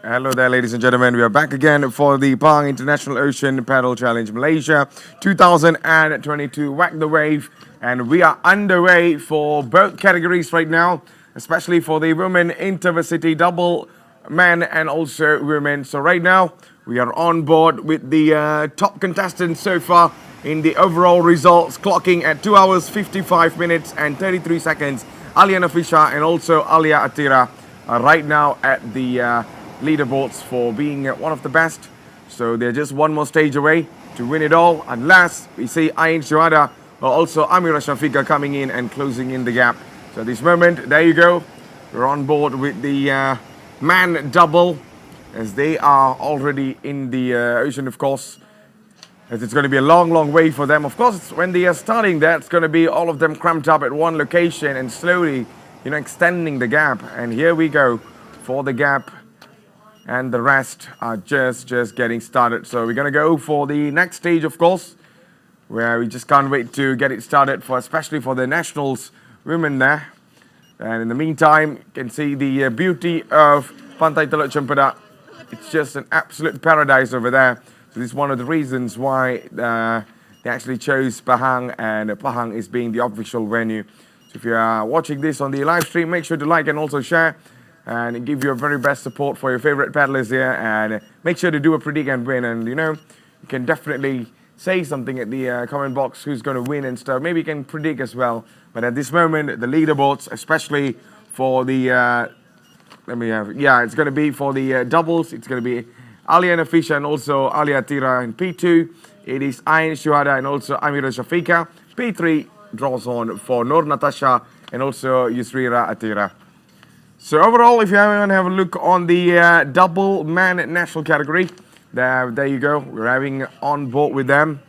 Hello there, ladies and gentlemen. We are back again for the Pahang International Ocean Paddle Challenge Malaysia 2022 Whack the Wave. And we are underway for both categories right now, especially for the women intervarsity double, men and also women. So right now, we are on board with the top contestants so far in the overall results, clocking at 2 hours, 55 minutes and 33 seconds. Alia Nafisha and also Alia Atira are right now at the leaderboards for being one of the best. So they're just one more stage away to win it all, unless we see Ain Shuhada or also Amira Shafika coming in and closing in the gap. So at this moment, there you go. We're on board with the man double, as they are already in the ocean, of course. As it's going to be a long way for them. Of course, when they are starting there, it's going to be all of them cramped up at one location and slowly, extending the gap. And here we go for the gap. And the rest are just getting started. So we're going to go for the next stage, of course, where we just can't wait to get it started, especially for the nationals women there. And in the meantime, you can see the beauty of Pantai Teluk Cempedak. It's just an absolute paradise over there. So this is one of the reasons why they actually chose Pahang, and Pahang is being the official venue. So if you are watching this on the live stream, make sure to like and also share, and give your very best support for your favorite paddlers here, and make sure to do a predict and win. And you can definitely say something at the comment box who's going to win and stuff. Maybe you can predict as well. But at this moment, the leaderboards, especially for the it's going to be for the doubles. It's going to be Alia Nafisha and also Alia Atira in P2. It is Ain Shuhada and also Amira Shafika. P3 draws on for Nur Natasha and also Yusrira Atira. So overall, if you want to have a look on the double man national category, there you go. We're having on board with them.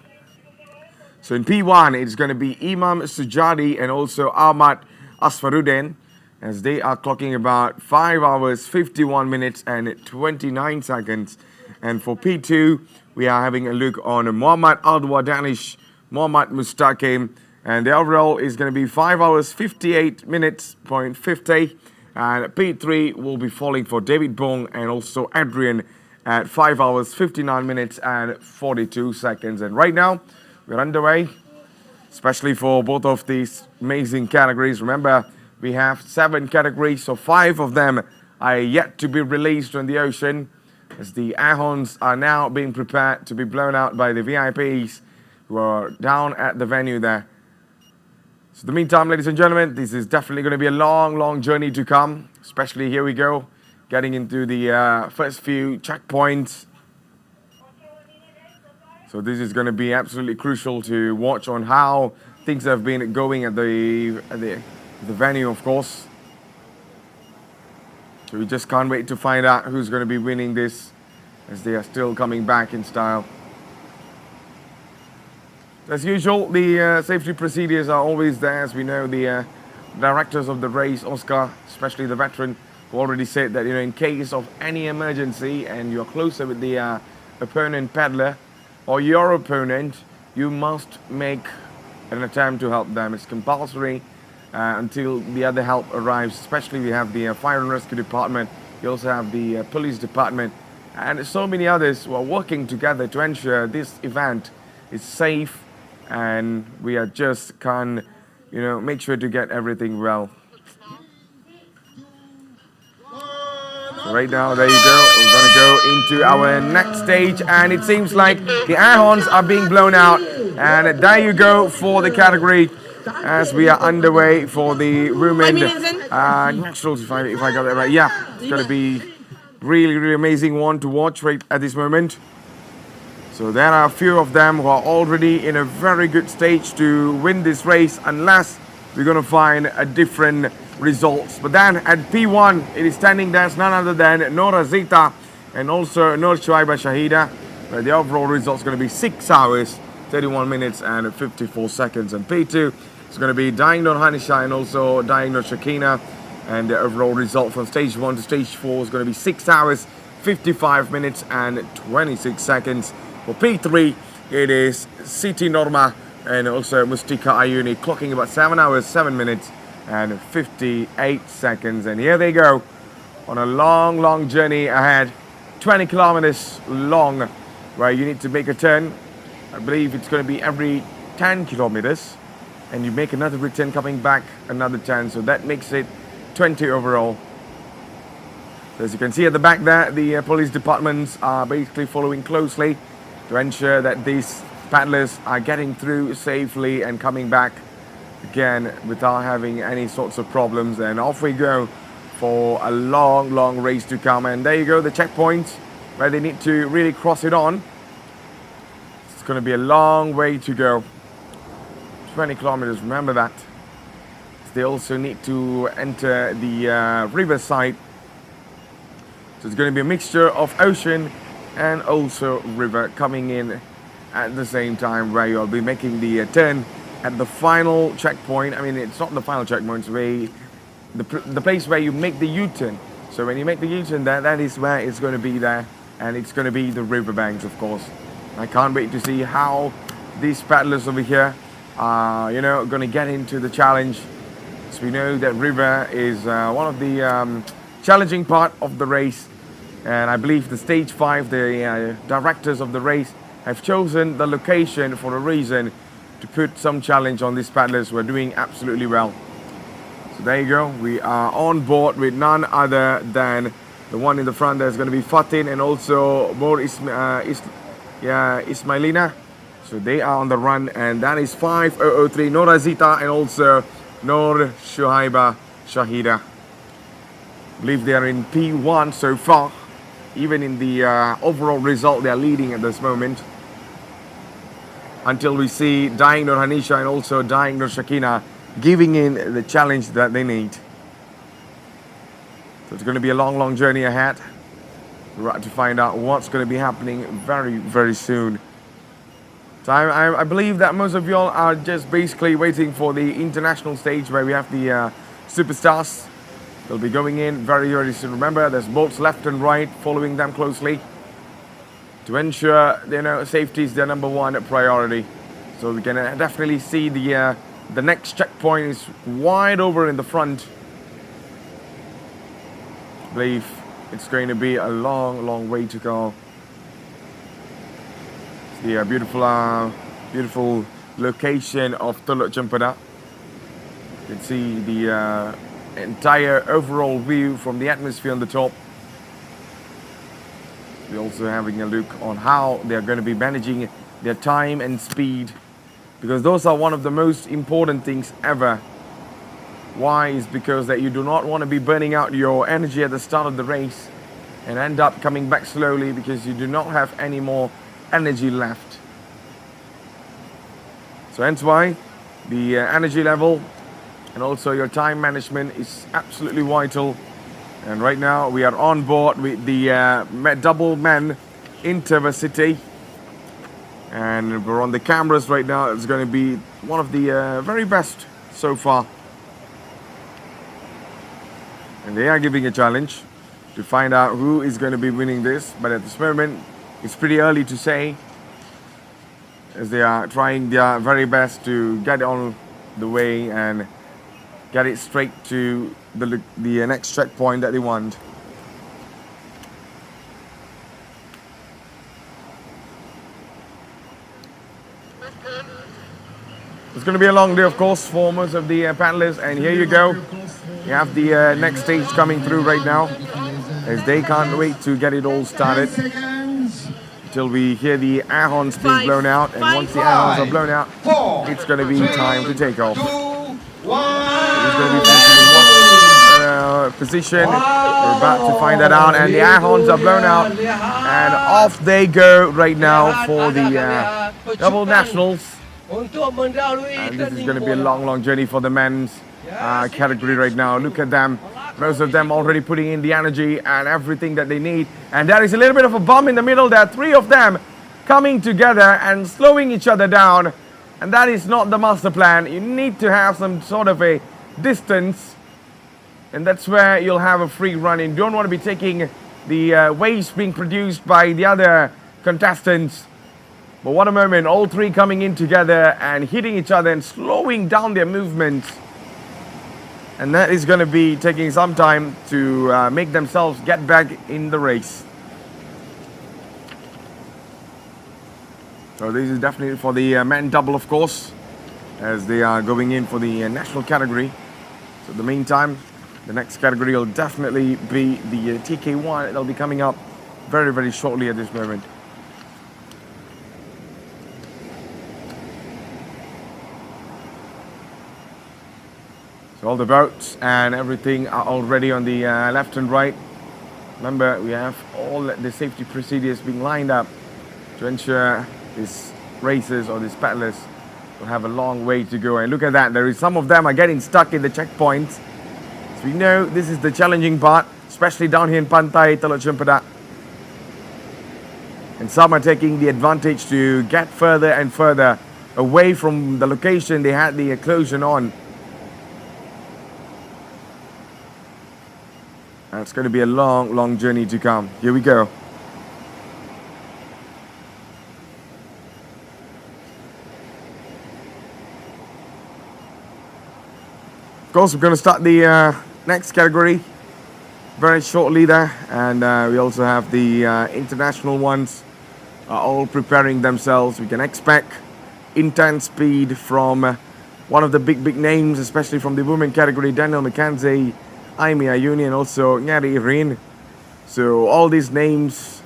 So in P1, it's going to be Imam Sujadi and also Ahmad Asfaruddin, as they are clocking about 5 hours, 51 minutes and 29 seconds. And for P2, we are having a look on Muhammad Aldwa Danish, Muhammad Mustaqim, and the overall is going to be 5 hours, 58 minutes, .50. And P3 will be falling for David Bong and also Adrian at 5 hours, 59 minutes and 42 seconds. And right now, we're underway, especially for both of these amazing categories. Remember, we have 7 categories, so 5 of them are yet to be released on the ocean, as the air horns are now being prepared to be blown out by the VIPs who are down at the venue there. So in the meantime, ladies and gentlemen, this is definitely going to be a long journey to come, especially here we go, getting into the first few checkpoints. So this is going to be absolutely crucial to watch on how things have been going at the venue, of course. So we just can't wait to find out who's going to be winning this, as they are still coming back in style. As usual, the safety procedures are always there. As we know, the directors of the race, Oscar, especially the veteran, who already said that in case of any emergency and you're closer with the opponent paddler or your opponent, you must make an attempt to help them. It's compulsory until the other help arrives. Especially we have the fire and rescue department. You also have the police department and so many others who are working together to ensure this event is safe. And we are just can't, make sure to get everything well. So right now, there you go. We're going to go into our next stage. And it seems like the air horns are being blown out. And there you go for the category, as we are underway for the women nationals, if I got that right. Yeah, it's going to be really amazing one to watch right at this moment. So there are a few of them who are already in a very good stage to win this race, unless we're going to find a different results. But then at P1, it is standing there, none other than Nora Zita and also Nur Shuaiba Shahida, where the overall result is going to be 6 hours, 31 minutes and 54 seconds. And P2 is going to be Daing Nur Hanisha and also Daing Nur Shakina, and the overall result from stage 1 to stage 4 is going to be 6 hours, 55 minutes and 26 seconds. For P3, it is Siti Norma and also Mustika Ayuni, clocking about 7 hours, 7 minutes and 58 seconds. And here they go on a long journey ahead 20 kilometers long, where you need to make a turn. I believe it's going to be every 10 kilometers, and you make another return coming back another 10, so that makes it 20 overall. So as you can see at the back there, the police departments are basically following closely to ensure that these paddlers are getting through safely and coming back again without having any sorts of problems. And off we go for a long race to come. And there you go, the checkpoint where they need to really cross it on. It's going to be a long way to go. 20 kilometers, remember that. They also need to enter the riverside. So it's going to be a mixture of ocean and also river coming in at the same time, where you'll be making the turn at the final checkpoint. I mean, it's not the final checkpoint, it's where the place where you make the U-turn. So when you make the U-turn there, that is where it's going to be there, and it's going to be the riverbanks, of course. I can't wait to see how these paddlers over here are, going to get into the challenge. So we know that river is one of the challenging part of the race, and I believe the stage 5, the directors of the race have chosen the location for a reason, to put some challenge on these paddlers who are doing absolutely well. So there you go, we are on board with none other than the one in the front. There's going to be Fatin and also more Ismailina. So they are on the run, and that is 5003 Nora Zita and also Noor Shuhaiba Shahida. I believe they are in P1 so far. Even in the overall result, they are leading at this moment. Until we see Dying Nur Hanisha and also Dying Nur Shakina giving in the challenge that they need. So it's going to be a long journey ahead. We're about to find out what's going to be happening very soon. So I believe that most of y'all are just basically waiting for the international stage, where we have the superstars. They'll be going in very soon. Remember, there's boats left and right following them closely to ensure safety is their number one priority. So we can definitely see the next checkpoint is wide over in the front. I believe it's going to be a long way to go. It's the beautiful location of Teluk Cempedak. You can see the entire overall view from the atmosphere on the top. We're also having a look on how they're going to be managing their time and speed, because those are one of the most important things ever. Why? Is because that you do not want to be burning out your energy at the start of the race and end up coming back slowly because you do not have any more energy left. So hence why the energy level and also your time management is absolutely vital. And right now we are on board with the double men interversity, and we're on the cameras right now. It's going to be one of the very best so far, and they are giving a challenge to find out who is going to be winning this. But at this moment it's pretty early to say, as they are trying their very best to get on the way and get it straight to the next checkpoint that they want. It's going to be a long day, of course, for most of the paddlers. And here you go. You have the next stage coming through right now, as they can't wait to get it all started until we hear the air horns being blown out. And once the air horns are blown out, it's going to be time to take off. It's going to be finishing in one position. We're about to find that out, and the air horns are blown out, and off they go right now for the double nationals. And this is going to be a long journey for the men's category right now. Look at them, most of them already putting in the energy and everything that they need. And there is a little bit of a bump in the middle. There are three of them coming together and slowing each other down, and that is not the master plan. You need to have some sort of a distance, and that's where you'll have a free run. You don't want to be taking the waves being produced by the other contestants. But what a moment, all three coming in together and hitting each other and slowing down their movements. And that is going to be taking some time to make themselves get back in the race. So this is definitely for the men double, of course, as they are going in for the national category. So in the meantime, the next category will definitely be the TK1. They'll be coming up very, very shortly at this moment. So all the boats and everything are already on the left and right. Remember, we have all the safety procedures being lined up to ensure these racers or these paddlers will have a long way to go. And look at that, there is some of them are getting stuck in the checkpoints. So we know this is the challenging part, especially down here in Pantai Teluk Cempedak. And some are taking the advantage to get further and further away from the location they had the occlusion on. And it's going to be a long, long journey to come. Here we go. Of course, we're going to start the next category very shortly there. And we also have the international ones are all preparing themselves. We can expect intense speed from one of the big names, especially from the women category, Daniel McKenzie, Aimee Ayuni, and also Nyari Irin. So all these names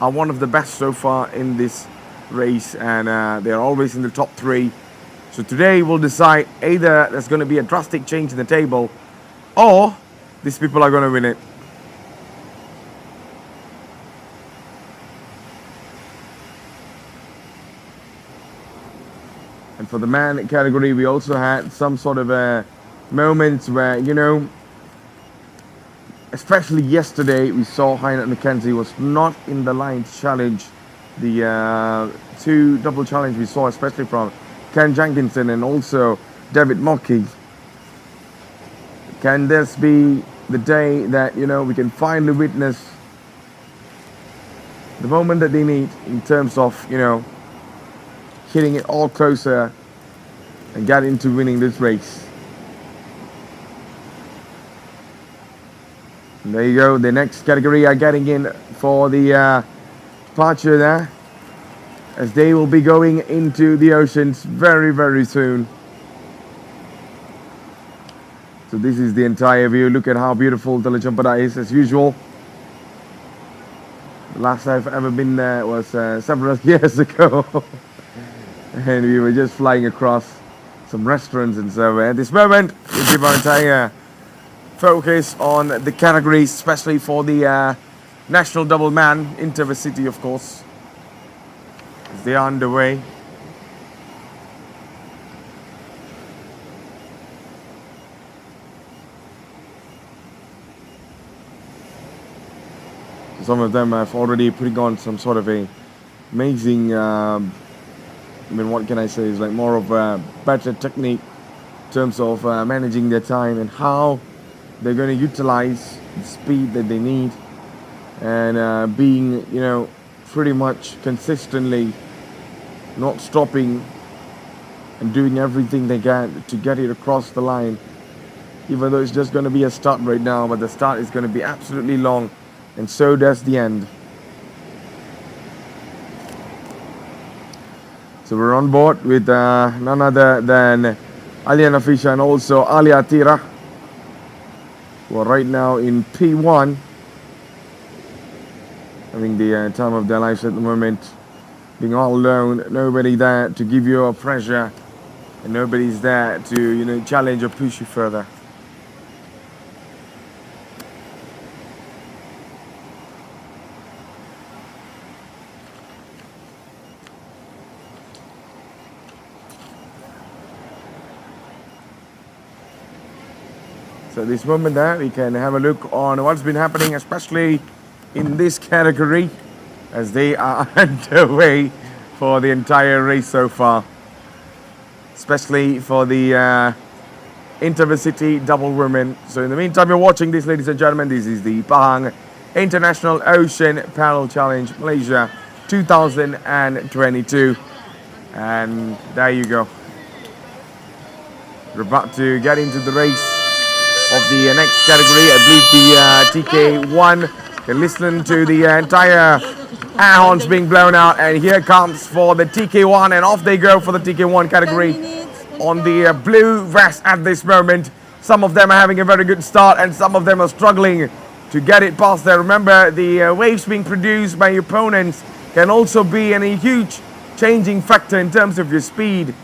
are one of the best so far in this race, and they're always in the top 3. So today we'll decide either there's going to be a drastic change in the table or these people are going to win it. And for the man category, we also had some sort of moments where, you know, especially yesterday, we saw Hynett McKenzie was not in the Lions challenge. The 2 double challenge we saw, especially from Ken Jenkinson and also David Mockey. Can this be the day that, you know, we can finally witness the moment that they need in terms of, you know, hitting it all closer and get into winning this race? And there you go, the next category are getting in for the departure there, as they will be going into the oceans very, very soon. So this is the entire view. Look at how beautiful Teluk Cempedak is, as usual. The last I've ever been there was several years ago. And we were just flying across some restaurants and so at this moment we give our entire focus on the categories, especially for the national double man intercity, of course, as they are underway. Some of them have already put on some sort of a amazing I mean, what can I say, is like more of a better technique in terms of managing their time and how they're going to utilize the speed that they need, and being, you know, pretty much consistently not stopping and doing everything they can to get it across the line, even though it's just going to be a start right now, but the start is going to be absolutely long, and so does the end. So we're on board with none other than Aliana Fisher and also Ali Atira, who are right now in P1, having the time of their lives at the moment, being all alone, nobody there to give you a pressure, and nobody's there to, you know, challenge or push you further. So this moment there, we can have a look on what's been happening, especially in this category, as they are underway for the entire race so far, especially for the intercity double women. So in the meantime, you're watching this, ladies and gentlemen. This is the Pahang International Ocean Paddle Challenge Malaysia 2022, and there you go. We're about to get into the race of the next category. I believe the TK1 can listen to the entire air horns being blown out, and here comes for the TK1, and off they go for the TK1 category on the blue vest at this moment. Some of them are having a very good start, and some of them are struggling to get it past there. Remember, the waves being produced by your opponents can also be a huge changing factor in terms of your speed,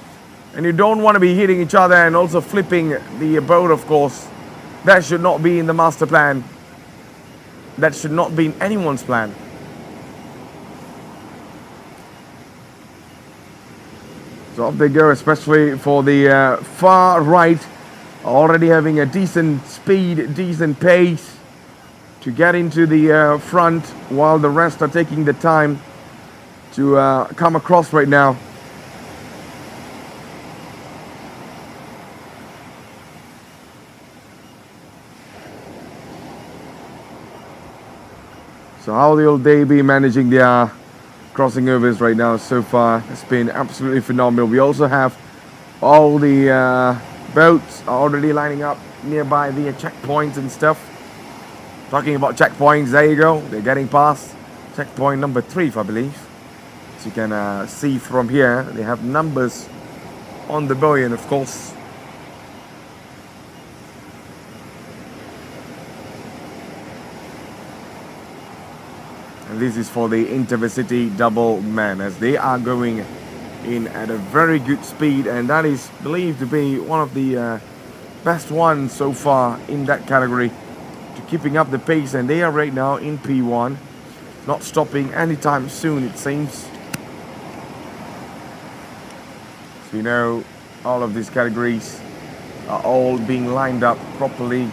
and you don't want to be hitting each other and also flipping the boat, of course. That should not be in the master plan. That should not be in anyone's plan. So up they go, especially for the far right, already having a decent speed, decent pace to get into the front, while the rest are taking the time to come across right now. So how will they be managing their crossing overs right now so far? It's been absolutely phenomenal. We also have all the boats are already lining up nearby the checkpoints and stuff. Talking about checkpoints, there you go. They're getting past checkpoint number 3, I believe. As you can see from here, they have numbers on the buoy, and of course, and this is for the intercity double man, as they are going in at a very good speed, and that is believed to be one of the best ones so far in that category, to keeping up the pace, and they are right now in P1, not stopping anytime soon, it seems. So you know, all of these categories are all being lined up properly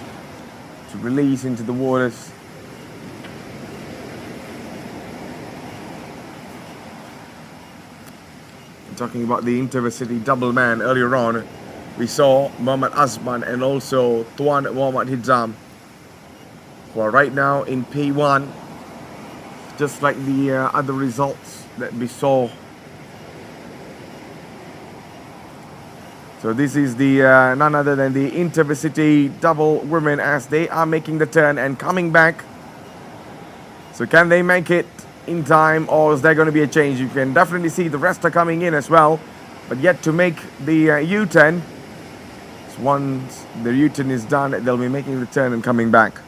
to release into the waters. Talking about the intercity double man, earlier on we saw Muhammad Azman and also Tuan Muhammad Hizam, who are right now in P1, just like the other results that we saw. So this is the none other than the intercity double women, as they are making the turn and coming back. So can they make it in time, or is there going to be a change? You can definitely see the rest are coming in as well, but yet to make the U-turn. So once the U-turn is done, they'll be making the turn and coming back.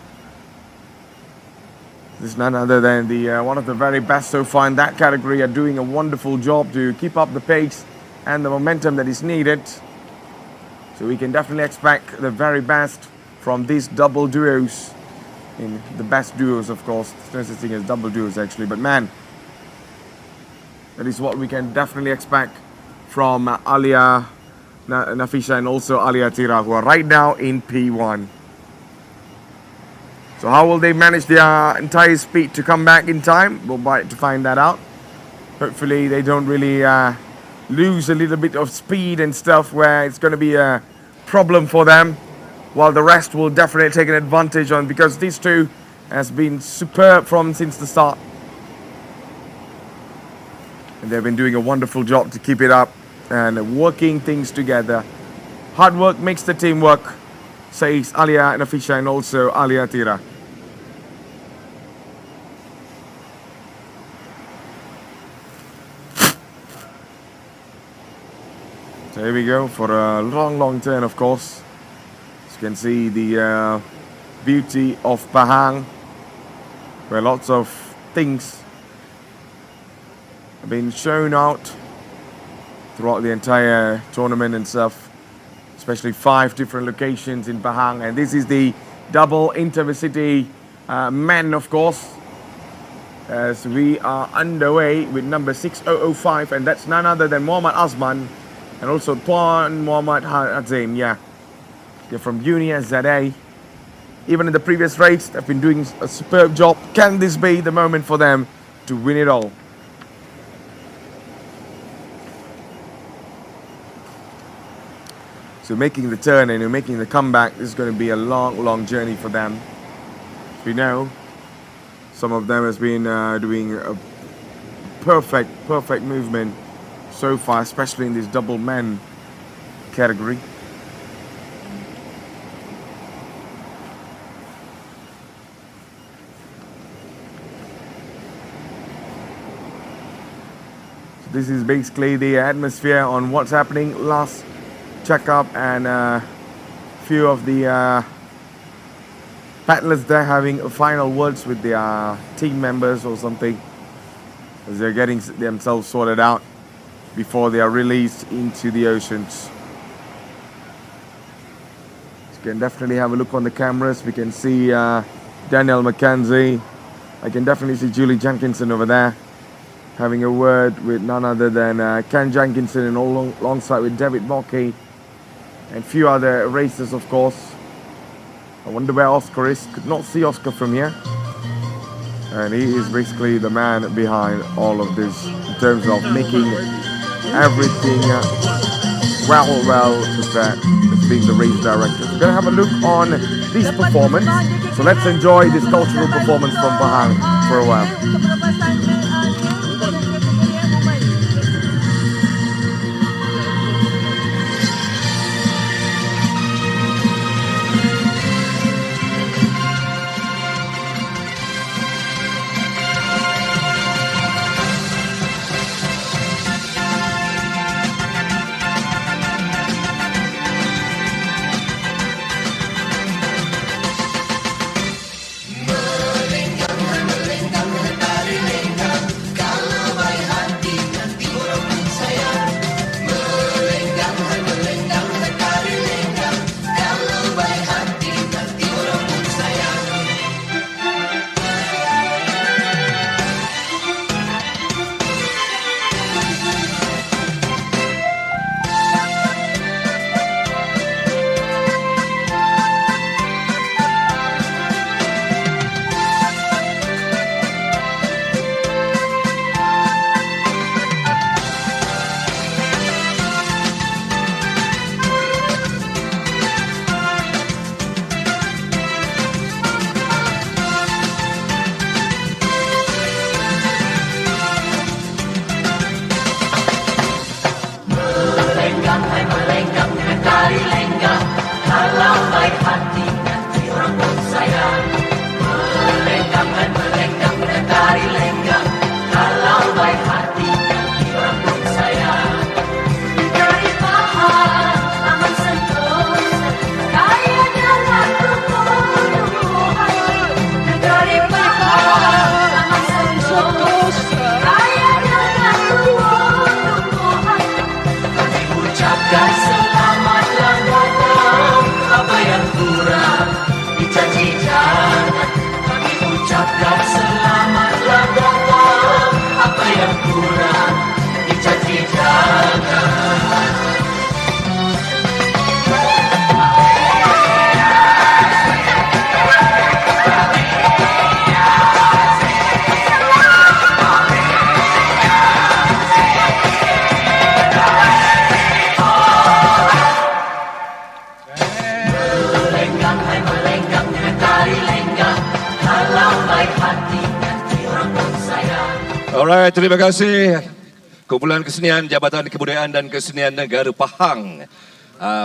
This is none other than the one of the very best so far in that category, are doing a wonderful job to keep up the pace and the momentum that is needed. So we can definitely expect the very best from these double duos. In the best duos, of course. There's no such thing as double duos actually, but man, that is what we can definitely expect from Alia Nafisha and also Alia Tira, who are right now in P1. So how will they manage their entire speed to come back in time? We'll wait to find that out. Hopefully they don't really lose a little bit of speed and stuff where it's going to be a problem for them, while the rest will definitely take an advantage on, because these two has been superb from since the start, and they've been doing a wonderful job to keep it up and working things together. Hard work makes the team work, says Alia Nafisha and also Alia Tira. So here we go for a long turn, of course. You can see the beauty of Pahang, where lots of things have been shown out throughout the entire tournament and stuff, especially 5 different locations in Pahang. And this is the double intercity men, of course, as we are underway with number 6005, and that's none other than Muhammad Azman and also Tuan Muhammad Hazim. Yeah. They're from Uni ZA. Even in the previous race, they've been doing a superb job. Can this be the moment for them to win it all? So making the turn and making the comeback, this is going to be a long journey for them. As we know, some of them has been doing a perfect movement so far, especially in this double men category. This is basically the atmosphere on what's happening. Last checkup, and few of the paddlers there having final words with their team members or something, as they're getting themselves sorted out before they are released into the oceans. You can definitely have a look on the cameras. We can see Daniel McKenzie. I can definitely see Julie Jenkinson over there having a word with none other than Ken Jenkinson, and alongside with David Mockey and few other racers, of course. I wonder where Oscar is. Could not see Oscar from here. And he is basically the man behind all of this in terms of making everything well prepared as being the race director. We're going to have a look on this performance. So let's enjoy this cultural performance from Pahang for a while. Alright, terima kasih kumpulan kesenian Jabatan Kebudayaan dan Kesenian Negara Pahang.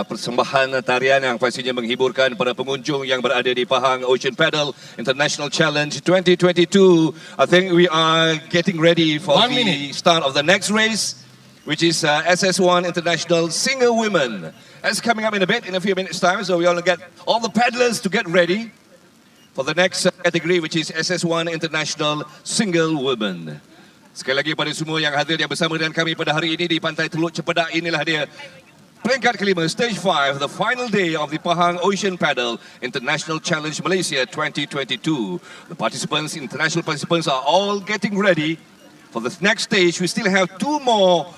Persembahan tarian yang pastinya menghiburkan para pengunjung yang berada di Pahang Ocean Paddle International Challenge 2022. I think we are getting ready for the start of the next race, which is SS1 International Single Women. That's coming up in a bit, in a few minutes time. So we want to get all the paddlers to get ready for the next category, which is SS1 International Single Women. Sekali lagi pada semua yang hadir yang bersama dengan kami pada hari ini di Pantai Teluk Cempedak, inilah dia peringkat kelima, Stage 5, the final day of the Pahang Ocean Paddle International Challenge Malaysia 2022. The participants, international participants, are all getting ready for the next stage. We still have two more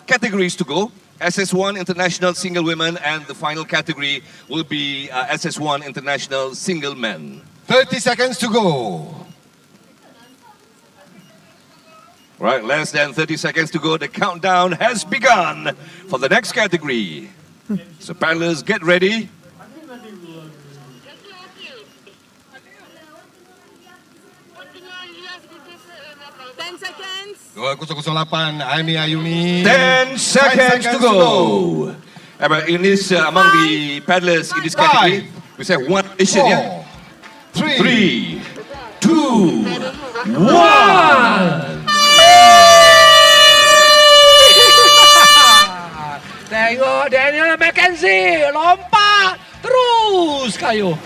categories to go. SS1 International Single Women, and the final category will be SS1 International Single Men. 30 seconds to go. Right, less than 30 seconds to go. The countdown has begun for the next category. So paddlers, get ready. Seconds. 2008 Aini Ayuni. 10 seconds to go. In this, among the paddlers in this category, we say one nation, yeah? 3, 2, 1. Tengok Daniel McKenzie lompat terus kayu.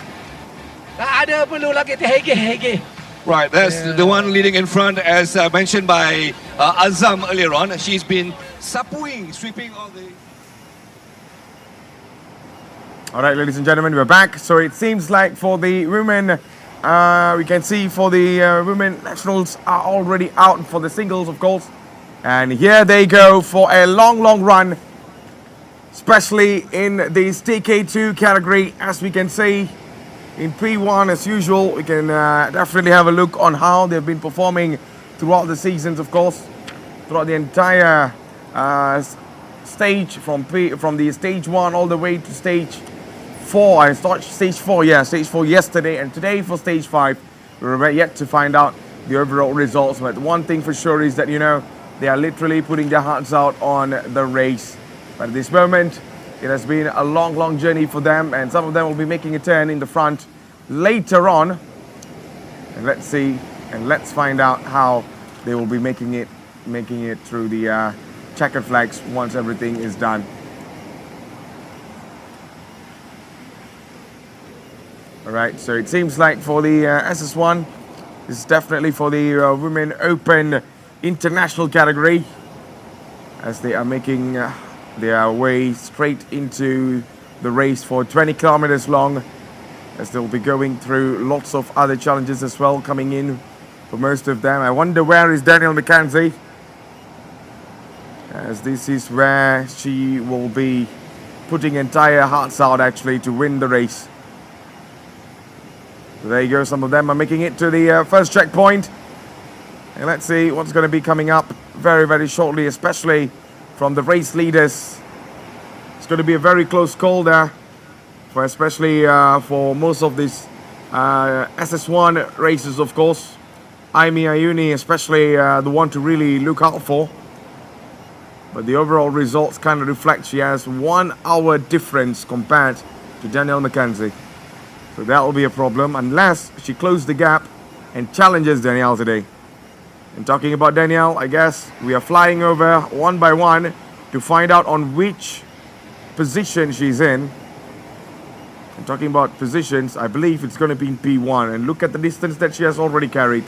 Tak ada perlu lagi hege. Right, that's the one leading in front, as mentioned by Azam earlier on. She's been sweeping all the... All right, ladies and gentlemen, we're back. So it seems like for the women, we can see for the women nationals are already out for the singles, of course. And here they go for a long run, especially in this TK2 category. As we can see in P1, as usual, we can definitely have a look on how they've been performing throughout the seasons, of course, throughout the entire stage from the stage 1 all the way to stage 4. I thought stage 4, yeah, stage 4 yesterday, and today for stage 5. We're yet to find out the overall results, but one thing for sure is that, you know, they are literally putting their hearts out on the race. But at this moment, it has been a long journey for them, and some of them will be making a turn in the front later on. And let's see, and let's find out how they will be making it through the checkered flags once everything is done. All right, so it seems like for the SS1, this is definitely for the Women Open International category, as they are making their way straight into the race for 20 kilometers long, as they'll be going through lots of other challenges as well coming in for most of them. I wonder where is Daniel McKenzie, as this is where she will be putting entire hearts out actually to win the race. So there you go, some of them are making it to the first checkpoint. And let's see what's going to be coming up very shortly, especially from the race leaders. It's going to be a very close call there, especially for most of these SS1 races, of course. Aimi Ayuni, especially the one to really look out for. But the overall results kind of reflect she has 1 hour difference compared to Danielle McKenzie. So that will be a problem unless she closes the gap and challenges Danielle today. And talking about Danielle, I guess we are flying over one by one to find out on which position she's in. And talking about positions, I believe it's going to be in P1. And look at the distance that she has already carried.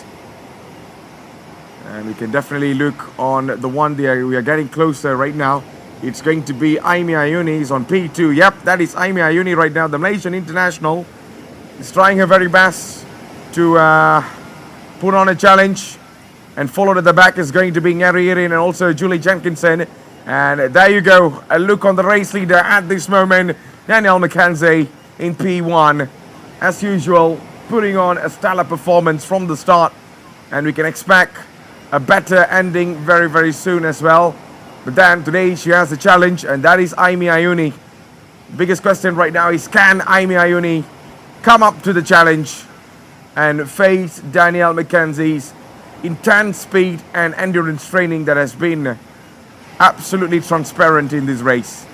And we can definitely look on the one there. We are getting closer right now. It's going to be Aimi Ayuni is on P2. Yep, that is Aimi Ayuni right now. The Malaysian international is trying her very best to put on a challenge. And followed at the back is going to be Ngari Irin and also Julie Jenkinson. And there you go, a look on the race leader at this moment. Danielle McKenzie in P1. As usual, putting on a stellar performance from the start. And we can expect a better ending very soon as well. But then today she has a challenge, and that is Aimi Ayuni. The biggest question right now is, can Aimi Ayuni come up to the challenge and face Danielle McKenzie's intense speed and endurance training that has been absolutely transparent in this race.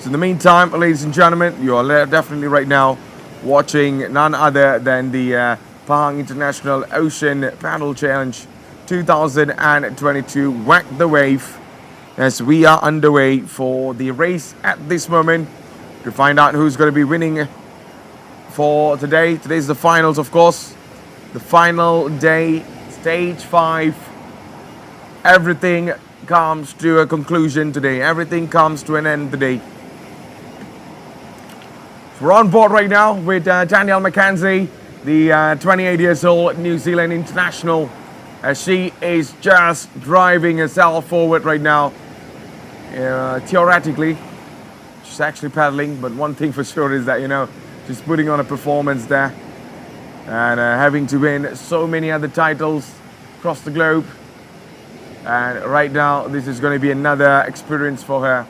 So in the meantime, ladies and gentlemen, you are definitely right now watching none other than the Pahang International Ocean Paddle Challenge 2022 Whack the Wave, as we are underway for the race at this moment to find out who's going to be winning for today. Today's the finals, of course. The final day, stage 5. Everything comes to a conclusion today. Everything comes to an end today. So we're on board right now with Danielle McKenzie, the 28 years old New Zealand international, as she is just driving herself forward right now. Theoretically, she's actually paddling, but one thing for sure is that, you know, she's putting on a performance there. And having to win so many other titles across the globe. And right now, this is going to be another experience for her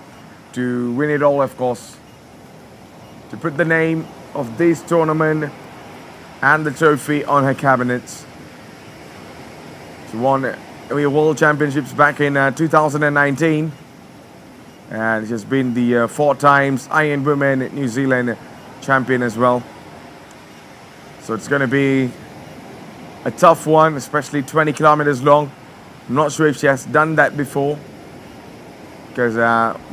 to win it all, of course. To put the name of this tournament and the trophy on her cabinets. She won the World Championships back in 2019. And she has been the 4 times Iron Women New Zealand champion as well. So it's going to be a tough one, especially 20 kilometers long. I'm not sure if she has done that before. because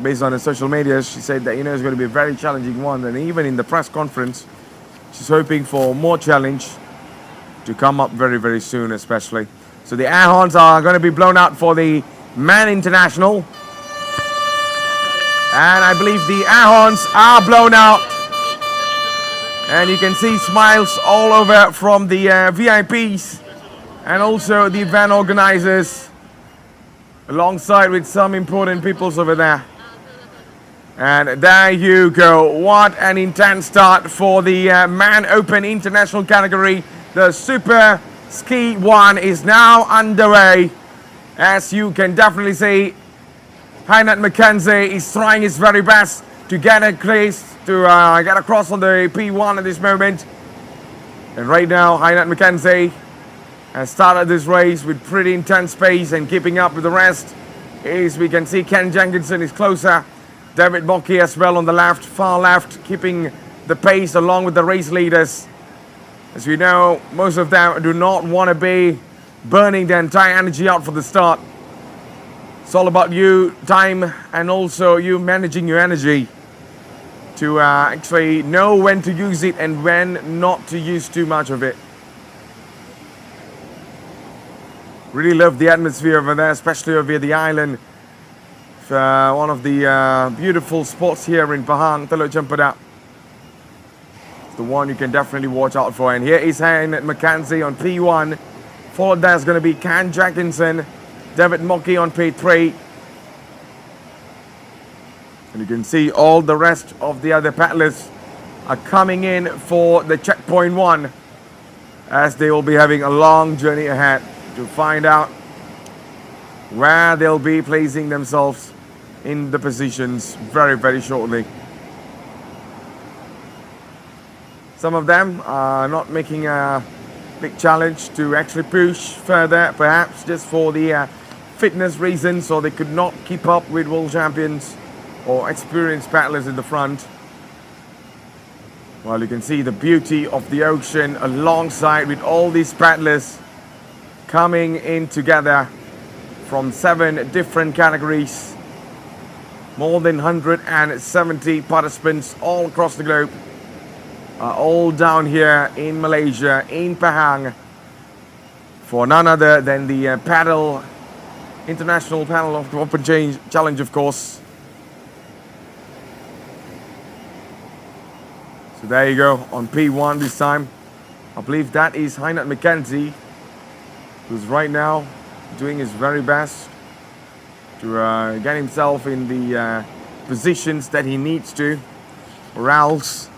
based on her social media, she said that, it's going to be a very challenging one. And even in the press conference, she's hoping for more challenge to come up very, very soon, especially. So the air horns are going to be blown out for the man international. And I believe the air horns are blown out. And you can see smiles all over from the VIPs and also the event organizers, alongside with some important peoples over there. And there you go. What an intense start for the Man Open International category. The Super Ski 1 is now underway. As you can definitely see, Hynat McKenzie is trying his very best to get get across on the P1 at this moment. And right now, Hynat McKenzie has started this race with pretty intense pace and keeping up with the rest. As we can see, Ken Jenkinson is closer. David Mocky as well on the left, far left, keeping the pace along with the race leaders. As we know, most of them do not want to be burning their entire energy out for the start. It's all about you, time, and also you managing your energy to actually know when to use it and when not to use too much of it. Really love the atmosphere over there, especially over the island. One of the beautiful spots here in Pahang, Teluk Cempedak. It's the one you can definitely watch out for. And here is Hynat McKenzie on P1. Followed there is going to be Ken Jenkinson, David Mocky on P3. And you can see all the rest of the other paddlers are coming in for the checkpoint 1, as they will be having a long journey ahead to find out where they'll be placing themselves in the positions very, very shortly. Some of them are not making a big challenge to actually push further, perhaps just for the fitness reasons, so they could not keep up with world champions or experienced paddlers in the front. Well, you can see the beauty of the ocean alongside with all these paddlers coming in together from 7 different categories. More than 170 participants all across the globe are all down here in Malaysia, in Pahang, for none other than the International Paddle of Open Challenge, of course. So there you go, on P1 this time. I believe that is Hynat McKenzie, who's right now doing his very best to get himself in the positions that he needs to, or else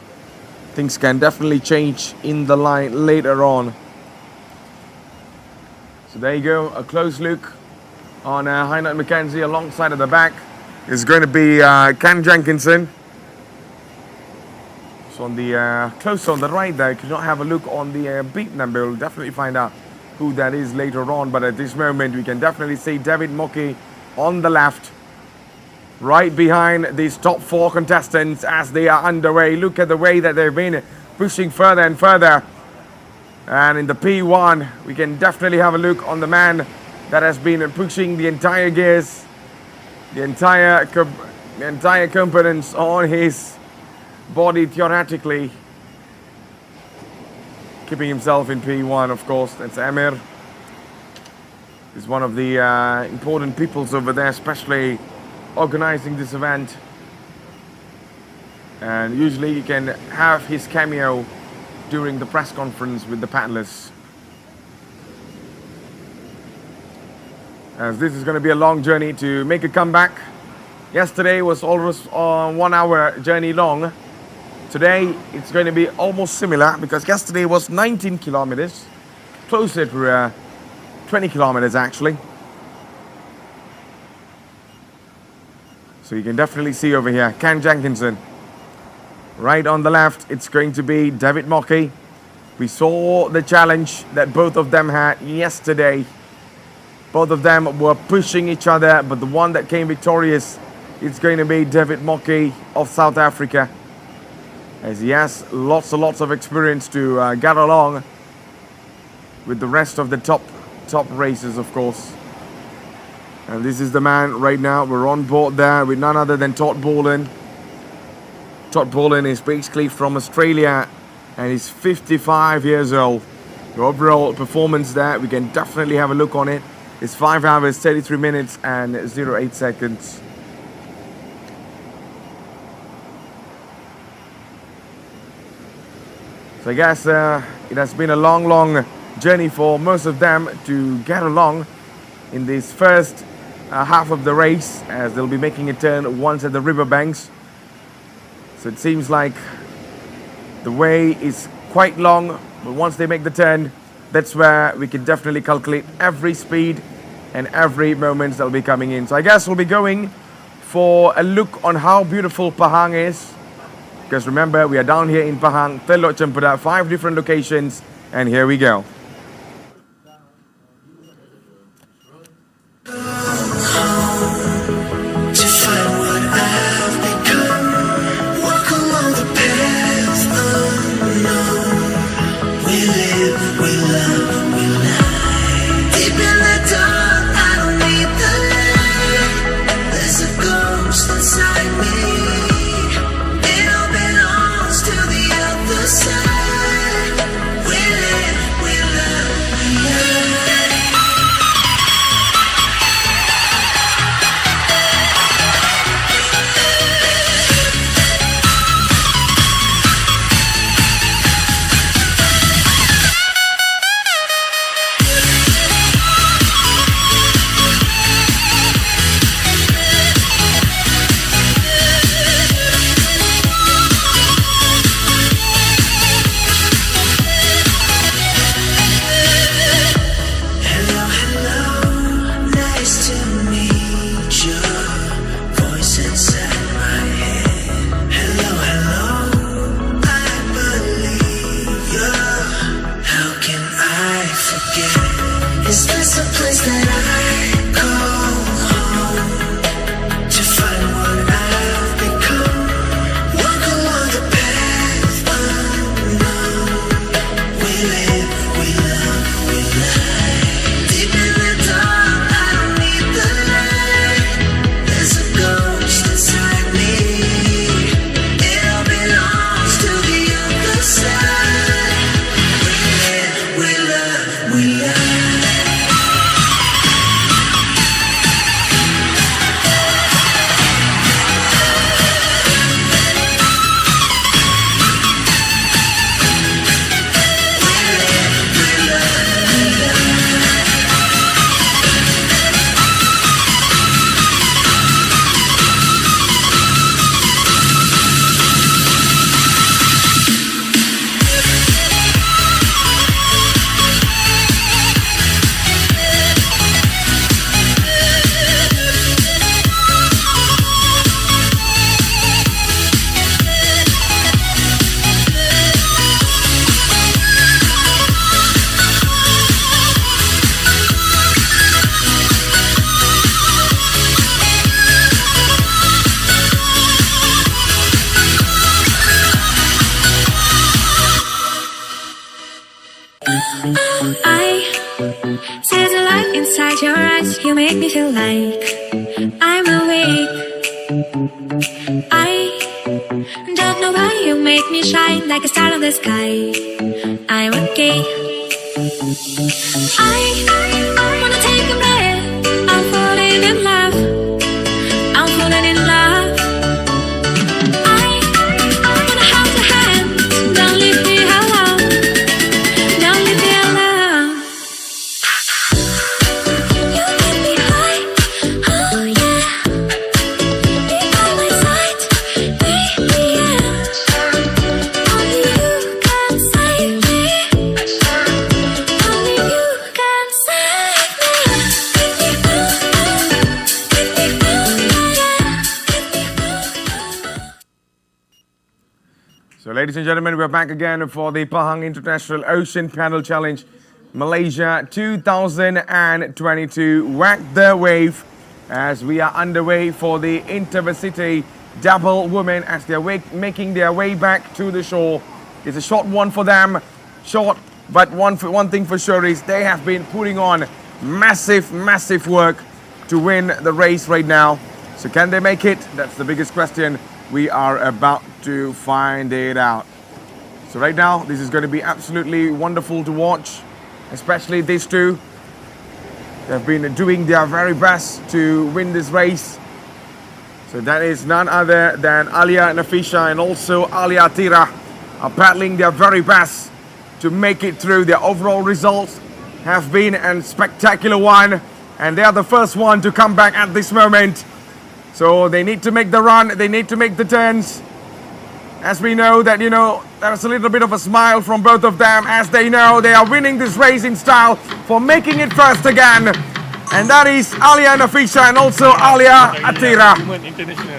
things can definitely change in the line later on. So there you go, a close look on Hynat McKenzie. Alongside at the back is going to be Ken Jenkinson. So on the close on the right there, you could not have a look on the beat number. We'll definitely find out who that is later on, but at this moment we can definitely see David Mocky on the left, right behind these top 4 contestants as they are underway. Look at the way that they've been pushing further and further. And in the P1 we can definitely have a look on the man that has been pushing the entire gears, the entire components on his body theoretically, keeping himself in P1, of course. That's Amir. He's one of the important peoples over there, especially organizing this event. And usually you can have his cameo during the press conference with the paddlers. As this is going to be a long journey to make a comeback. Yesterday was almost 1 hour journey long. Today it's going to be almost similar, because yesterday was 19 kilometers, closer to 20 kilometers actually. So you can definitely see over here Ken Jenkinson. Right on the left, it's going to be David Mocky. We saw the challenge that both of them had yesterday. Both of them were pushing each other, but the one that came victorious is going to be David Mocky of South Africa, as he has lots and lots of experience to get along with the rest of the top racers, of course. And this is the man right now. We're on board there with none other than Todd Boland. Todd Boland is basically from Australia and he's 55 years old. The overall performance there, we can definitely have a look on it. It's 5 hours, 33 minutes and 08 seconds. So I guess it has been a long journey for most of them to get along in this first half of the race, as they'll be making a turn once at the riverbanks. So it seems like the way is quite long, but once they make the turn, that's where we can definitely calculate every speed and every moment that'll be coming in. So I guess we'll be going for a look on how beautiful Pahang is. Because remember, we are down here in Pahang, Telok Cempedak, 5 different locations, and here we go. I see the light inside your eyes. You make me feel like I'm awake. I don't know why you make me shine like a star in the sky. I'm okay. I wanna take a breath. I'm falling in love. I'm falling in love. I wanna hold your hand. Don't leave me alone. Don't leave me alone. You get me high. Oh yeah. Be by my side. Baby, yeah. Only you can save me. Only you can save me. So ladies and gentlemen, we're back again for the Pahang International Ocean Paddle Challenge Malaysia 2022. Whack the wave as we are underway for the Intercity double women as they're making their way back to the shore. It's a short one for them, short, but one thing for sure is they have been putting on massive work to win the race right now. So can they make it? That's the biggest question. We are about to find it out. So right now, this is going to be absolutely wonderful to watch, especially these two. They've been doing their very best to win this race. So that is none other than Alia Nafisha and also Alia Tira are battling their very best to make it through. Their overall results have been a spectacular one, and they are the first one to come back at this moment. So they need to make the run, they need to make the turns. As we know that, there's a little bit of a smile from both of them, as they know they are winning this race in style for making it first again. And that is Alia Nafisha and also Alia Atira.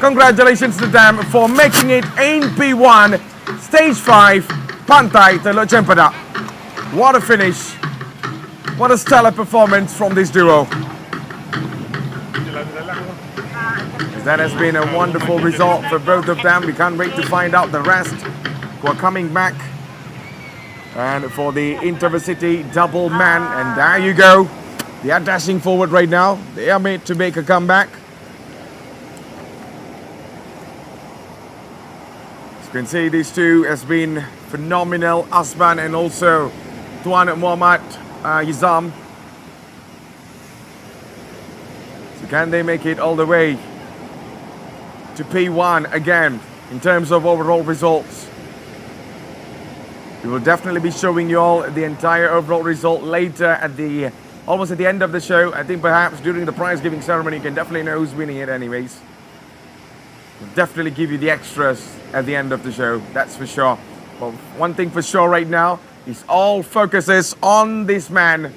Congratulations to them for making it in P1, Stage 5, Pantai Teluk Cempedak. What a finish. What a stellar performance from this duo. That has been a wonderful result for both of them. We can't wait to find out the rest who are coming back. And for the Intercity double man, and there you go. They are dashing forward right now. They are made to make a comeback. As you can see, these two has been phenomenal. Asman and also Tuan Muhammad Yizam. So can they make it all the way to P1 again in terms of overall results? We will definitely be showing you all the entire overall result later at almost at the end of the show. I think perhaps during the prize giving ceremony you can definitely know who's winning it anyways. We'll definitely give you the extras at the end of the show, that's for sure. But one thing for sure right now is all focuses on this man.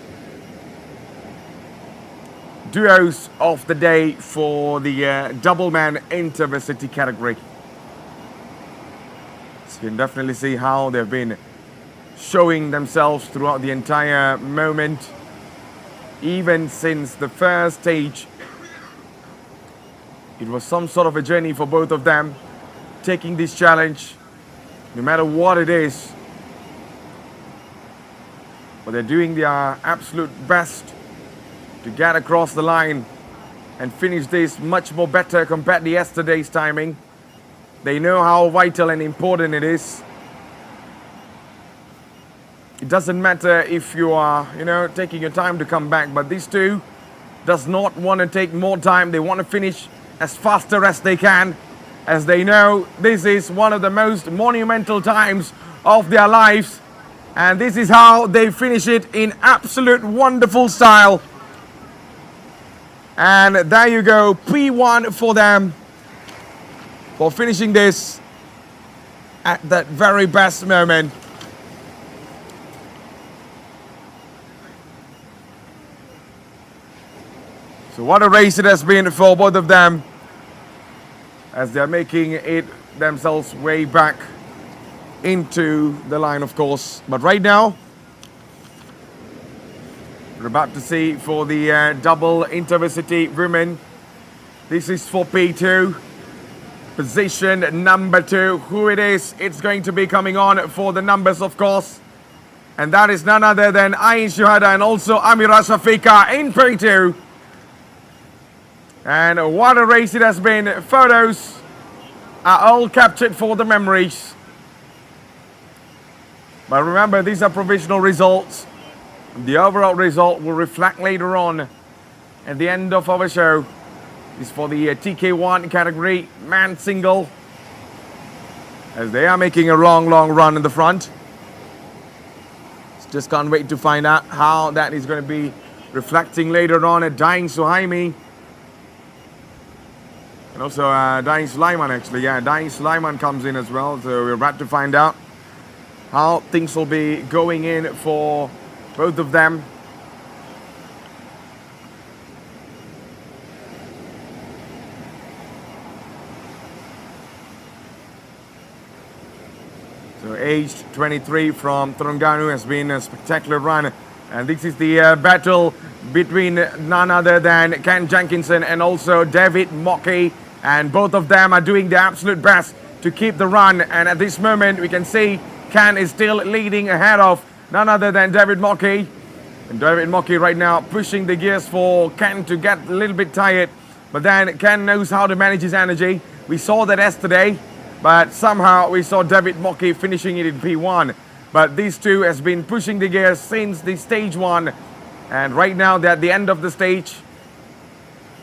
Duos of the day for the double man Intercity category. So you can definitely see how they've been showing themselves throughout the entire moment. Even since the first stage, it was some sort of a journey for both of them, taking this challenge, no matter what it is. But they're doing their absolute best to get across the line and finish this much more better compared to yesterday's timing. They know how vital and important it is. It doesn't matter if you are, taking your time to come back, but these two does not want to take more time. They want to finish as faster as they can, as they know this is one of the most monumental times of their lives. And this is how they finish it in absolute wonderful style. And there you go, P1 for them for finishing this at that very best moment. So what a race it has been for both of them, as they're making it themselves way back into the line, of course. But right now, we're about to see for the double Intercity women. This is for P2. Position number 2. Who it is, it's going to be coming on for the numbers, of course. And that is none other than Ain Shuhada and also Amira Shafika in P2. And what a race it has been. Photos are all captured for the memories. But remember, these are provisional results. The overall result will reflect later on at the end of our show. This is for the TK1 category, man single, as they are making a long run in the front. Just can't wait to find out how that is going to be reflecting later on at Daing Suhaimi. And also Daing Sulaiman, actually. Yeah, Daing Sulaiman comes in as well. So we're about to find out how things will be going in for both of them. So aged 23 from Terengganu has been a spectacular run. And this is the battle between none other than Ken Jenkinson and also David Mockey. And both of them are doing their absolute best to keep the run. And at this moment, we can see Ken is still leading ahead of none other than David Mockey. And David Mocky right now pushing the gears for Ken to get a little bit tired. But then Ken knows how to manage his energy. We saw that yesterday, but somehow we saw David Mocky finishing it in P1. But these two has been pushing the gears since the stage 1. And right now they're at the end of the stage.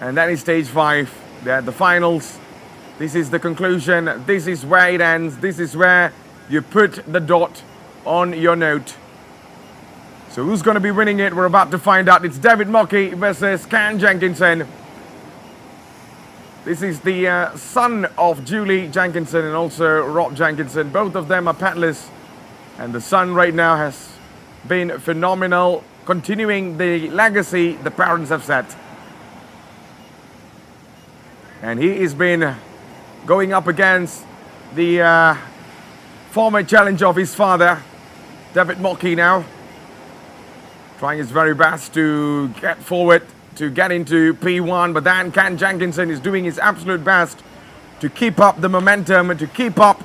And that is stage 5. They're at the finals. This is the conclusion. This is where it ends. This is where you put the dot on your note. So who's going to be winning it? We're about to find out. It's David Mocky versus Ken Jenkinson. This is the son of Julie Jenkinson and also Rob Jenkinson. Both of them are paddlers. And the son right now has been phenomenal, continuing the legacy the parents have set. And he has been going up against the former challenger of his father, David Mocky now. Trying his very best to get forward, to get into P1, but then Ken Jenkinson is doing his absolute best to keep up the momentum and to keep up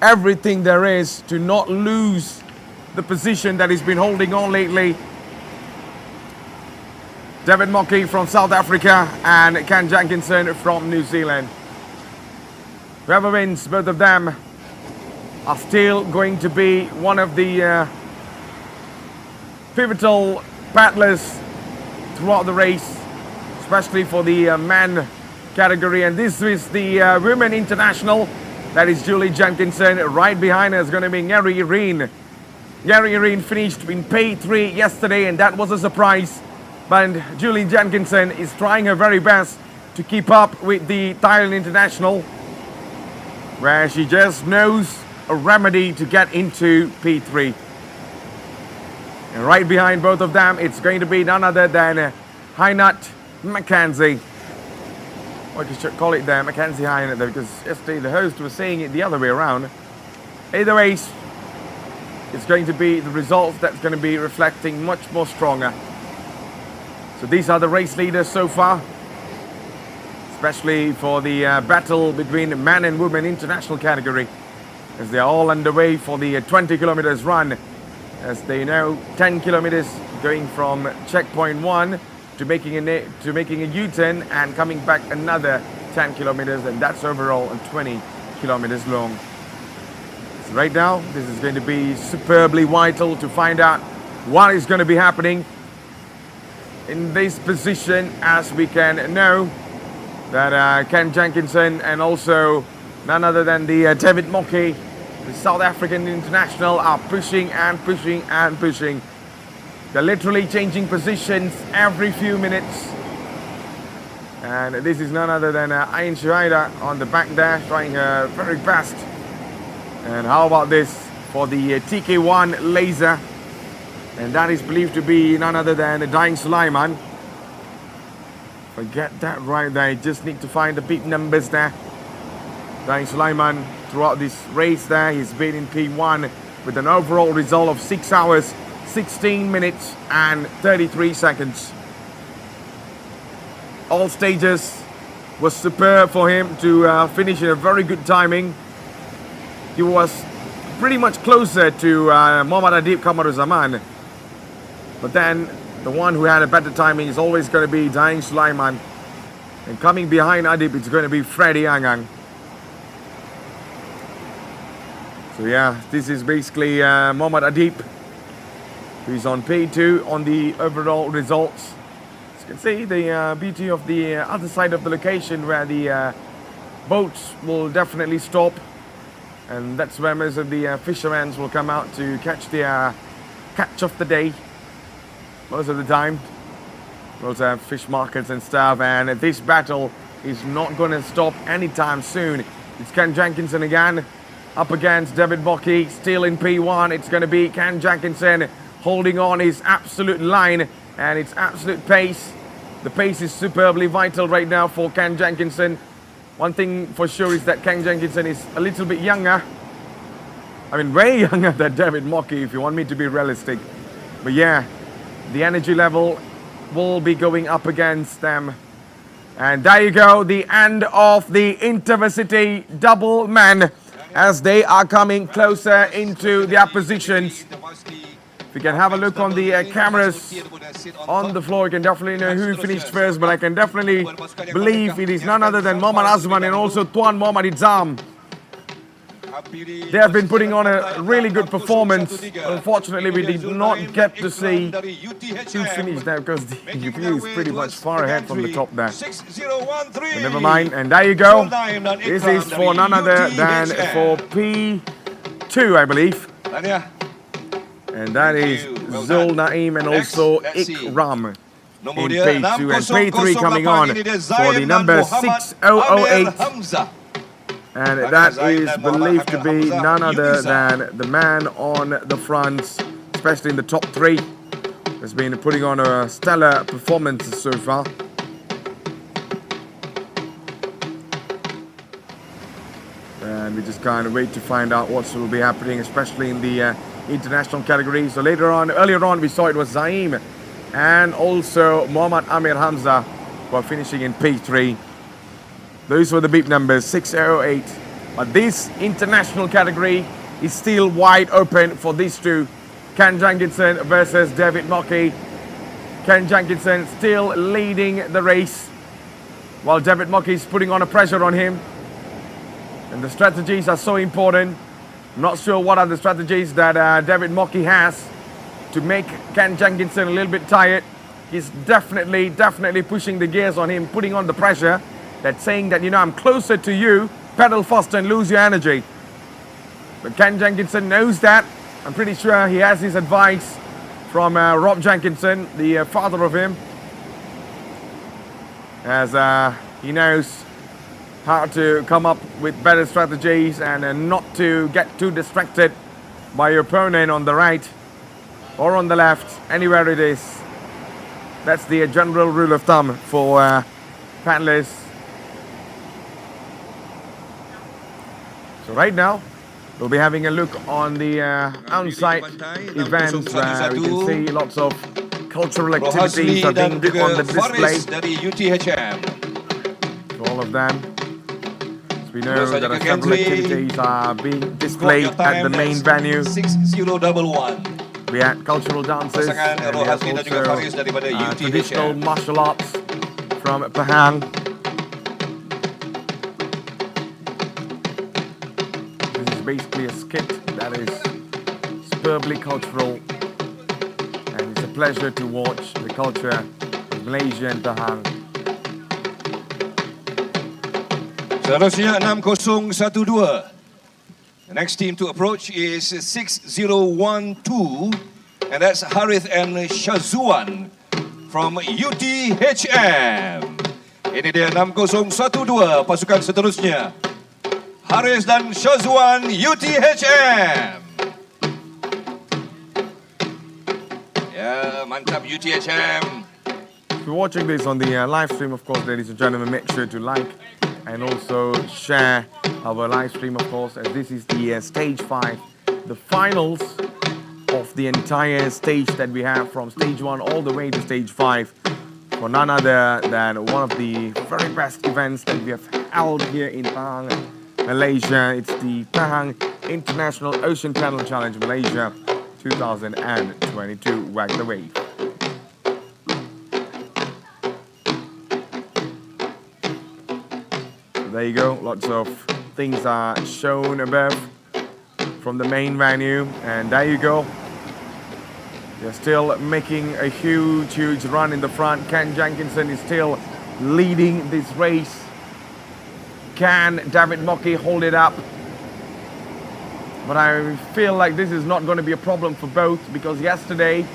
everything there is, to not lose the position that he's been holding on lately. David Mocky from South Africa and Ken Jenkinson from New Zealand. Whoever wins, both of them are still going to be one of the pivotal paddlers throughout the race, especially for the men category. And this is the women international. That is Julie Jenkinson. Right behind her is going to be Ngeri Irene. Ngeri Irene finished in P3 yesterday, and that was a surprise. But Julie Jenkinson is trying her very best to keep up with the Thailand international, where she just knows a remedy to get into P3. And right behind both of them, it's going to be none other than Hynut Mackenzie. Or you should call it there, Mackenzie Hynut, because yesterday the host was saying it the other way around. Either way, it's going to be the results that's going to be reflecting much more stronger. So these are the race leaders so far, especially for the battle between men and women international category, as they are all underway for the 20 kilometers run. As they know, 10 kilometers going from checkpoint 1 to making a U-turn and coming back another 10 kilometers, and that's overall 20 kilometers long. So right now, this is going to be superbly vital to find out what is going to be happening in this position, as we can know that Ken Jenkinson and also none other than the David Mocky, the South African international, are pushing and pushing and pushing. They're literally changing positions every few minutes. And this is none other than Ayn Shuhaida on the back there, trying her very best. And how about this for the TK1 laser? And that is believed to be none other than Daing Sulaiman. If I get that right there, I just need to find the big numbers there. Daing Sulaiman, throughout this race there, he's been in P1 with an overall result of 6 hours, 16 minutes and 33 seconds. All stages was superb for him to finish in a very good timing. He was pretty much closer to Muhammad Adib Kamaruzaman. But then the one who had a better timing is always going to be Daing Sulaiman. And coming behind Adib, it's going to be Freddie Angang. So yeah, this is basically Muhammad Adib, who's on P2 on the overall results. As you can see, the beauty of the other side of the location where the boats will definitely stop. And that's where most of the fishermen will come out to catch their catch of the day. Most of the time. We also have fish markets and stuff. And this battle is not going to stop anytime soon. It's Ken Jenkinson again, up against David Mocky, still in P1. It's going to be Ken Jenkinson holding on his absolute line and its absolute pace. The pace is superbly vital right now for Ken Jenkinson. One thing for sure is that Ken Jenkinson is a little bit younger. I mean, way younger than David Mocky, if you want me to be realistic. But yeah, the energy level will be going up against them. And there you go, the end of the InterVarsity double men as they are coming closer into their positions. If you can have a look on the cameras on the floor, you can definitely know who finished first, but I can definitely believe it is none other than Muhammad Azman and also Tuan Muhammad Izzam. They have been putting on a really good performance. Unfortunately, we did not get to see who finished there because the view is pretty much far ahead from the top there. But never mind, and there you go. This is for none other than for P2, I believe. And that is Zul Naim and also Ikram in P2. And P3 coming on for the number 6008. And that is believed to be none other than the man on the front, especially in the top three. Has been putting on a stellar performance so far. And we just kind of wait to find out what will be happening, especially in the international category. So earlier on, we saw it was Zaim and also Muhammad Amir Hamza were finishing in P3. Those were the beep numbers, 608. But this international category is still wide open for these two. Ken Jenkinson versus David Mockey. Ken Jenkinson still leading the race, while David Mockey is putting on a pressure on him. And the strategies are so important. I'm not sure what are the strategies that David Mockey has to make Ken Jenkinson a little bit tired. He's definitely pushing the gears on him, putting on the pressure. That's saying that, you know, I'm closer to you, pedal faster and lose your energy. But Ken Jenkinson knows that. I'm pretty sure he has his advice from Rob Jenkinson, the father of him, as he knows how to come up with better strategies and not to get too distracted by your opponent on the right or on the left, anywhere it is. That's the general rule of thumb for paddlers. So right now, we'll be having a look on the on-site events where we can see lots of cultural activities are being on the display. So all of them. So we know that several activities are being displayed at the main venue. 6011. We had cultural dances and we have also traditional martial arts from Pahang. Basically a skit that is superbly cultural, and it's a pleasure to watch the culture of Malaysia and Pahang. Seterusnya 6012. The next team to approach is 6012, and that's Harith and Shazwan from UTHM. Ini dia 6012 pasukan seterusnya. Haris dan Shazwan UTHM. Ya, mantap UTHM. If you're watching this on the live stream, of course, ladies and gentlemen, make sure to like and also share our live stream, of course, as this is the stage 5, the finals of the entire stage that we have from stage 1 all the way to stage 5 for none other than one of the very best events that we have held here in Pahang, Malaysia. It's the Pahang International Ocean Paddle Challenge Malaysia 2022. Whack the wave. So there you go. Lots of things are shown above from the main venue, and there you go. They're still making a huge run in the front. Ken Jenkinson is still leading this race. Can David Mockey hold it up? But I feel like this is not going to be a problem for both, because yesterday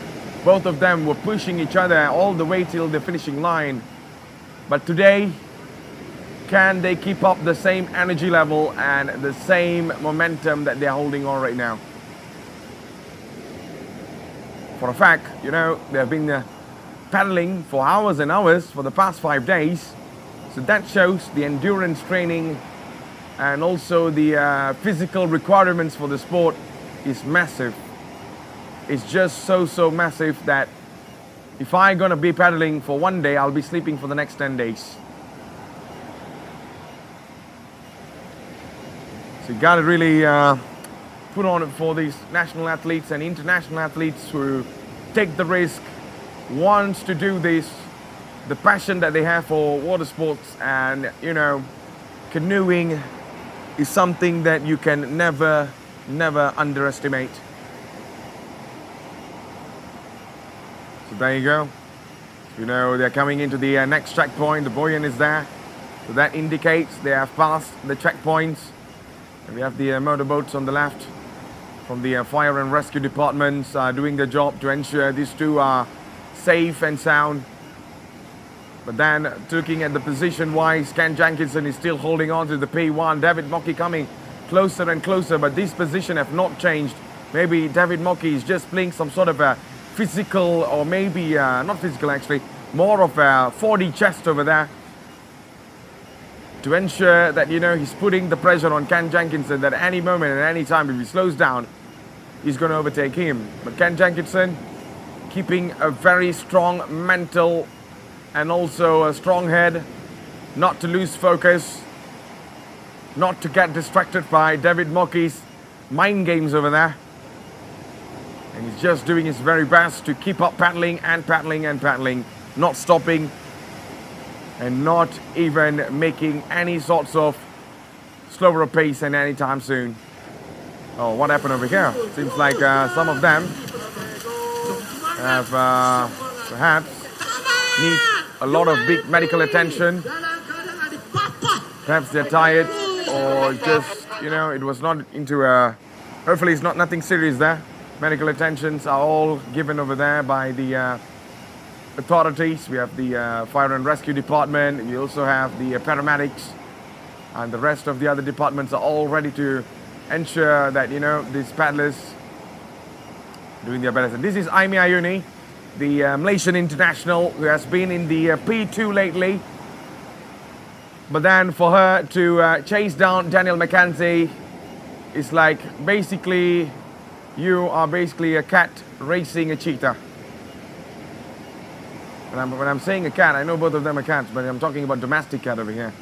both of them were pushing each other all the way till the finishing line. But today, can they keep up the same energy level and the same momentum that they're holding on right now? For a fact, you know, they've been paddling for hours and hours for the past 5 days. So that shows the endurance training and also the physical requirements for the sport is massive. It's just so massive that if I'm gonna be paddling for 1 day, I'll be sleeping for the next 10 days. So you gotta really put on for these national athletes and international athletes who take the risk, wants to do this, the passion that they have for water sports and, you know, canoeing is something that you can never underestimate. So there you go. You know, they're coming into the next checkpoint. The buoyant is there. So that indicates they have passed the checkpoints. And we have the motorboats on the left from the fire and rescue departments doing their job to ensure these two are safe and sound. But then looking at the position wise, Ken Jenkinson is still holding on to the P1. David Mockey coming closer and closer, but this position have not changed. Maybe David Mockey is just playing some sort of a physical, or maybe not physical actually, more of a 4D chest over there to ensure that, you know, he's putting the pressure on Ken Jenkinson that any moment and any time if he slows down, he's going to overtake him. But Ken Jenkinson keeping a very strong mental and also a strong head, not to lose focus, not to get distracted by David Mockey's mind games over there. And he's just doing his very best to keep up paddling and paddling and paddling, not stopping and not even making any sorts of slower pace in any time soon. Oh, what happened over here? Seems like some of them have perhaps need a lot of big medical attention. Perhaps they're tired or just, you know, it was not into a, hopefully it's not nothing serious there. Medical attentions are all given over there by the authorities. We have the fire and rescue department. We also have the paramedics, and the rest of the other departments are all ready to ensure that, you know, these paddlers doing their best. And this is Aimi Ayuni, the Malaysian international who has been in the P2 lately. But then for her to chase down Daniel McKenzie is like basically you are basically a cat racing a cheetah. When I'm saying a cat, I know both of them are cats, but I'm talking about domestic cat over here.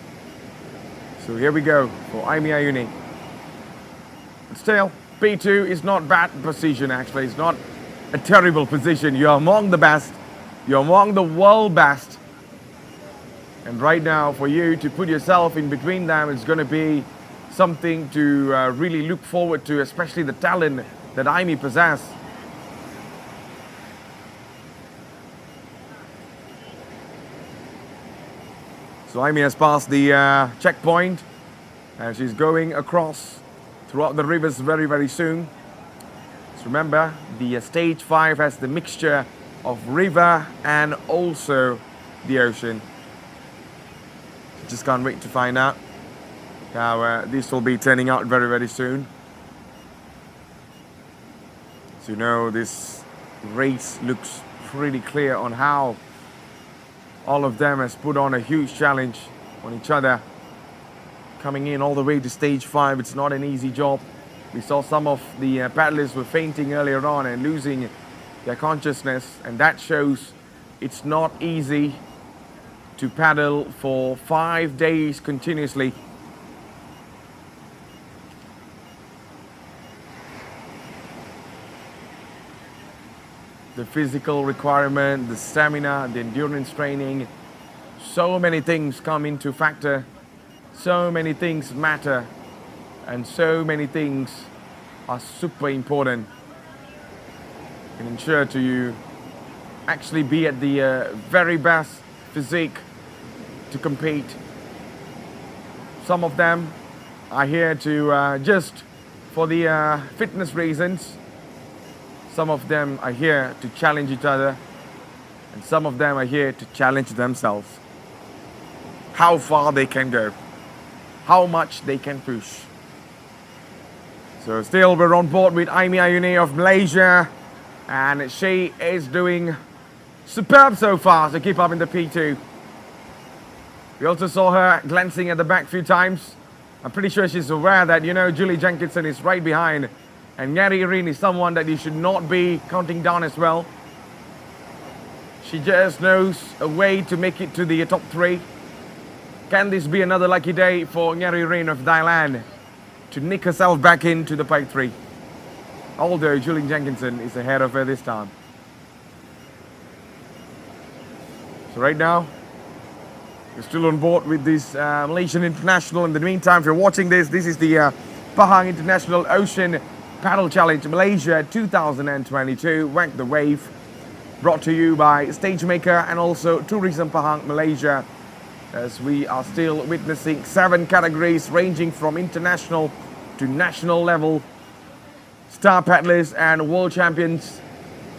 So here we go for Aimi Ayuni. Still, P2 is not bad position actually. It's not a terrible position. You're among the best. You're among the world best. And right now, for you to put yourself in between them, it's going to be something to really look forward to, especially the talent that Aimi possesses. So Aimi has passed the checkpoint and she's going across throughout the rivers very soon. So remember, the stage 5 has the mixture of river and also the ocean. Just can't wait to find out how this will be turning out very soon. So you know, this race looks pretty clear on how all of them has put on a huge challenge on each other. Coming in all the way to stage 5, it's not an easy job. We saw some of the paddlers were fainting earlier on and losing their consciousness, and that shows it's not easy to paddle for 5 days continuously. The physical requirement, the stamina, the endurance training, so many things come into factor, so many things matter, and so many things are super important and ensure to you actually be at the very best physique to compete. Some of them are here to just for the fitness reasons. Some of them are here to challenge each other, and some of them are here to challenge themselves. How far they can go, how much they can push. So still we're on board with Aimi Ayuni of Malaysia, and she is doing superb so far to keep up in the P2. We also saw her glancing at the back a few times. I'm pretty sure she's aware that, you know, Julie Jenkinson is right behind, and Ngari Irin is someone that you should not be counting down as well. She just knows a way to make it to the top 3. Can this be another lucky day for Ngari Irin of Thailand to nick herself back into the P3? although Julian Jenkinson is ahead of her this time. So right now, we're still on board with this Malaysian International. In the meantime, if you're watching this, this is the Pahang International Ocean Paddle Challenge Malaysia 2022. Whack the Wave. Brought to you by Stagemaker and also Tourism Pahang Malaysia. As we are still witnessing 7 categories ranging from international to national level. Star paddlers and world champions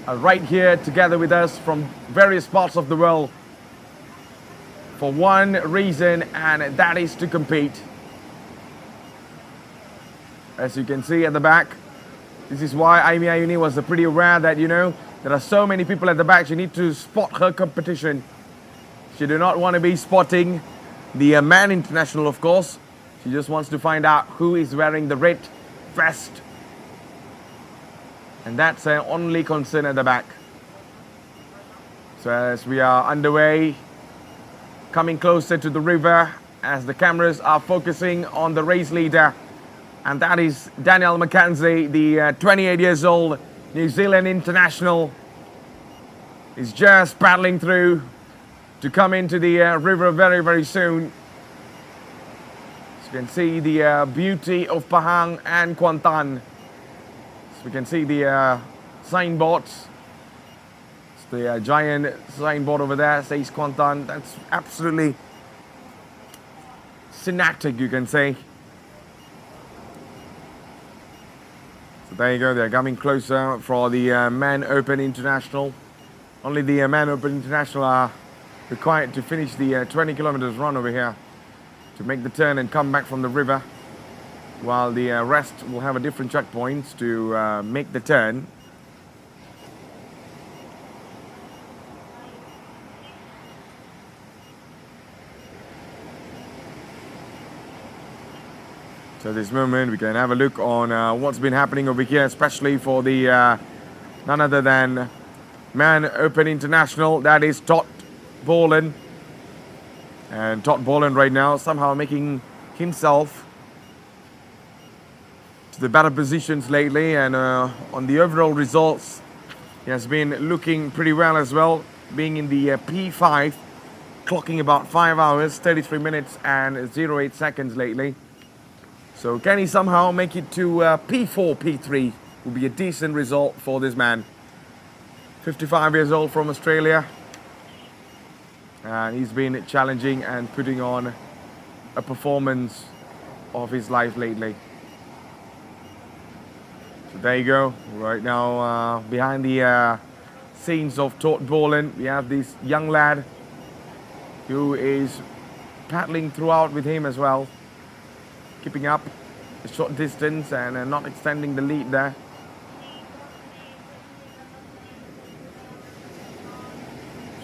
are right here together with us from various parts of the world for one reason, and that is to compete. As you can see at the back, this is why Aimee Ayuni was pretty aware that, there are so many people at the back. She needs to spot her competition. She do not want to be spotting the man international, of course. She just wants to find out who is wearing the red vest. And that's her only concern at the back. So as we are underway, coming closer to the river, as the cameras are focusing on the race leader, and that is Daniel McKenzie, the 28 years old New Zealand international. Is just paddling through to come into the river very, very soon. As you can see the beauty of Pahang and Kuantan. So we can see the signboards. It's the giant signboard over there says Kuantan. That's absolutely scenic, you can say. So there you go, they're coming closer for the Men Open International. Only the Men Open International are required to finish the 20 kilometers run over here to make the turn and come back from the river, while the rest will have a different checkpoints to make the turn. So at this moment we can have a look on what's been happening over here, especially for the none other than Man Open International, that is Todd Boland. And Todd Boland right now somehow making himself to the better positions lately, and on the overall results he has been looking pretty well as well, being in the P5, clocking about 5 hours 33 minutes and 08 seconds lately. So can he somehow make it to P4, P3? Will be a decent result for this man. 55 years old from Australia. And he's been challenging and putting on a performance of his life lately. So there you go. Right now, behind the scenes of Todd Boland, we have this young lad who is paddling throughout with him as well, keeping up a short distance and not extending the lead there.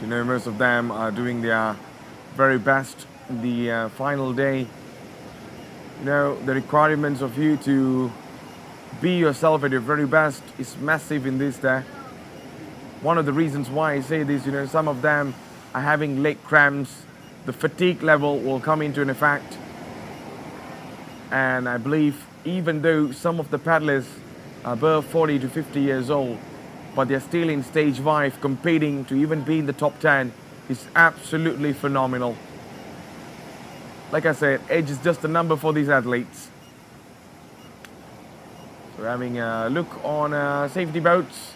You know, most of them are doing their very best in the final day. You know, the requirements of you to be yourself at your very best is massive in this day. One of the reasons why I say this, some of them are having leg cramps. The fatigue level will come into an effect. And I believe even though some of the paddlers are above 40 to 50 years old, but they're still in stage 5, competing to even be in the top 10 is absolutely phenomenal. Like I said, age is just a number for these athletes. So we're having a look on safety boats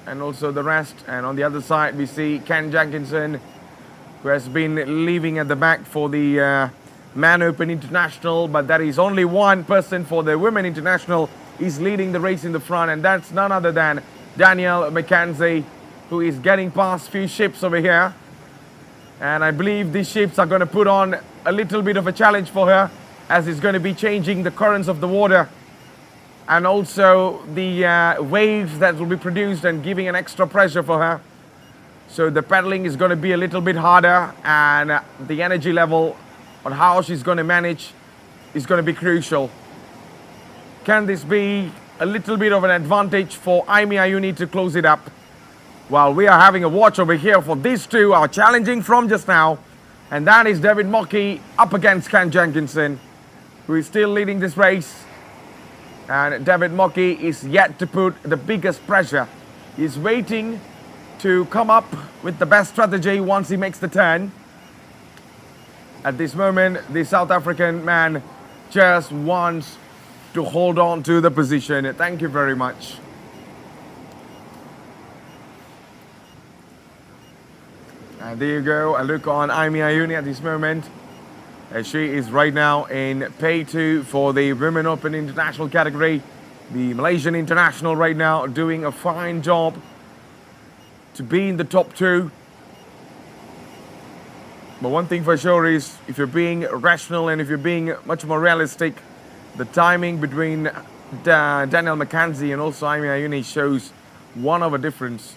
and also the rest. And on the other side, we see Ken Jenkinson, who has been leaving at the back for the Man Open International, but there is only one person for the Women International. He's leading the race in the front, and that's none other than Daniel McKenzie, who is getting past few ships over here. And I believe these ships are going to put on a little bit of a challenge for her, as it's going to be changing the currents of the water and also the waves that will be produced and giving an extra pressure for her. So the paddling is going to be a little bit harder, and the energy level on how she's going to manage is going to be crucial. Can this be a little bit of an advantage for Aimee Ayuni to close it up? Well, we are having a watch over here for these two are challenging from just now. And that is David Mockey up against Ken Jenkinson, who is still leading this race. And David Mocky is yet to put the biggest pressure. He's waiting to come up with the best strategy once he makes the turn. At this moment, the South African man just wants to hold on to the position. Thank you very much. And there you go, a look on Aimi Ayuni at this moment. As she is right now in pay 2 for the Women Open International category. The Malaysian International right now doing a fine job to be in the top 2. But one thing for sure is, if you're being rational and if you're being much more realistic, the timing between Daniel McKenzie and also Aimi Ayuni shows 1 hour difference.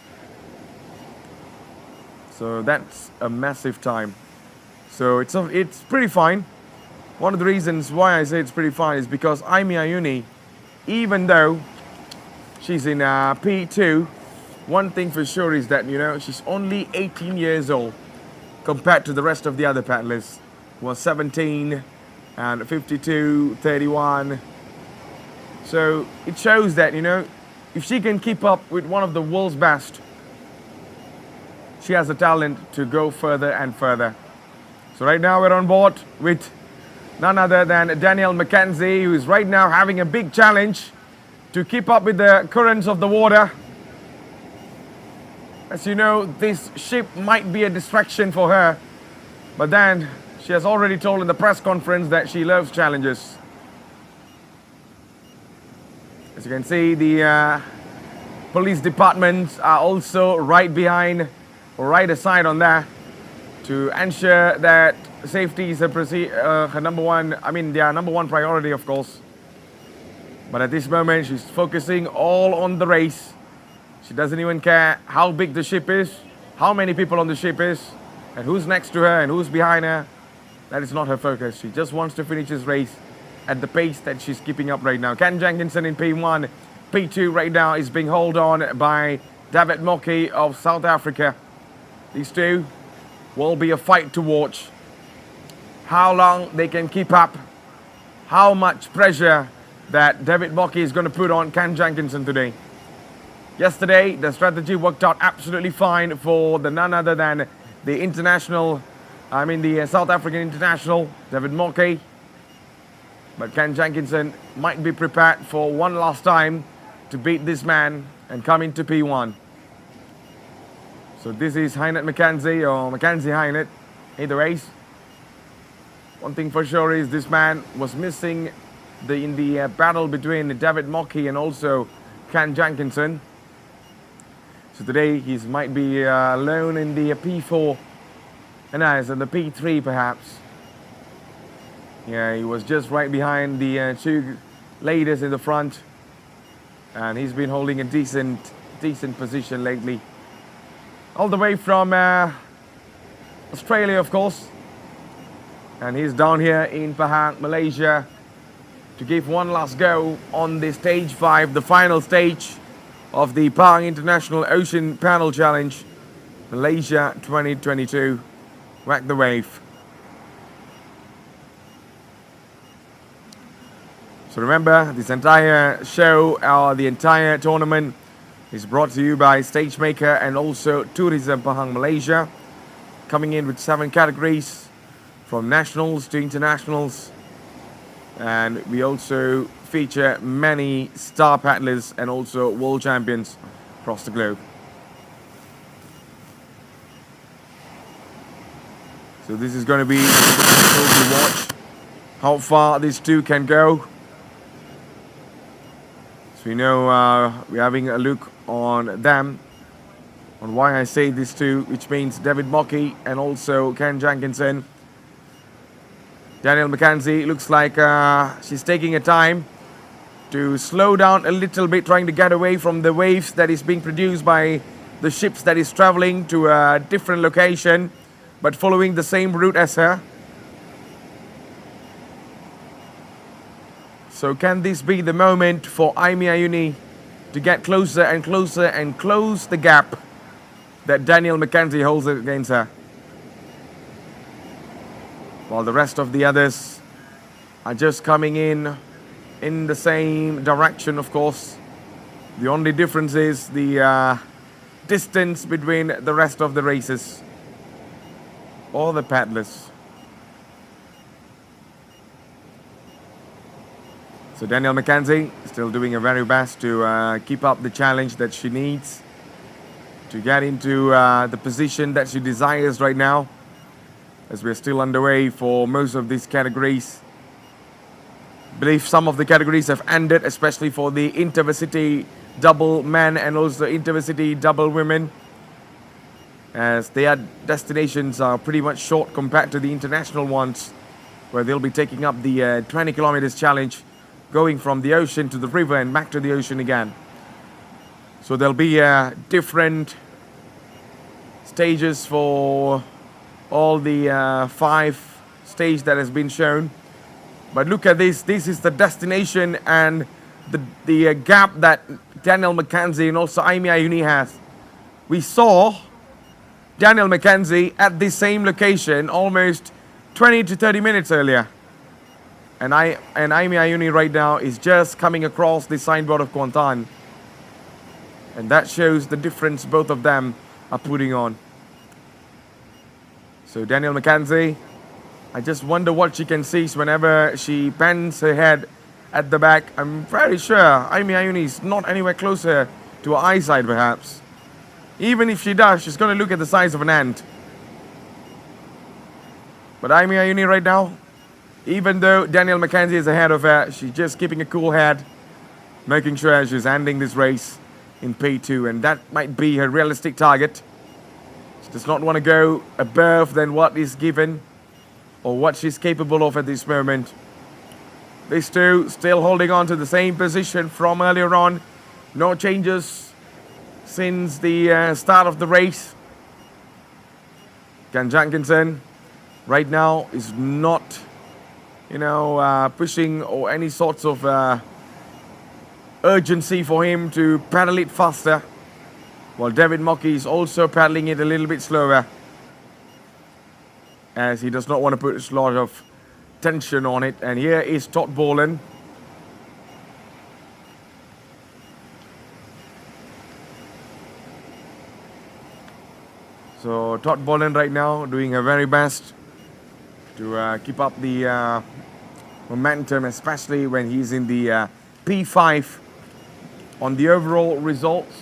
So that's a massive time. So it's pretty fine. One of the reasons why I say it's pretty fine is because Aimi Ayuni, even though she's in P2, one thing for sure is that, you know, she's only 18 years old compared to the rest of the other paddlers who are 17 and 52, 31. So it shows that, you know, if she can keep up with one of the world's best, she has the talent to go further and further. So right now we're on board with none other than Daniel McKenzie, who is right now having a big challenge to keep up with the currents of the water. As you know, this ship might be a distraction for her, but then she has already told in the press conference that she loves challenges. As you can see, the police departments are also right behind, or right aside on there, to ensure that safety is her number one, their number one priority, of course. But at this moment, she's focusing all on the race. She doesn't even care how big the ship is, how many people on the ship is, and who's next to her and who's behind her. That is not her focus. She just wants to finish this race at the pace that she's keeping up right now. Ken Jenkinson in P1. P2 right now is being held on by David Mocky of South Africa. These two will be a fight to watch. How long they can keep up, how much pressure that David Mocky is going to put on Ken Jenkinson today. Yesterday, the strategy worked out absolutely fine for the none other than the South African international, David Mocky. But Ken Jenkinson might be prepared for one last time to beat this man and come into P1. So this is Hynett McKenzie, or Mackenzie Hynett, either ways. One thing for sure is this man was missing in the battle between David Mocky and also Ken Jenkinson. So today he might be alone in the P4, and in the P3 perhaps. Yeah, he was just right behind the 2 ladies in the front, and he's been holding a decent position lately. All the way from Australia, of course. And he's down here in Pahang, Malaysia, to give one last go on the stage 5, the final stage of the Pahang International Ocean Paddle Challenge, Malaysia 2022. Whack the wave. So remember, this entire show, the entire tournament, is brought to you by Stagemaker and also Tourism Pahang Malaysia, coming in with 7 categories from nationals to internationals, and we also feature many star paddlers and also world champions across the globe. So this is going to be difficult to watch how far these two can go. So we know we're having a look on them, on why I say these two, which means David Mocky and also Ken Jenkinson. Daniel McKenzie looks like she's taking her time to slow down a little bit, trying to get away from the waves that is being produced by the ships that is traveling to a different location, but following the same route as her. So can this be the moment for Aimi Ayuni to get closer and closer and close the gap that Daniel McKenzie holds against her? While the rest of the others are just coming in in the same direction, of course. The only difference is the distance between the rest of the races or the paddlers. So Danielle McKenzie still doing her very best to keep up the challenge that she needs to get into the position that she desires right now, as we're still underway for most of these categories. I believe some of the categories have ended, especially for the intervarsity double men and also intervarsity double women, as their destinations are pretty much short compared to the international ones, where they'll be taking up the 20 kilometers challenge, going from the ocean to the river and back to the ocean again. So there'll be different stages for all the 5 stages that has been shown. But look at this. This is the destination and the gap that Danielle McKenzie and also Aimee Ayuni has. We saw Danielle McKenzie at this same location almost 20 to 30 minutes earlier. And Aimee Ayuni right now is just coming across the signboard of Kuantan. And that shows the difference both of them are putting on. So Danielle McKenzie, I just wonder what she can see whenever she bends her head at the back. I'm very sure Aimee Ayuni is not anywhere closer to her eyesight perhaps. Even if she does, she's going to look at the size of an ant. But Aimee Ayuni right now, even though Danielle McKenzie is ahead of her, she's just keeping a cool head, making sure she's ending this race in P2, and that might be her realistic target. She does not want to go above than what is given or what she's capable of at this moment. These two still holding on to the same position from earlier on. No changes since the start of the race. Ken Jenkinson right now is not, pushing or any sorts of urgency for him to paddle it faster, while David Mockey is also paddling it a little bit slower, as he does not want to put a lot of tension on it. And here is Todd Boland. So Todd Boland right now doing her very best to keep up the momentum, especially when he's in the P5 on the overall results.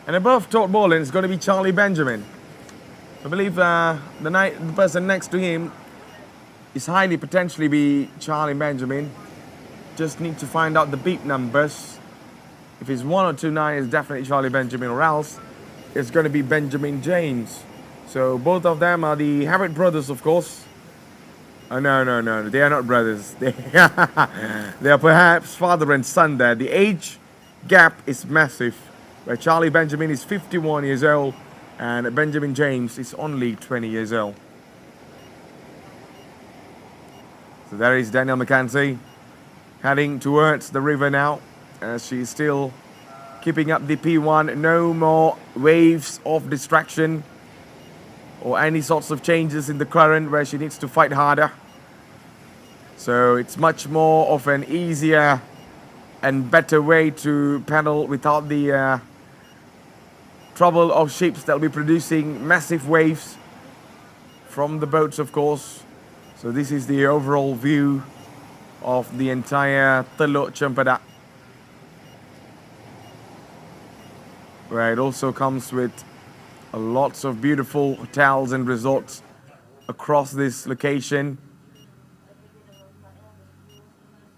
And above Todd Boland is going to be Charlie Benjamin. I believe the person next to him is highly potentially be Charlie Benjamin. Just need to find out the beep numbers. If it's 1 or 2 9, it's definitely Charlie Benjamin, or else it's going to be Benjamin James. So both of them are the Harrod brothers, of course. Oh, no, they are not brothers. They are perhaps father and son there. The age gap is massive, where Charlie Benjamin is 51 years old and Benjamin James is only 20 years old. So there is Danielle McKenzie heading towards the river now, as she's still keeping up the P1. No more waves of distraction or any sorts of changes in the current where she needs to fight harder. So it's much more of an easier and better way to paddle without the trouble of ships that will be producing massive waves from the boats, of course. So this is the overall view of the entire Teluk Cempedak, where it also comes with lots of beautiful hotels and resorts across this location.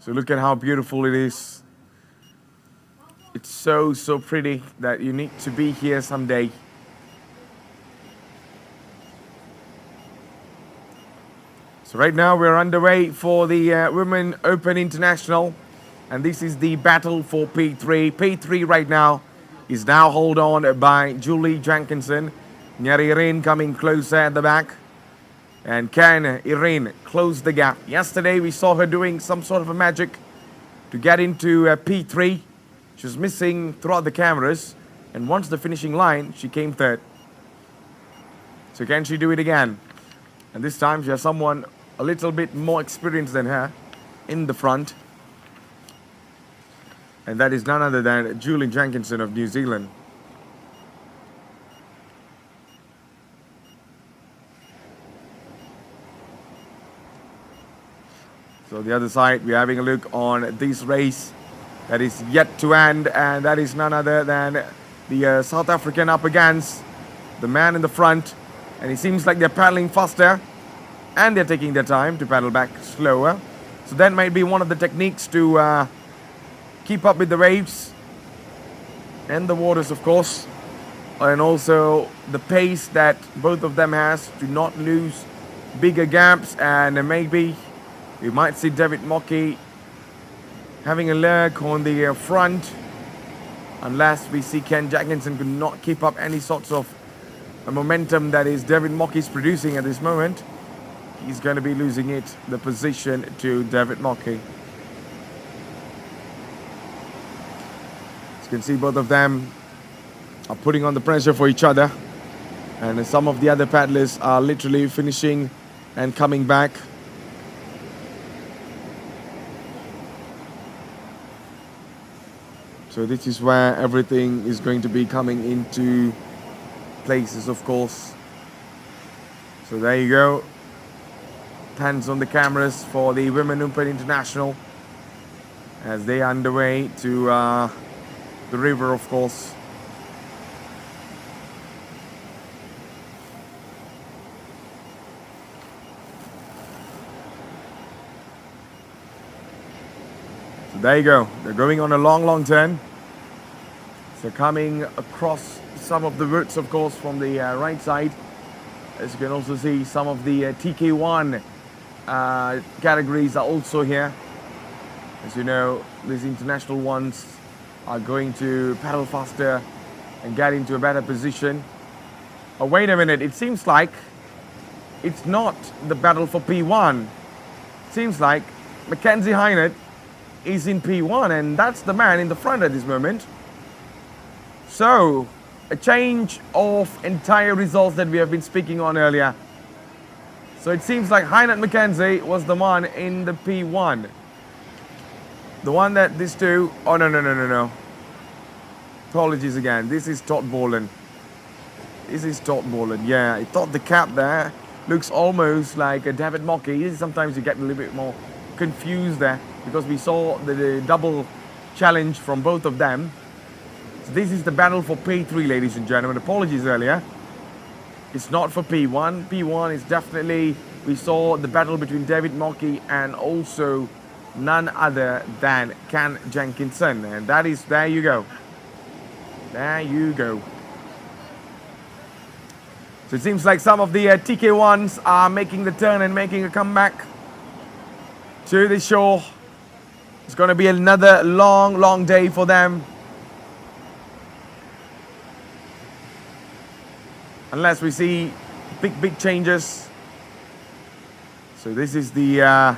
So look at how beautiful it is. It's so pretty that you need to be here someday. So right now we're underway for the Women Open International, and this is the battle for P3. P3 right now is now held on by Julie Jenkinson. Nyari Irin coming closer at the back, and can Irin close the gap? Yesterday we saw her doing some sort of a magic to get into P3. She was missing throughout the cameras, and once the finishing line, she came third. So can she do it again? And this time she has someone a little bit more experienced than her, in the front. And that is none other than Julian Jenkinson of New Zealand. So the other side, we're having a look on this race that is yet to end, and that is none other than the South African up against the man in the front. And it seems like they're paddling faster and they're taking their time to paddle back slower. So that might be one of the techniques to keep up with the waves and the waters, of course, and also the pace that both of them has to not lose bigger gaps. And maybe we might see David Mockey having a lurk on the front, unless we see Ken Jenkinson could not keep up any sorts of momentum that is David Mockey is producing at this moment. He's going to be losing the position to David Mockey. As you can see, both of them are putting on the pressure for each other, and some of the other paddlers are literally finishing and coming back. So this is where everything is going to be coming into places, of course. So there you go. Pans on the cameras for the Women Open International as they are underway to the river, of course. So there you go. They're going on a long turn. So coming across some of the routes, of course, from the right side. As you can also see, some of the TK1 categories are also here. As you know, these international ones are going to paddle faster and get into a better position. Oh, wait a minute, it seems like it's not the battle for P1. It seems like Mackenzie Hynett is in P1, and that's the man in the front at this moment. So, a change of entire results that we have been speaking on earlier. So it seems like Hynett Mackenzie was the one in the P1. The one that these two... Oh, no. Apologies again. This is Todd Boland. Yeah, I thought the cap there looks almost like a David Mockey. Sometimes you get a little bit more confused there because we saw the double challenge from both of them. So this is the battle for P3, ladies and gentlemen. Apologies earlier. It's not for P1. P1 is definitely... We saw the battle between David Mockey and also none other than Ken Jenkinson. And that is... There you go. There you go. So it seems like some of the TK1s are making the turn and making a comeback to the shore. It's going to be another long day for them. Unless we see big changes. So this is the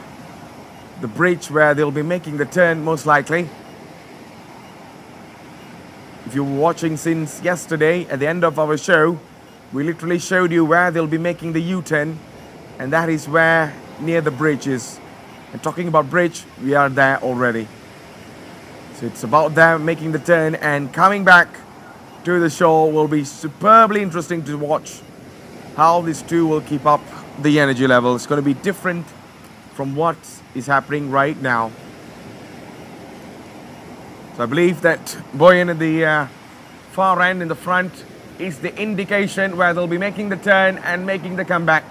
bridge where they'll be making the turn most likely. If you were watching since yesterday, at the end of our show, we literally showed you where they'll be making the U-turn, and that is where near the bridge is. And talking about bridge, we are there already. So it's about them making the turn and coming back to the shore. Will be superbly interesting to watch how these two will keep up the energy level. It's going to be different from what is happening right now. So I believe that Boyan at the far end in the front is the indication where they'll be making the turn and making the comeback.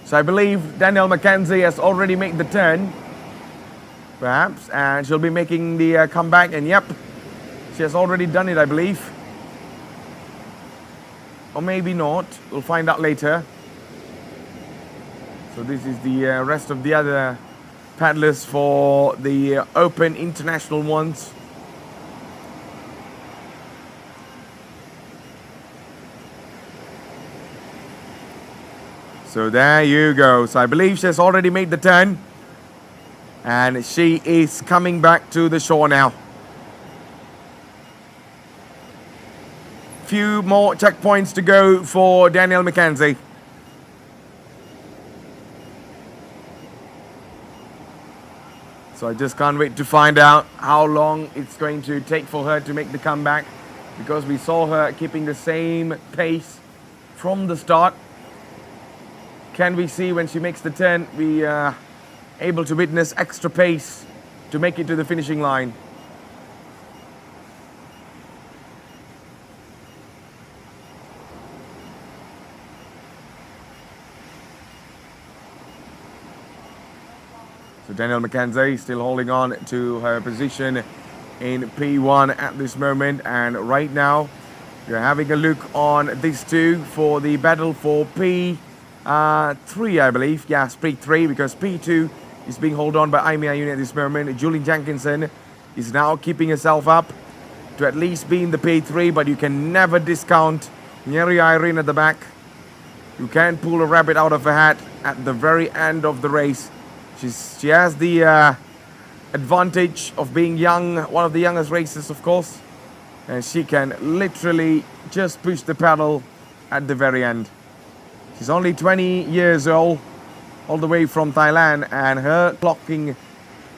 So I believe Danielle Mackenzie has already made the turn, perhaps, and she'll be making the comeback. And yep, she has already done it, I believe. Or maybe not. We'll find out later. So this is the rest of the other paddlers for the Open International ones. So there you go. So I believe she has already made the turn. And she is coming back to the shore now. Few more checkpoints to go for Danielle Mackenzie. So I just can't wait to find out how long it's going to take for her to make the comeback, because we saw her keeping the same pace from the start. Can we see when she makes the turn, we are able to witness extra pace to make it to the finishing line. So Danielle McKenzie still holding on to her position in P1 at this moment, and right now you're having a look on these two for the battle for P3, I believe. Yes, P3, because P2 is being held on by Aimee Ayuni at this moment. Julie Jenkinson is now keeping herself up to at least be in the P3, but you can never discount Nyeri Irene at the back. You can't pull a rabbit out of a hat at the very end of the race. She has the advantage of being young, one of the youngest racers, of course. And she can literally just push the pedal at the very end. She's only 20 years old, all the way from Thailand, and her clocking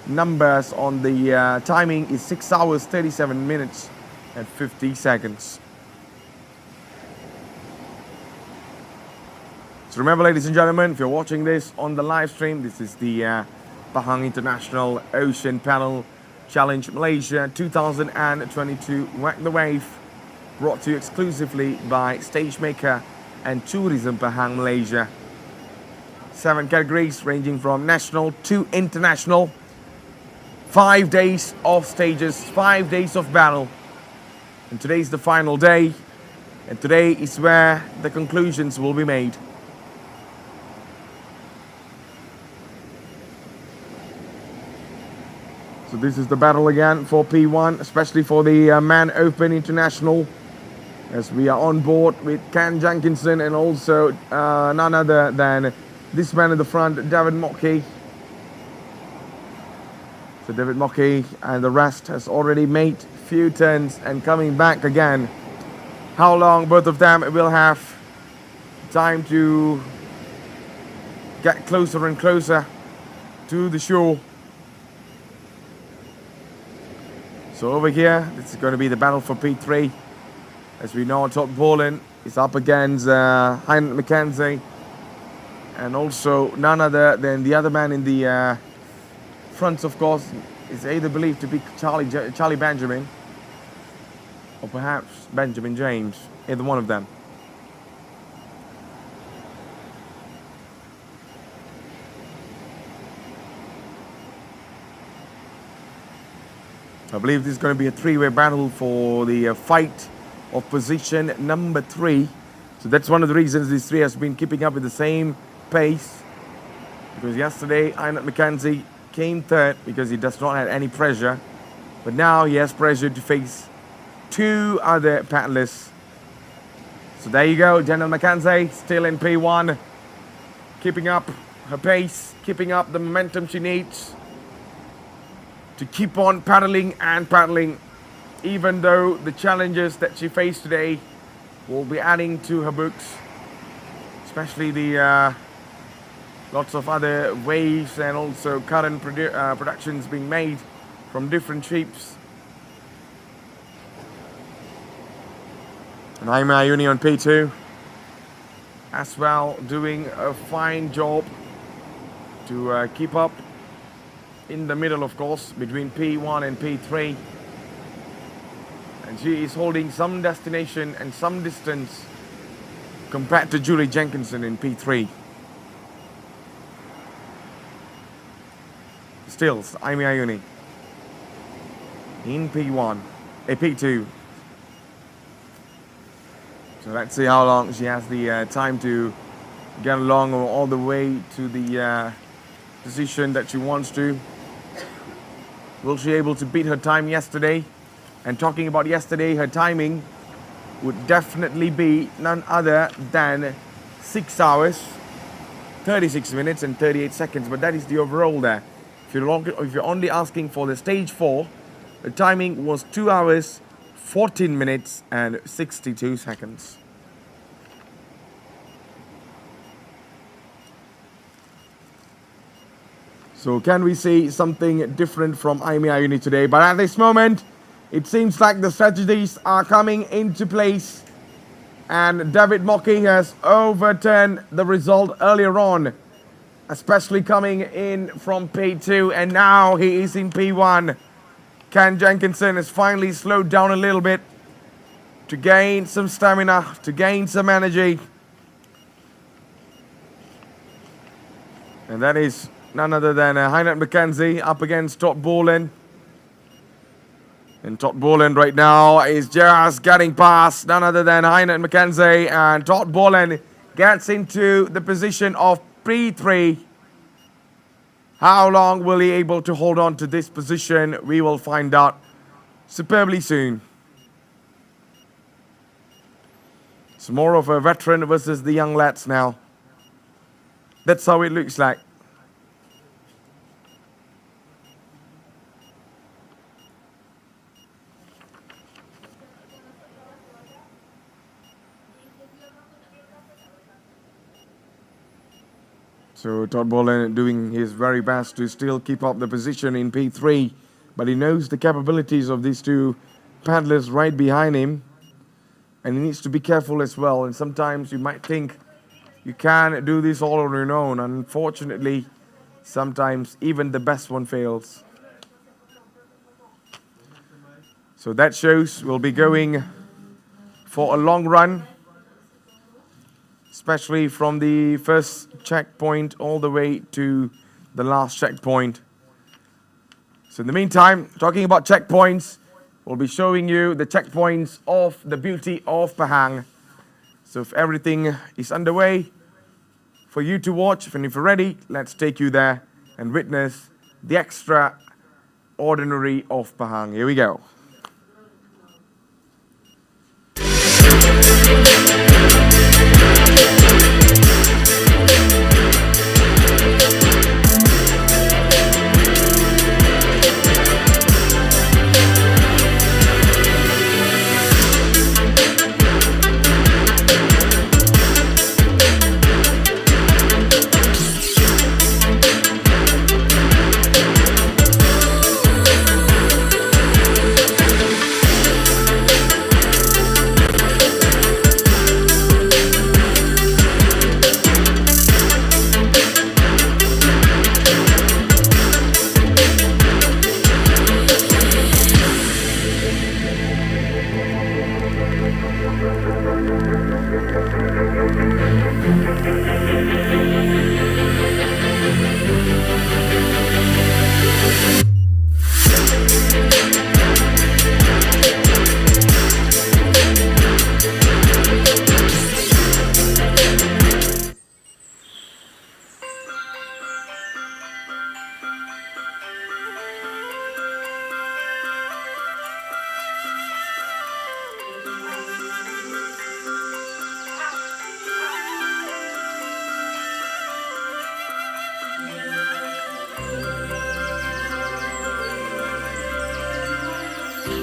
numbers on the timing is 6 hours, 37 minutes and 50 seconds. So remember, ladies and gentlemen, if you're watching this on the live stream, this is the Pahang International Ocean Paddle Challenge Malaysia 2022 Whack the Wave, brought to you exclusively by Stagemaker and Tourism Pahang Malaysia. 7 categories ranging from national to international. 5 days of stages, 5 days of battle. And today is the final day, and today is where the conclusions will be made. So this is the battle again for P1, especially for the Man Open International, as we are on board with Ken Jenkinson and also none other than this man in the front, David Mockey. So David Mockey and the rest has already made few turns and coming back again. How long both of them will have time to get closer and closer to the shore. So over here, this is going to be the battle for P3. As we know, Todd Poland is up against Heinrich McKenzie, and also none other than the other man in the front, of course, is either believed to be Charlie Benjamin or perhaps Benjamin James, either one of them. I believe this is going to be a three-way battle for the fight of position number 3. So that's one of the reasons these three has been keeping up with the same pace. Because yesterday, Heinrich McKenzie came third because he does not have any pressure. But now he has pressure to face 2 other paddlers. So there you go, Danielle McKenzie still in P1. Keeping up her pace, keeping up the momentum she needs to keep on paddling and paddling, even though the challenges that she faced today will be adding to her books, especially the lots of other waves and also current productions being made from different ships. And Aimee Ayuni on P2 as well, doing a fine job to keep up in the middle, of course, between P1 and P3. And she is holding some destination and some distance compared to Julie Jenkinson in P3. Still, Aimee Ayuni in P1, P2. So let's see how long she has the time to get along all the way to the position that she wants to. Will she able to beat her time yesterday? And talking about yesterday, her timing would definitely be none other than 6 hours, 36 minutes and 38 seconds. But that is the overall there. If you're only asking for the stage 4, the timing was 2 hours, 14 minutes and 62 seconds. So can we see something different from IMEI Uni today? But at this moment, it seems like the strategies are coming into place. And David Mocky has overturned the result earlier on, especially coming in from P2, and now he is in P1. Ken Jenkinson has finally slowed down a little bit to gain some stamina, to gain some energy. And that is none other than Heinert McKenzie up against Todd Borland. And Todd Borland right now is just getting past none other than Heinert McKenzie. And Todd Borland gets into the position of P3. How long will he able to hold on to this position? We will find out superbly soon. It's more of a veteran versus the young lads now. That's how it looks like. So Todd Borland doing his very best to still keep up the position in P3, but he knows the capabilities of these two paddlers right behind him, and he needs to be careful as well. And sometimes you might think you can do this all on your own. Unfortunately, sometimes even the best one fails. So that shows we'll be going for a long run, especially from the first checkpoint all the way to the last checkpoint. So in the meantime, talking about checkpoints, we'll be showing you the checkpoints of the beauty of Pahang. So if everything is underway for you to watch, and if you're ready, let's take you there and witness the extraordinary of Pahang. Here we go.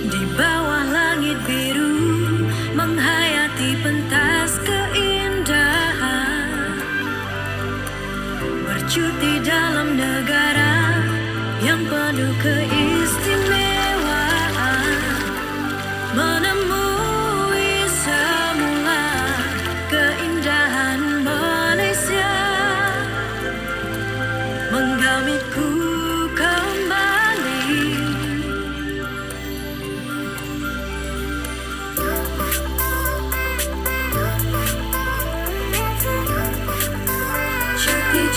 Di bawah langit biru menghayati pentas keindahan, bercuti dalam negara yang penuh keistimewaan, menemui semula keindahan Malaysia, menggamitku kembali.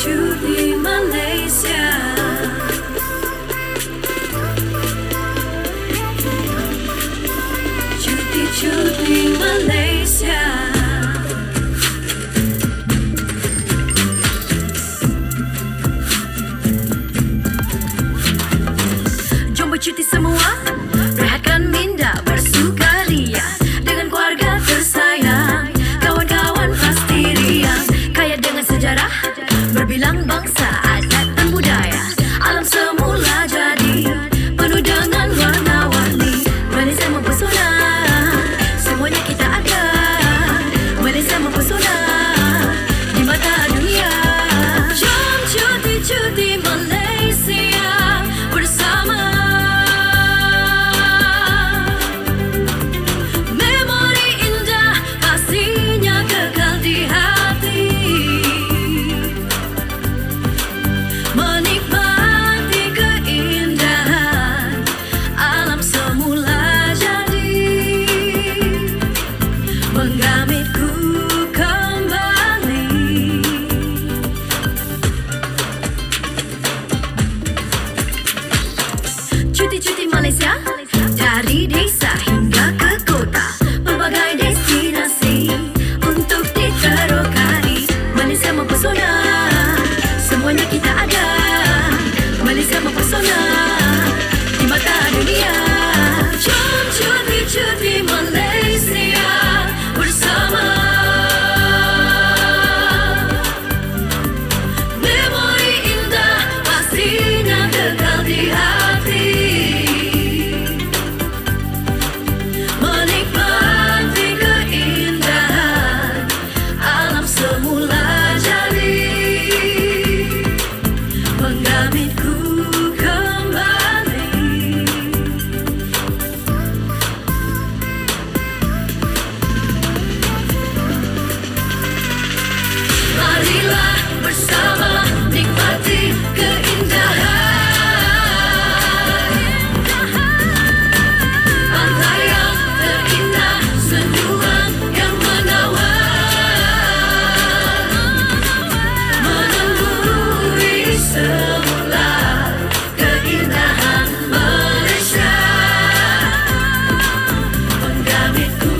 Cuti Malaysia, cuti Malaysia. Mendamitku kembali. Marilah bersama nikmati keindahan pantai yang terindah, senyuman yang menawan, menemui semula keindahan Malaysia. Mendamitku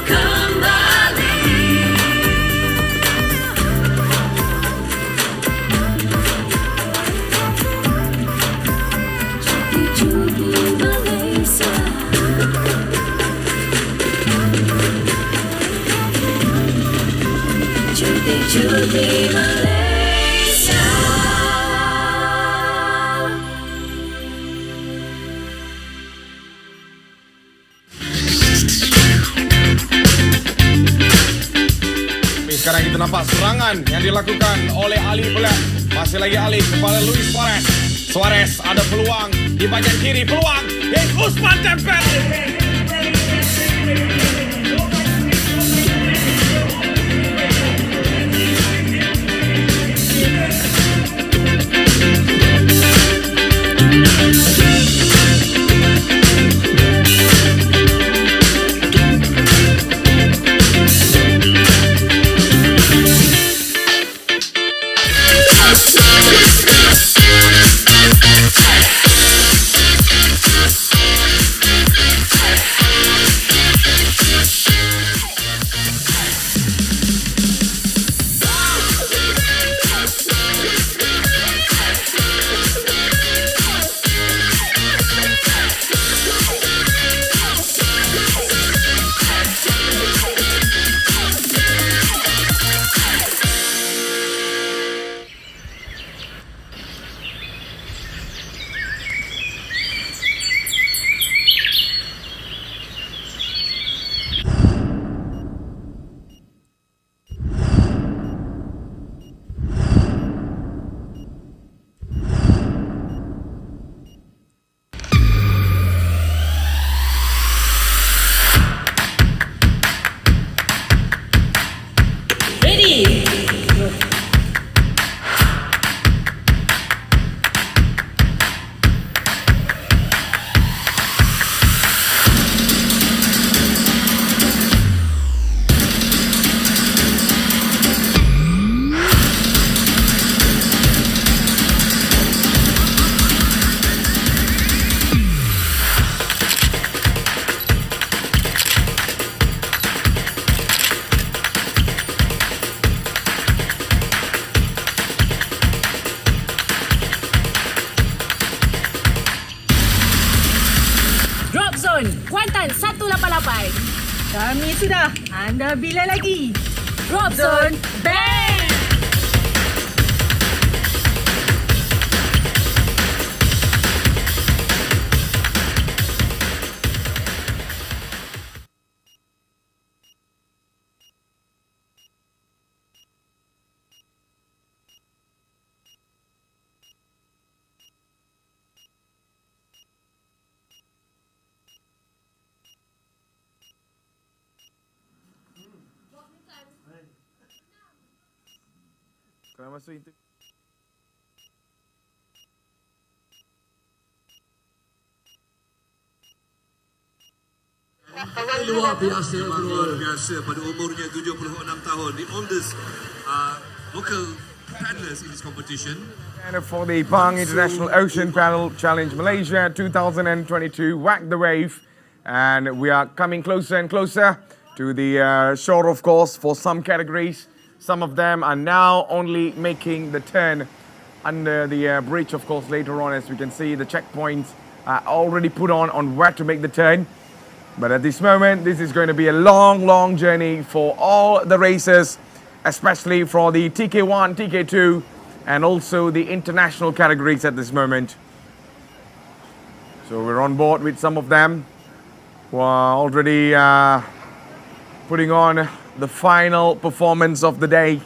kembali. Cuti Malaysia. Cuti Malaysia. Sekarang kita nampak serangan yang dilakukan oleh Ali pula. Masih lagi Ali kepada Luis Suarez. Suarez ada peluang di bahagian kiri, peluang. Usman tempel. Kuantan 188. Kami sudah. Anda bila lagi? Drop Zone, bang! Kalau masuk itu luar biasa pada umurnya 76 tahun, the oldest local paddlers in this competition. and for the Pahang International Ocean Paddle Challenge Malaysia 2022 Whack the Wave, and we are coming closer and closer to the shore, of course, for some categories. Some of them are now only making the turn under the bridge, of course. Later on, as we can see, the checkpoints are already put on where to make the turn. But at this moment, this is going to be a long, long journey for all the racers, especially for the TK1, TK2, and also the international categories at this moment. So we're on board with some of them who are already putting on the final performance of the day.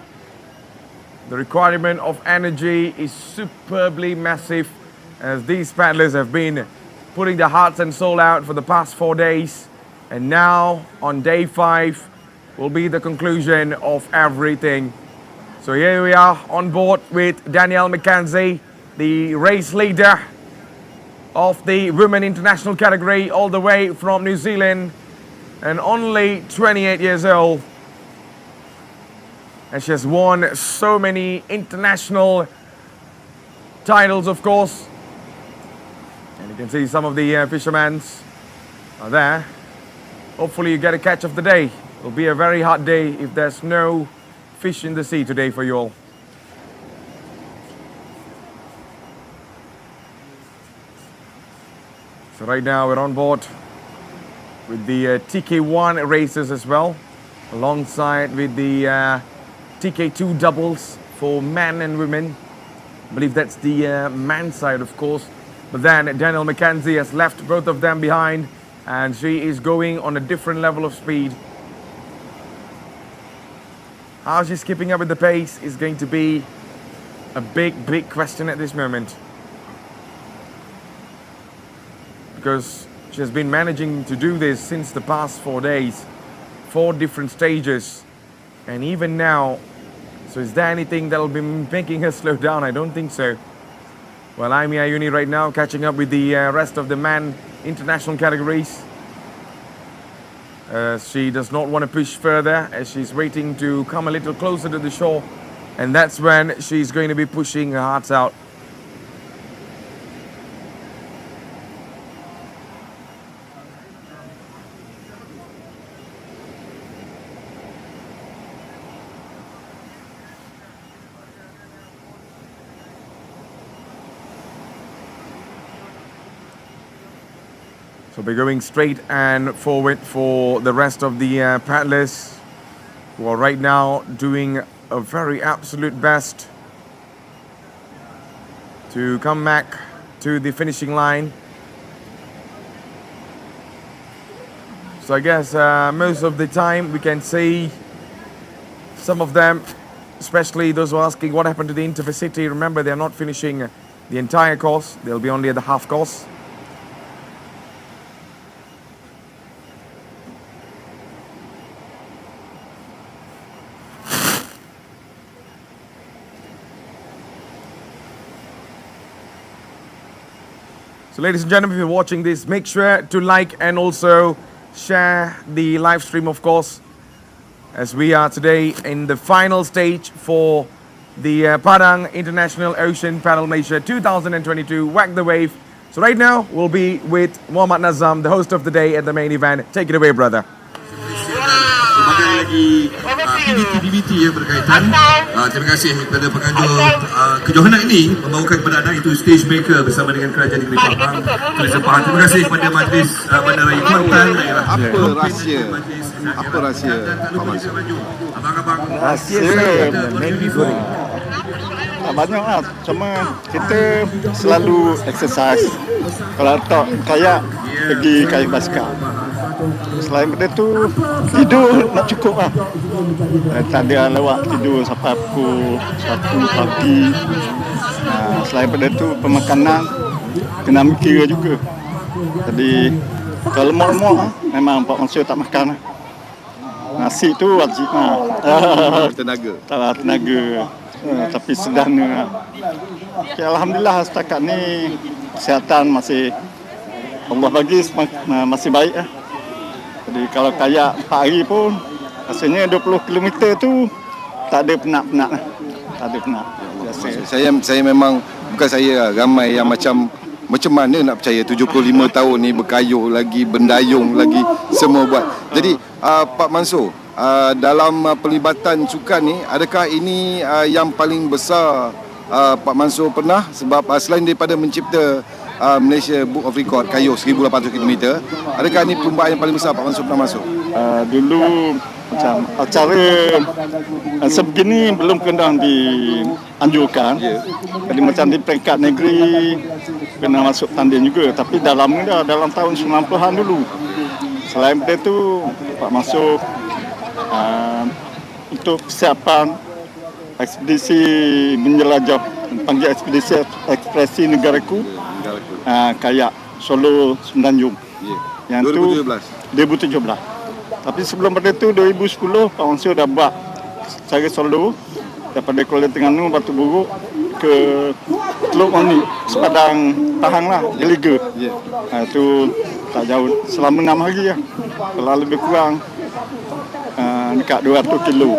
The requirement of energy is superbly massive, as these paddlers have been putting their hearts and soul out for the past 4 days. And now on day 5 will be the conclusion of everything. So here we are on board with Danielle McKenzie, the race leader of the women international category, all the way from New Zealand, and only 28 years old. And she has won so many international titles, of course. And you can see some of the fishermen are there. Hopefully you get a catch of the day. It'll be a very hot day if there's no fish in the sea today for you all. So right now we're on board with the TK1 races as well, alongside with the TK2 doubles for men and women. I believe that's the men's side, of course. But then Danielle McKenzie has left both of them behind, and she is going on a different level of speed. How she's keeping up with the pace is going to be a big question at this moment, because she has been managing to do this since the past 4 days, 4 different stages, and even now. So is there anything that'll be making her slow down? I don't think so. Well, I'm Ayuni right now, catching up with the rest of the men international categories. She does not want to push further, as she's waiting to come a little closer to the shore, and that's when she's going to be pushing her hearts out. So we're going straight and forward for the rest of the paddlers, who are right now doing a very absolute best to come back to the finishing line. So I guess most of the time we can see some of them, especially those who are asking what happened to the Intercity. Remember, they're not finishing the entire course. They'll be only at the half course. So ladies and gentlemen, if you're watching this, make sure to like and also share the live stream, of course, as we are today in the final stage for the Pahang International Ocean Paddle Malaysia 2022 Whack the Wave. So right now, we'll be with Muhammad Nazam, the host of the day at the main event. Take it away, brother. Berbagai lagi aktiviti-aktiviti yang berkaitan. Terima kasih kepada penganjur kejohanan ini membawakan kepada anda, itu stage maker bersama dengan kerajaan negeri Pahang, Tulisan Pahang. Terima kasih kepada Majlis Bandaraya Kuantan, daerah Apa rahsia Pak Mansur? abang-abang Rahsia banyak lah, cuma kita selalu exercise. Kalau tak kayak, pergi kayak basikal. Selain benda tu, tidur nak cukup lah. Tak ada lewat tidur sampai pukul 1 pagi. Selain benda tu, pemakanan kena mikir juga. Jadi kalau lemak-lemak memang Pak Mansur tak makan lah. Nasi tu wajib lah. Tenaga. Tak tenaga. Tapi sederhana. Okay, Alhamdulillah setakat ni kesihatan masih Allah bagi masih baik lah. Jadi kalau kayak 4 hari pun rasanya 20 km tu tak ada penat-penat lah. Tak ada penat. Saya memang, bukan saya, ramai yang macam mana nak percaya 75 tahun ni berkayuh lagi, bendayung lagi, semua buat. Jadi Pak Mansur, dalam pelibatan sukan ni, adakah ini yang paling besar Pak Mansur pernah? Sebab selain daripada mencipta Malaysia Book of Record kayuh 1,800 km, adakah ini perlumbaan yang paling besar Pak Mansur pernah masuk? Dulu macam acara sebegini belum kena dianjurkan. Jadi macam di peringkat negeri kena masuk tanding juga, tapi dalam tahun 90-an dulu. Selain itu Pak Mansur untuk persiapan ekspedisi menjelajah, panggil ekspedisi ekspresi negaraku, kayak Solo Semenanjung. Yang 2017. Tapi sebelum pada tu 2010 Pak Mansur dah buat cara solo daripada Kuala Terengganu Batu Buruk ke Teluk Mani sepadang Pahang lah, Geliga. Itu tak jauh, selama 6 hari lah. Kalau lebih kurang dekat 200 kilo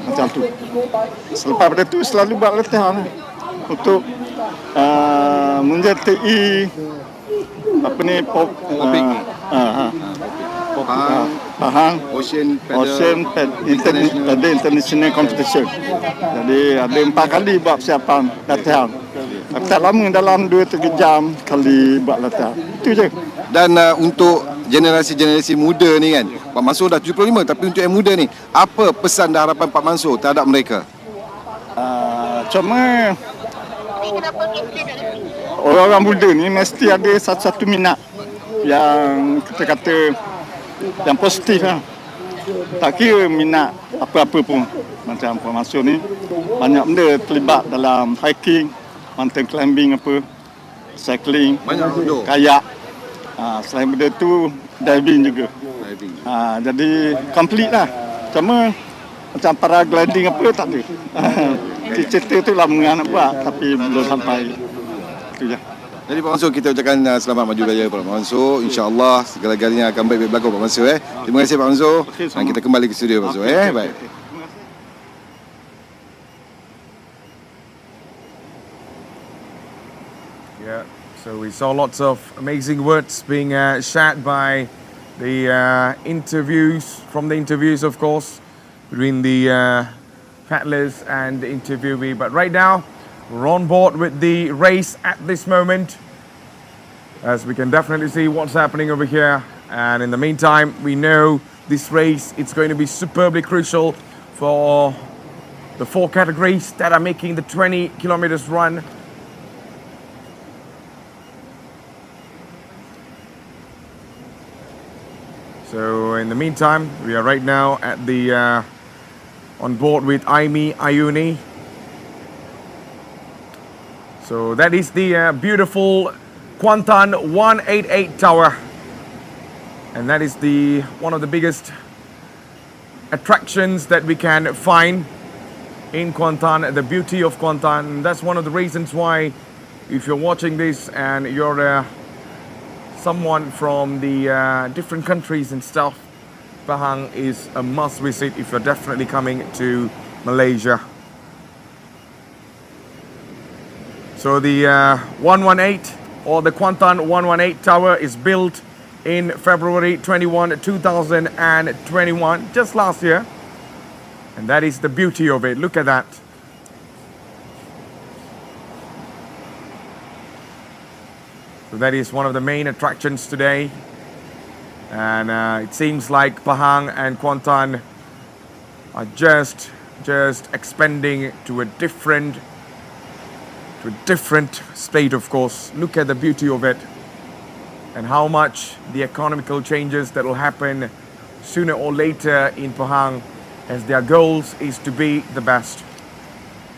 macam tu. Selepas pada tu selalu buat latihan untuk menjadi apa ni Pahang Ocean International Competition. Jadi ada 4 kali buat persiapan latihan. Tapi tak lama, dalam 2-3 jam kali buat latihan. Itu je. Dan untuk generasi muda ni kan, Pak Mansur dah 75, tapi untuk yang muda ni, apa pesan dan harapan Pak Mansur terhadap mereka? Cuma orang-orang muda ni mesti ada satu-satu minat yang kita kata yang positif lah. Tak kira minat apa-apa pun. Macam Pak Mansur ni banyak benda terlibat dalam hiking, mountain climbing apa, cycling, kayak. Selain benda tu diving juga. Jadi complete lah. Cuma macam paragliding apa tak ada. Cerita tu lama nak buat tapi belum sampai. Itu je. Jadi Pak Mansur, kita ucapkan selamat maju berjaya Pak Mansur. InsyaAllah segala-galanya akan baik-baik berlaku Pak Mansur. Terima kasih Pak Mansur. Dan kita kembali ke studio Pak Mansur. Baik. Yeah, so we saw lots of amazing words being shared by the interviews of course, between the paddlers and the interviewee. But right now, we're on board with the race at this moment, as we can definitely see what's happening over here. And in the meantime, we know this race, it's going to be superbly crucial for the 4 categories that are making the 20 kilometers run. So in the meantime, we are right now at the on board with Aimi Ayuni. So that is the beautiful Kuantan 188 tower, and that is the one of the biggest attractions that we can find in Kuantan. The beauty of Kuantan. That's one of the reasons why, if you're watching this and you're someone from the different countries and stuff, Pahang is a must visit if you're definitely coming to Malaysia. So the 118 or the Kuantan 118 tower is built in February 21, 2021, just last year. And that is the beauty of it. Look at that. So that is one of the main attractions today. And it seems like Pahang and Kuantan are just expanding to a different state, of course. Look at the beauty of it and how much the economical changes that will happen sooner or later in Pahang, as their goals is to be the best.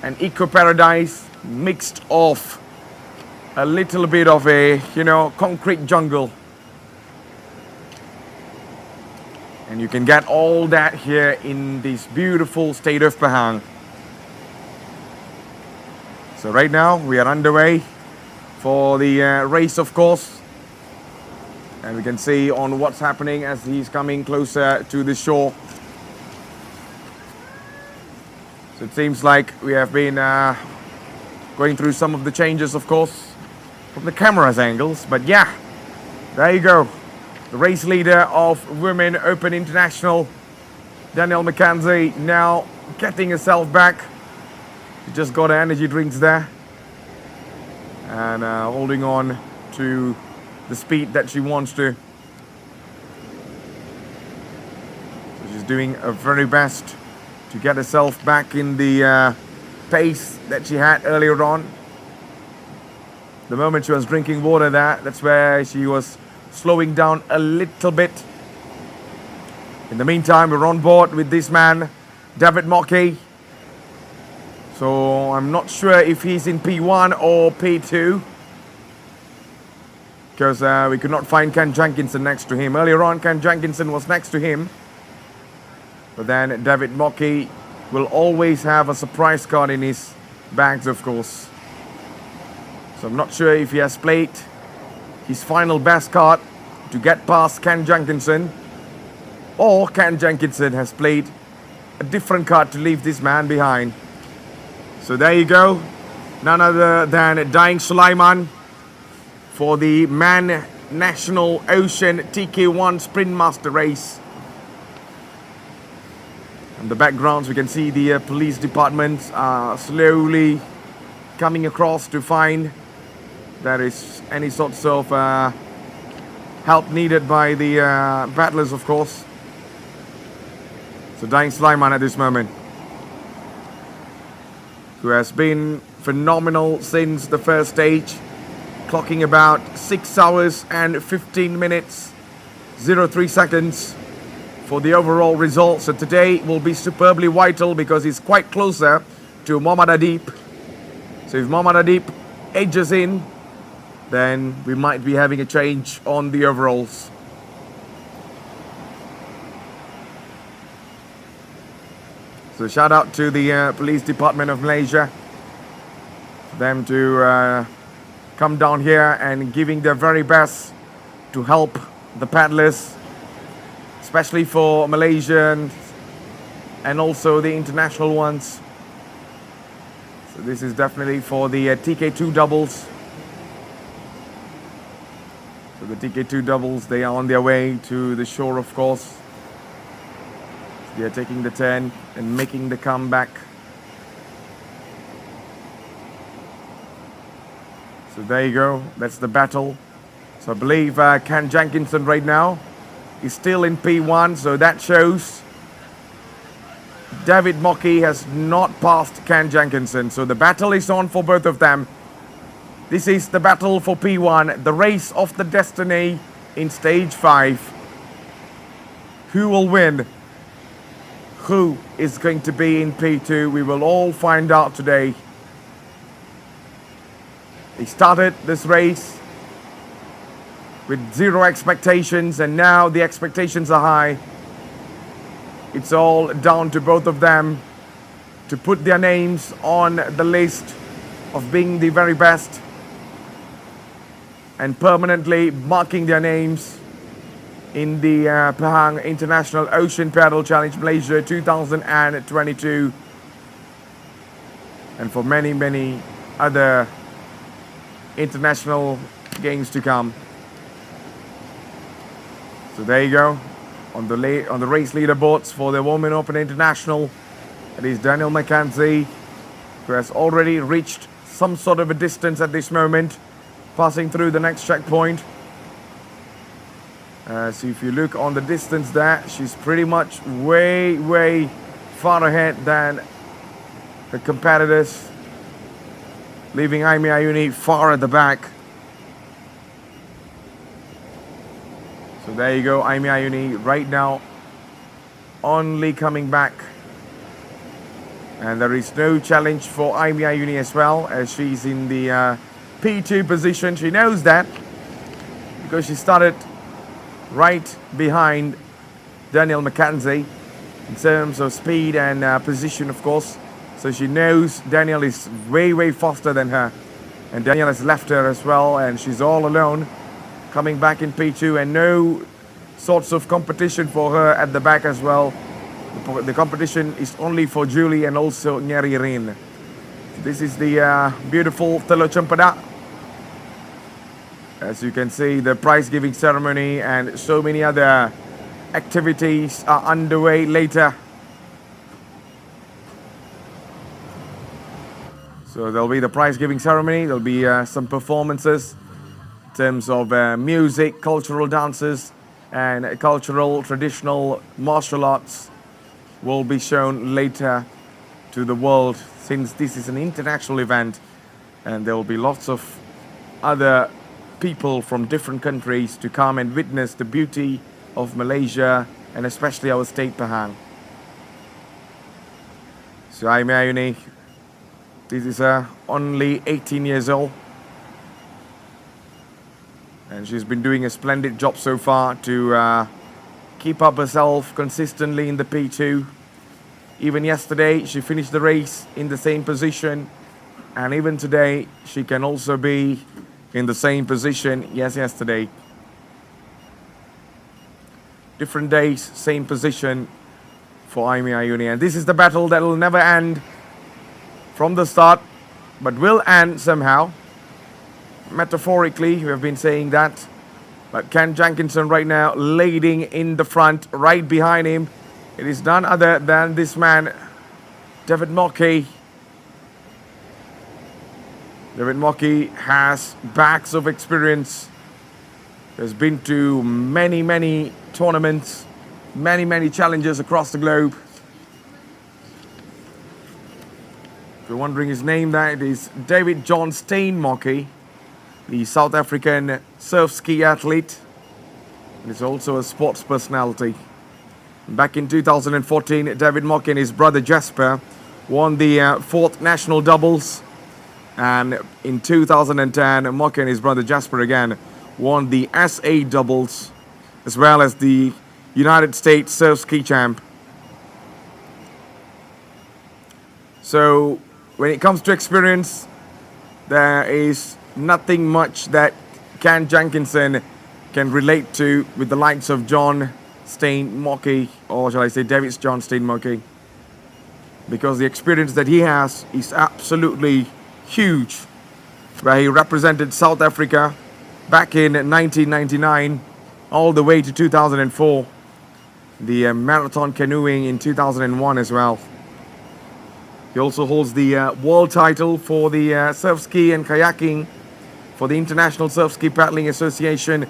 An eco-paradise mixed of a little bit of a, concrete jungle. And you can get all that here in this beautiful state of Pahang. So right now we are underway for the race, of course. And we can see on what's happening as he's coming closer to the shore. So it seems like we have been going through some of the changes, of course, from the camera's angles. But yeah, there you go. The race leader of Women Open International, Danielle McKenzie, now getting herself back. She just got her energy drinks there. And holding on to the speed that she wants to. So she's doing her very best to get herself back in the pace that she had earlier on. The moment she was drinking water there, that's where she was slowing down a little bit. In the meantime, we're on board with this man, David Mockey. So I'm not sure if he's in P1 or P2. Because we could not find Ken Jenkinson next to him. Earlier on, Ken Jenkinson was next to him. But then David Mockey will always have a surprise card in his bags, of course. So I'm not sure if he has played his final best card to get past Ken Jenkinson, or Ken Jenkinson has played a different card to leave this man behind. So there you go. None other than Daing Sulaiman for the Man National Ocean TK1 Sprint Master Race. In the backgrounds we can see the police departments are slowly coming across to find there is any sorts of help needed by the battlers, of course. So Daing Sulaiman at this moment, who has been phenomenal since the first stage, clocking about 6 hours and 15 minutes 03 seconds for the overall result. So today will be superbly vital because he's quite closer to Mohammad Adib. So if Mohammad Adib edges in, then we might be having a change on the overalls. So shout out to the Police Department of Malaysia, for them to come down here and giving their very best to help the paddlers, especially for Malaysians and also the international ones. So this is definitely for the TK2 doubles. So the TK2 doubles, they are on their way to the shore, of course. They are taking the turn and making the comeback. So there you go, that's the battle. So I believe Ken Jenkinson right now is still in P1, so that shows David Mockey has not passed Ken Jenkinson. So the battle is on for both of them. This is the battle for P1, the race of the destiny in stage 5. Who will win? Who is going to be in P2? We will all find out today. They started this race with 0 expectations, and now the expectations are high. It's all down to both of them to put their names on the list of being the very best and permanently marking their names in the Pahang International Ocean Paddle Challenge Malaysia 2022, and for many, many other international games to come. So there you go, on the race leaderboards for the Women Open International. It is Daniel McKenzie, who has already reached some sort of a distance at this moment, passing through the next checkpoint. So if you look on the distance there, she's pretty much way far ahead than the competitors, leaving Aimee Ayuni far at the back. So there you go, Aimee Ayuni right now only coming back. And there is no challenge for Aimee Ayuni as well, as she's in the P2 position. She knows that because she started right behind Daniel McKenzie in terms of speed and position, of course. So she knows Daniel is way faster than her, and Daniel has left her as well, and she's all alone coming back in P2, and no sorts of competition for her at the back as well. The competition is only for Julie and also Nyeri Rin. This is the beautiful Teluk Cempedak. As you can see, the prize giving ceremony and so many other activities are underway later. So there'll be the prize giving ceremony, there'll be some performances in terms of music, cultural dances, and cultural traditional martial arts will be shown later to the world, since this is an international event and there will be lots of other people from different countries to come and witness the beauty of Malaysia and especially our state Pahang. So Aimee Ayuni This is only 18 years old. And she's been doing a splendid job so far to keep up herself consistently in the P2. Even yesterday, she finished the race in the same position. And even today, she can also be in the same position. Yes, yesterday. Different days, same position for Aimee Ayuni. And this is the battle that will never end from the start, but will end somehow. Metaphorically, we have been saying that. But Ken Jenkinson right now leading in the front, right behind him. It is none other than this man, David Mockey. David Mockey has bags of experience. Has been to many tournaments, many challenges across the globe. If you're wondering his name, that is David John Mockey, the South African surf ski athlete. And he's also a sports personality. Back in 2014, David Mockey and his brother Jasper won the 4th national doubles. And in 2010, Mockey and his brother Jasper again won the SA doubles, as well as the United States surf ski champ. So when it comes to experience, there is nothing much that Ken Jenkinson can relate to with the likes of John Mockey, or shall I say David John Mockey, because the experience that he has is absolutely huge, where he represented South Africa back in 1999 all the way to 2004, the marathon canoeing in 2001 as well. He also holds the world title for the surf ski and kayaking for the International Surf Ski Paddling Association,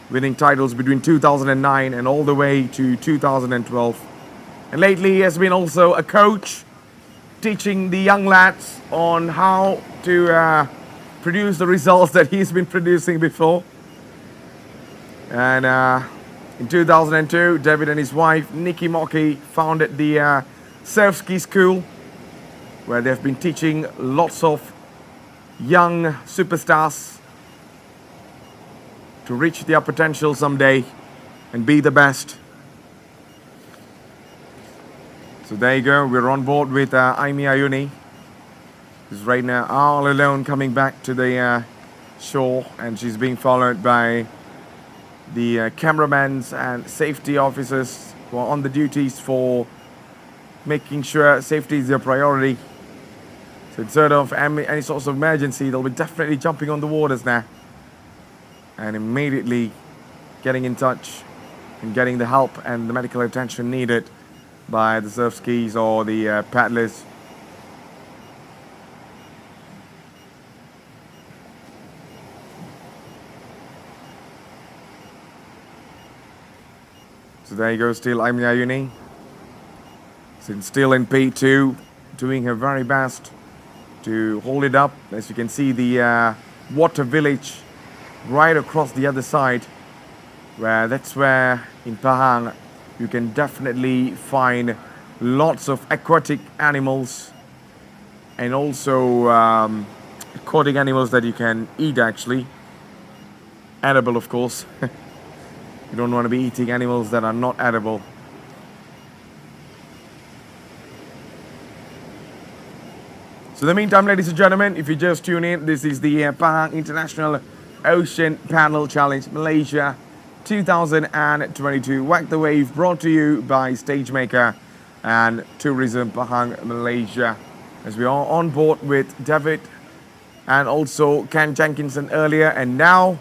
winning titles between 2009 and all the way to 2012. And lately he has been also a coach, teaching the young lads on how to produce the results that he's been producing before. And in 2002, David and his wife, Nikki Mockey, founded the Surf Ski School, where they've been teaching lots of young superstars to reach their potential someday and be the best. So there you go, we're on board with Aimee Ayuni, who's right now all alone coming back to the shore, and she's being followed by the cameramans and safety officers who are on the duties for making sure safety is their priority. So in sort of any sort of emergency, they'll be definitely jumping on the waters now and immediately getting in touch and getting the help and the medical attention needed by the surf skis or the paddlers. So there you go, still Aimee Ayuni. Still in P2, doing her very best to hold it up. As you can see, the water village right across the other side, that's where in Pahang you can definitely find lots of aquatic animals and also aquatic animals that you can eat actually. Edible, of course. You don't want to be eating animals that are not edible. So in the meantime, ladies and gentlemen, if you just tune in, this is the Pahang International Ocean Paddle Challenge Malaysia 2022. Whack the Wave, brought to you by Stagemaker and Tourism Pahang Malaysia. As we are on board with David and also Ken Jenkinson earlier, and now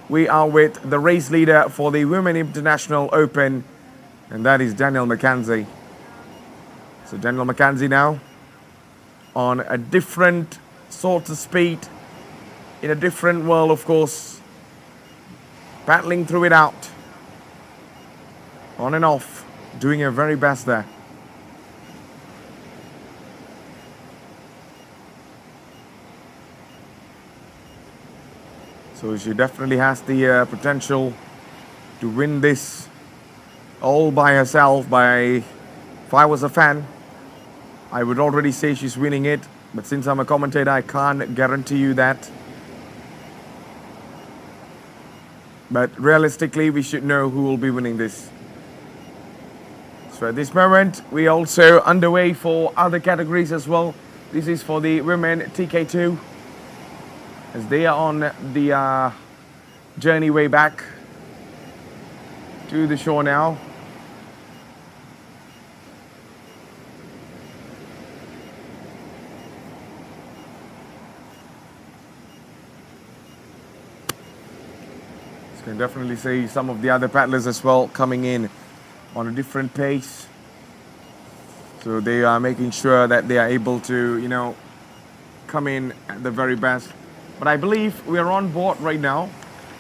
we are with the race leader for the Women International Open, and that is Daniel McKenzie. So Daniel McKenzie now on a different sort of speed, in a different world, of course, battling through it out, on and off, doing her very best there. So she definitely has the potential to win this all by herself. If I was a fan, I would already say she's winning it, but since I'm a commentator, I can't guarantee you that. But realistically, we should know who will be winning this. So at this moment, we also underway for other categories as well. This is for the women TK2, as they are on the journey way back to the shore now. You can definitely see some of the other paddlers as well coming in on a different pace. So they are making sure that they are able to, you know, come in at the very best. But I believe we are on board right now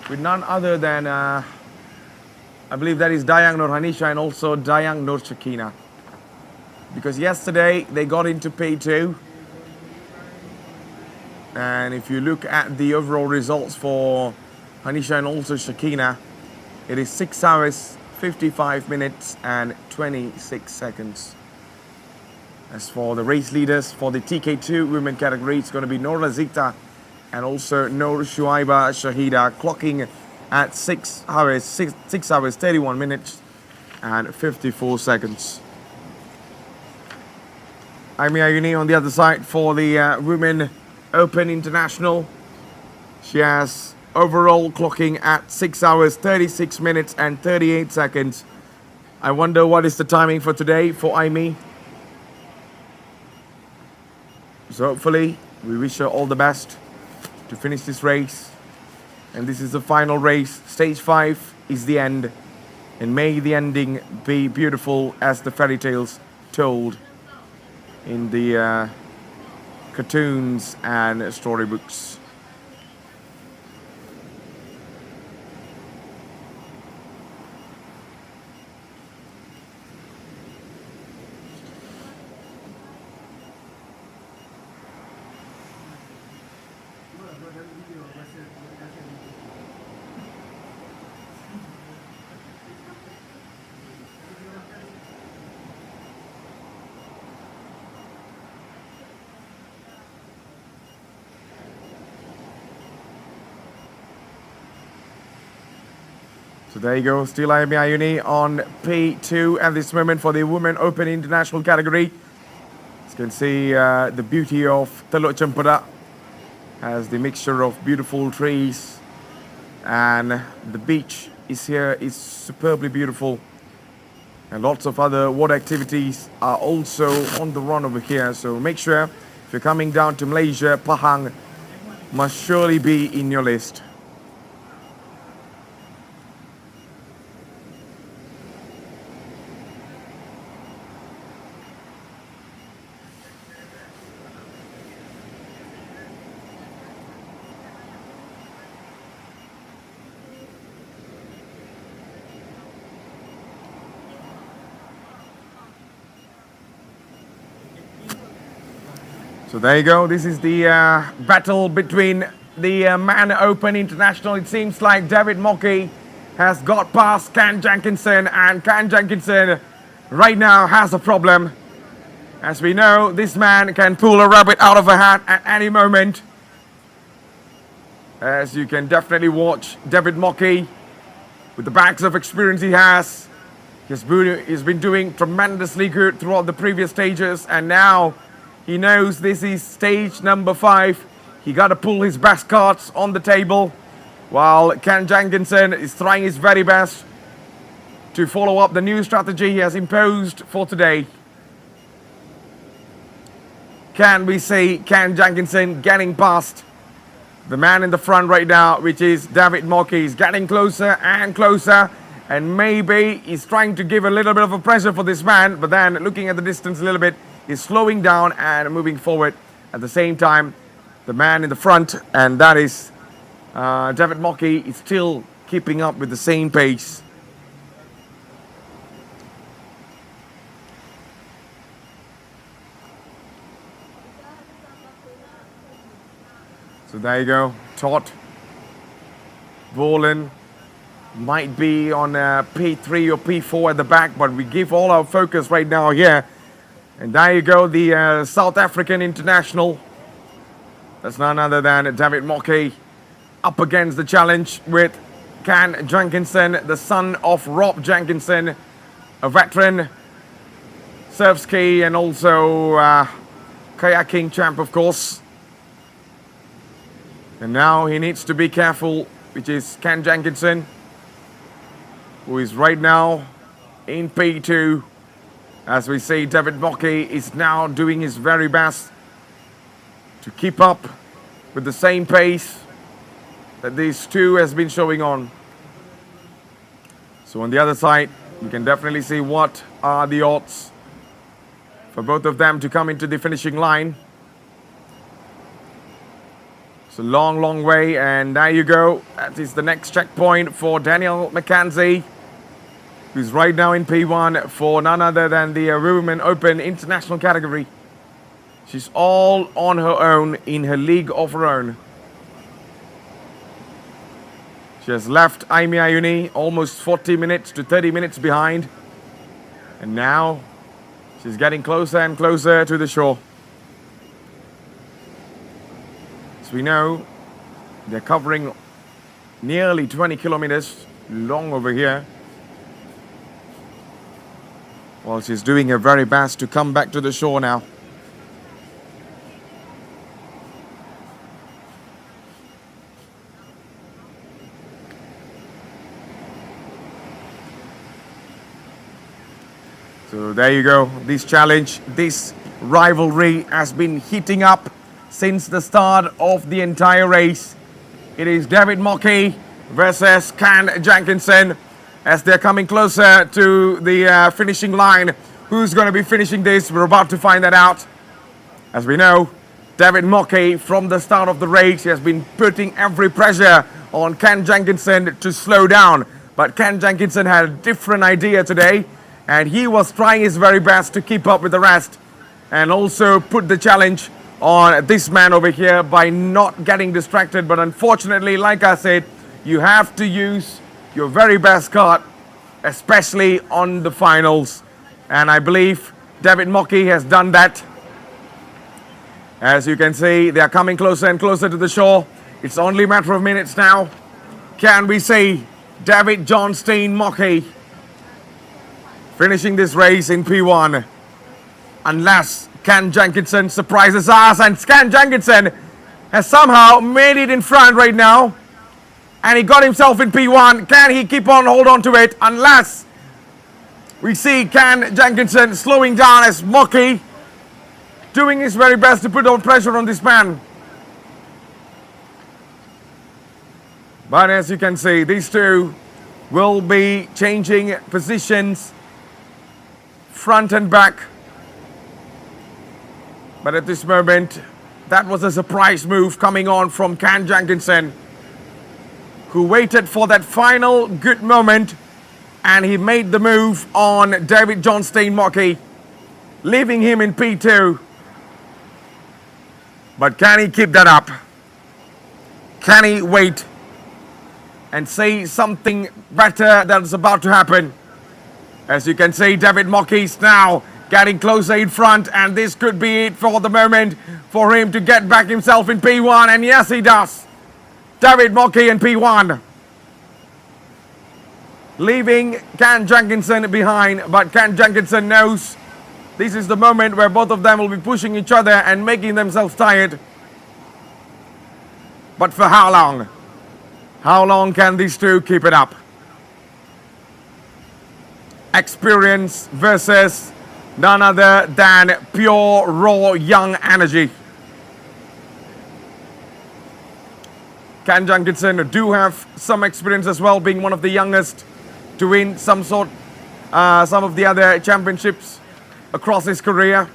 with none other than, I believe that is Dayang Nur Hanisha and also Dayang Nur Shakina. Because yesterday they got into P2. And if you look at the overall results for Hanisha and also Shakina, it is 6 hours, 55 minutes and 26 seconds. As for the race leaders for the TK2 women category, it's going to be Nora Zita and also Noor Shuaiba Shahida, clocking at 6 hours, 31 minutes and 54 seconds. Aimi Ayuni on the other side for the Women Open International. She has overall clocking at 6 hours, 36 minutes and 38 seconds. I wonder what is the timing for today for Aimi. So hopefully we wish her all the best to finish this race. And this is the final race. Stage 5 is the end. And may the ending be beautiful as the fairy tales told in the cartoons and storybooks. So there you go, still Aimi Ayuni on P2 at this moment for the Women Open International category. As you can see, the beauty of Teluk Cempedak has the mixture of beautiful trees, and the beach is here is superbly beautiful. And lots of other water activities are also on the run over here. So make sure if you're coming down to Malaysia, Pahang must surely be in your list. So there you go, this is the battle between the Man Open International. It seems like David Mockey has got past Ken Jenkinson, and Ken Jenkinson right now has a problem. As we know, this man can pull a rabbit out of a hat at any moment. As you can definitely watch David Mockey with the bags of experience he has. He's been doing tremendously good throughout the previous stages, and now he knows this is stage number 5. He got to pull his best cards on the table, while Ken Jenkinson is trying his very best to follow up the new strategy he has imposed for today. Can we see Ken Jenkinson getting past the man in the front right now, which is David Mockey? He's getting closer and closer, and maybe he's trying to give a little bit of a pressure for this man, but then looking at the distance a little bit, is slowing down and moving forward. At the same time, the man in the front, and that is David Mockey, is still keeping up with the same pace. So there you go, Todd Boland might be on P3 or P4 at the back, but we give all our focus right now here And there you go, the South African international. That's none other than David Mockey up against the challenge with Can Jenkinson, the son of Rob Jenkinson, a veteran surf ski and also kayaking champ, of course. And now he needs to be careful, which is Can Jenkinson, who is right now in P2. As we see, David Mockey is now doing his very best to keep up with the same pace that these two has been showing on. So on the other side, you can definitely see what are the odds for both of them to come into the finishing line. It's a long, long way, and there you go. That is the next checkpoint for Danielle McKenzie, who's right now in P1 for none other than the Women Open International category. She's all on her own in her league of her own. She has left Aimi Ayuni almost 40 minutes to 30 minutes behind. And now she's getting closer and closer to the shore. As we know, they're covering nearly 20 kilometers long over here. Well, she's doing her very best to come back to the shore now. So there you go. This challenge, this rivalry has been heating up since the start of the entire race. It is David Mockey versus Can Jenkinson. As they're coming closer to the finishing line, who's going to be finishing this? We're about to find that out. As we know, David Mockey, from the start of the race, has been putting every pressure on Can Jenkinson to slow down. But Can Jenkinson had a different idea today, and he was trying his very best to keep up with the rest and also put the challenge on this man over here by not getting distracted. But unfortunately, like I said, you have to use your very best card, especially on the finals. And I believe David Mockey has done that. As you can see, they are coming closer and closer to the shore. It's only a matter of minutes now. Can we see David Johnstein Mockey finishing this race in P1? Unless Can Jenkinson surprises us, and Can Jenkinson has somehow made it in front right now. And he got himself in P1. Can he keep on, hold on to it? Unless we see Can Jenkinson slowing down as Mockey doing his very best to put on pressure on this man. But as you can see, these two will be changing positions front and back. But at this moment, that was a surprise move coming on from Can Jenkinson, who waited for that final good moment, and he made the move on David Johnstein Mockey, leaving him in P2. But can he keep that up? Can he wait and say something better that's about to happen? As you can see, David Mockey's now getting closer in front, and this could be it for the moment for him to get back himself in P1, and yes, he does. David Mockey in P1, leaving Can Jenkinson behind, but Can Jenkinson knows this is the moment where both of them will be pushing each other and making themselves tired. But for how long? How long can these two keep it up? Experience versus none other than pure, raw, young energy. Can Jenkinson do have some experience as well, being one of the youngest to win some of the other championships across his career,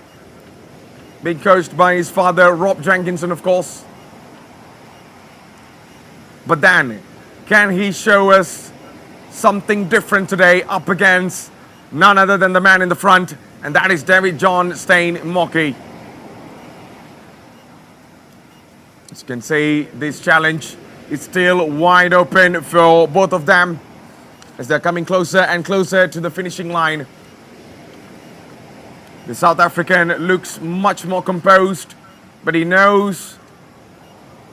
being coached by his father, Rob Jenkinson, of course. But then, can he show us something different today up against none other than the man in the front, and that is David Johnstein Mockey. As you can see, this challenge is still wide open for both of them as they're coming closer and closer to the finishing line. The South African looks much more composed, but he knows.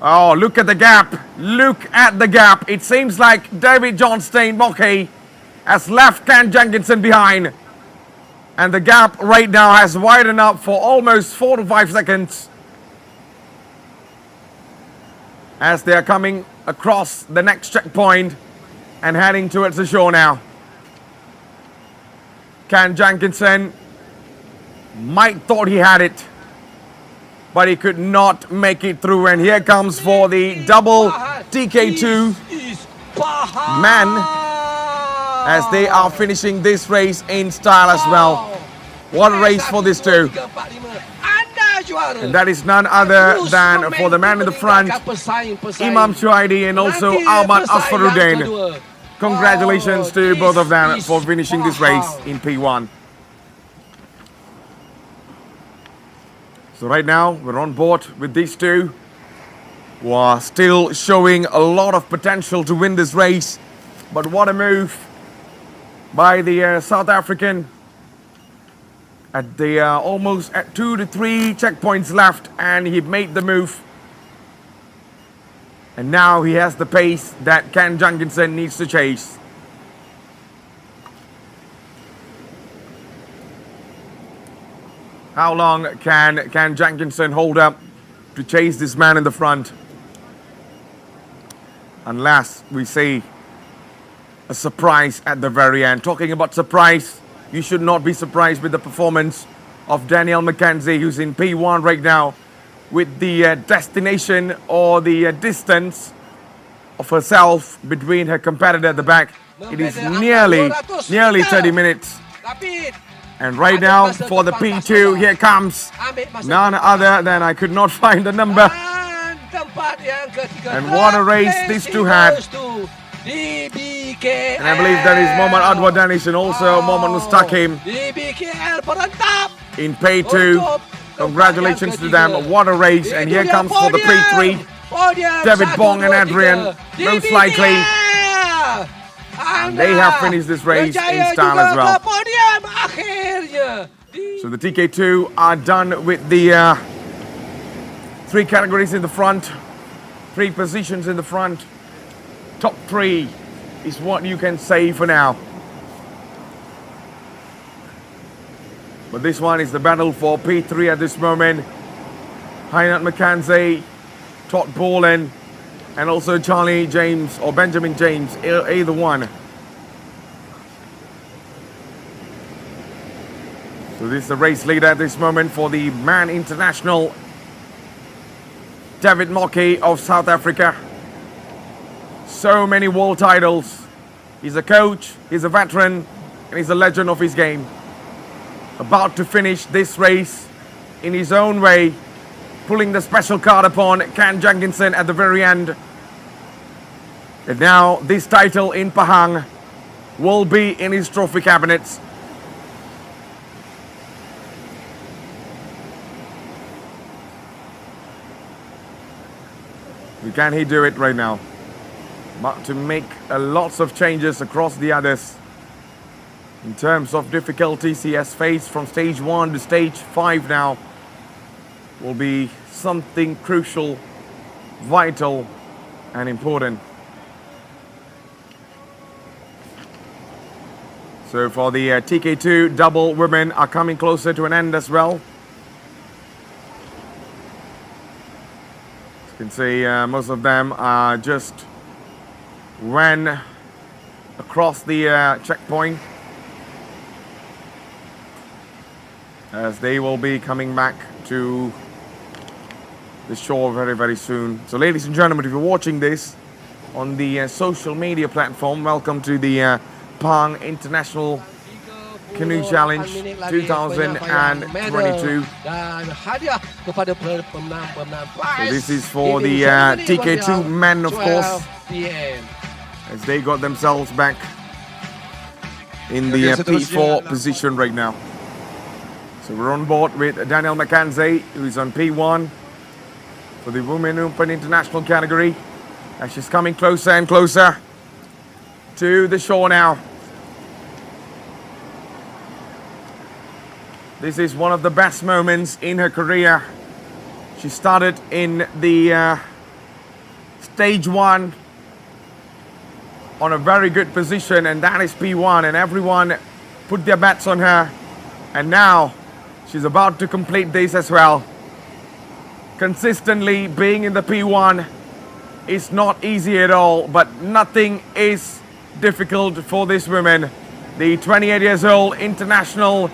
Oh, look at the gap. Look at the gap. It seems like David Johnstein Mockey has left Ken Jenkinson behind. And the gap right now has widened up for almost 4 to 5 seconds. As they are coming across the next checkpoint and heading towards the shore now. Ken Jenkinson might thought he had it, but he could not make it through. And here comes for the double TK2 men as they are finishing this race in style as well. What a race for these two. And that is none other than for the man in the front, Imam Shuaidi and also Ahmad Asfaruddin. Congratulations to both of them for finishing this race in P1. So right now we're on board with these two who are still showing a lot of potential to win this race. But what a move by the South African at the almost at 2 to 3 checkpoints left, and he made the move. And now he has the pace that Ken Jenkinson needs to chase. How long can Ken Jenkinson hold up to chase this man in the front? Unless we see a surprise at the very end. Talking about surprise, you should not be surprised with the performance of Danielle McKenzie, who's in P1 right now, with the destination or the distance of herself between her competitor at the back. It is nearly 30 minutes. And right now for the P2, here comes none other than, I could not find the number. And what a race these two had. And I believe that is Mohammad Adwa Danish and also Mohammad Mustaqim in P2. Congratulations to them. What a race. And here comes for the P3, David Bong and Adrian, most likely. And they have finished this race in style as well. So the TK2 are done with the 3 categories in the front, 3 positions in the front. Top 3 is what you can say for now. But this one is the battle for P3 at this moment. Hynat McKenzie, Todd Boland, and also Charlie James or Benjamin James, either one. So this is the race leader at this moment for the Man International, David Mockey of South Africa. So many world titles. He's a coach, he's a veteran, and he's a legend of his game. About to finish this race in his own way, pulling the special card upon Ken Jenkinson at the very end. And now this title in Pahang will be in his trophy cabinets. Can he do it right now? But to make lots of changes across the others. In terms of difficulties he has faced from stage 1 to stage 5 now will be something crucial, vital and important. So for the TK2, double women are coming closer to an end as well. As you can see, most of them are just ran across the checkpoint, as they will be coming back to the shore very, very soon. So ladies and gentlemen, if you're watching this on the social media platform, welcome to the Pahang International Canoe Challenge 2022. So this is for the TK2 men, of course, as they got themselves back in the P4 position right now. So we're on board with Danielle McKenzie, who is on P1 for the Women Open International category. And she's coming closer and closer to the shore now. This is one of the best moments in her career. She started in the stage 1 on a very good position, and that is P1, and everyone put their bets on her, and now she's about to complete this as well. Consistently being in the P1 is not easy at all, but nothing is difficult for this woman. The 28 years old international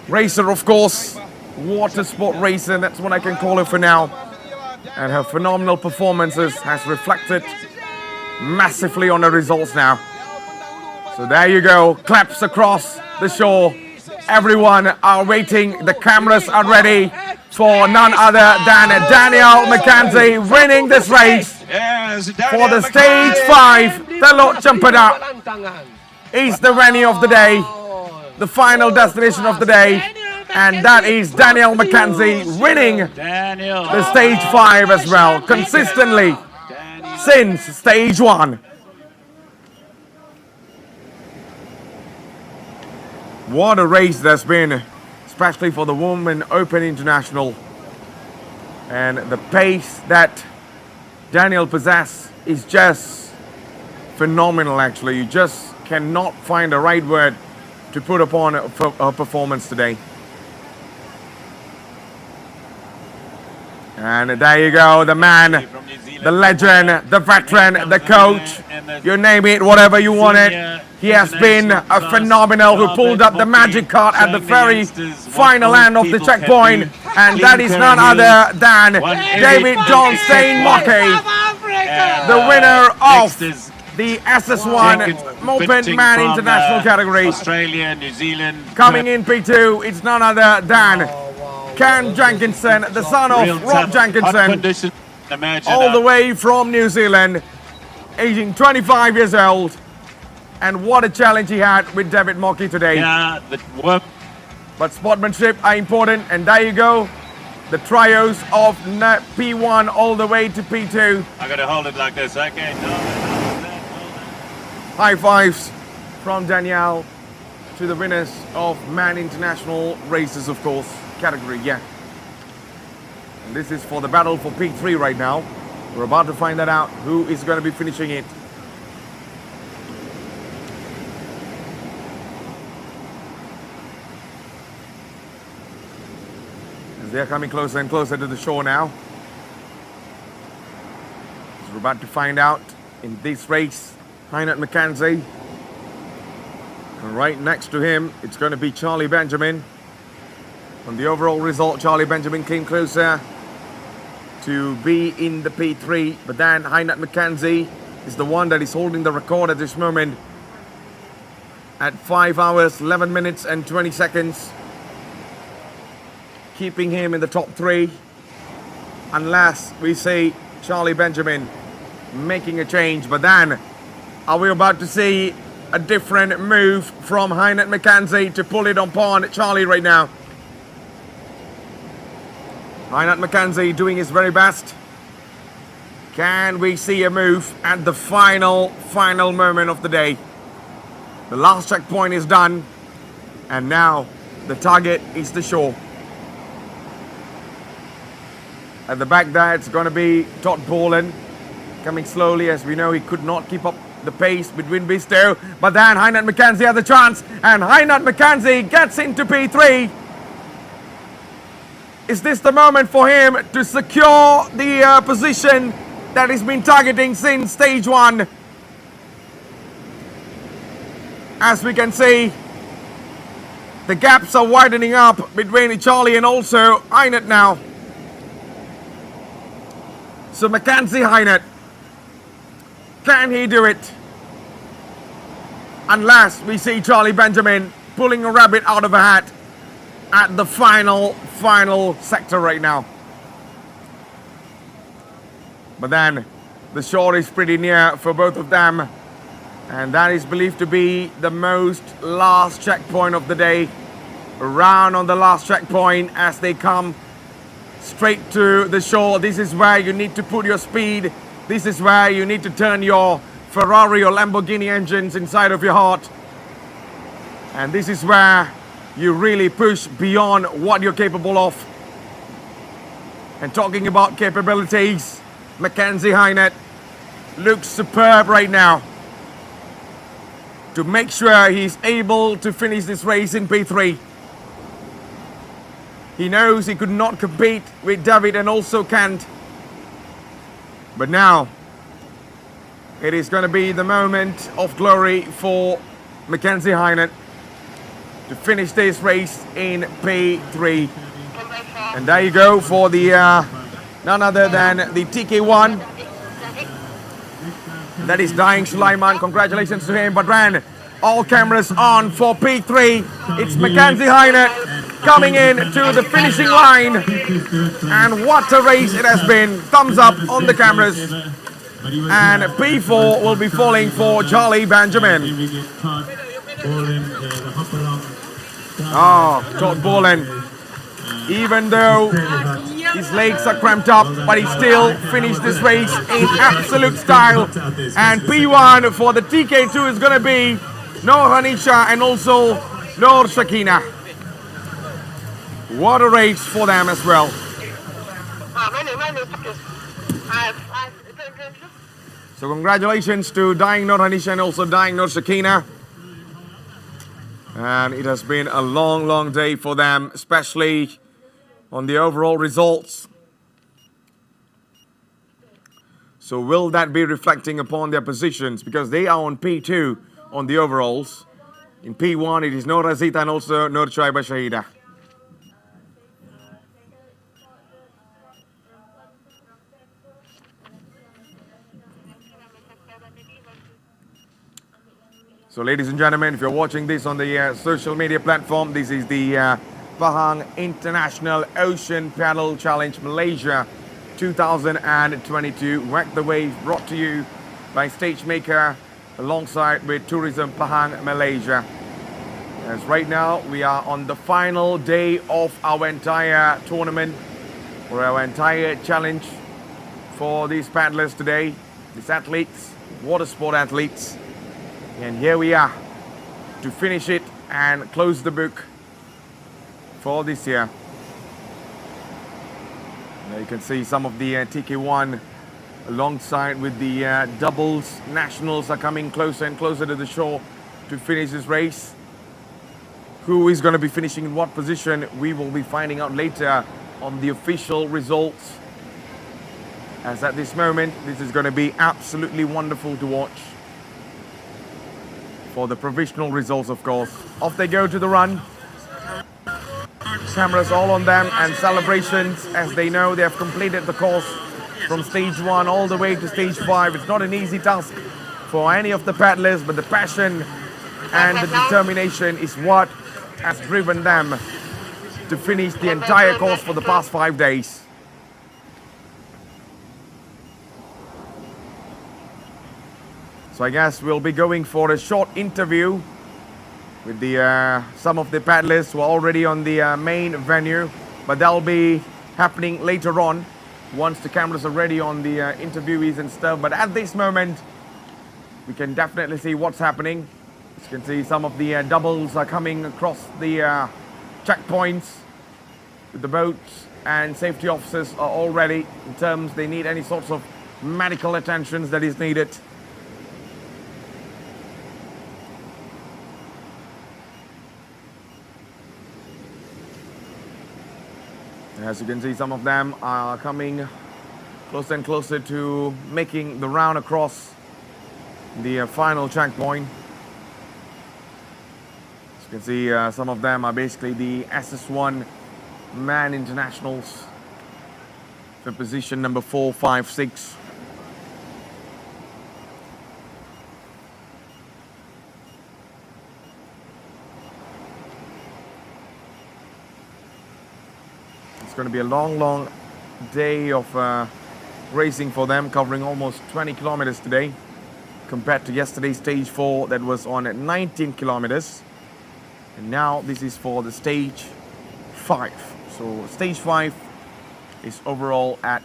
racer, of course, water sport racer, that's what I can call her for now. And her phenomenal performances has reflected massively on the results now. So there you go, claps across the shore. Everyone are waiting, the cameras are ready for none other than Danielle McKenzie winning this race for the stage 5. Telok Cempedak is the venue of the day, the final destination of the day, and that is Danielle McKenzie winning the stage 5 as well, consistently since stage 1. What a race there's been, especially for the Women Open International. And the pace that Danielle possesses is just phenomenal, actually. You just cannot find the right word to put upon her performance today. And there you go, the man, the legend, the veteran, the coach, you name it, whatever you want it. He has been a phenomenal who pulled up the magic card at the very final end of the checkpoint. And that is none other than David John Steinmocke, the winner of the SS1 Moped Man International category. Australia, New Zealand. Coming in P2, it's none other than Ken Jenkinson, the son of Rob Jenkinson, all the way from New Zealand, aging 25 years old. And what a challenge he had with David Mocke today. Yeah, but sportsmanship are important, and there you go. The trios of P1 all the way to P2. I gotta hold it like this, okay? High fives from Danielle to the winners of Man International races, of course, category, yeah. And this is for the battle for P3 right now. We're about to find that out, who is going to be finishing it. As they're coming closer and closer to the shore now. So we're about to find out in this race, Heinert McKenzie. And right next to him, it's going to be Charlie Benjamin. On the overall result, Charlie Benjamin came closer to be in the P3, but then Heinert McKenzie is the one that is holding the record at this moment at 5 hours, 11 minutes and 20 seconds, keeping him in the top 3, unless we see Charlie Benjamin making a change. But then, are we about to see a different move from Heinert McKenzie to pull it upon Charlie right now? Heinert McKenzie doing his very best. Can we see a move at the final moment of the day? The last checkpoint is done, and now the target is the shore. At the back there, it's going to be Todd Boland coming slowly, as we know he could not keep up the pace between these two. But then Heinert McKenzie has the chance, and Heinert McKenzie gets into P3. Is this the moment for him to secure the position that he's been targeting since stage 1? As we can see, the gaps are widening up between Charlie and also Heinert now. So McKenzie, Heinert, can he do it? Unless we see Charlie Benjamin pulling a rabbit out of a hat at the final sector right now. But then the shore is pretty near for both of them, and that is believed to be the most last checkpoint of the day. Around on the last checkpoint as they come straight to the shore. This is where you need to put your speed. This is where you need to turn your Ferrari or Lamborghini engines inside of your heart. And this is where you really push beyond what you're capable of. And talking about capabilities, Mackenzie Hynett looks superb right now to make sure he's able to finish this race in P3. He knows he could not compete with David and also Kent. But now, it is going to be the moment of glory for Mackenzie Hynett to finish this race in P3. And there you go for the none other than the TK1. That is Daing Sulaiman. Congratulations to him. But ran all cameras on for P3. It's Mackenzie Hynett coming in to the finishing line. And what a race it has been. Thumbs up on the cameras. And P4 will be falling for Charlie Benjamin. Oh, Todd Boland. Even though his legs are cramped up, but he still finished this race in absolute style. And P1 for the TK2 is going to be Noor Hanisha and also Noor Sakina. What a race for them as well. So congratulations to Daing Noor Hanisha and also Daing Noor Sakina. And it has been a long, long day for them, especially on the overall results. So will that be reflecting upon their positions? Because they are on P2 on the overalls. In P1 it is Noor Azita and also Noor Shaiba Shahida. So ladies and gentlemen, if you're watching this on the social media platform, this is the Pahang International Ocean Paddle Challenge Malaysia 2022. Whack the Wave, brought to you by Stagemaker alongside with Tourism Pahang Malaysia. As right now we are on the final day of our entire tournament, or our entire challenge for these paddlers today, these athletes, water sport athletes. And here we are to finish it and close the book for this year. Now you can see some of the TK1 alongside with the doubles. Nationals are coming closer and closer to the shore to finish this race. Who is going to be finishing in what position, we will be finding out later on the official results. As at this moment, this is going to be absolutely wonderful to watch. For the provisional results, of course. Off they go to the run. Cameras all on them and celebrations as they know they have completed the course from stage 1 all the way to stage 5. It's not an easy task for any of the paddlers, but the passion and the determination is what has driven them to finish the entire course for the past 5 days. So I guess we'll be going for a short interview with the some of the paddlers who are already on the main venue, but that'll be happening later on once the cameras are ready on the interviewees and stuff. But at this moment, we can definitely see what's happening. As you can see, some of the doubles are coming across the checkpoints with the boats, and safety officers are all ready in terms they need any sorts of medical attentions that is needed. As you can see, some of them are coming closer and closer to making the round across the final checkpoint. As you can see, some of them are basically the SS1 man internationals for position number 4, 5, 6. It's going to be a long, long day of racing for them, covering almost 20 kilometers today, compared to yesterday's stage 4 that was on 19 kilometers. And now this is for the stage 5. So stage 5 is overall at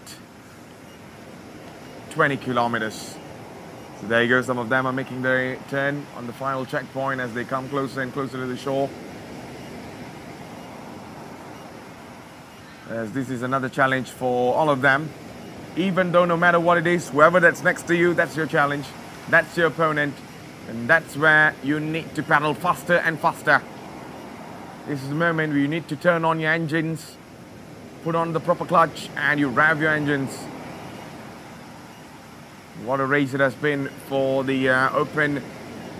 20 kilometers. So there you go, some of them are making their turn on the final checkpoint as they come closer and closer to the shore. as this is another challenge for all of them. Even though no matter what it is, whoever that's next to you, that's your challenge, that's your opponent, and that's where you need to paddle faster and faster. This is the moment where you need to turn on your engines, put on the proper clutch, and you rev your engines. What a race it has been for the open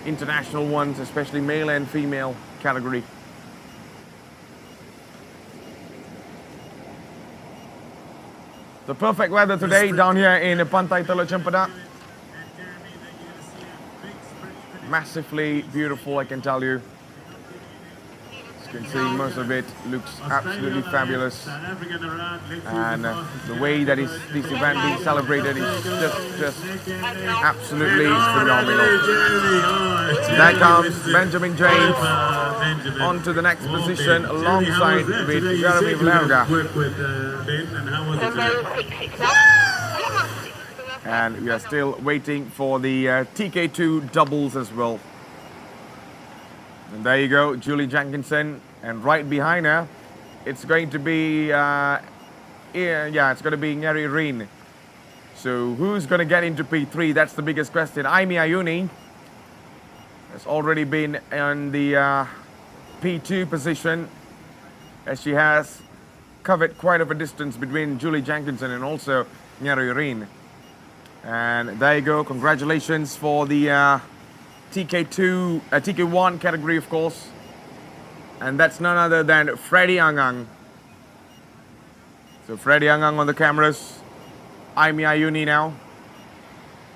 international ones, especially male and female category. The perfect weather today down here in Pantai Teluk Cempedak. Massively beautiful, I can tell you. As you can see, most of it looks absolutely fabulous. And the way that this event being celebrated is just absolutely phenomenal. There comes Benjamin James onto the next position alongside with Jeremy Vlerga. And we are still waiting for the TK2 doubles as well. And there you go, Julie Jenkinson, and right behind her, it's going to be, it's going to be Ngeri Rin. So who's going to get into P3? That's the biggest question. Aimi Ayuni has already been in the P2 position, as she has covered quite of a distance between Julie Jenkinson and also Ngeri Rin. And there you go, congratulations for the TK1 category, of course. And that's none other than Freddie Angang. So Freddie Angang on the cameras. Aimi Ayuni now.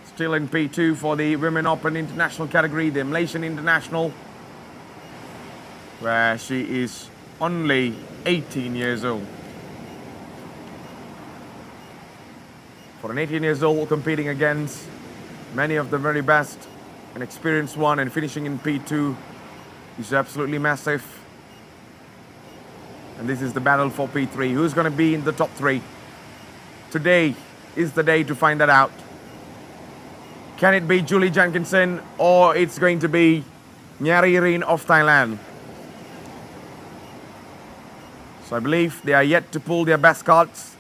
Still in P2 for the Women Open International category, the Malaysian International, where she is only 18 years old. For an 18 years old competing against many of the very best, an experienced one, and finishing in P2 is absolutely massive. And this is the battle for P3. Who's going to be in the top 3? Today is the day to find that out. Can it be Julie Jenkinson, or it's going to be Ngeri Rin of Thailand? So I believe they are yet to pull their best cards.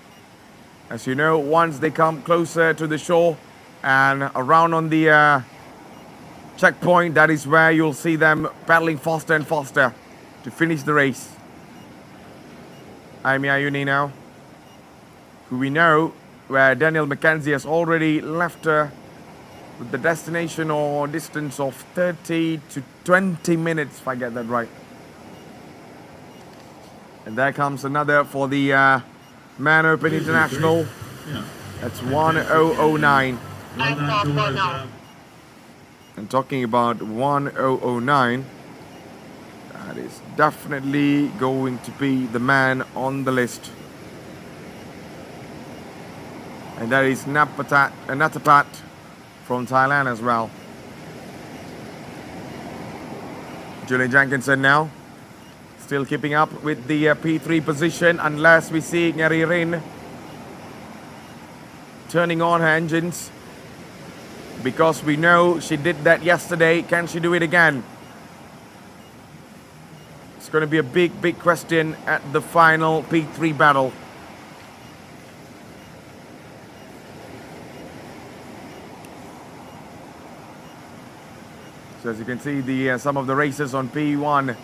As you know, once they come closer to the shore and around on the checkpoint, that is where you'll see them paddling faster and faster to finish the race. Aimi Ayuni now, who we know where Daniel McKenzie has already left her with the destination or distance of 30 to 20 minutes, if I get that right. And there comes another for the Man Open International. That's 1009. And talking about 1009, that is definitely going to be the man on the list. And that is Natapat from Thailand as well. Julie Jenkinson now, still keeping up with the P3 position, unless we see Ngeri Rin turning on her engines, because we know she did that yesterday. Can she do it again? It's going to be a big question at the final P3 battle. So as you can see, the some of the races on P1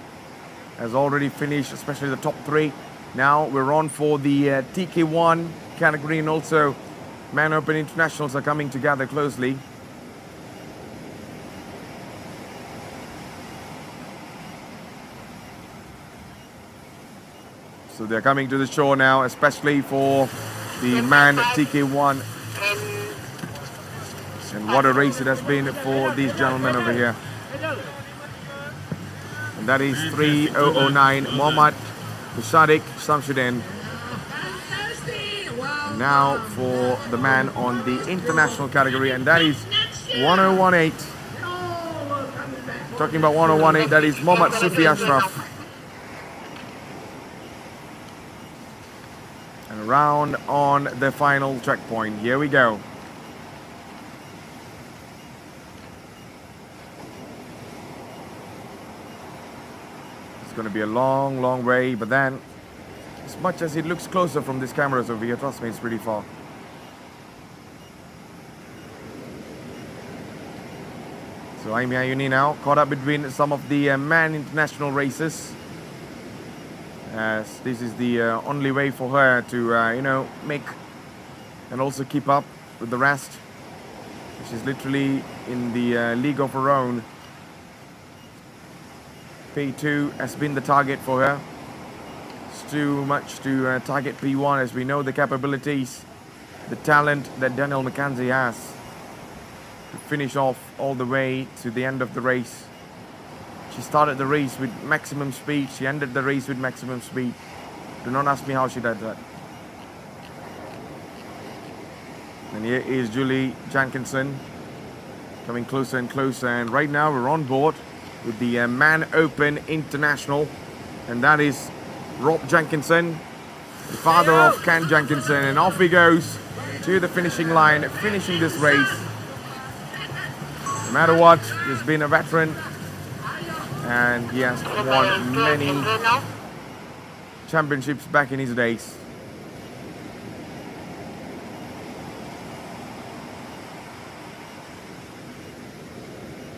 has already finished, especially the top 3. Now we're on for the TK1 category, and also Man Open Internationals are coming together closely. So they're coming to the shore now, especially for the Man TK1. And what a race it has been for these gentlemen over here. And that is 3009 Muhammad Musadik Samsudin. Now for the man on the international category, and that is 1018. Talking about 1018, that is Muhammad Sufi Ashraf. And around on the final checkpoint. Here we go. It's going to be a long way, but then it's as much as it looks closer from these cameras over here, trust me, it's pretty far. So Aimee Ayuni now caught up between some of the man international races, as this is the only way for her to make and also keep up with the rest. She's literally in the league of her own. P2 has been the target for her. It's too much to target P1, as we know the capabilities, the talent that Danielle McKenzie has to finish off all the way to the end of the race. She started the race with maximum speed. She ended the race with maximum speed. Do not ask me how she did that. And here is Julie Jenkinson coming closer and closer. And right now we're on board with the Man Open International. And that is Rob Jenkinson, the father of Ken Jenkinson. And off he goes to the finishing line, finishing this race. No matter what, he's been a veteran. And he has won many championships back in his days.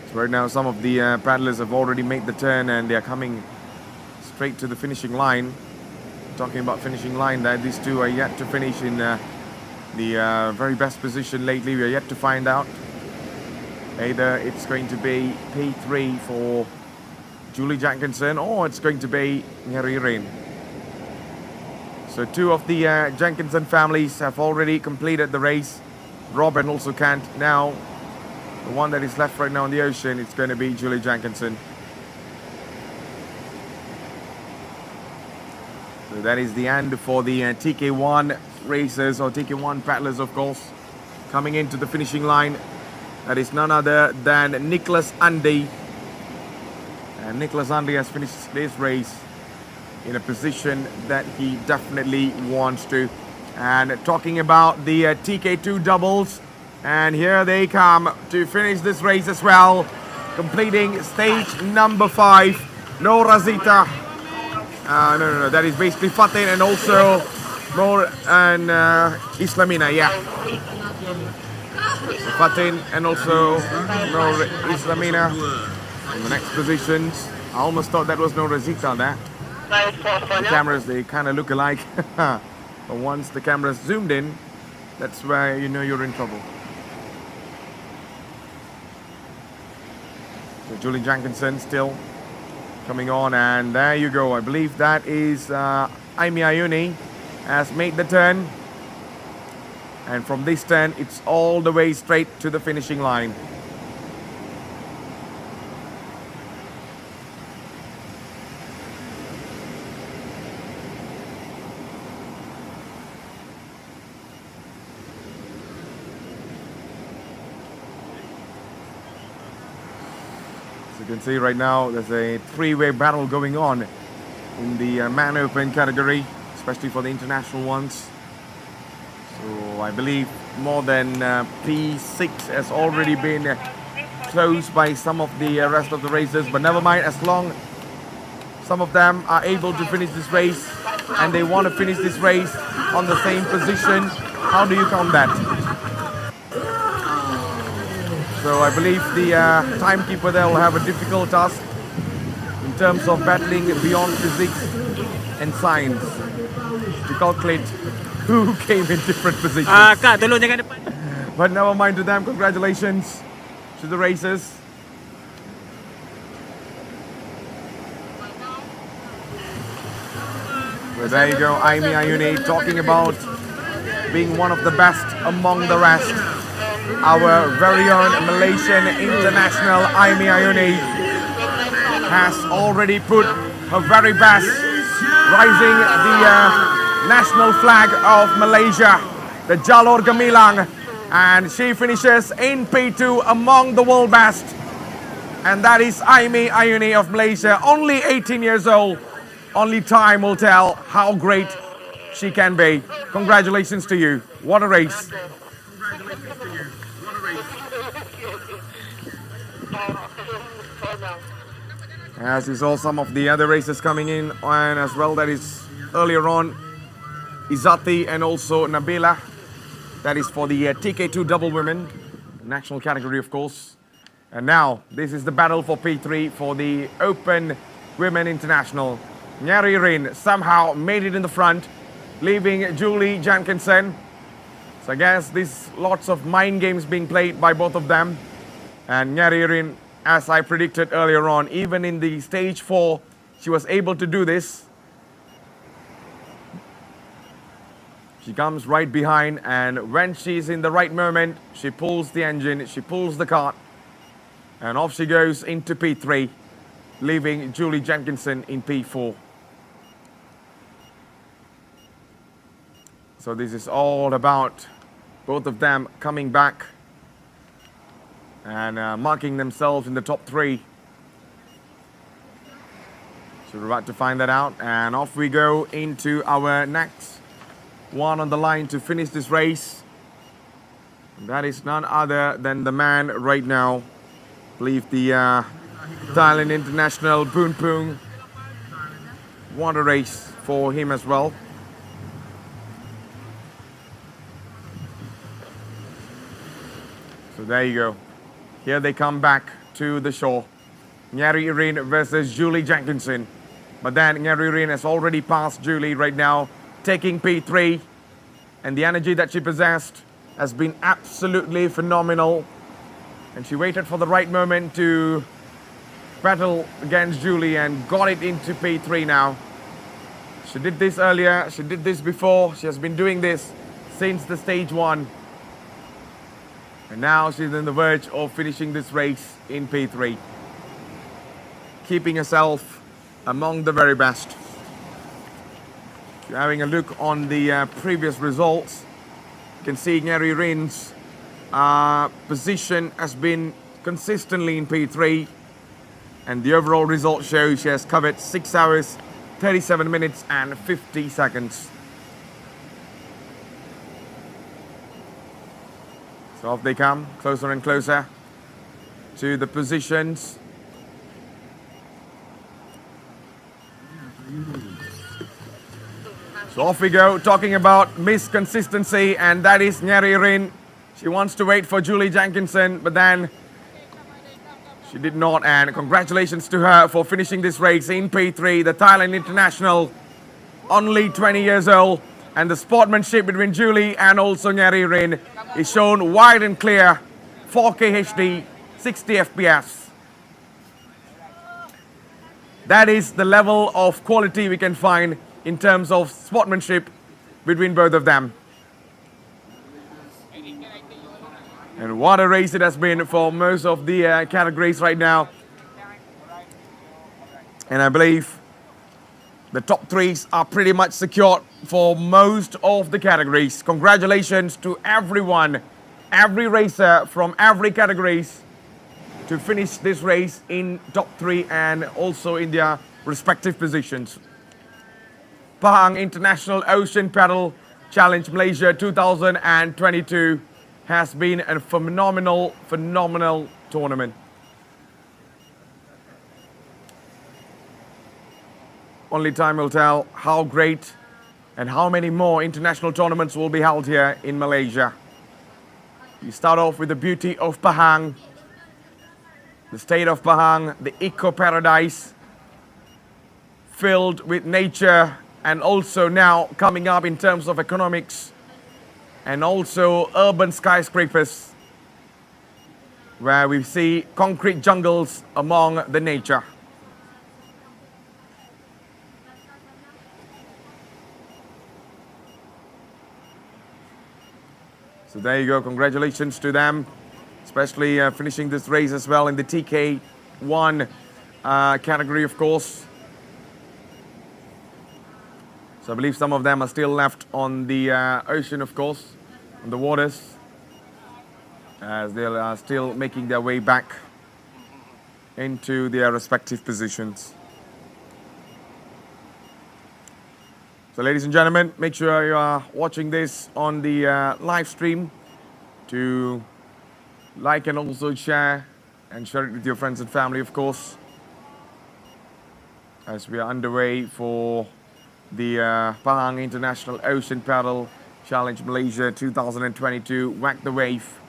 So right now some of the paddlers have already made the turn and they are coming straight to the finishing line. Talking about finishing line, that these two are yet to finish in the very best position lately. We are yet to find out. Either it's going to be P3 for Julie Jenkinson or it's going to be Ngaririn. So two of the Jenkinson families have already completed the race. Rob and also Kent. Now the one that is left right now in the ocean, it's going to be Julie Jenkinson. So that is the end for the TK1 racers, or TK1 paddlers, of course. Coming into the finishing line, that is none other than Nicholas Andy. And Nicholas Andy has finished this race in a position that he definitely wants to. And talking about the TK2 doubles, and here they come to finish this race as well, completing stage number 5. No Razita. No, that is basically Fatin and also Noor and Islamina, yeah. Fatin and also Noor Islamina in the next positions. I almost thought that was no Razita there. The cameras, they kind of look alike. But once the cameras zoomed in, that's where you know you're in trouble. So Julie Jenkinson still coming on, and there you go. I believe that is Aimee Ayuni has made the turn. And from this turn, it's all the way straight to the finishing line. As you can see right now, there's a three-way battle going on in the Man Open category, especially for the international ones. So I believe more than P6 has already been closed by some of the rest of the racers, but never mind, as long some of them are able to finish this race and they want to finish this race on the same position, how do you count that? So I believe the timekeeper there will have a difficult task in terms of battling beyond physics and science to calculate who came in different positions. Kak, tolong jangan depan. But never mind to them, congratulations to the racers. So there you go, Aimee Ayuni talking about being one of the best among the rest. Our very own Malaysian international Aimee Ayuni has already put her very best, rising the national flag of Malaysia, the Jalur Gemilang, and she finishes in P2 among the world best. And that is Aimee Ayuni of Malaysia, only 18 years old. Only time will tell how great she can be. Congratulations to you. What a race. As you saw some of the other races coming in, and as well that is earlier on Izati and also Nabila. That is for the TK2 double women, national category of course. And now this is the battle for P3 for the Open Women International. Nyari Rin somehow made it in the front, leaving Julie Jankinson. So I guess there's lots of mind games being played by both of them. And Nyari Rin, as I predicted earlier on, even in the stage 4, she was able to do this. She comes right behind, and when she's in the right moment, she pulls the engine, she pulls the cart, and off she goes into P3, leaving Julie Jenkinson in P4. So this is all about both of them coming back and marking themselves in the top 3. So we're about to find that out, and off we go into our next one on the line to finish this race. And that is none other than the man right now, I believe the Thailand International Boon Poong. What a race for him as well. So there you go. Here they come back to the shore. Nyari Rin versus Julie Jenkinson. But then Nyari Rin has already passed Julie right now, taking P3, and the energy that she possessed has been absolutely phenomenal, and she waited for the right moment to battle against Julie and got it into P3 now. She did this earlier, she did this before, she has been doing this since the stage 1, and now she's on the verge of finishing this race in P3, keeping herself among the very best. Having a look on the previous results, you can see Nyari Rin's position has been consistently in P3, and the overall result shows she has covered 6 hours, 37 minutes and 50 seconds. So off they come, closer and closer to the positions. So off we go, talking about Miss Consistency, and that is Nyari Rin. She wants to wait for Julie Jenkinson, but then she did not, and congratulations to her for finishing this race in P3, the Thailand International, only 20 years old, and the sportsmanship between Julie and also Nyari Rin is shown wide and clear, 4K HD, 60 FPS. That is the level of quality we can find in terms of sportsmanship between both of them. And what a race it has been for most of the categories right now. And I believe the top 3s are pretty much secured for most of the categories. Congratulations to everyone, every racer from every categories to finish this race in top 3 and also in their respective positions. Pahang International Ocean Paddle Challenge Malaysia 2022 has been a phenomenal tournament. Only time will tell how great and how many more international tournaments will be held here in Malaysia. You start off with the beauty of Pahang, the state of Pahang, the eco paradise filled with nature, and also now coming up in terms of economics and also urban skyscrapers, where we see concrete jungles among the nature. So there you go, congratulations to them, especially finishing this race as well in the TK1 category, of course. So I believe some of them are still left on the ocean, of course, on the waters, as they are still making their way back into their respective positions. So ladies and gentlemen, make sure you are watching this on the live stream to like and also share it with your friends and family, of course, as we are underway for the Pahang International Ocean Paddle Challenge Malaysia 2022 Whack the Wave.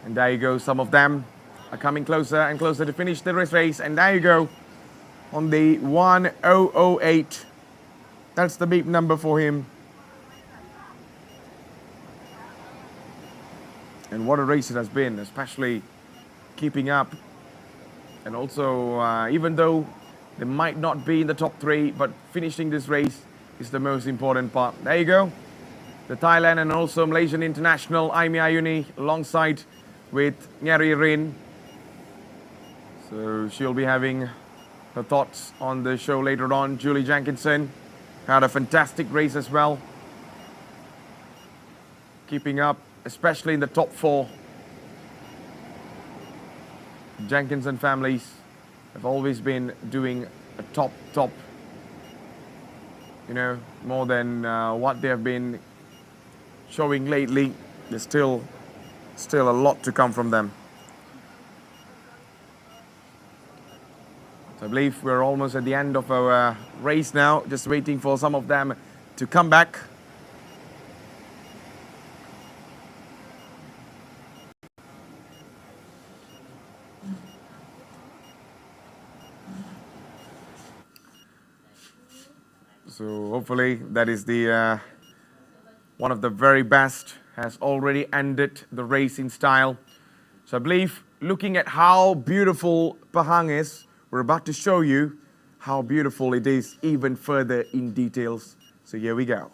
And there you go, some of them are coming closer and closer to finish the race. And there you go, on the 1008. That's the beep number for him. And what a race it has been, especially keeping up. And also, even though they might not be in the top 3, but finishing this race is the most important part. There you go. The Thailand and also Malaysian international Aimi Ayuni alongside with Nyari Rin. So she'll be having her thoughts on the show later on. Julie Jenkinson had a fantastic race as well. Keeping up, especially in the top 4. Jenkinson families have always been doing a top, you know, more than what they have been showing lately. There's still a lot to come from them. So I believe we're almost at the end of our race now, just waiting for some of them to come back. So hopefully that is the one of the very best has already ended the race in style. So I believe looking at how beautiful Pahang is, we're about to show you how beautiful it is even further in details. So here we go.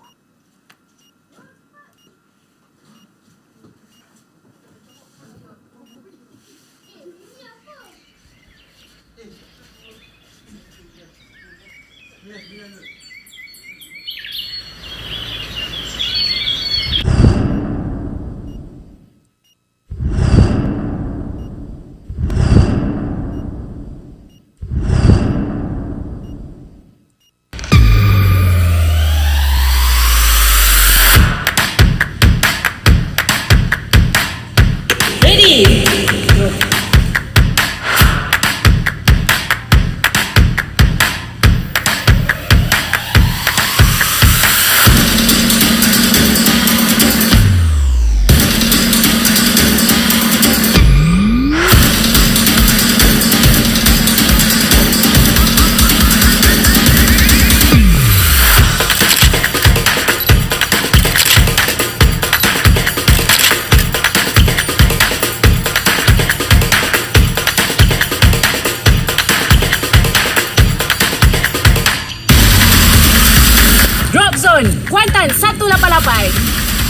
Kuantan 188.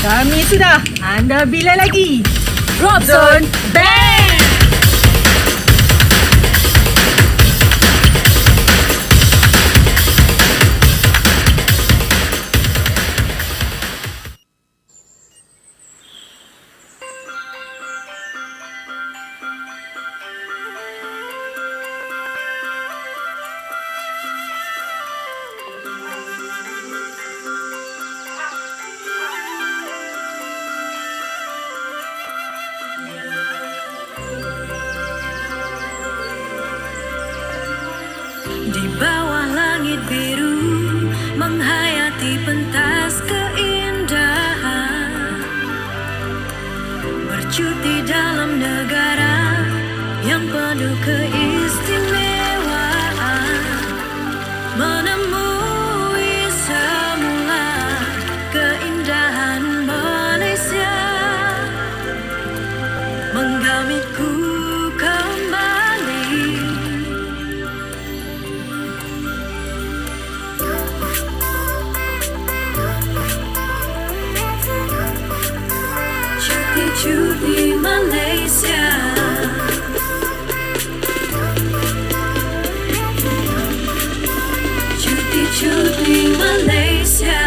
Kami sudah. Anda bila lagi? Drop Zone Bang! Di bawah langit biru menghayati pentas keindahan, bercuti dalam negara yang penuh keistimewaan, menemui semula keindahan Malaysia, menggamitku kembali. Cuti Malaysia, cuti Malaysia.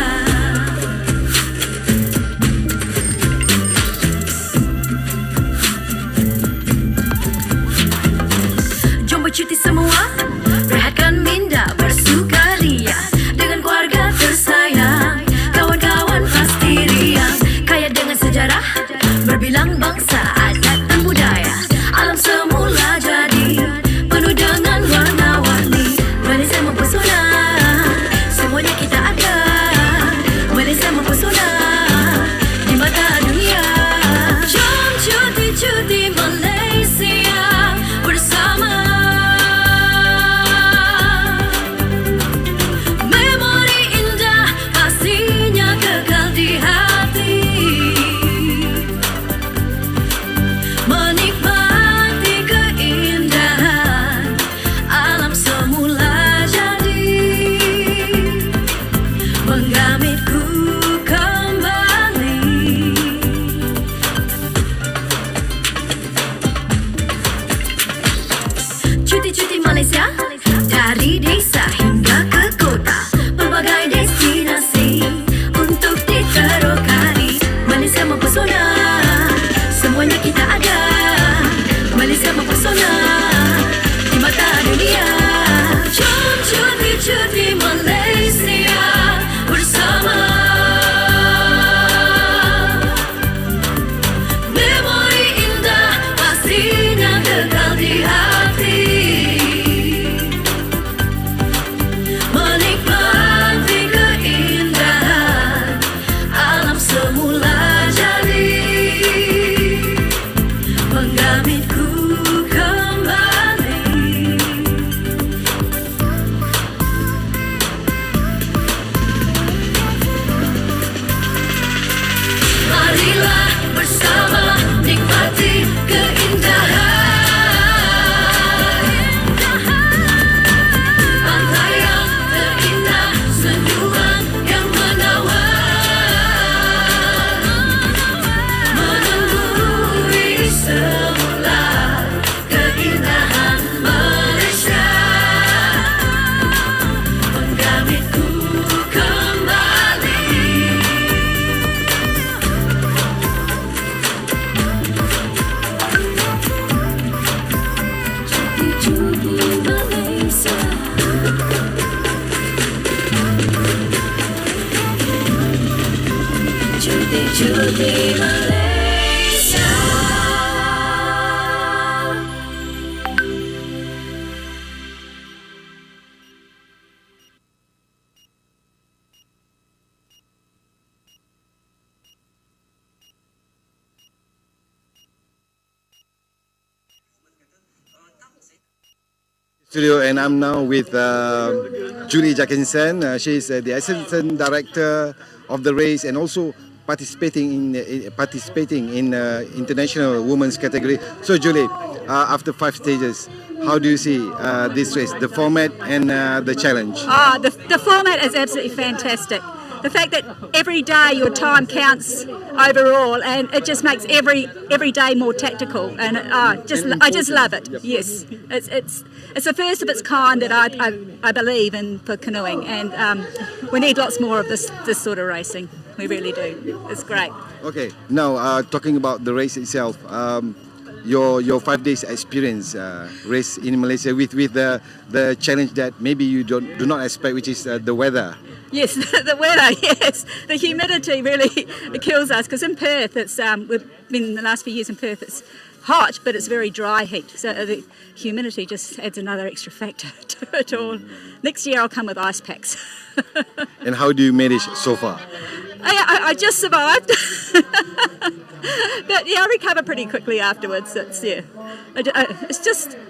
menjamitku kembali. Marilah bersama nikmati keindahan pantai yang terindah, senyuman yang menawan, menemui semula keindahan Malaysia, menjamitku kembali. Cuti Malaysia, cuti Malaysia. Studio, and I'm now with Julie Jackinson. She's the assistant director of the race and also participating in international women's category. So Julie, after 5 stages, how do you see this race, the format and the challenge? The format is absolutely fantastic. The fact that every day your time counts overall, and it just makes every day more tactical, and I just love it. Yes, it's the first of its kind that I believe in for canoeing, and we need lots more of this sort of racing. We really do. It's great. Okay, now talking about the race itself, your 5 days experience race in Malaysia with the challenge that maybe you do not expect, which is the weather. Yes, the weather, yes. The humidity really kills us, because in Perth, we've been the last few years in Perth, it's hot, but it's very dry heat. So the humidity just adds another extra factor to it all. Next year I'll come with ice packs. And how do you manage so far? I just survived. But yeah, I recover pretty quickly afterwards.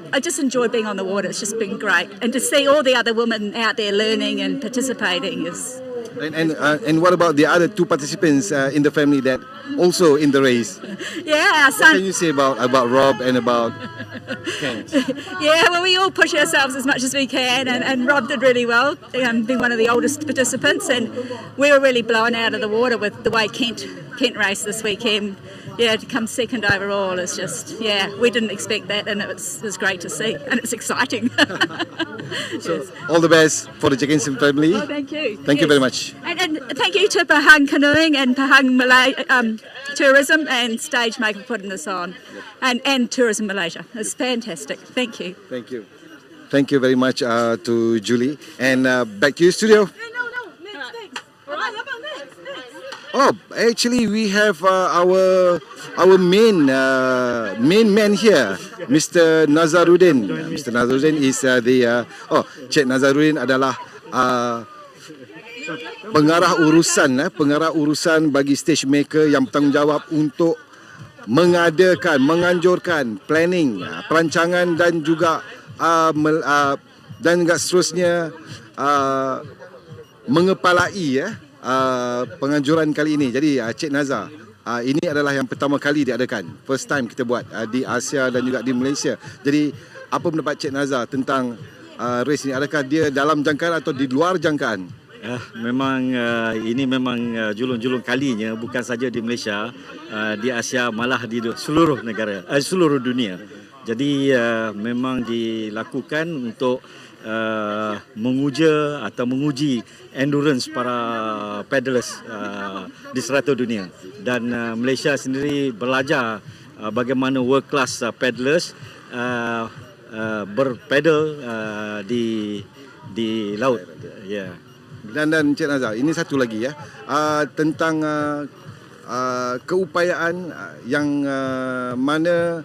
I just enjoy being on the water. It's just been great, and to see all the other women out there learning and participating is. And what about the other 2 participants in the family that also in the race? Yeah, our son. What can you say about Rob and about Ken? Yeah, well, we all push ourselves as much as we can, and Rob did really well, being one of the oldest participants, and we were really blown out of the water with the way Kent raced this weekend. Yeah, to come second overall is just, yeah, we didn't expect that, and it was great to see, and it's exciting. So, all the best for the Jackinson family. Oh, thank you. Thank you very much. And thank you to Pahang Canoeing and Pahang Malay Tourism and Stagemaker for putting this on, and Tourism Malaysia. It's fantastic. Thank you. Thank you. Thank you very much to Julie. And back to you, studio. No, next. Oh, actually, we have our main man here, Mr. Nazaruddin. Mr. Nazaruddin is Cik Nazaruddin adalah pengarah urusan bagi stage maker yang bertanggungjawab untuk menganjurkan planning, perancangan dan juga seterusnya mengepalai penganjuran kali ini. Jadi Cik Nazar, ini adalah yang pertama kali diadakan. First time kita buat di Asia dan juga di Malaysia. Jadi apa pendapat Cik Nazar tentang race ini? Adakah dia dalam jangkaan atau di luar jangkaan? Memang ini memang julung-julung kalinya, bukan saja di Malaysia, di Asia, malah di seluruh negara, seluruh dunia. Jadi memang dilakukan untuk menguji endurance para paddlers di seluruh dunia, dan Malaysia sendiri belajar bagaimana world class paddlers berpaddle di laut. Ya. Dan Cik Nazar, ini satu lagi ya, tentang keupayaan yang mana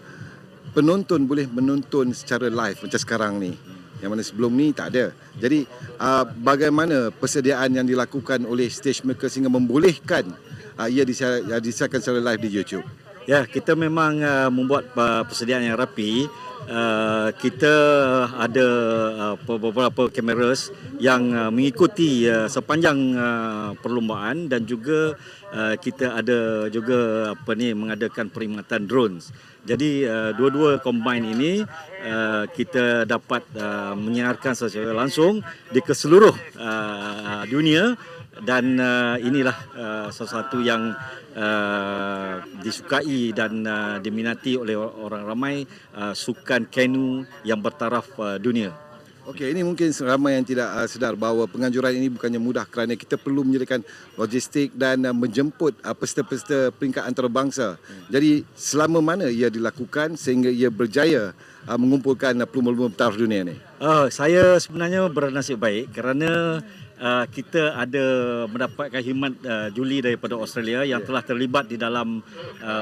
penonton boleh menonton secara live macam sekarang ni, yang mana sebelum ni tak ada. Jadi bagaimana persediaan yang dilakukan oleh stage maker sehingga membolehkan ia disiarkan secara live di YouTube? Ya, kita memang membuat persediaan yang rapi. Kita ada beberapa kameras yang mengikuti sepanjang perlombaan dan juga kita ada juga mengadakan perkhidmatan drones. Jadi dua-dua combine ini kita dapat menyiarkan secara langsung di keseluruh dunia dan inilah sesuatu yang disukai dan diminati oleh orang ramai sukan kanu yang bertaraf dunia. Okey, ini mungkin ramai yang tidak sedar bahawa penganjuran ini bukannya mudah kerana kita perlu menyediakan logistik dan menjemput peserta-peserta peringkat antarabangsa. Jadi selama mana ia dilakukan sehingga ia berjaya mengumpulkan pelumba-lumba bertaraf dunia ini? Saya sebenarnya bernasib baik kerana kita ada mendapatkan khidmat juli daripada Australia yang telah terlibat di dalam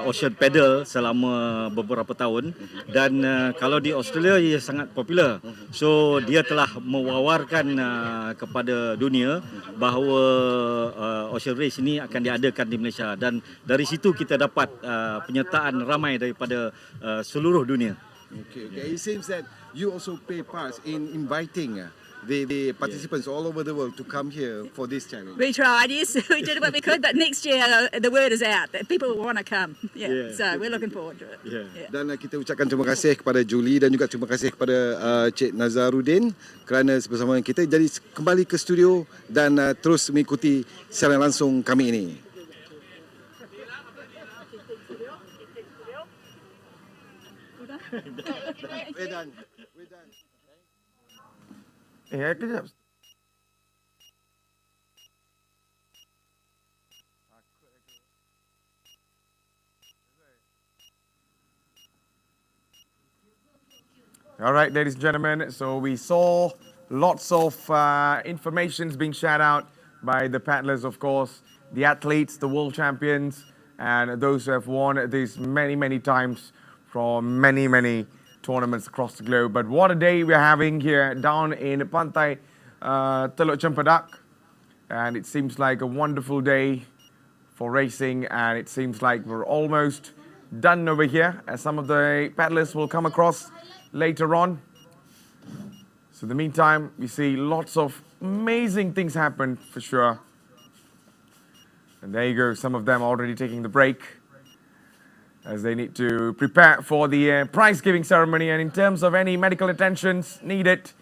Ocean Paddle selama beberapa tahun dan kalau di Australia ia sangat popular. So dia telah mewawarkan kepada dunia bahawa Ocean Race ini akan diadakan di Malaysia dan dari situ kita dapat penyertaan ramai daripada seluruh dunia. Okay. It seems that you also play parts in inviting the participants all over the world to come here for this challenge. We tried, yes, we did what we could, but next year the word is out that people want to come. So we're looking forward to it. Dan kita ucapkan terima kasih kepada Julie dan juga terima kasih kepada Cik Nazaruddin kerana bersama kita. Jadi kembali ke studio dan terus mengikuti secara langsung kami ini. We're done. Kejap. All right, ladies and gentlemen, so we saw lots of informations being shared out by the paddlers, of course, the athletes, the world champions, and those who have won this many times from many tournaments across the globe. But what a day we're having here down in Pantai Teluk Cempedak. And it seems like a wonderful day for racing, and it seems like we're almost done over here, as some of the paddlers will come across later on. So in the meantime, we see lots of amazing things happen for sure. And there you go, some of them already taking the break as they need to prepare for the prize giving ceremony. And in terms of any medical attentions needed,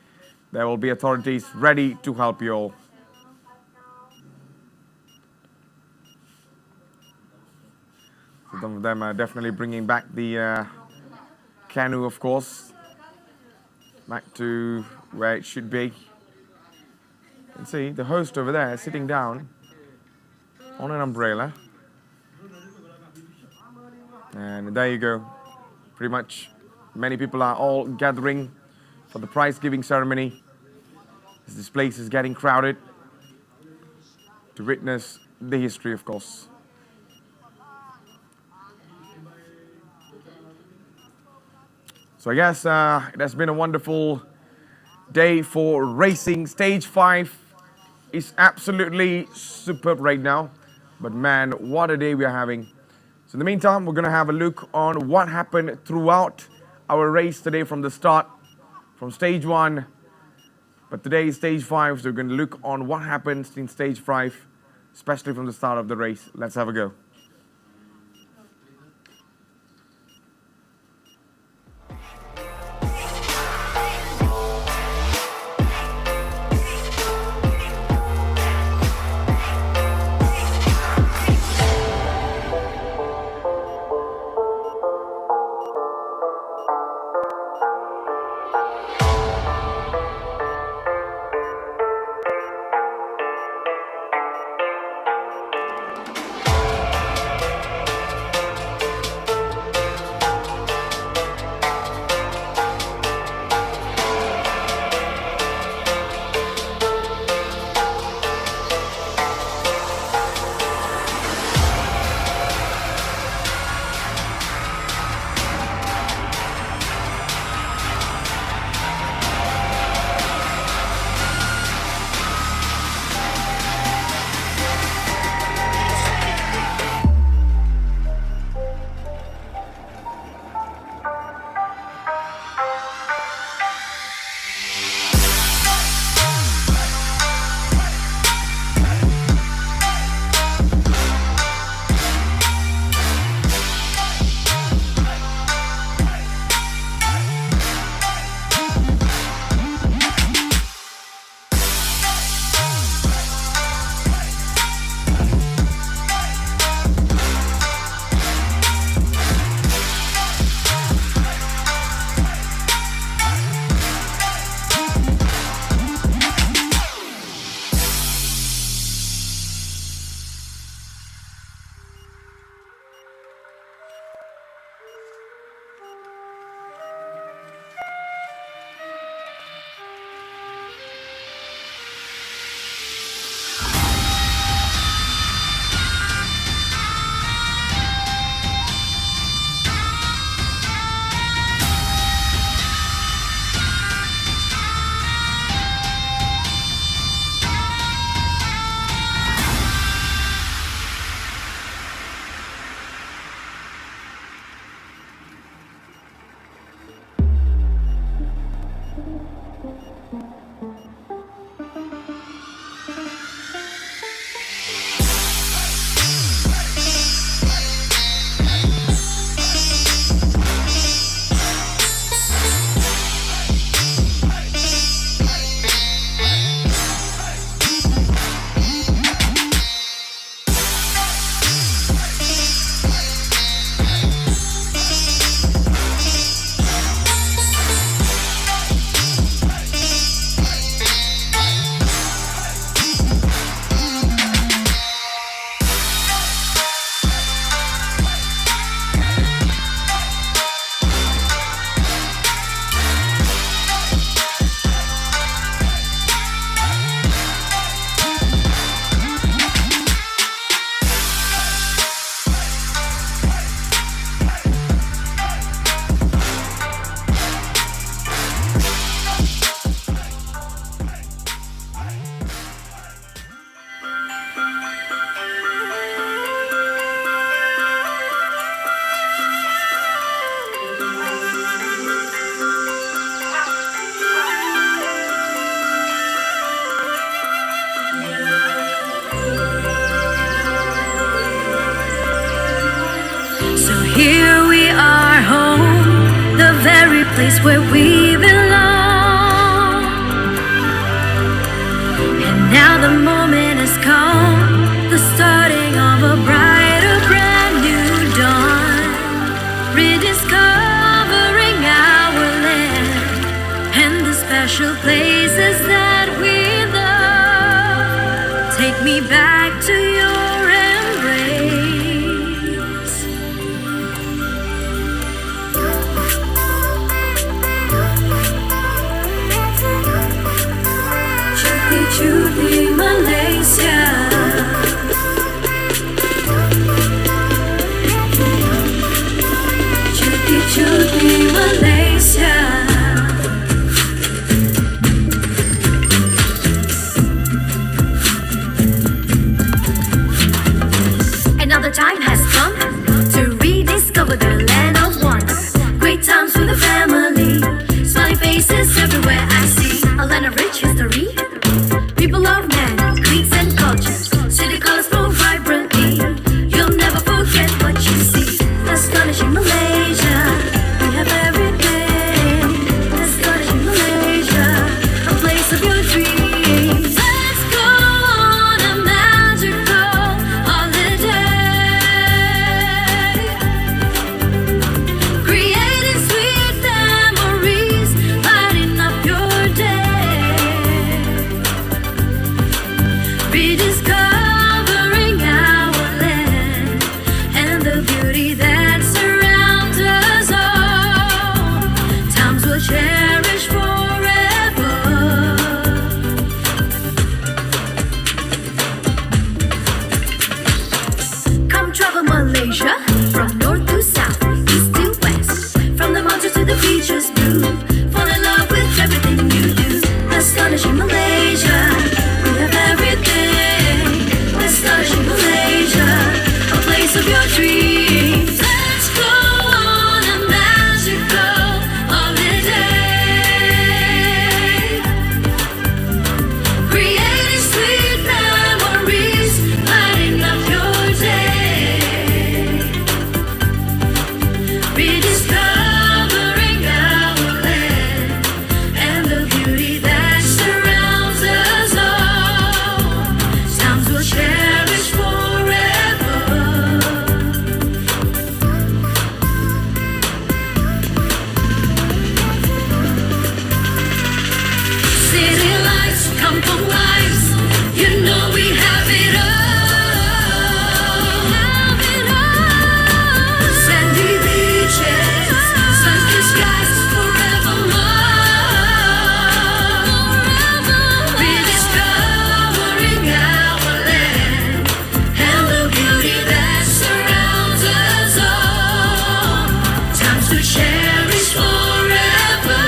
there will be authorities ready to help you all. So some of them are definitely bringing back the canoe, of course, back to where it should be. You can see the host over there sitting down on an umbrella. And there you go. Pretty much many people are all gathering for the prize giving ceremony. As this place is getting crowded to witness the history, of course. So I guess it has been a wonderful day for racing. Stage 5 is absolutely superb right now. But man, what a day we are having. So in the meantime, we're going to have a look on what happened throughout our race today from the start, from stage 1. But today is stage 5, so we're going to look on what happened in stage 5, especially from the start of the race. Let's have a go. place where we belong. And now the moment has come, the starting of a brighter, brand new dawn. Rediscovering our land and the special places that we love. Take me back to your embrace. Cuti cuti Malaysia. Cuti cuti Malaysia. Another time has come to rediscover the land of wonder. Great times with the family, smiling faces everywhere I see. A land of rich history, people of man, creeds and cultures. City colors flow vibrantly, you'll never forget what you see. Astonishing Malaysia, we have everything. Astonishing Malaysia, a place of your dreams. Let's go on a magical holiday, creating sweet memories, lighting up your day, rediscovering our land and the beauty that surrounds us all. Times we'll cherish forever. Come travel Malaysia, from north to south, east to west, from the mountains to the beaches blue. Fall in love with everything you do. Astonishing Malaysia, we have everything. Astonishing Malaysia, a place of your dreams. Let's go on a magical holiday, creating sweet memories, lighting up your day, rediscovering our land and the beauty that surrounds us all. Times we'll cherish forever. City lights, kampung lights, you know we have it all. Have it all. Sandy beaches, sun-kissed skies forevermore. Rediscovering our land and the beauty that surrounds us all. Times to cherish forever.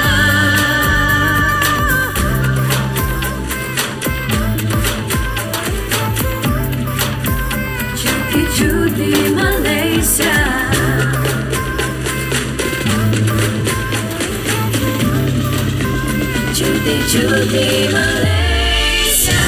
Cuti cuti Malaysia. Cuti cuti Malaysia.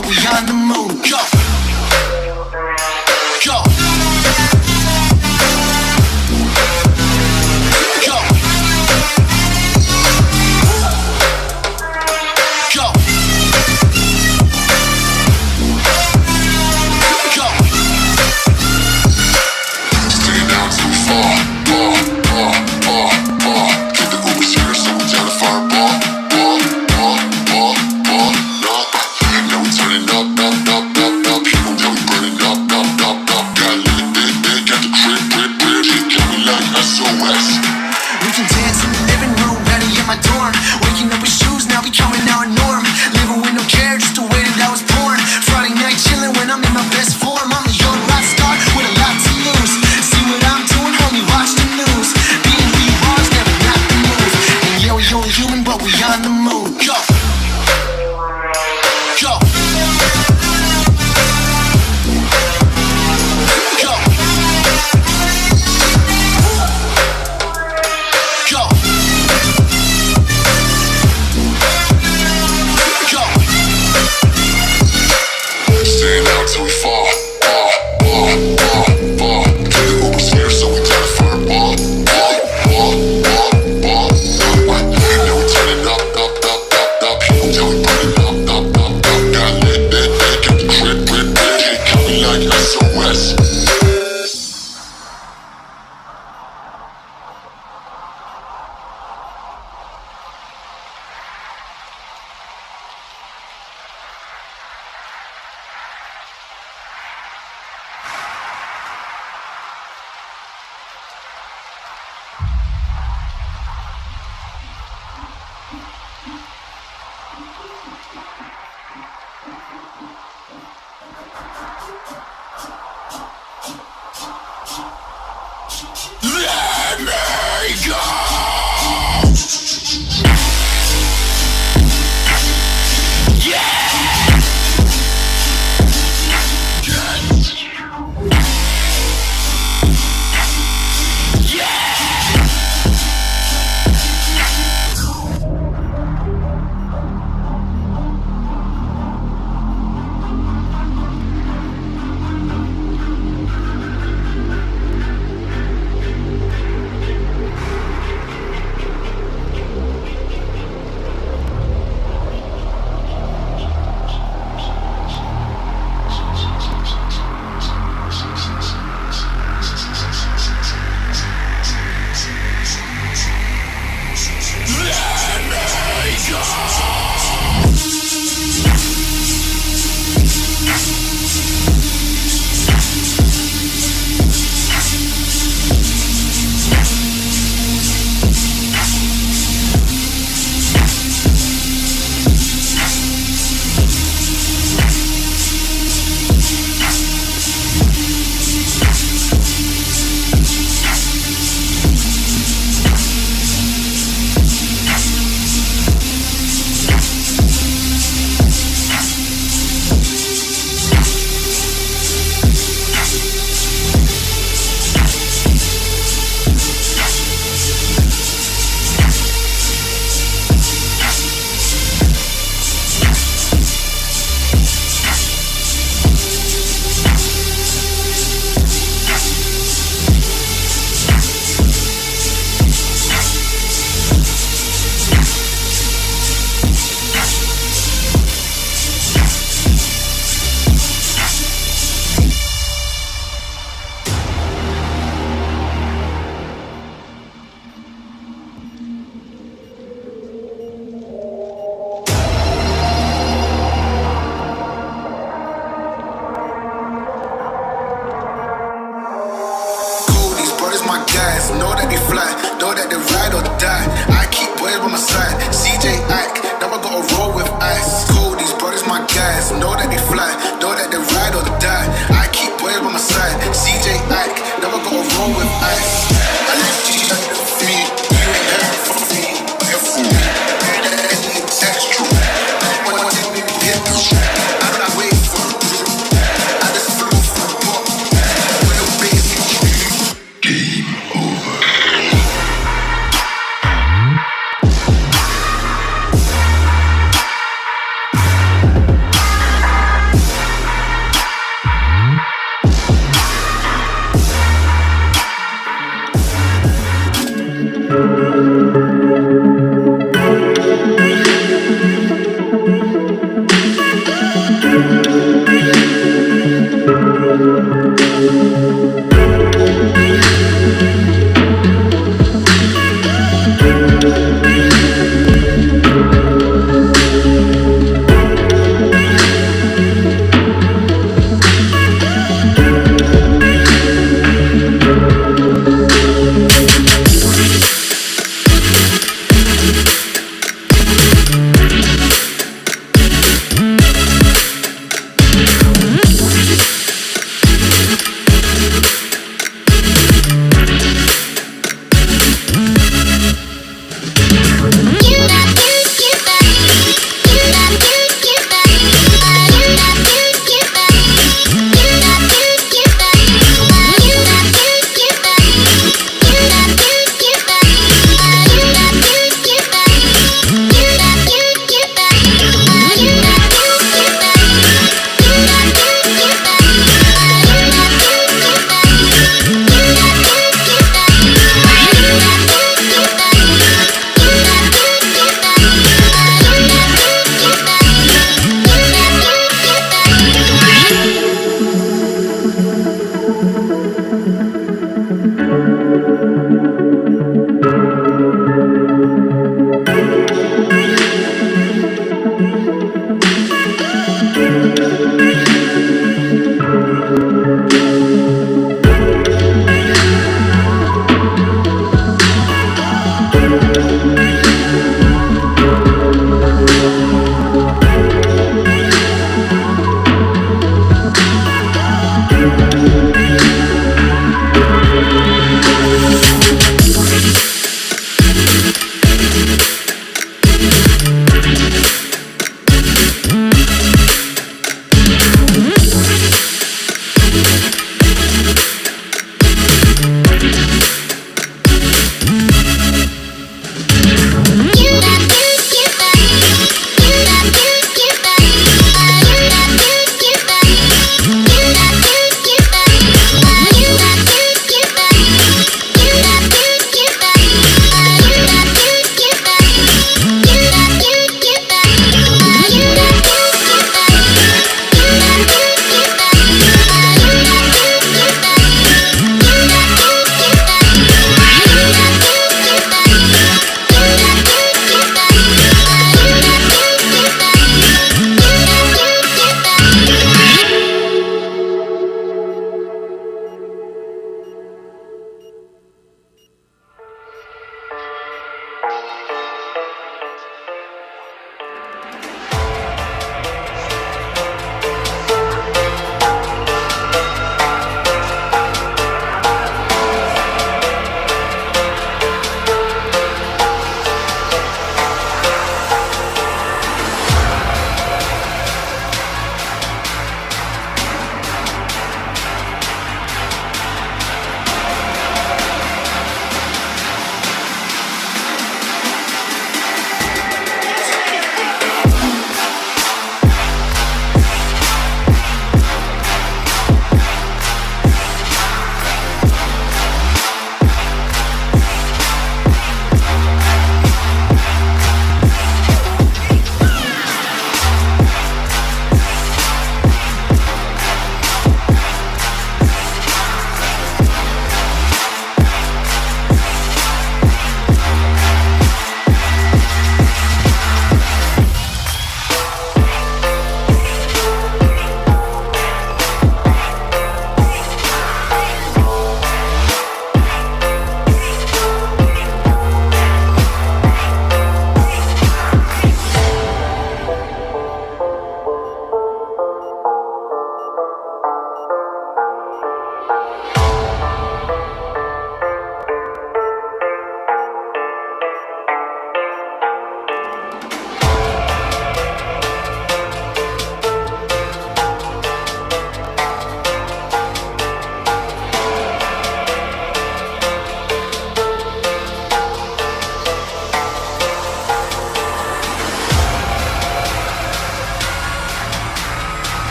but we on the move. Go. Go. Go. Go. Go. Stay down too far, Get the Uber here, so we got a fireball, Now we turning up, People know we burning up, Got lit, got the crib, She got me like SOS. We can dance in the living room, ready in my dorm. Waking up with shoes, now becoming our norm. Living with no care, just the way that I was born. Friday night chilling when I'm in my best form. I'm a young rock star with a lot to lose. See what I'm doing, homie, watch the news. Being who you are is never not the move. And yeah, we only human, but we on the move. Go. Go. Go. Go. Go. Staying out till we fall, Get the Uber's here, so we got a fireball, Now we turning up, People know we burning up, Got lit, got the crib, She got me like SOS. Let me go.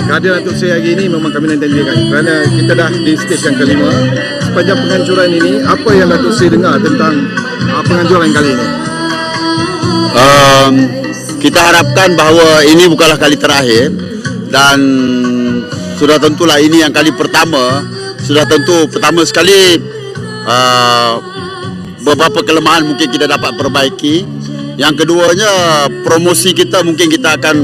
kehadiran Datuk Seri hari ini memang kami nantikan kerana kita dah di stage yang kelima. Sepanjang penganjuran ini, apa yang Datuk Seri dengar tentang penganjuran kali ini? Kita harapkan bahawa ini bukanlah kali terakhir dan sudah tentulah ini yang kali pertama. Sudah tentu pertama sekali beberapa kelemahan mungkin kita dapat perbaiki. Yang keduanya promosi kita mungkin kita akan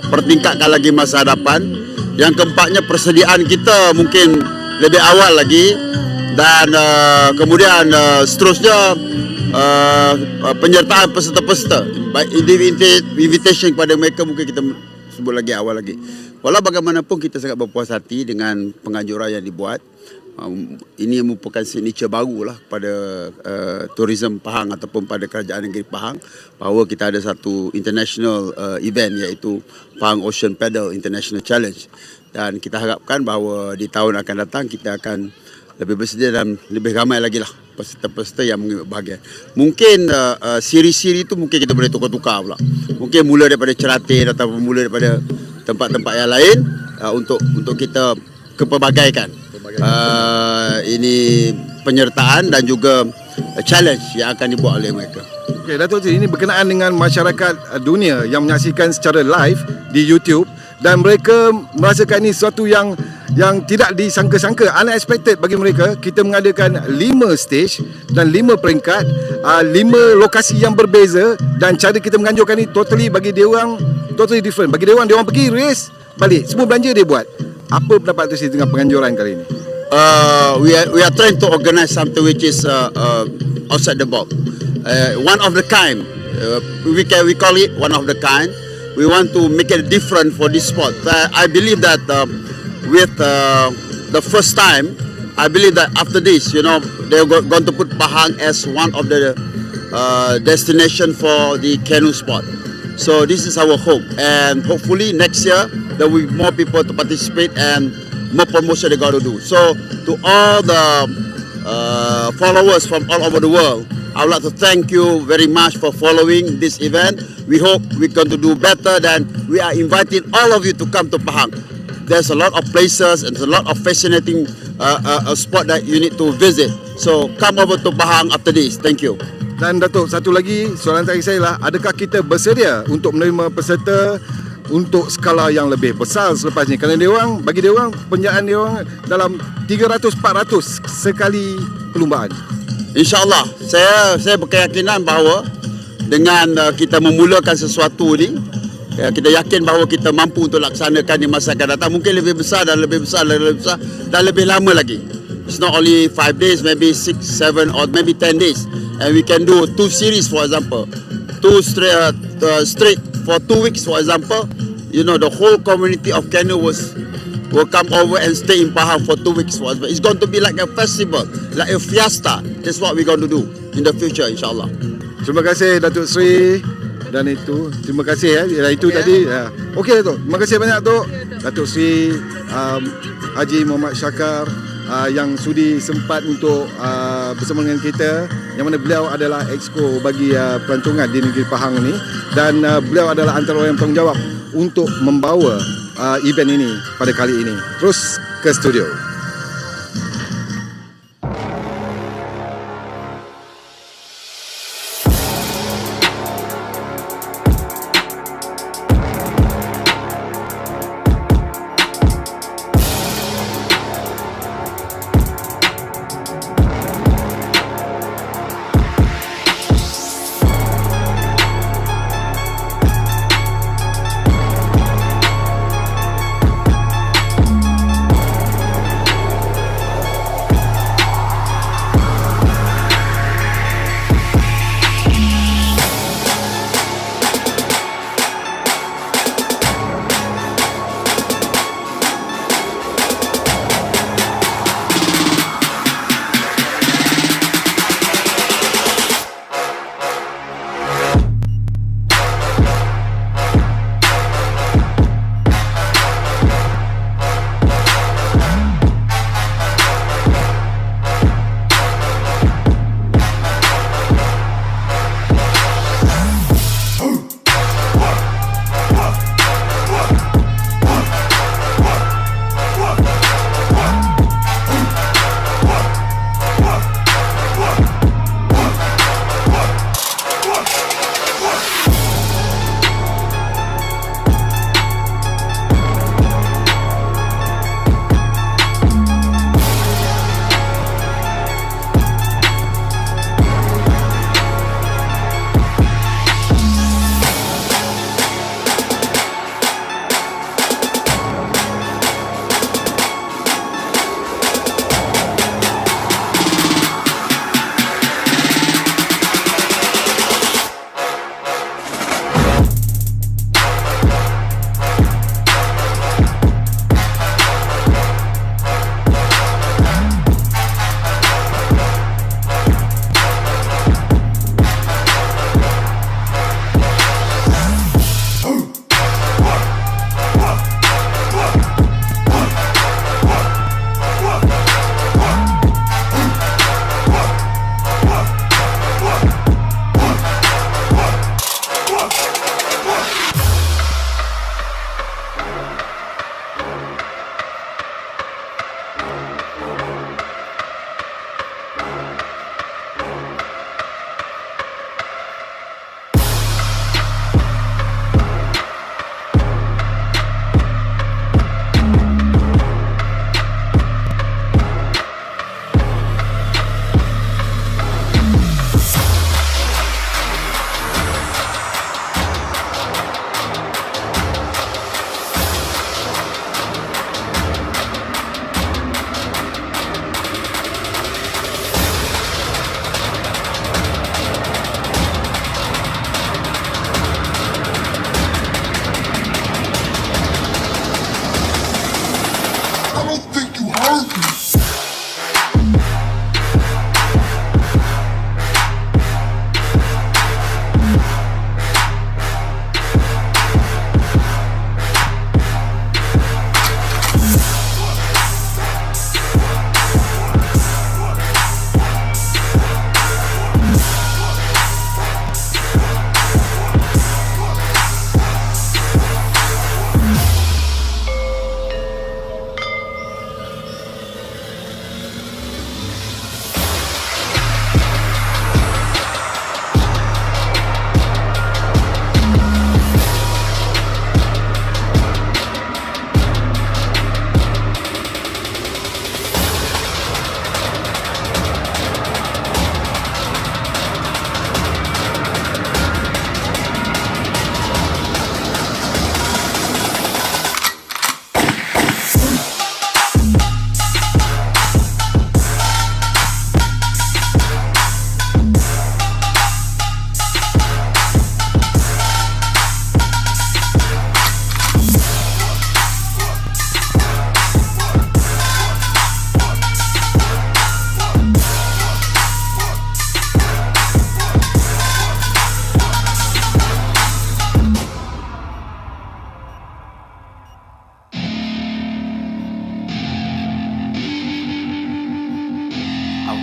pertingkatkan lagi masa hadapan. Yang keempatnya persediaan kita mungkin lebih awal lagi dan kemudian seterusnya penyertaan peserta-peserta, invitation kepada mereka mungkin kita sebut lagi awal lagi. Walau bagaimanapun kita sangat berpuas hati dengan penganjuran yang dibuat. Ini merupakan signature barulah pada tourism Pahang ataupun pada kerajaan negeri Pahang, bahawa kita ada satu international event iaitu Pahang Ocean Paddle International Challenge, dan kita harapkan bahawa di tahun akan datang kita akan lebih bersedia dan lebih ramai lagi lah peserta-peserta yang mengambil bahagian. Mungkin siri-siri itu mungkin kita boleh tukar-tukar pula. Mungkin mula daripada Ceratin ataupun mula daripada tempat-tempat yang lain untuk kita kepelbagaikan. Ini penyertaan dan juga challenge yang akan dibuat oleh mereka. Okey, Datuk Seri, ini berkenaan dengan masyarakat dunia yang menyaksikan secara live di YouTube dan mereka merasakan ini sesuatu yang tidak disangka-sangka, unexpected bagi mereka. Kita mengadakan 5 stage dan 5 peringkat, 5 lokasi yang berbeza, dan cara kita menganjurkan ini totally bagi dia orang totally different. Bagi dia orang pergi race balik, semua belanja dia buat. Apa pendapat Datuk Seri dengan penganjuran kali ini? We are trying to organize something which is outside the box, one of the kind. We call it one of the kind. We want to make it different for this sport. I believe that with the first time, I believe that after this, they're going to put Pahang as one of the destination for the canoe sport. So this is our hope, and hopefully next year there will be more people to participate and more promotion they got to do. So to all the followers from all over the world, I would like to thank you very much for following this event. We hope we're going to do better, than we are inviting all of you to come to Pahang. There's a lot of places and a lot of fascinating spot that you need to visit. So come over to Pahang after this. Thank you. Dan Datuk, satu lagi soalan terakhir saya lah, adakah kita bersedia untuk menerima peserta untuk skala yang lebih besar selepas ni? Kerana bagi dia orang penjaan dia orang dalam 300-400 sekali perlumbaan. InsyaAllah, saya berkeyakinan bahawa dengan kita memulakan sesuatu ni, kita yakin bahawa kita mampu untuk laksanakan di masa akan datang. Mungkin lebih besar dan lebih besar dan lebih besar dan lebih lama lagi. It's not only 5 days, maybe 6, 7 or maybe 10 days. And we can do 2 series, for example. 2 straight for 2 weeks, for example. The whole community of canoe will come over and stay in Pahang for 2 weeks. It's going to be like a festival, like a fiesta. That's what we're going to do in the future, insyaAllah. Terima kasih Datuk Seri. Dan itu, terima kasih itu tadi. Okey Datuk, terima kasih banyak Datuk Seri Haji Muhammad Syakar yang sudi sempat untuk bersama dengan kita, yang mana beliau adalah exco bagi pelancongan di negeri Pahang ini, dan beliau adalah antara orang yang bertanggungjawab untuk membawa event ini pada kali ini. Terus ke studio.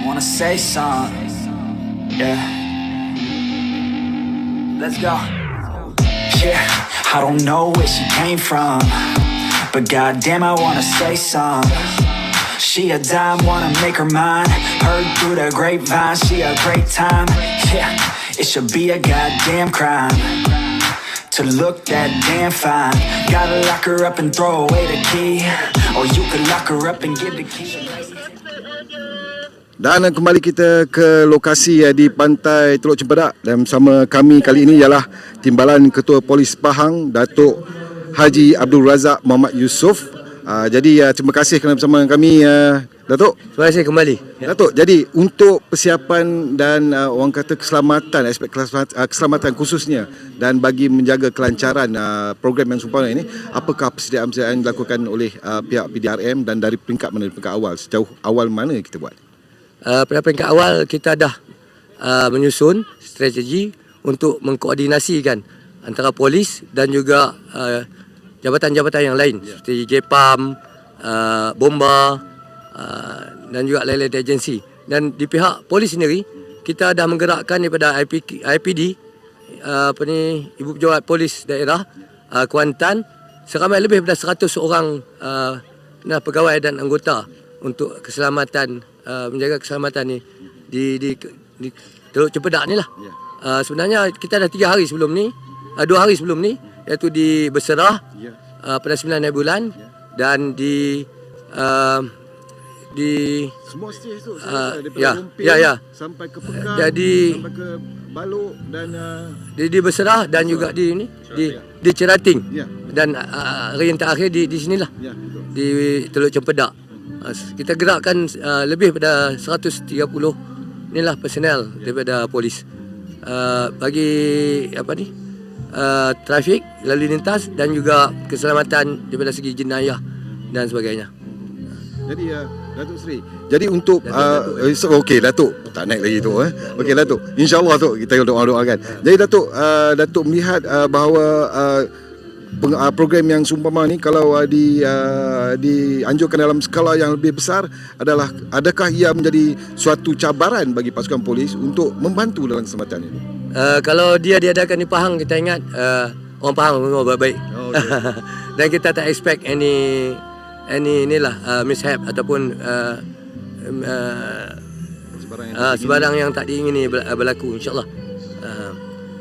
wanna say something. Yeah. Let's go. Yeah, I don't know where she came from, but goddamn, I wanna say something. She a dime, wanna make her mine. Heard through the grapevine, she a great time. Yeah, it should be a goddamn crime to look that damn fine. Gotta lock her up and throw away the key, or you could lock her up and give the key. Dan kembali kita ke lokasi di pantai Teluk Cempedak, dan bersama kami kali ini ialah Timbalan Ketua Polis Pahang, Datuk Haji Abdul Razak Muhammad Yusof. Jadi terima kasih kerana bersama kami, Datuk. Terima kasih kembali. Datuk, jadi untuk persiapan dan orang kata keselamatan, aspek keselamatan khususnya, dan bagi menjaga kelancaran program yang sempurna ini, apakah persediaan-persediaan yang dilakukan oleh pihak PDRM dan dari peringkat mana, peringkat awal, sejauh awal mana kita buat? Pada peringkat awal kita dah menyusun strategi untuk mengkoordinasikan antara polis dan juga jabatan-jabatan yang lain seperti JPAM, Bomba dan juga lain-lain agensi. Dan di pihak polis sendiri kita dah menggerakkan daripada IPD Ibu Pejabat Polis Daerah Kuantan seramai lebih daripada 100 orang pegawai dan anggota untuk keselamatan, menjaga keselamatan ni di Teluk Cempedak ni lah. Sebenarnya kita dah 3 hari sebelum ni, 2 hari sebelum ni, iaitu di Berserah pada 9 hari bulan dan di semua stage tu, sampai ke Pegang, jadi sampai ke Balok dan di Berserah dan juga di Cerating, dan hari yang terakhir di sinilah, di Teluk Cempedak. Kita gerakkan lebih pada 130 inilah personel daripada polis bagi trafik, lalu lintas dan juga keselamatan daripada segi jenayah dan sebagainya. Jadi Datuk Seri, jadi untuk okey Datuk, tak naik lagi tu Okey Datuk, insya-Allah Datuk, kita doa-doakan. Jadi Datuk melihat bahawa program yang seumpama ni kalau dianjurkan dalam skala yang lebih besar, adakah ia menjadi suatu cabaran bagi pasukan polis untuk membantu dalam keselamatan ini? Kalau dia diadakan di Pahang, kita ingat orang Pahang memang baik-baik. Dan kita tak expect any mishap ataupun sebarang yang tak diingini berlaku, insyaAllah.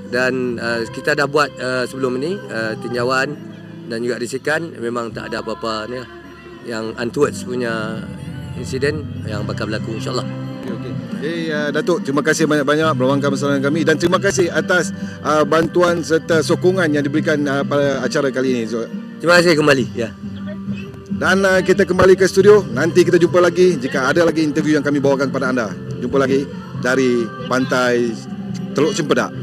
Dan kita dah buat sebelum ini tinjauan dan juga risikan, memang tak ada apa-apa ni lah yang untowards punya insiden yang bakal berlaku, insyaAllah. Datuk, terima kasih banyak-banyak meluangkan bersama dengan kami, dan terima kasih atas bantuan serta sokongan yang diberikan pada acara kali ini. Terima kasih kembali. Ya. Dan kita kembali ke studio. Nanti kita jumpa lagi jika ada lagi interview yang kami bawakan kepada anda. Jumpa lagi dari pantai Teluk Cempedak.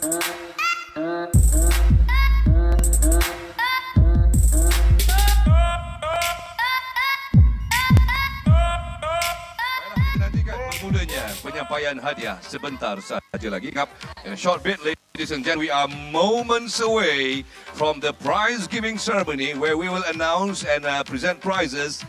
Bermulanya penyampaian hadiah sebentar saja lagi. In a short bit, ladies and gentlemen, we are moments away from the prize giving ceremony where we will announce and present prizes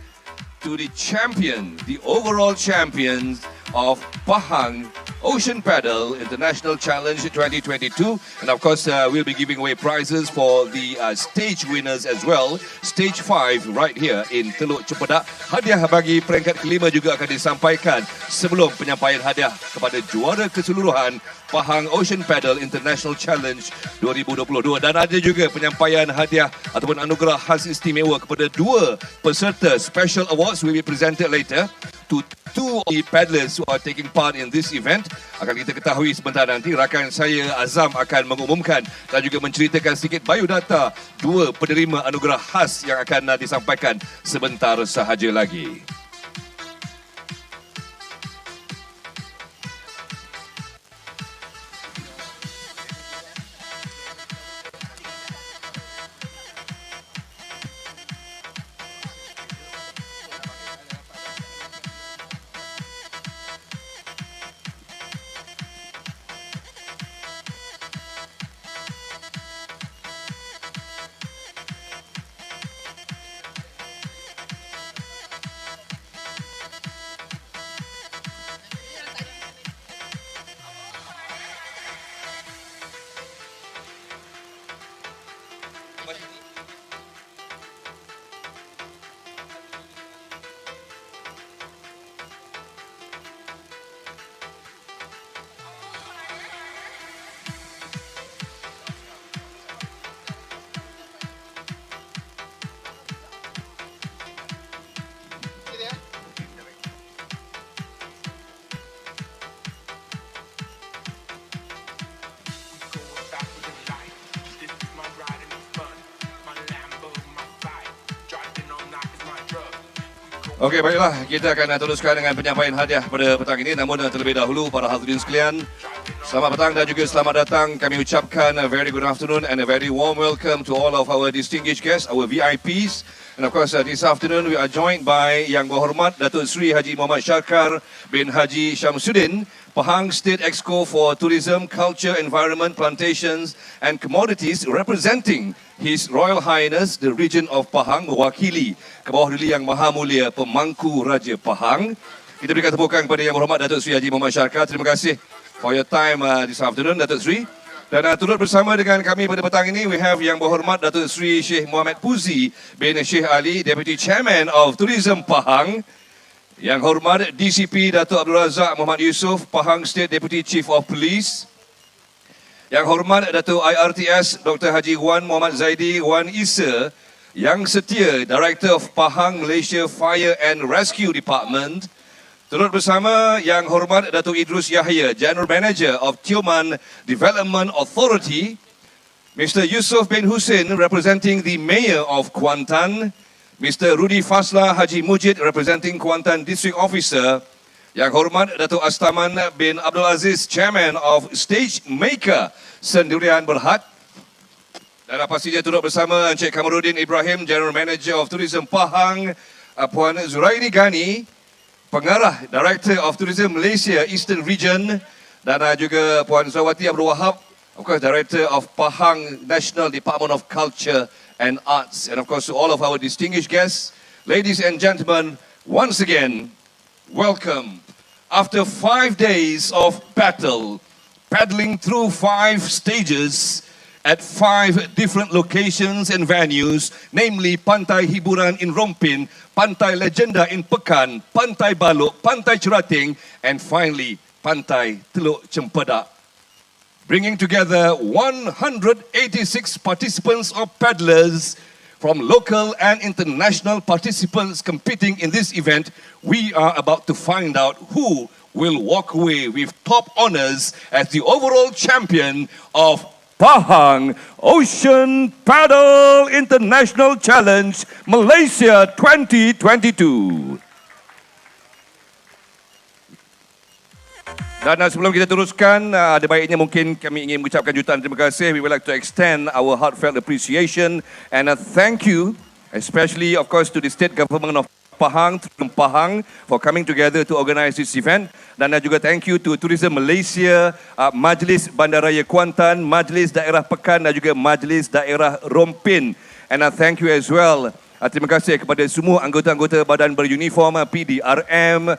to the champion, the overall champions of Pahang Ocean Paddle International Challenge 2022. And of course, we'll be giving away prizes for the stage winners as well. Stage 5 right here in Teluk Cempedak. Hadiah bagi peringkat kelima juga akan disampaikan sebelum penyampaian hadiah kepada juara keseluruhan Pahang Ocean Paddle International Challenge 2022. Dan ada juga penyampaian hadiah ataupun anugerah khas istimewa kepada dua peserta special awards will be presented later to two of the paddlers who are taking part in this event. Akan kita ketahui sebentar nanti. Rakan saya Azam akan mengumumkan dan juga menceritakan sedikit biodata dua penerima anugerah khas yang akan disampaikan sebentar sahaja lagi. Okey, baiklah. Kita akan teruskan dengan penyampaian hadiah pada petang ini. Namun terlebih dahulu, para hadirin sekalian, selamat petang dan juga selamat datang. Kami ucapkan a very good afternoon and a very warm welcome to all of our distinguished guests, our VIPs. And of course, this afternoon we are joined by Yang Berhormat Datuk Seri Haji Muhammad Syarkar bin Haji Syamsuddin, Pahang State Exco for Tourism, Culture, Environment, Plantations and Commodities, representing His Royal Highness the Regent of Pahang, mewakili ke bawah duli Yang Maha Mulia Pemangku Raja Pahang. Kita berikan tepukan kepada Yang Berhormat Datuk Seri Haji Muhammad Syarkar. Terima kasih for your time this afternoon, Datuk Seri. Dan turut bersama dengan kami pada petang ini, we have Yang Berhormat Datuk Seri Sheikh Muhammad Puzi bin Sheikh Ali, Deputy Chairman of Tourism Pahang. Yang Hormat DCP Datuk Abdul Razak Muhammad Yusof, Pahang State Deputy Chief of Police. Yang Hormat Datuk IRTS Dr. Haji Wan Muhammad Zaidi Wan Isa, Yang Setia Director of Pahang Malaysia Fire and Rescue Department. Turut bersama Yang Hormat Datuk Idrus Yahya, General Manager of Tioman Development Authority. Mr. Yusof bin Hussein, representing the Mayor of Kuantan. Mr. Rudi Fasla Haji Mujid, representing Kuantan District Officer. Yang Hormat Datuk Astaman bin Abdul Aziz, Chairman of Stage Maker Sendirian Berhad. Dan pastinya turut bersama Encik Kamarudin Ibrahim, General Manager of Tourism Pahang. Puan Zuraini Gani, Pengarah Director of Tourism Malaysia Eastern Region. Dan juga Puan Zawati Abdul Wahab, of course, Director of Pahang National Department of Culture and Arts. And of course, to all of our distinguished guests, ladies and gentlemen, once again, welcome. After 5 days of battle, paddling through 5 stages at 5 different locations and venues, namely Pantai Hiburan in Rompin, Pantai Legenda in Pekan, Pantai Balok, Pantai Cerating, and finally, Pantai Teluk Cempedak. Bringing together 186 participants or paddlers from local and international participants competing in this event, we are about to find out who will walk away with top honors as the overall champion of Pahang Ocean Paddle International Challenge Malaysia 2022. Dan sebelum kita teruskan, ada baiknya mungkin kami ingin mengucapkan jutaan terima kasih. We would like to extend our heartfelt appreciation and a thank you, especially of course to the state government of Pahang for coming together to organize this event. Dan juga thank you to Tourism Malaysia, Majlis Bandaraya Kuantan, Majlis Daerah Pekan dan juga Majlis Daerah Rompin. And thank you as well. Terima kasih kepada semua anggota-anggota badan beruniform PDRM,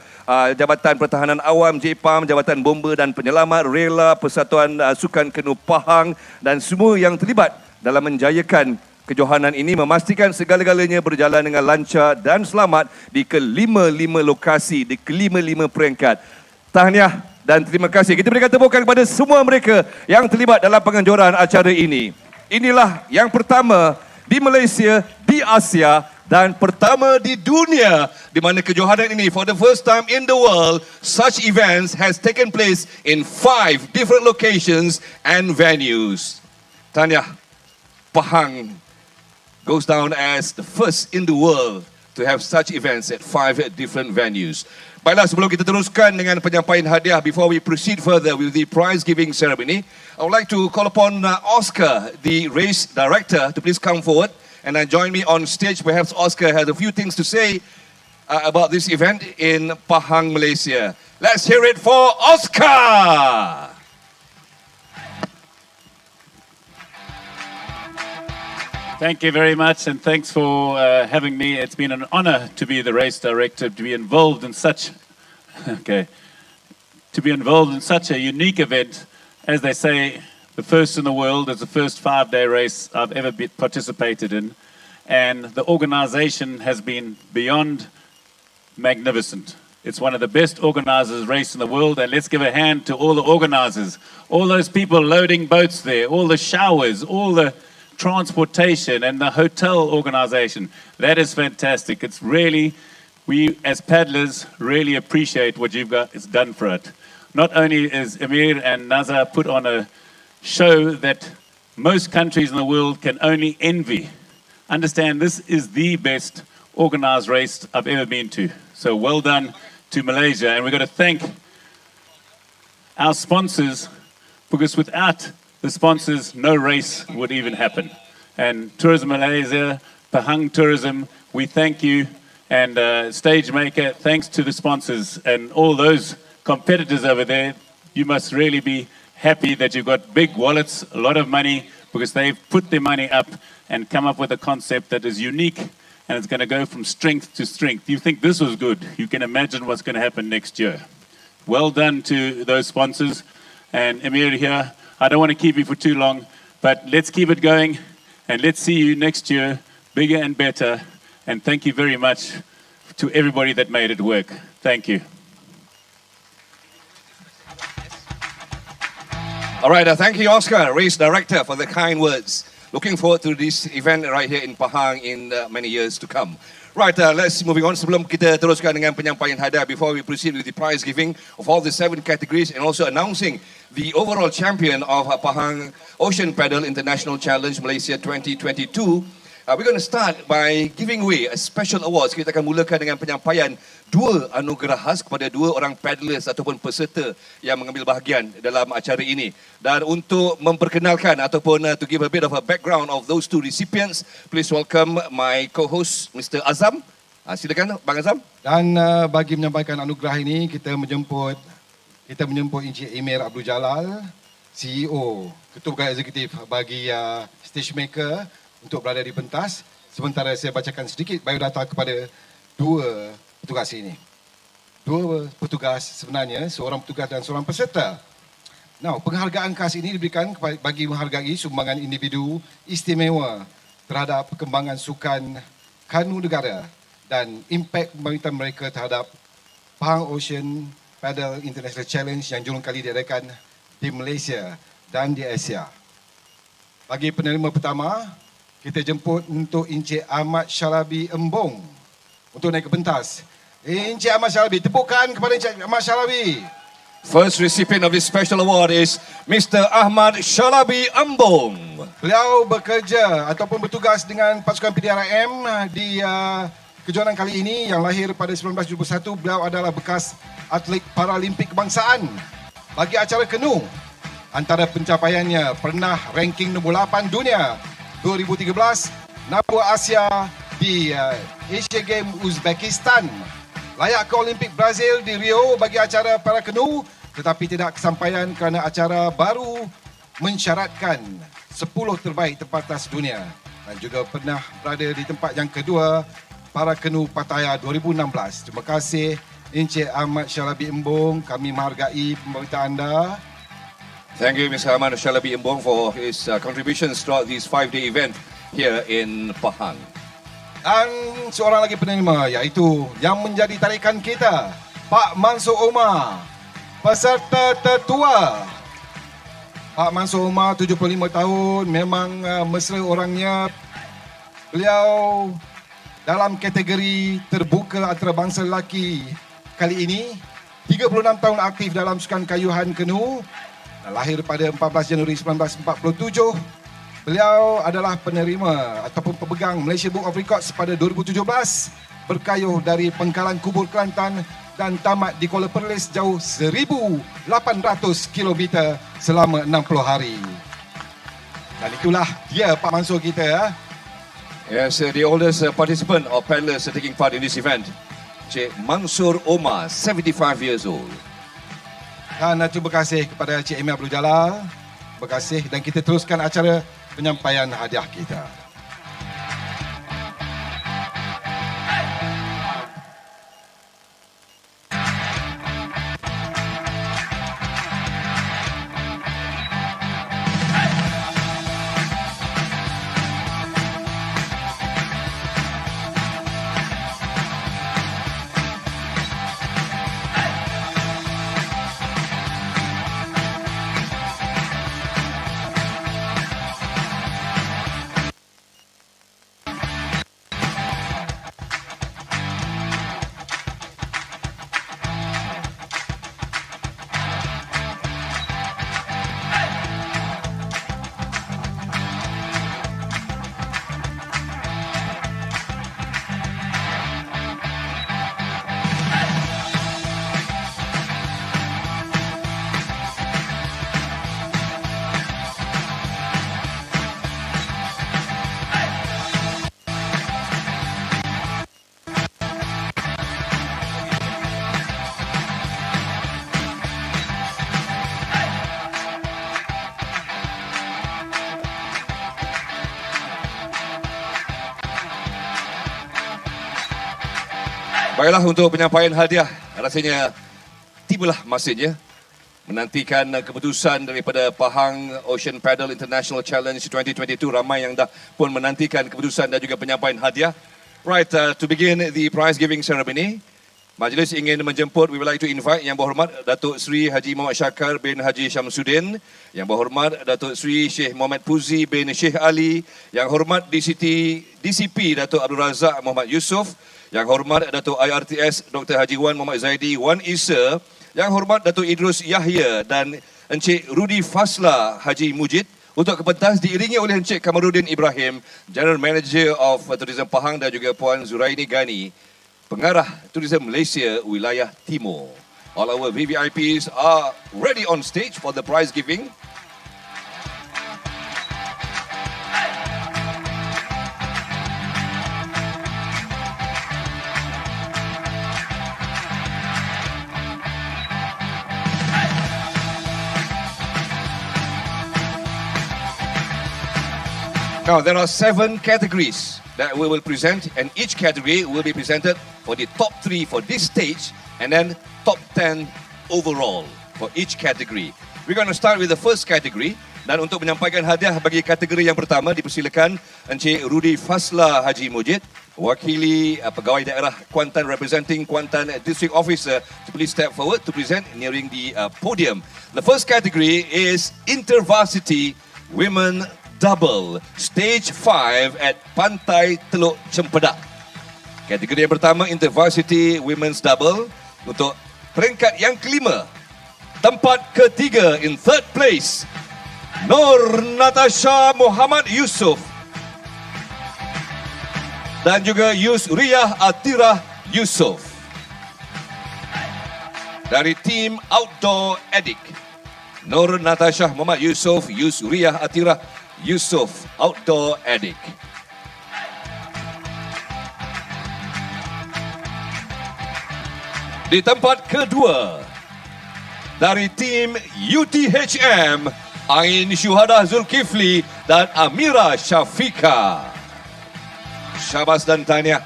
Jabatan Pertahanan Awam, JPAM, Jabatan Bomba dan Penyelamat, Rela, Persatuan Sukan Kenu Pahang dan semua yang terlibat dalam menjayakan kejohanan ini, memastikan segala-galanya berjalan dengan lancar dan selamat di kelima-lima lokasi, di kelima-lima peringkat. Tahniah dan terima kasih. Kita berikan tepukan kepada semua mereka yang terlibat dalam penganjuran acara ini. Inilah yang pertama di Malaysia, di Asia dan pertama di dunia di mana kejohanan ini for the first time in the world, such events has taken place in 5 different locations and venues. Tahniah, Pahang goes down as the first in the world to have such events at 5 different venues. Baiklah, sebelum kita teruskan dengan penyampaian hadiah, before we proceed further with the prize giving ceremony, I would like to call upon Oscar, the race director, to please come forward and join me on stage. Perhaps Oscar has a few things to say about this event in Pahang, Malaysia. Let's hear it for Oscar! Thank you very much, and thanks for having me. It's been an honor to be the race director, to be involved in such a unique event. As they say, the first in the world. It's the first 5-day race I've ever participated in, and the organization has been beyond magnificent. It's one of the best organizers race in the world, and let's give a hand to all the organizers, all those people loading boats there, all the showers, all the transportation and the hotel organization. That is fantastic. It's really, we as paddlers really appreciate what you've got it's done for it. Not only is Emir and Nazar put on a show that most countries in the world can only envy. Understand, this is the best organized race I've ever been to. So well done to Malaysia, and we've got to thank our sponsors, because without the sponsors, no race would even happen. And Tourism Malaysia, Pahang Tourism, we thank you. And Stage Maker, thanks to the sponsors and all those competitors over there. You must really be happy that you've got big wallets, a lot of money, because they've put their money up and come up with a concept that is unique, and it's going to go from strength to strength. You think this was good, you can imagine what's going to happen next year. Well done to those sponsors. And Emir here, I don't want to keep you for too long, but let's keep it going, and let's see you next year, bigger and better. And thank you very much to everybody that made it work. Thank you. All right, thank you, Oscar, race director, for the kind words. Looking forward to this event right here in Pahang in many years to come. Right, let's moving on. Sebelum kita teruskan dengan penyampaian hadiah, before we proceed with the prize giving of all the 7 categories and also announcing the overall champion of Pahang Ocean Paddle International Challenge Malaysia 2022, we're going to start by giving away a special awards. Kita akan mulakan dengan penyampaian 2 anugerah khas kepada 2 orang paddlers ataupun peserta yang mengambil bahagian dalam acara ini. Dan untuk memperkenalkan ataupun to give a bit of a background of those 2 recipients, please welcome my co-host Mr. Azam. Silakan Bang Azam. Dan bagi menyampaikan anugerah ini, kita menjemput Encik Emir Abdul Jalal, CEO, Ketua Pegawai Eksekutif bagi Stage Maker, untuk berada di pentas. Sementara saya bacakan sedikit biodata kepada 2 petugas ini. 2 petugas sebenarnya, seorang petugas dan seorang peserta. Now, penghargaan khas ini diberikan bagi menghargai sumbangan individu istimewa terhadap perkembangan sukan kanu negara dan impak pemerintahan mereka terhadap Pahang Ocean Paddle International Challenge yang julung kali diadakan di Malaysia dan di Asia. Bagi penerima pertama, kita jemput untuk Encik Ahmad Syarabi Embong untuk naik ke pentas. Encik Ahmad Syarabi, tepukan kepada Encik Ahmad Syarabi. First recipient of this special award is Mr. Ahmad Syarabi Embong. Beliau bekerja ataupun bertugas dengan pasukan PDRM di kejohanan kali ini yang lahir pada 1971. Beliau adalah bekas atlet Paralimpik kebangsaan. bagi acara kenu. Antara pencapaiannya pernah ranking nombor 8 dunia 2013, nombor Asia di Asia Games Uzbekistan, layak ke Olimpik Brazil di Rio bagi acara para kenu, tetapi tidak kesampaian kerana acara baru mensyaratkan 10 terbaik tempatan dunia, dan juga pernah berada di tempat yang kedua para kenu Pattaya 2016. Terima kasih Encik Ahmad Syalabi Embong, kami menghargai pemberitaan anda. Thank you, Mr. Ahmad Shalabi Imbong, for his contributions throughout this 5-day event here in Pahang. Dan seorang lagi penerima, iaitu yang menjadi tarikan kita, Pak Mansur Omar, peserta tertua. Pak Mansur Omar, 75 tahun, memang mesra orangnya. Beliau dalam kategori terbuka antarabangsa lelaki kali ini, 36 tahun aktif dalam sukan kayuhan kenu. Lahir pada 14 Januari 1947. Beliau adalah penerima ataupun pemegang Malaysia Book of Records pada 2017, berkayuh dari Pengkalan Kubur Kelantan dan tamat di Kuala Perlis jauh 1,800 km selama 60 hari. Dan itulah dia Pak Mansur kita. Yes, the oldest participant or paddlers taking part in this event, Cik Mansur Omar, 75 years old. Dan terima kasih kepada Cik Emil Abdul Jalal. Terima kasih, dan kita teruskan acara penyampaian hadiah kita. Baiklah, untuk penyampaian hadiah, rasanya tibalah masanya menantikan keputusan daripada Pahang Ocean Paddle International Challenge 2022. Ramai yang dah pun menantikan keputusan dan juga penyampaian hadiah. Right, to begin the prize giving ceremony, majlis ingin menjemput, we would like to invite Yang Berhormat Datuk Seri Haji Muhammad Syakar bin Haji Syamsuddin, Yang Berhormat Datuk Seri Sheikh Muhammad Puzi bin Sheikh Ali, Yang Hormat DCP Datuk Abdul Razak Muhammad Yusof, Yang Hormat Datuk IRTS Dr. Haji Wan Muhammad Zaidi Wan Isa, Yang Hormat Datuk Idrus Yahya dan Encik Rudi Fasla Haji Mujid, untuk ke pentas diiringi oleh Encik Kamarudin Ibrahim, General Manager of Tourism Pahang, dan juga Puan Zuraini Gani, Pengarah Tourism Malaysia Wilayah Timur. All our VVIPs are ready on stage for the prize giving. Now, there are 7 categories that we will present, and each category will be presented for the top 3 for this stage, and then top 10 overall for each category. We're going to start with the first category, dan untuk menyampaikan hadiah bagi kategori yang pertama, dipersilakan Encik Rudi Fasla Haji Mujid, wakili pegawai daerah Kuantan representing Kuantan District Officer, to please step forward to present nearing the podium. The first category is Intervarsity Women Double, Stage 5 at Pantai Teluk Cempedak. Kategori yang pertama, Intervarsity Women's Double, untuk peringkat yang kelima. Tempat ketiga, in third place, Nur Natasha Muhammad Yusof dan juga Yusriyah Atirah Yusof dari tim Outdoor Addict. Nur Natasha Muhammad Yusof, Yusriyah Atirah Yusof, Outdoor Addict. Di tempat kedua, dari tim UTHM, Ain Syuhada Zulkifli dan Amira Syafika. Syabas dan tahniah.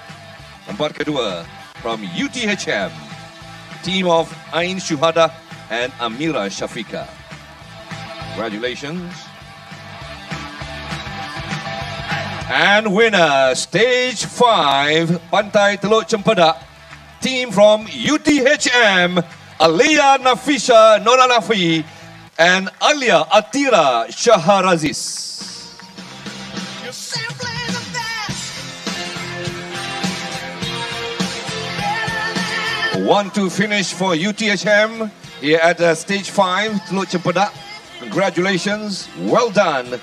Tempat kedua from UTHM, team of Ain Syuhada and Amira Syafika. Congratulations. And winner, stage 5, Pantai Teluk Cempedak, team from UTHM, Alia Nafisha Noralafi and Alia Atira Shaharaziz. Want to finish for UTHM here at stage 5, Teluk Cempedak. Congratulations, well done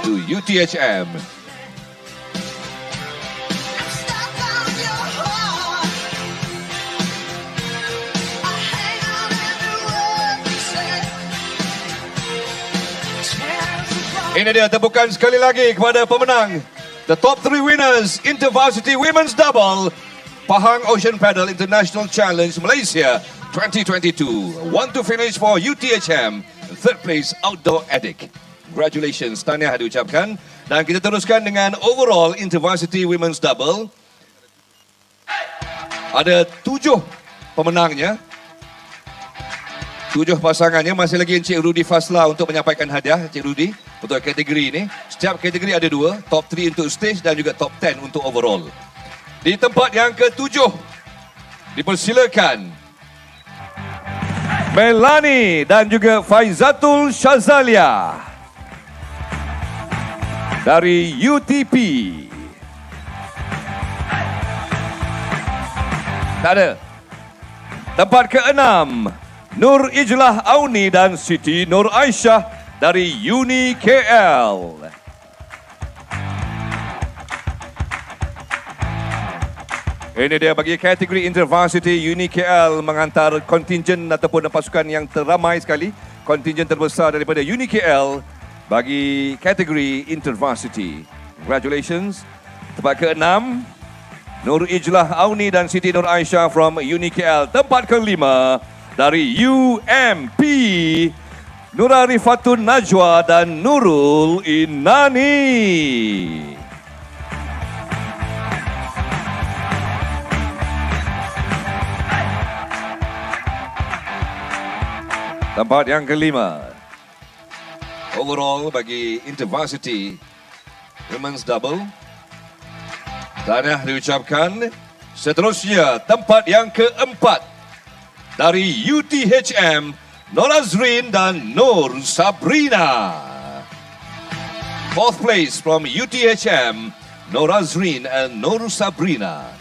to UTHM. Ini dia tepukan sekali lagi kepada pemenang. The top 3 winners, InterVarsity Women's Double, Pahang Ocean Paddle International Challenge Malaysia 2022. Want to finish for UTHM, third place Outdoor Addict. Congratulations, tahniah diucapkan. Dan kita teruskan dengan overall InterVarsity Women's Double. Ada 7 pemenangnya. 7 pasangannya. Masih lagi Encik Rudy Fasla untuk menyampaikan hadiah, Encik Rudy, untuk kategori ini. Setiap kategori ada 2, top 3 untuk stage dan juga top 10 untuk overall. Di tempat yang ke-7, dipersilakan Melani dan juga Faizatul Shazalia dari UTP. Tak ada. Tempat ke-6, Nur Ijlah Auni dan Siti Nur Aisyah dari Uni KL. Ini dia bagi kategori InterVarsity. Uni KL menghantar kontingen ataupun pasukan yang teramai sekali. Kontingen terbesar daripada Uni KL bagi kategori InterVarsity. Congratulations. Tempat ke-6, Nur Ijlah Auni dan Siti Nur Aisyah from Uni KL. Tempat ke-5, dari UMP, Nurarifatun Najwa dan Nurul Inani. Tempat yang ke-5, overall bagi InterVarsity Women's Double. Tahniah diucapkan. Seterusnya, tempat yang ke-4, dari UTHM, Nur Azrin dan Nur Sabrina. Fourth place from UTHM, Nur Azrin and Nur Sabrina.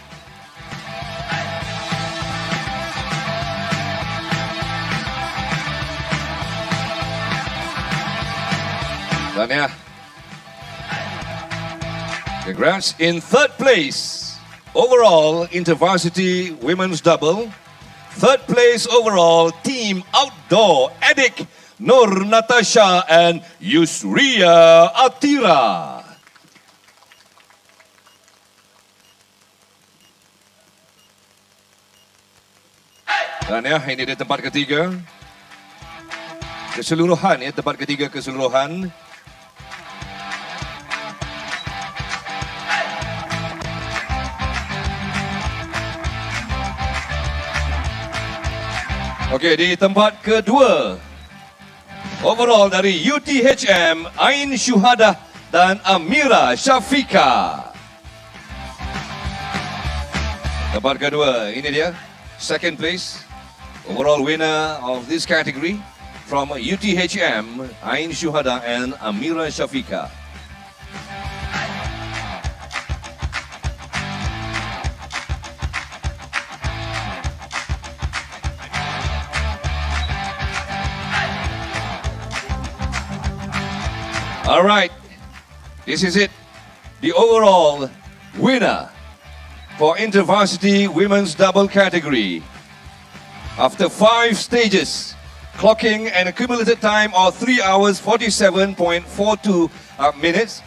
Tahniah. Congrats. In third place, overall InterVarsity Women's Double. Third place overall, Team Outdoor Addict, Nur Natasha and Yusriyah Atira. Tahniah, ini dia tempat ketiga. Keseluruhan ya, tempat ketiga keseluruhan. Okey, di tempat kedua, overall dari UTHM, Ain Syuhada dan Amira Syafika. Tempat kedua, ini dia, second place, overall winner of this category from UTHM, Ain Syuhada and Amira Syafika. All right, this is it. The overall winner for InterVarsity Women's Double category. After 5 stages, clocking an accumulated time of 3 hours 47.42 minutes.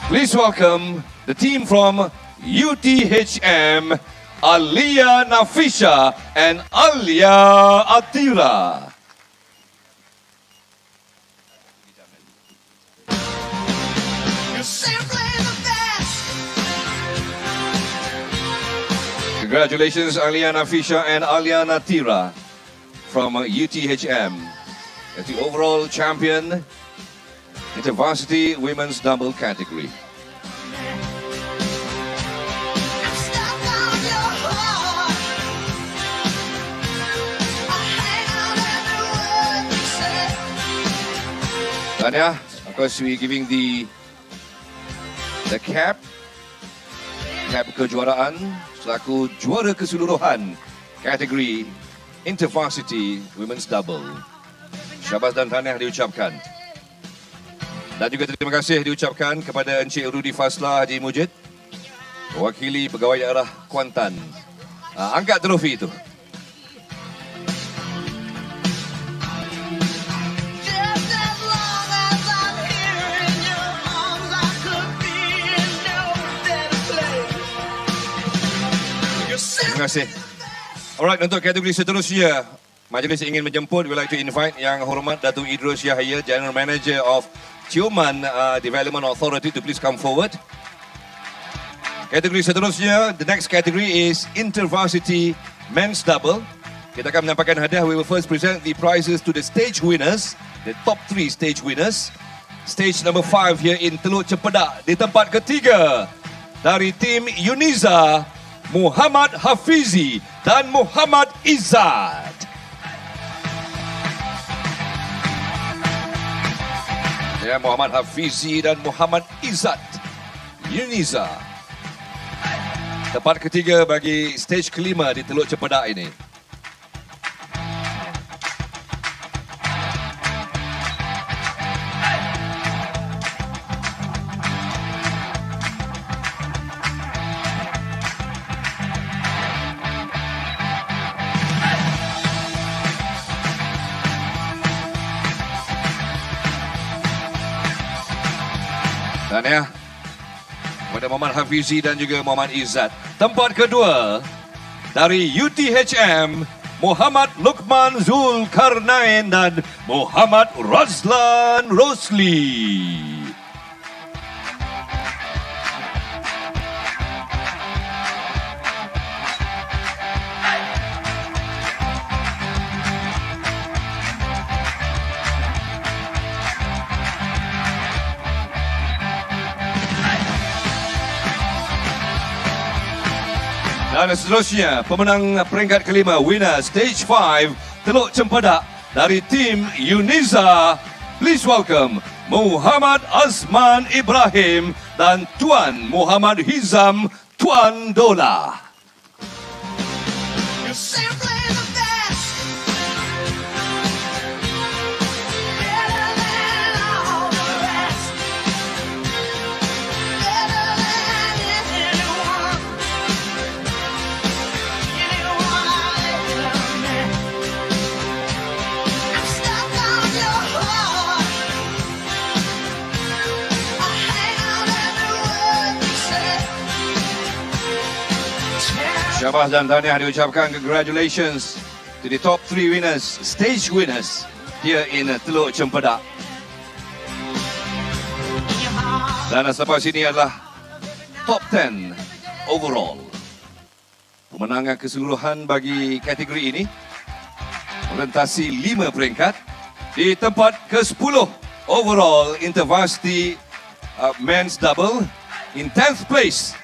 Please welcome the team from UTHM, Alia Nafisha and Alia Atira. Congratulations, Alia Nafisha and Alia Natira from UTHM as the overall champion in the varsity women's double category. Tanya, of course, we're giving the cap kejuaraan selaku juara keseluruhan kategori intervarsity women's double. Syabas dan tahniah diucapkan. Dan juga terima kasih diucapkan kepada Encik Rudi Faslah Haji Mujid, mewakili pegawai daerah Kuantan. Angkat trofi itu. Terima kasih. Alright, untuk kategori seterusnya, majlis ingin menjemput, we like to invite Yang Hormat Datuk Idrus Yahya, General Manager of Tioman Development Authority, to please come forward. Kategori seterusnya, the next category is intervarsity men's double. Kita akan menyampaikan hadiah. We will first present the prizes to the stage winners, the top 3 stage winners. Stage number 5 here in Teluk Cempedak. Di tempat ketiga dari tim Uniza, Muhammad Hafizi dan Muhammad Izzat. Ya, Muhammad Hafizi dan Muhammad Izzat, Uniza. Tempat ketiga bagi stage kelima di Teluk Cempedak ini. Tahniah kepada Muhammad Hafizi dan juga Muhammad Izzat. Tempat kedua dari UTHM, Muhammad Luqman Zulkarnain dan Muhammad Razlan Rosli. Dan seterusnya, pemenang peringkat kelima, winner stage 5 Teluk Cempedak dari tim Uniza. Please welcome Muhammad Azman Ibrahim dan Tuan Muhammad Hizam Tuan Dola. Syabas dan tahniah diucapkan. Congratulations to the top 3 winners, stage winners here in Teluk Cempedak. Dan selepas ini adalah top 10 overall. Pemenangan keseluruhan bagi kategori ini merentasi 5 peringkat. Di tempat ke-10 overall intervarsity men's double, in 10th place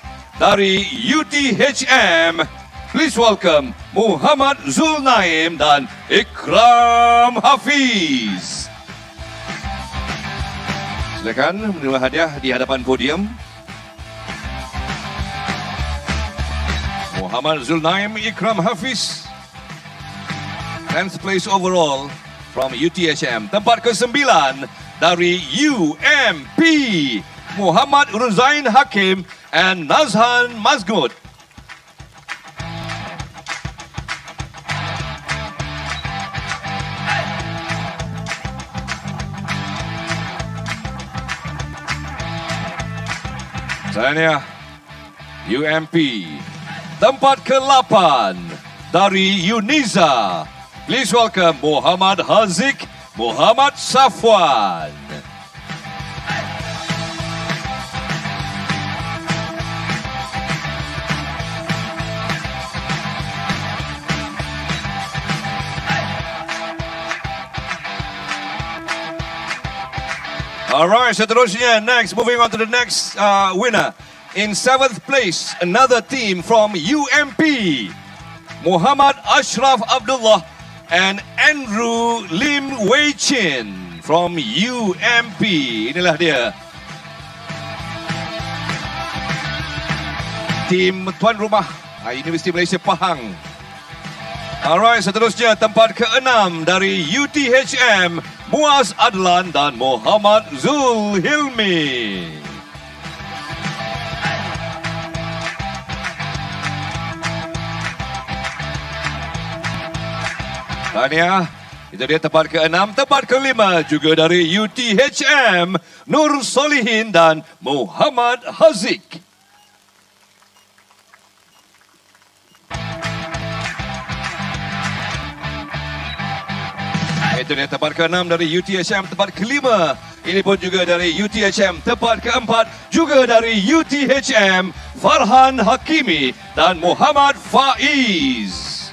dari UTHM, please welcome Muhammad Zulnaim dan Ikram Hafiz. Silakan menerima hadiah di hadapan podium. Muhammad Zulnaim, Ikram Hafiz, 10th place overall from UTHM. Tempat ke-9 dari UMP, Muhammad Ruzain Hakim and Nazhan Mazgud. Tahniah UMP. Tempat ke-8 dari Uniza. Please welcome Muhammad Haziq, Muhammad Safwan. Alright, seterusnya, next, moving on to the next winner. In 7th place, another team from UMP. Muhammad Ashraf Abdullah and Andrew Lim Wei Chin from UMP. Inilah dia. Tim tuan rumah Universiti Malaysia Pahang. Alright, seterusnya tempat ke-6 dari UTHM, Muaz Adlan dan Muhammad Zul Hilmi. Tahniah, itu dia tempat ke-6. Tempat ke-5 juga dari UTHM, Nur Solihin dan Muhammad Haziq. Itu dia tempat ke-6 dari UTHM. Tempat ke-5 ini pun juga dari UTHM. Tempat ke-4 juga dari UTHM, Farhan Hakimi dan Muhammad Faiz.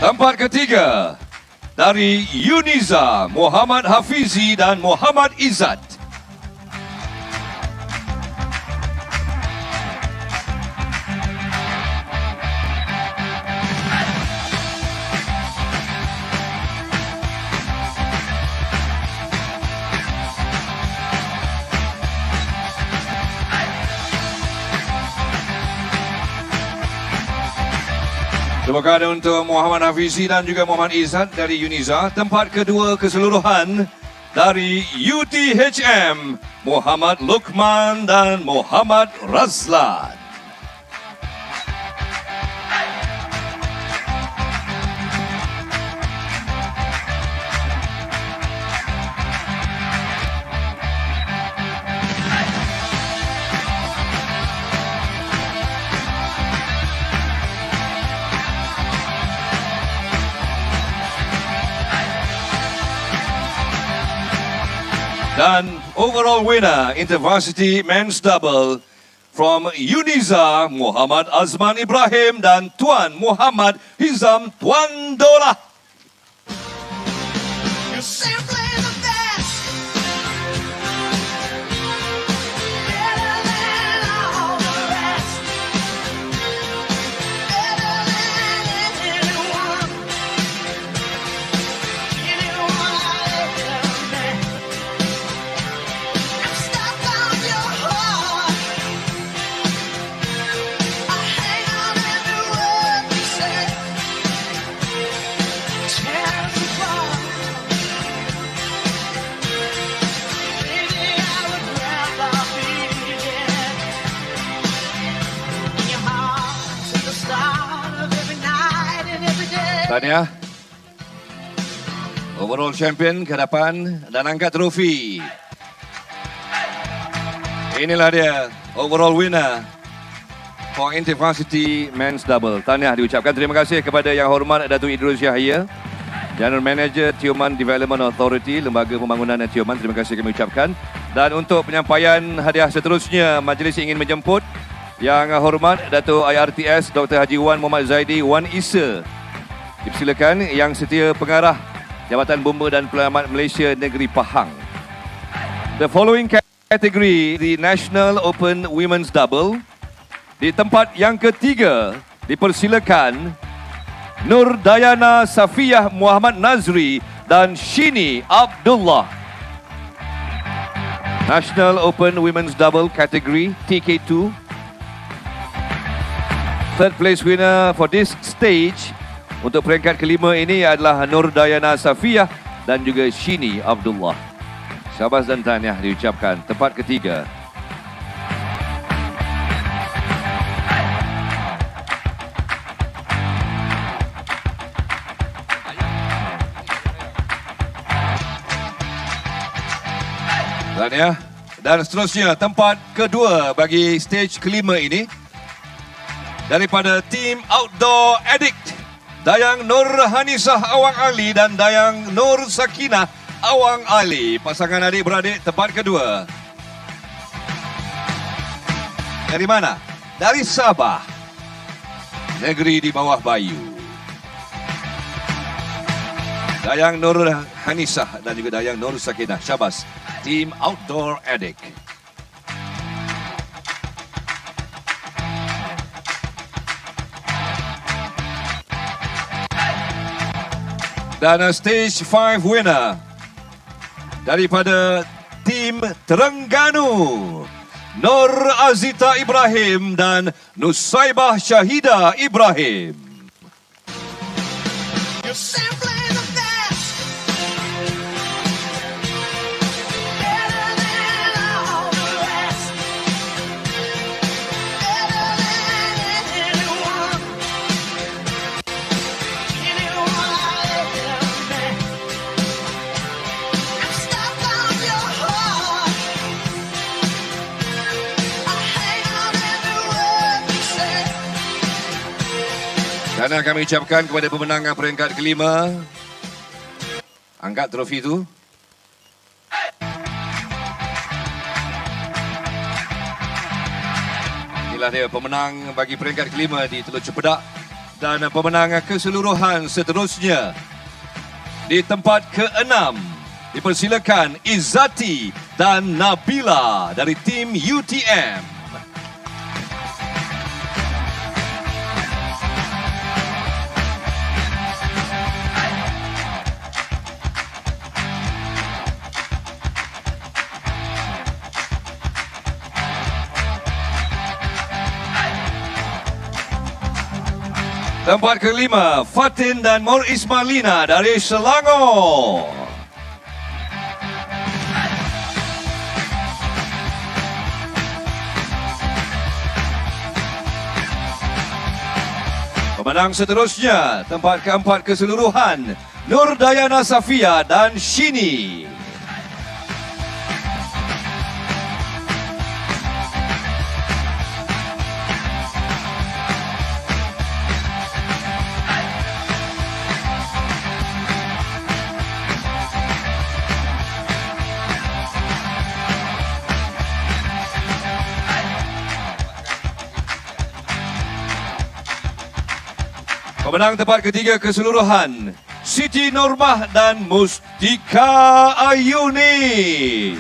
Tempat ketiga dari Uniza, Muhammad Hafizi dan Muhammad Izzat. Terima kasih untuk Muhammad Hafizi dan juga Muhammad Izzat dari Uniza. Tempat kedua keseluruhan dari UTHM, Muhammad Lukman dan Muhammad Razlan. Dan overall winner InterVarsity Men's Double from Uniza, Muhammad Azman Ibrahim dan Tuan Muhammad Hizam Tuan Dola. Tahniah. Overall champion ke hadapan dan angkat trofi. Inilah dia overall winner for InterVarsity Men's Double. Tahniah diucapkan. Terima kasih kepada Yang Hormat Datuk Idrus Yahya, General Manager Tioman Development Authority, Lembaga Pembangunan dan Tioman. Terima kasih kami ucapkan. Dan untuk penyampaian hadiah seterusnya, majlis ingin menjemput Yang Hormat Datuk IRTS Dr. Haji Wan Muhammad Zaidi Wan Isa. Dipersilakan Yang Setia Pengarah Jabatan Bomba dan Pelamat Malaysia Negeri Pahang. The following category, the National Open Women's Double. Di tempat yang ketiga, dipersilakan Nur Dayana Safiyah Muhammad Nazri dan Shini Abdullah. National Open Women's Double category TK2. Third place winner for this stage untuk peringkat kelima ini adalah Nur Dayana Safiyah dan juga Shini Abdullah. Syabas dan tahniah diucapkan. Tempat ketiga. Tahniah. Dan seterusnya tempat kedua bagi stage kelima ini daripada tim Outdoor Addict, Dayang Nur Hanisah Awang Ali dan Dayang Nur Sakinah Awang Ali. Pasangan adik-beradik tempat kedua. Dari mana? Dari Sabah, negeri di bawah Bayu. Dayang Nur Hanisah dan juga Dayang Nur Sakinah. Syabas. Tim Outdoor Addict. Dan stage 5 winner daripada tim Terengganu, Nur Azita Ibrahim dan Nusaibah Syahida Ibrahim. Dan kami ucapkan kepada pemenang peringkat kelima, angkat trofi itu. Inilah dia pemenang bagi peringkat kelima di Teluk Cepedak. Dan pemenang keseluruhan seterusnya di tempat ke-6 dipersilakan Izzati dan Nabila dari tim UTM. Tempat kelima, Fatin dan Mur Ismailina dari Selangor. Pemenang seterusnya, tempat keempat keseluruhan, Nur Dayana Safia dan Shini. Pemenang tempat ketiga keseluruhan, Siti Normah dan Mustika Ayuni.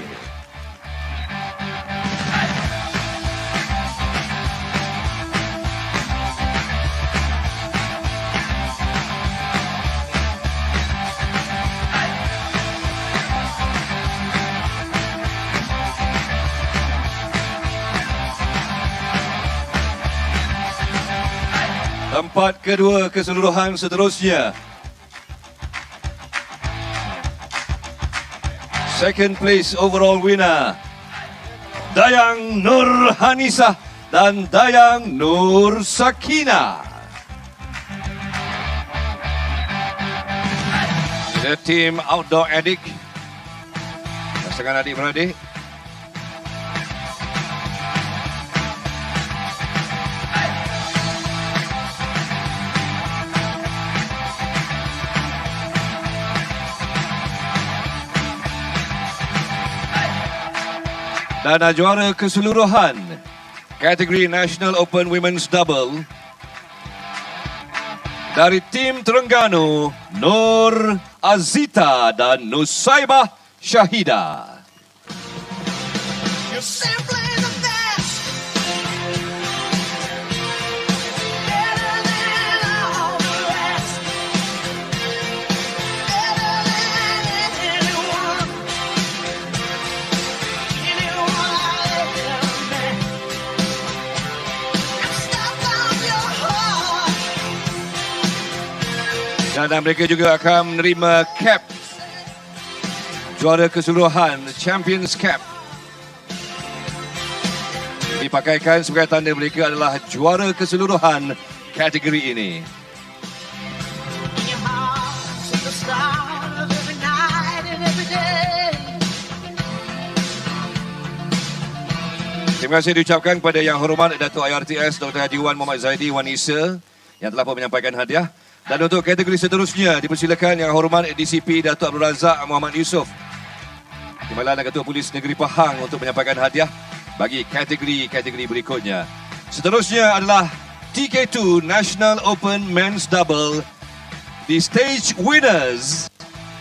Tempat kedua keseluruhan seterusnya, second place overall winner, Dayang Nur Hanisah dan Dayang Nur Sakinah. The team Outdoor Addict, pasangan adik-beradik. Dan juara keseluruhan kategori National Open Women's Double dari tim Terengganu, Nur Azita dan Nusaibah Syahida. Dan mereka juga akan menerima cap juara keseluruhan, Champions Cap. Dipakaikan sebagai tanda mereka adalah juara keseluruhan kategori ini. Terima kasih diucapkan kepada Yang Hormat Datuk IRTS Dr. Haji Wan Muhammad Zaidi Wan Isa yang telah pun menyampaikan hadiah. Dan untuk kategori seterusnya dipersilakan Yang Hormat DCP Datuk Abdul Razak Muhammad Yusof, Timbalan Ketua Polis Negeri Pahang untuk menyampaikan hadiah bagi kategori berikutnya. Seterusnya adalah TK2 National Open Men's Double. The stage winners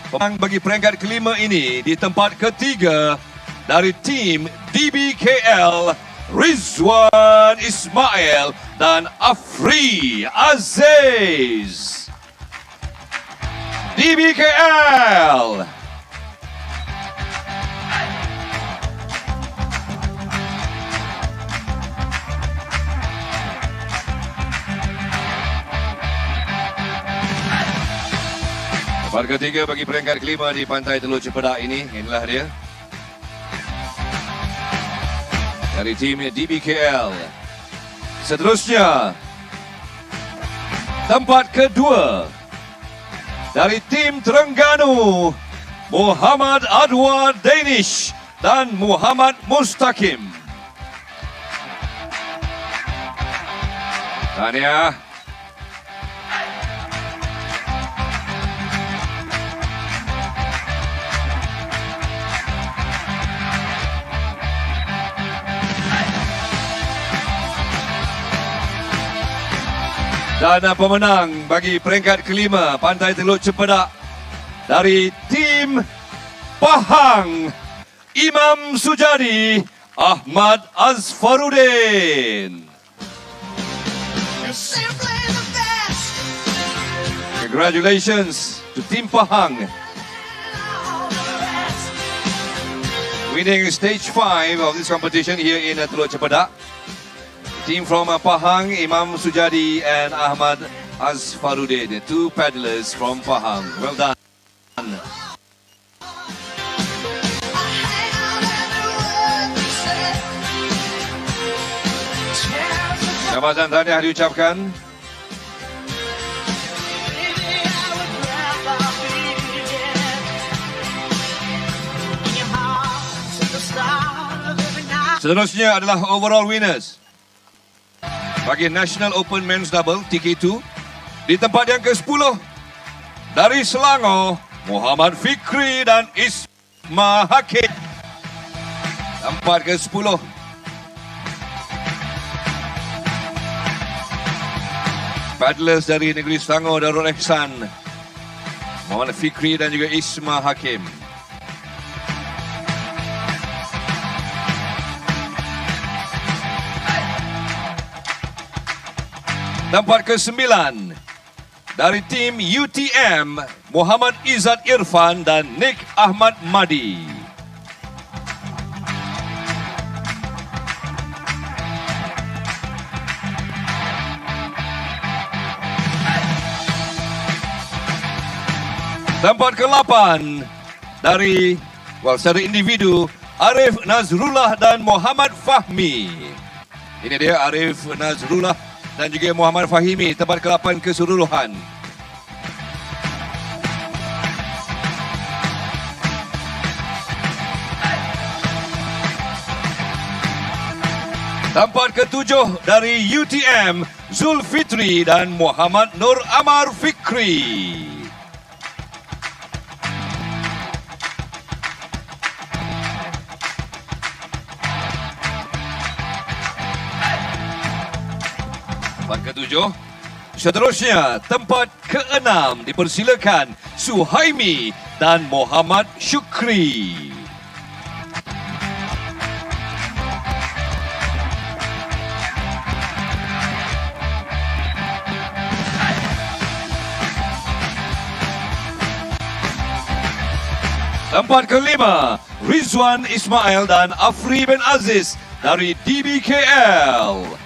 pemenang bagi peringkat kelima ini di tempat ketiga dari tim DBKL, Rizwan Ismail dan Afri Aziz. DBKL. Tempat ketiga bagi peringkat kelima di Pantai Teluk Cempedak ini, inilah dia. Dari tim DBKL. Seterusnya, tempat kedua dari tim Terengganu, Muhammad Adwar Danish dan Muhammad Mustaqim. Tahniah. Dan pemenang bagi peringkat kelima Pantai Teluk Cempedak dari tim Pahang, Imam Sujadi Ahmad Azfaruddin. Congratulations to Team Pahang, winning stage 5 of this competition here in Teluk Cempedak. Team from Pahang, Imam Sujadi and Ahmad Azfaruddin, two paddlers from Pahang. Well done. Jabatan tahniah diucapkan. Seterusnya adalah overall winners bagi National Open Men's Double TK2 di tempat yang ke-10 dari Selangor, Muhammad Fikri dan Isma Hakim. Tempat ke-10. Paddlers dari negeri Selangor Darul Ihsan, Muhammad Fikri dan juga Isma Hakim. Tempat ke-9 dari tim UTM, Muhammad Izzat Irfan dan Nick Ahmad Madi. Tempat ke-8 dari secara individu, Arif Nazrullah dan Muhammad Fahmi. Ini dia Arif Nazrullah dan juga Muhammad Fahimi, tempat ke-8 keseluruhan. Tempat ke-7 dari UTM, Zulfitri dan Muhammad Nur Amar Fikri. Tempat ke-7. Seterusnya, tempat ke-6 dipersilakan Suhaimi dan Muhammad Syukri. Tempat ke-5, Rizwan Ismail dan Afri bin Aziz dari DBKL.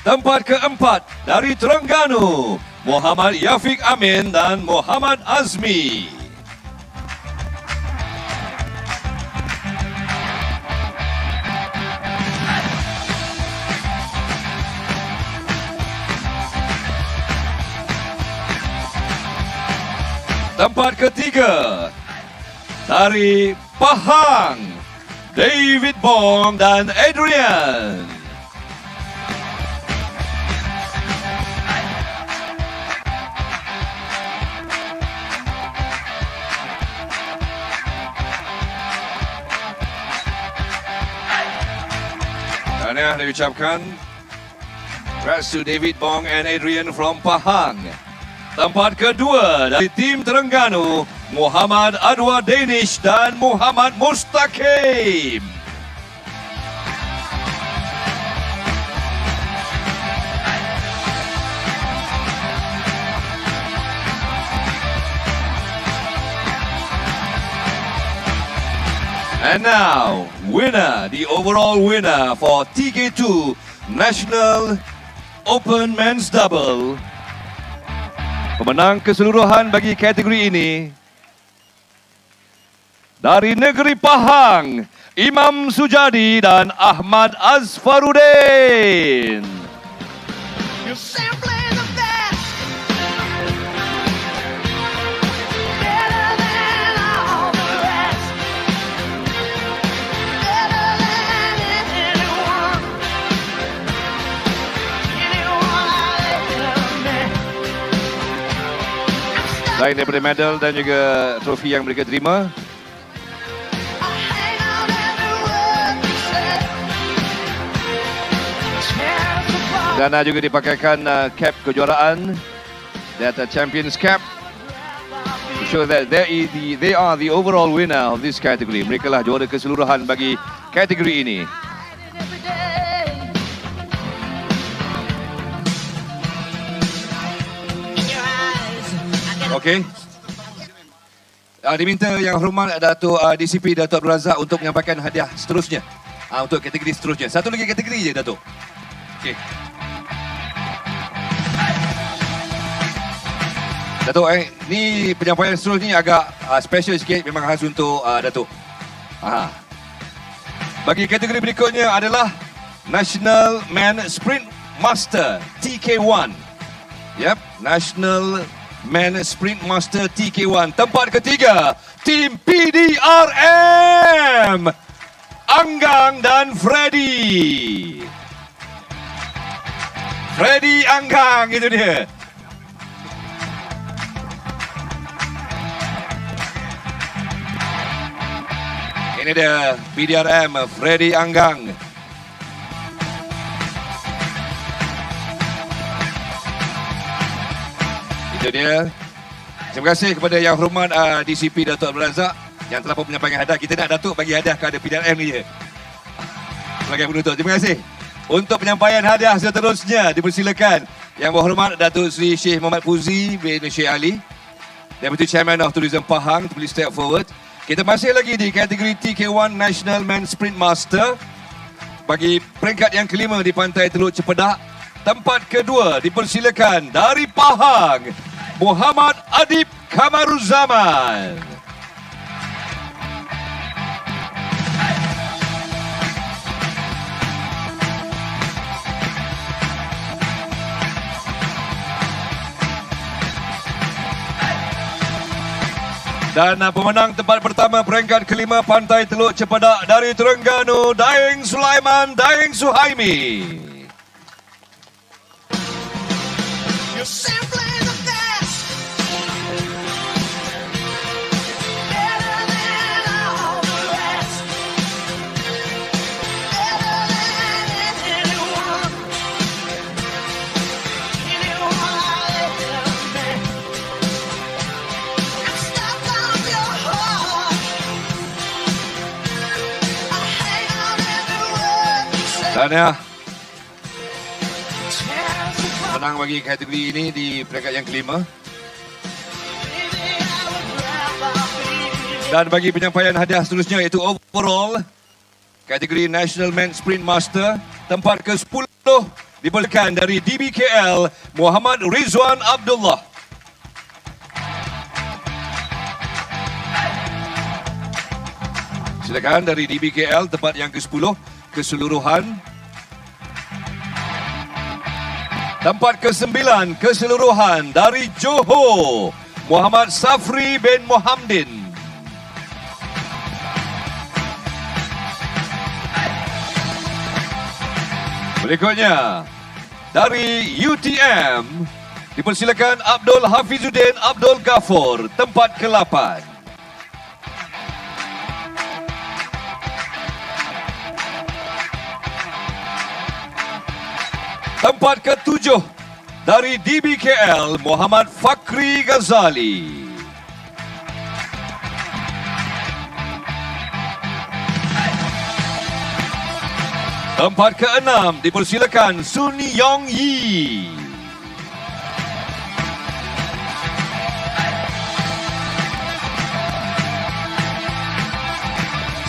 Tempat ke-4 dari Terengganu, Muhammad Yafiq Amin dan Muhammad Azmi. Tempat ketiga dari Pahang, David Bong dan Adrian. Tahniah diucapkan. Congrats to David Bong and Adrian from Pahang. Tempat kedua dari tim Terengganu, Muhammad Adwa Danish dan Muhammad Mustaqim. And now, winner, the overall winner for TK2 National Open Men's Double. Pemenang keseluruhan bagi kategori ini dari negeri Pahang, Imam Sujadi dan Ahmad Azfaruddin. Selain daripada medal dan juga trofi yang mereka terima, dan juga dipakaikan cap kejuaraan, that Champions Cap, to show that they are the overall winner of this category. Mereka lah juara keseluruhan bagi kategori ini. Okey. Diminta yang hormat Datuk DCP Datuk Abdul Razak untuk menyampaikan hadiah seterusnya. Untuk kategori seterusnya. Satu lagi kategori je Datuk. Okey. Datuk, ni penyampaian seterusnya agak special sikit, memang khas untuk Datuk. Bagi kategori berikutnya adalah National Man Sprint Master TK1. Yep, National Man Sprint Master TK1. Tempat ketiga, tim PDRM, Anggang dan Freddy. Freddy Anggang, itu dia. Ini dia PDRM, Freddy Anggang. Itu dia. Terima kasih kepada yang hormat DCP Datuk Abdul Razak yang telah pun menyampaikan hadiah. Kita nak Datuk bagi hadiah kepada PDRM ni je. Sebagai penutup. Terima kasih. Untuk penyampaian hadiah seterusnya dipersilakan Yang Berhormat Datuk Seri Sheikh Muhammad Fuzi bin Sheikh Ali, Deputy Chairman of Tourism Pahang, please step forward. Kita masih lagi di kategori TK1 National Man Sprint Master. Bagi peringkat yang kelima di Pantai Teluk Cepedak. Tempat kedua dipersilakan dari Pahang, Muhammad Adib Kamaruzaman. Dan pemenang tempat pertama peringkat kelima Pantai Teluk Cepedak dari Terengganu, Daeng Sulaiman, Daeng Suhaimi. Tahniah. Menang bagi kategori ini di peringkat yang kelima. Dan bagi penyampaian hadiah seterusnya iaitu overall kategori National Man Sprint Master, tempat ke-10 dipersilakan dari DBKL Muhammad Rizwan Abdullah. Silakan dari DBKL tempat yang ke-10 keseluruhan. Tempat ke-9 keseluruhan dari Johor, Muhammad Safri bin Mohamdin. Berikutnya, dari UTM, dipersilakan Abdul Hafizuddin Abdul Ghafur, tempat ke-8. Tempat ke-7, dari DBKL, Muhammad Fakri Ghazali. Tempat ke-6, dipersilakan Sun Yong Yi.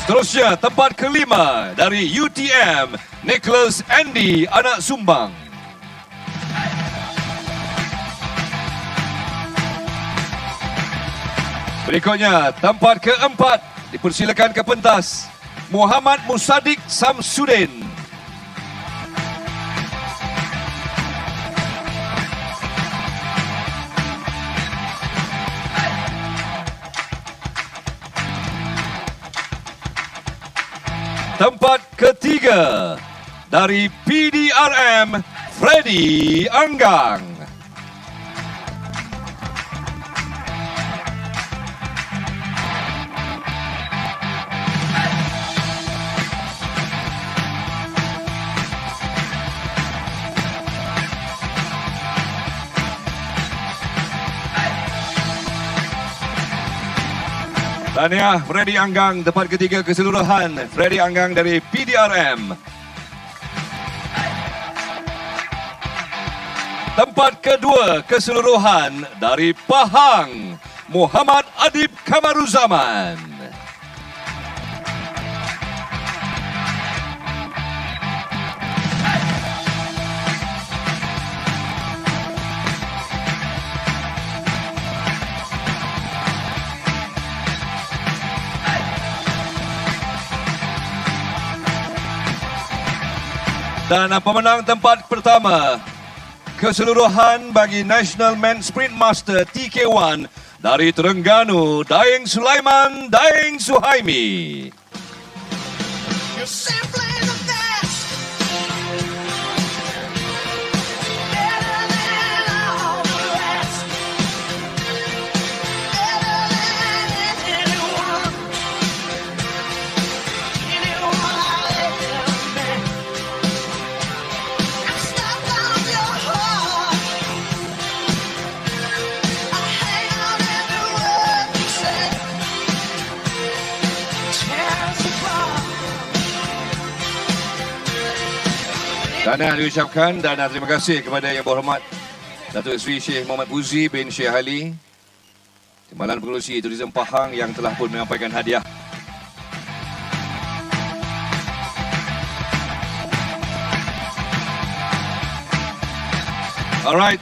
Seterusnya, tempat ke-5 dari UTM, Nicholas Andy Anak Sumbang. Berikutnya, tempat ke-4, dipersilakan ke pentas, Muhammad Musaddiq Samsudin. Tempat ketiga dari PDRM, Freddy Anggang. Tahniah Freddy Anggang, tempat ketiga keseluruhan. Freddy Anggang dari PDRM. Tempat kedua keseluruhan dari Pahang, Muhammad Adib Kamaruzaman. Dan pemenang tempat pertama keseluruhan bagi National Men Sprint Master TK1 dari Terengganu, Daeng Sulaiman, Daeng Suhaimi. Tahniah diucapkan dan terima kasih kepada Yang Berhormat Datuk Seri Syekh Muhammad Buzi bin Syekh Ali, Timbalan Pengerusi Tourism Pahang yang telah pun menyampaikan hadiah. Alright.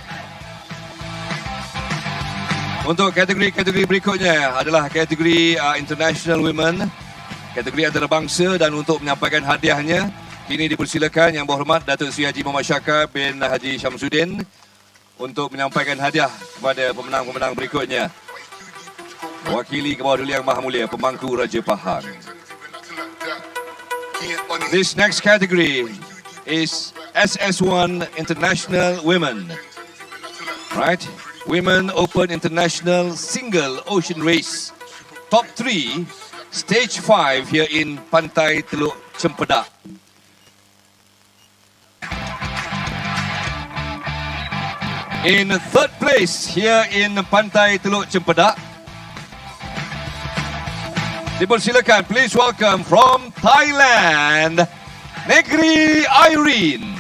Untuk kategori-kategori berikutnya adalah kategori International Women, kategori antarabangsa, dan untuk menyampaikan hadiahnya, kini dipersilakan Yang Berhormat Datuk Seri Haji Muhammad Syakar bin Haji Syamsuddin untuk menyampaikan hadiah kepada pemenang-pemenang berikutnya. Wakili Kebawah Yang Maha Mulia Pemangku Raja Pahang. This next category is SS1 International Women. Right? Women Open International Single Ocean Race. Top 3, Stage 5 here in Pantai Teluk Cempedak. In third place here in Pantai Teluk Cempedak, dipersilakan, please welcome from Thailand, Negeri Irene.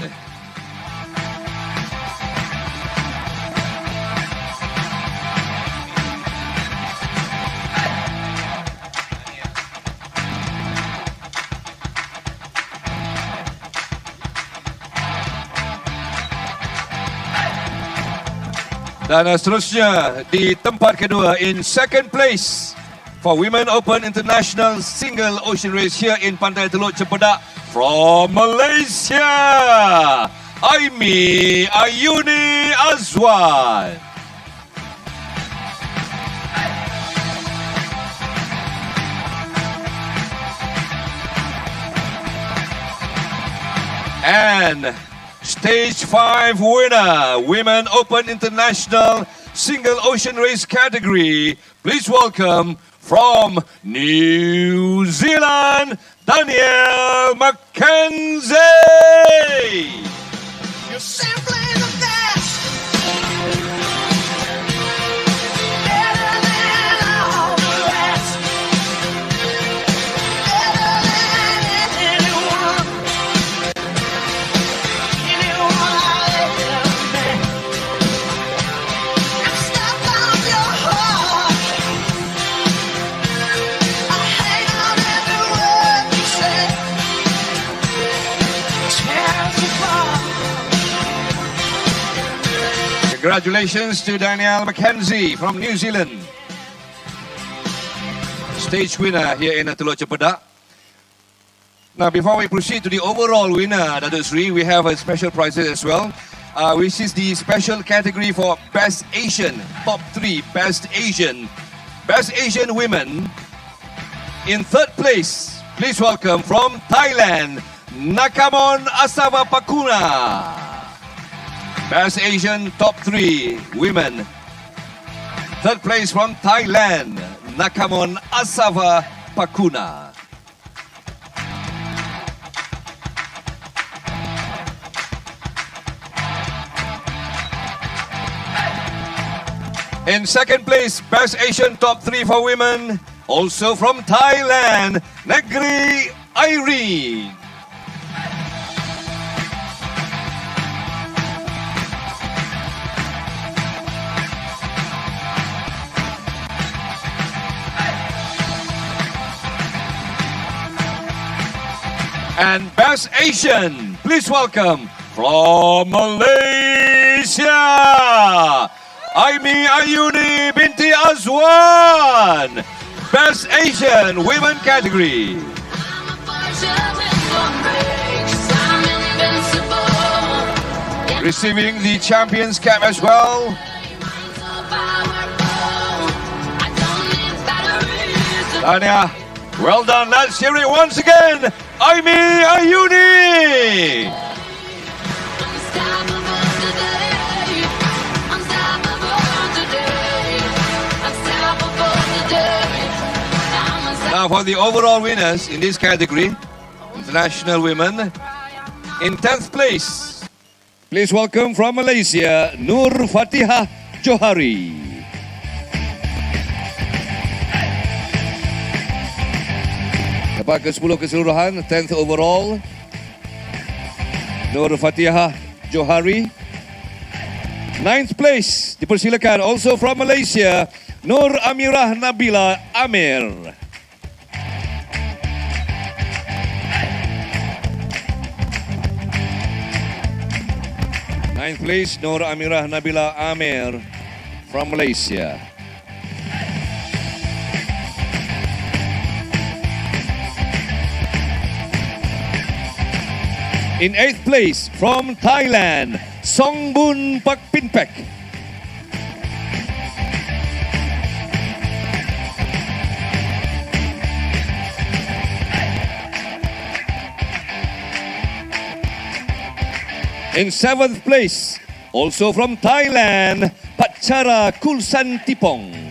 Dan seterusnya di tempat kedua, in second place for Women Open International Single Ocean Race here in Pantai Teluk Cempedak from Malaysia, Aimi Ayuni Azwan. And Stage 5 winner, Women Open International Single Ocean Race category. Please welcome from New Zealand, Danielle Mackenzie. You're simply the best. Better than all the rest. Better than anyone. Anyone I've ever met. I'm stuck on your heart. I hang on every word you say. Tears apart. Congratulations to Danielle Mackenzie from New Zealand. Stage winner here in Teluk Cempedak. Now, before we proceed to the overall winner, Datuk Sri, we have a special prizes as well, which is the special category for Best Asian, Top 3 Best Asian Women. In third place, please welcome from Thailand, Nakamon Asava Pakuna. Best Asian Top 3 Women. Third place from Thailand, Nakamon Asava Pakuna. In second place, Best Asian Top 3 for Women, also from Thailand, Negri Irene. And Best Asian, please welcome from Malaysia, Aimi Ayuni binti Azwan. Best Asian Women category. Receiving the Champions Cap as well. Tanya, well done. Let's hear it once again. Aimi Ayuni. Now for the overall winners in this category, International Women, in 10th place, please welcome from Malaysia, Nur Fatihah Johari. Dapat ke-10 keseluruhan, 10th overall, Nur Fatihah Johari. 9th place, dipersilakan also from Malaysia, Nur Amirah Nabila Amir. Ninth place, Nur Amirah Nabila Amir from Malaysia. In 8th place, from Thailand, Songbun Pakpinpek. In 7th place, also from Thailand, Patchara Kulsan Tipong.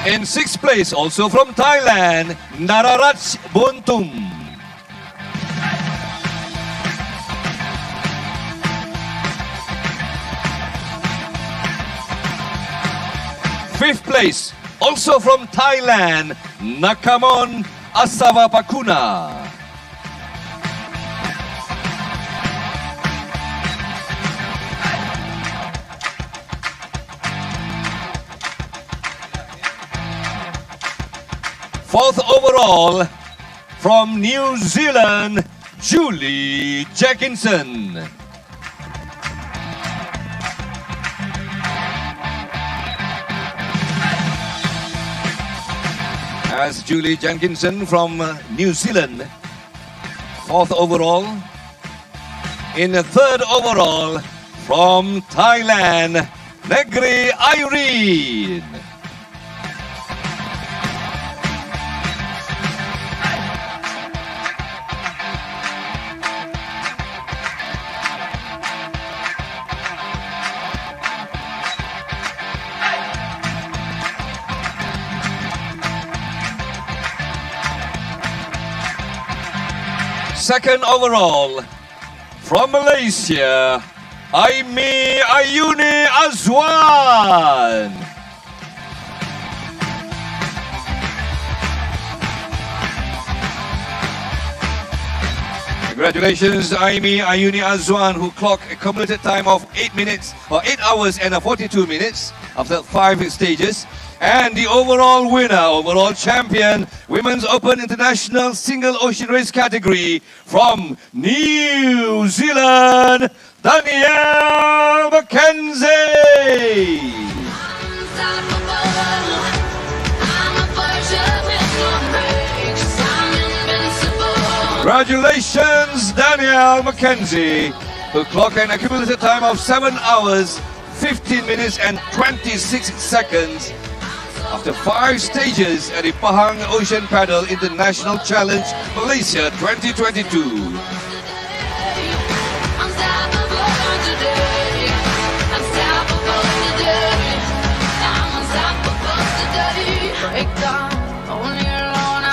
In 6th place, also from Thailand, Nararaj Bontum. Fifth place, also from Thailand, Nakamon Asava Pakuna. Fourth overall, from New Zealand, Julie Jackinson. As Julie Jenkinson from New Zealand, 4th overall. In the 3rd overall, from Thailand, Negeri Irene. Second overall, from Malaysia, Aimi Ayuni Azwan. Congratulations, Aimi Ayuni Azwan, who clocked a cumulative time of 8 hours and 42 minutes after 5 stages. And the overall winner, overall champion, Women's Open International Single Ocean Race category from New Zealand, Danielle Mackenzie. Congratulations, Danielle Mackenzie, who clocked an accumulated time of 7 hours, 15 minutes and 26 seconds after 5 stages at the Pahang Ocean Paddle International Challenge Malaysia 2022.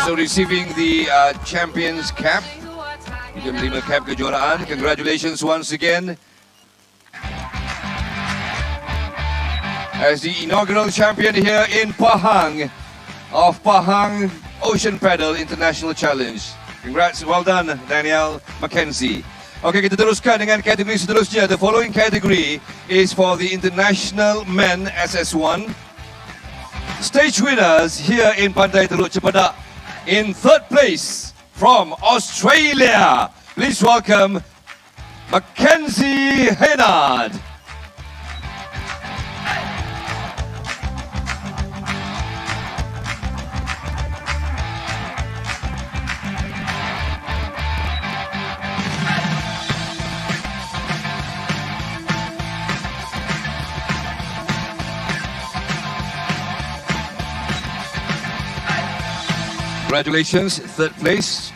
So receiving the champion's cap, dia menerima cap kejuaraan. Congratulations once again. As the inaugural champion here in Pahang of Pahang Ocean Paddle International Challenge. Congrats, well done Danielle Mackenzie. Okay, kita teruskan dengan kategori seterusnya. The following category is for the International Men SS1. Stage winners here in Pantai Teluk Cempedak. In third place from Australia, please welcome Mackenzie Hennard. Congratulations, third place.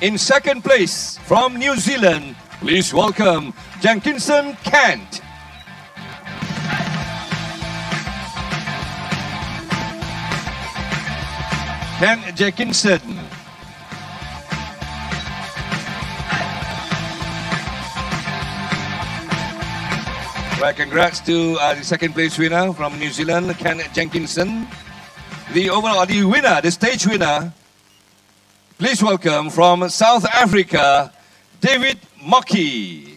In second place, from New Zealand, please welcome Jenkinson Kent. Kent Jenkinson. Right, congrats to the second place winner from New Zealand, Kent Jenkinson. The winner, the stage winner, please welcome from South Africa, David Mockey.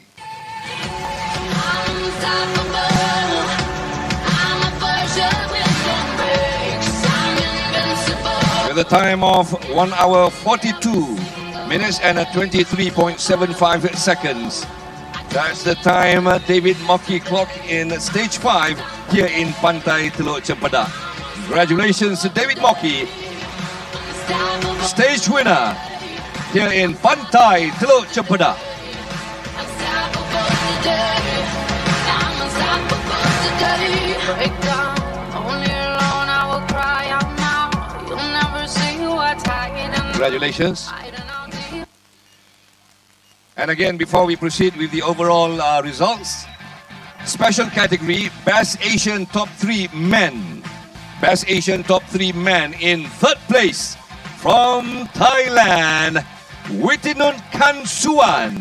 With a time of 1 hour 42 minutes and 23.75 seconds. That's the time David Mockey clocked in stage 5 here in Pantai Teluk Cempedak. Congratulations to David Mockey, stage winner here in Pantai Teluk Cempedak. Congratulations. And again, before we proceed with the overall results, special category, Best Asian Top 3 Men. Best Asian Top 3 Men in third place from Thailand, Witinun Kansuan.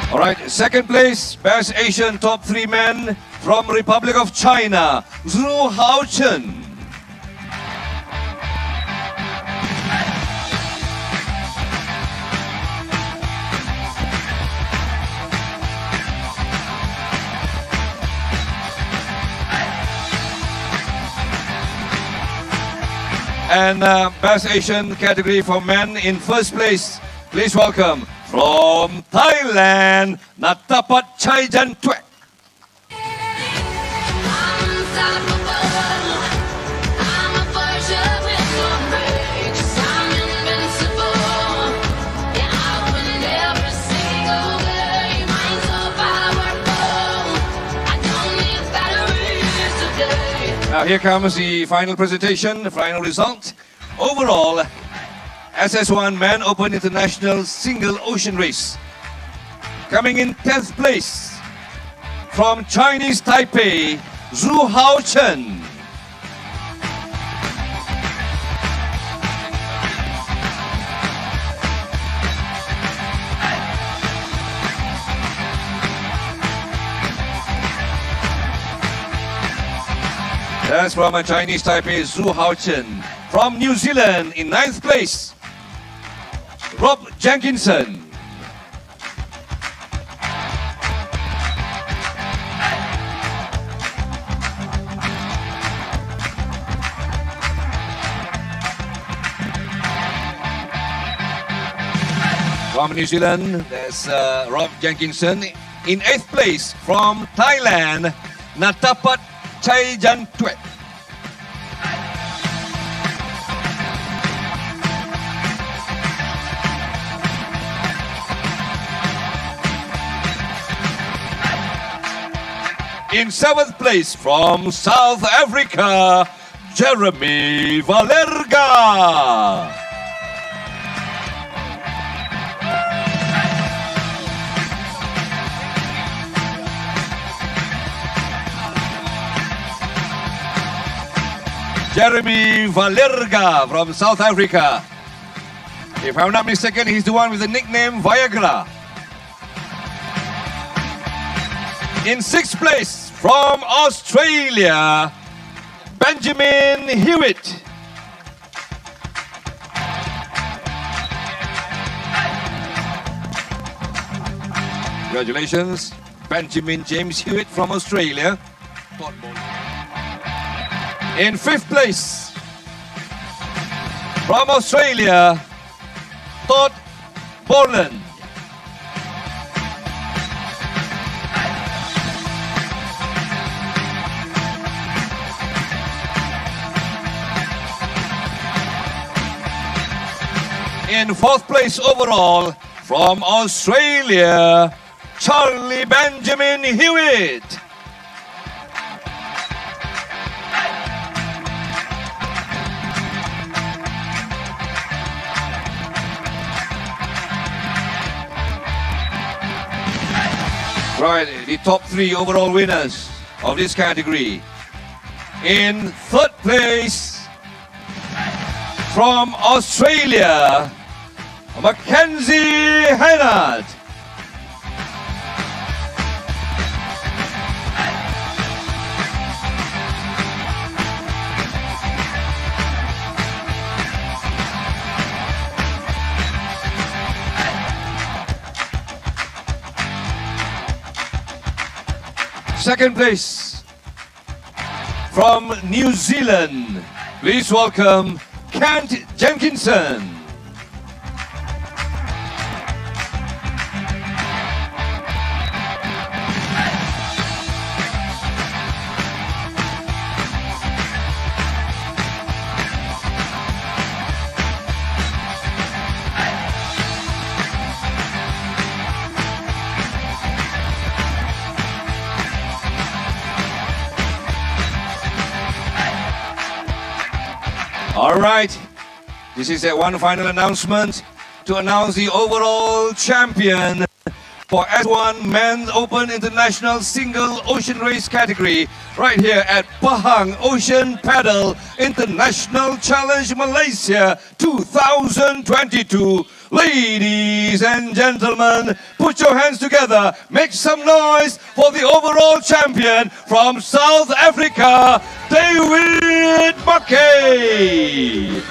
All right, second place, Best Asian Top 3 Men from Republic of China, Zhu Haochen. And Best Asian category for men in first place, please welcome from Thailand, Natapat Chaijan Twek. Now here comes the final presentation, the final result. Overall, SS1 Man Open International Single Ocean Race. Coming in 10th place from Chinese Taipei, Zhu Haochen. That's from a Chinese Taipei, Zhu Haochen. From New Zealand, in 9th place, Rob Jenkinson. From New Zealand, there's Rob Jenkinson. In 8th place, from Thailand, Natapat Chaijantwet. In 7th place, from South Africa, Jeremy Valerga. Jeremy Valerga from South Africa. If I'm not mistaken, he's the one with the nickname Viagra. In 6th place, from Australia, Benjamin Hewitt. Congratulations, Benjamin James Hewitt from Australia. In 5th place, from Australia, Todd Boland. In 4th place overall, from Australia, Charlie Benjamin Hewitt. Right, the top 3 overall winners of this category. In 3rd place, from Australia, Mackenzie Hennard. Second place, from New Zealand, please welcome Kent Jenkinson. All right, this is one final announcement to announce the overall champion for S1 Men's Open International Single Ocean Race category right here at Pahang Ocean Paddle International Challenge Malaysia 2022. Ladies and gentlemen, put your hands together, make some noise for the overall champion from South Africa, David Mackay.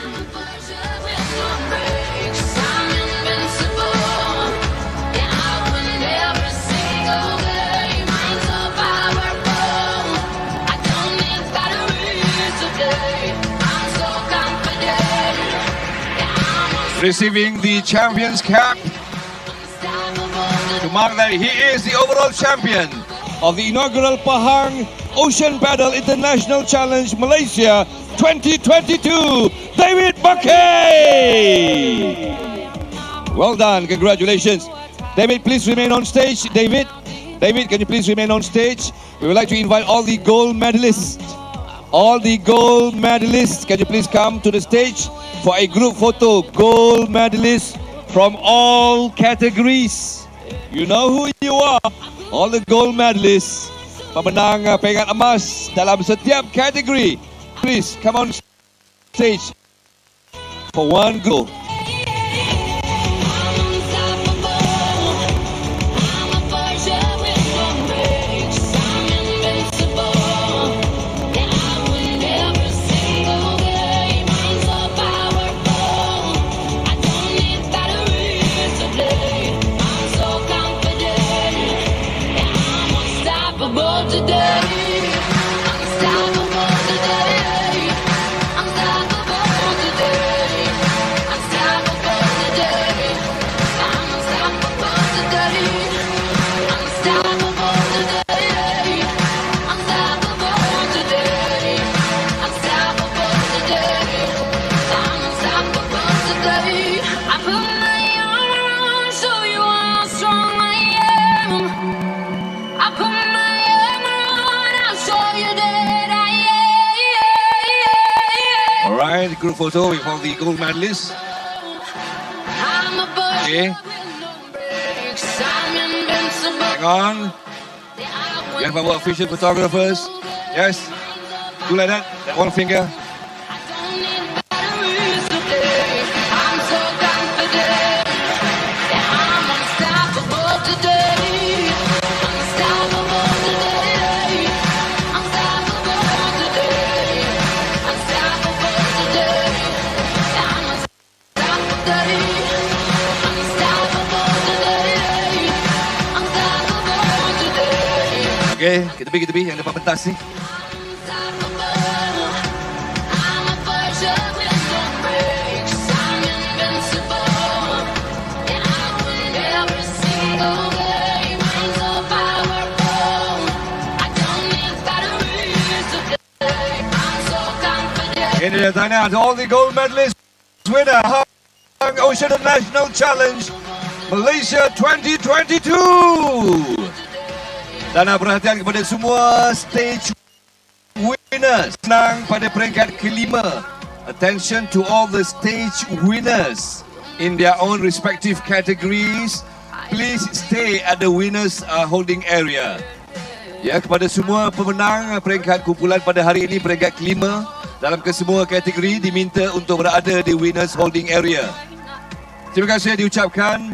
Receiving the champion's cap to mark that he is the overall champion of the inaugural Pahang Ocean Paddle International Challenge Malaysia 2022, David Mackay. Well done, congratulations. David, please remain on stage. David, can you please remain on stage? We would like to invite all the gold medalists All the gold medalists, can you please come to the stage for a group photo? Gold medalists from all categories. You know who you are. All the gold medalists, pemenang peringkat emas dalam setiap kategori. Please come on stage for one group. Alright, group photo with all the gold medalists. Okay. Hang on. You have our official photographers. Yes. Do like that. That one finger. Okay, kita tepi yang depan pentas ni. Ini dia tanya to all the gold medalists winner Pahang Ocean National Challenge Malaysia 2022. Dan perhatian kepada semua stage winners menang pada peringkat kelima. Attention to all the stage winners in their own respective categories. Please stay at the winners holding area. Ya, kepada semua pemenang peringkat kumpulan pada hari ini peringkat kelima dalam kesemua kategori diminta untuk berada di winners holding area. Terima kasih diucapkan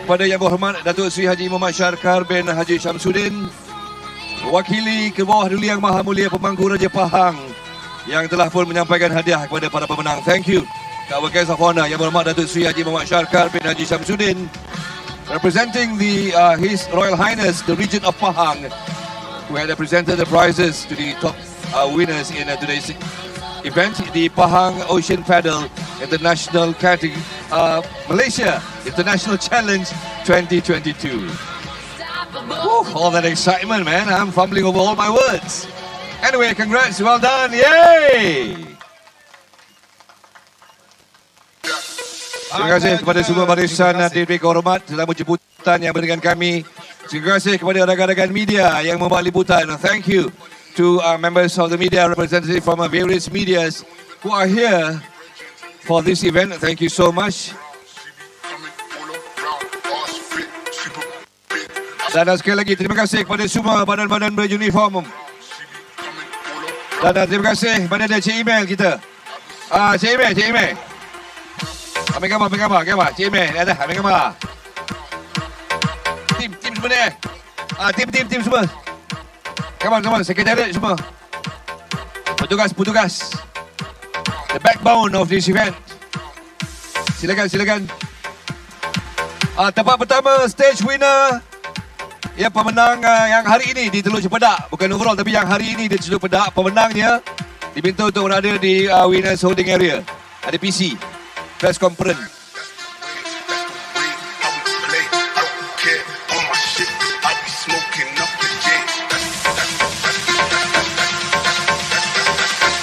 kepada Yang Berhormat Datuk Seri Haji Muhammad Syarkar bin Haji Syamsuddin, mewakili ke bawah Duli Yang Maha Mulia Pemangku Raja Pahang yang telah pun menyampaikan hadiah kepada para pemenang. Thank you. Our guest of honor Yang Berhormat Datuk Seri Haji Muhammad Syarkar bin Haji Syamsuddin, representing the His Royal Highness the Regent of Pahang, who had presented the prizes to the top winners in today's event, the Pahang Ocean Paddle International Category Malaysia International Challenge 2022. All that excitement, man. I'm fumbling over all my words. Anyway, congrats, well done, yay! Terima kasih kepada semua barisan diberi kehormat dalam jemputan yang berikan kami. Terima kasih kepada rakan-rakan media yang membawa liputan. Thank you to members of the media, representatives from various medias who are here for this event. Thank you so much. Dan sekali lagi terima kasih kepada semua badan-badan beruniform. Dan terima kasih kepada Cik Email kita. Cik Email. Ambil gambar. Cik Email, ada ambil gambar. Tim semua ni. Tim semua. Come on, sekretariat semua. Petugas. The backbone of this event. Silakan. Tempat pertama, stage winner. Ya, pemenang yang hari ini di Teluk Cempedak. Bukan overall, tapi yang hari ini di Teluk Cempedak. Pemenangnya diminta untuk berada di winners holding area. Ada PC. Press conference.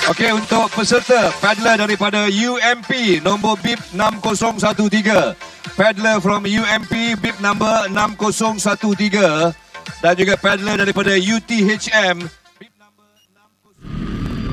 Okey, untuk peserta paddler daripada UMP nombor BIP 6013, paddler from UMP BIP number 6013 dan juga paddler daripada UTHM BIP number 60.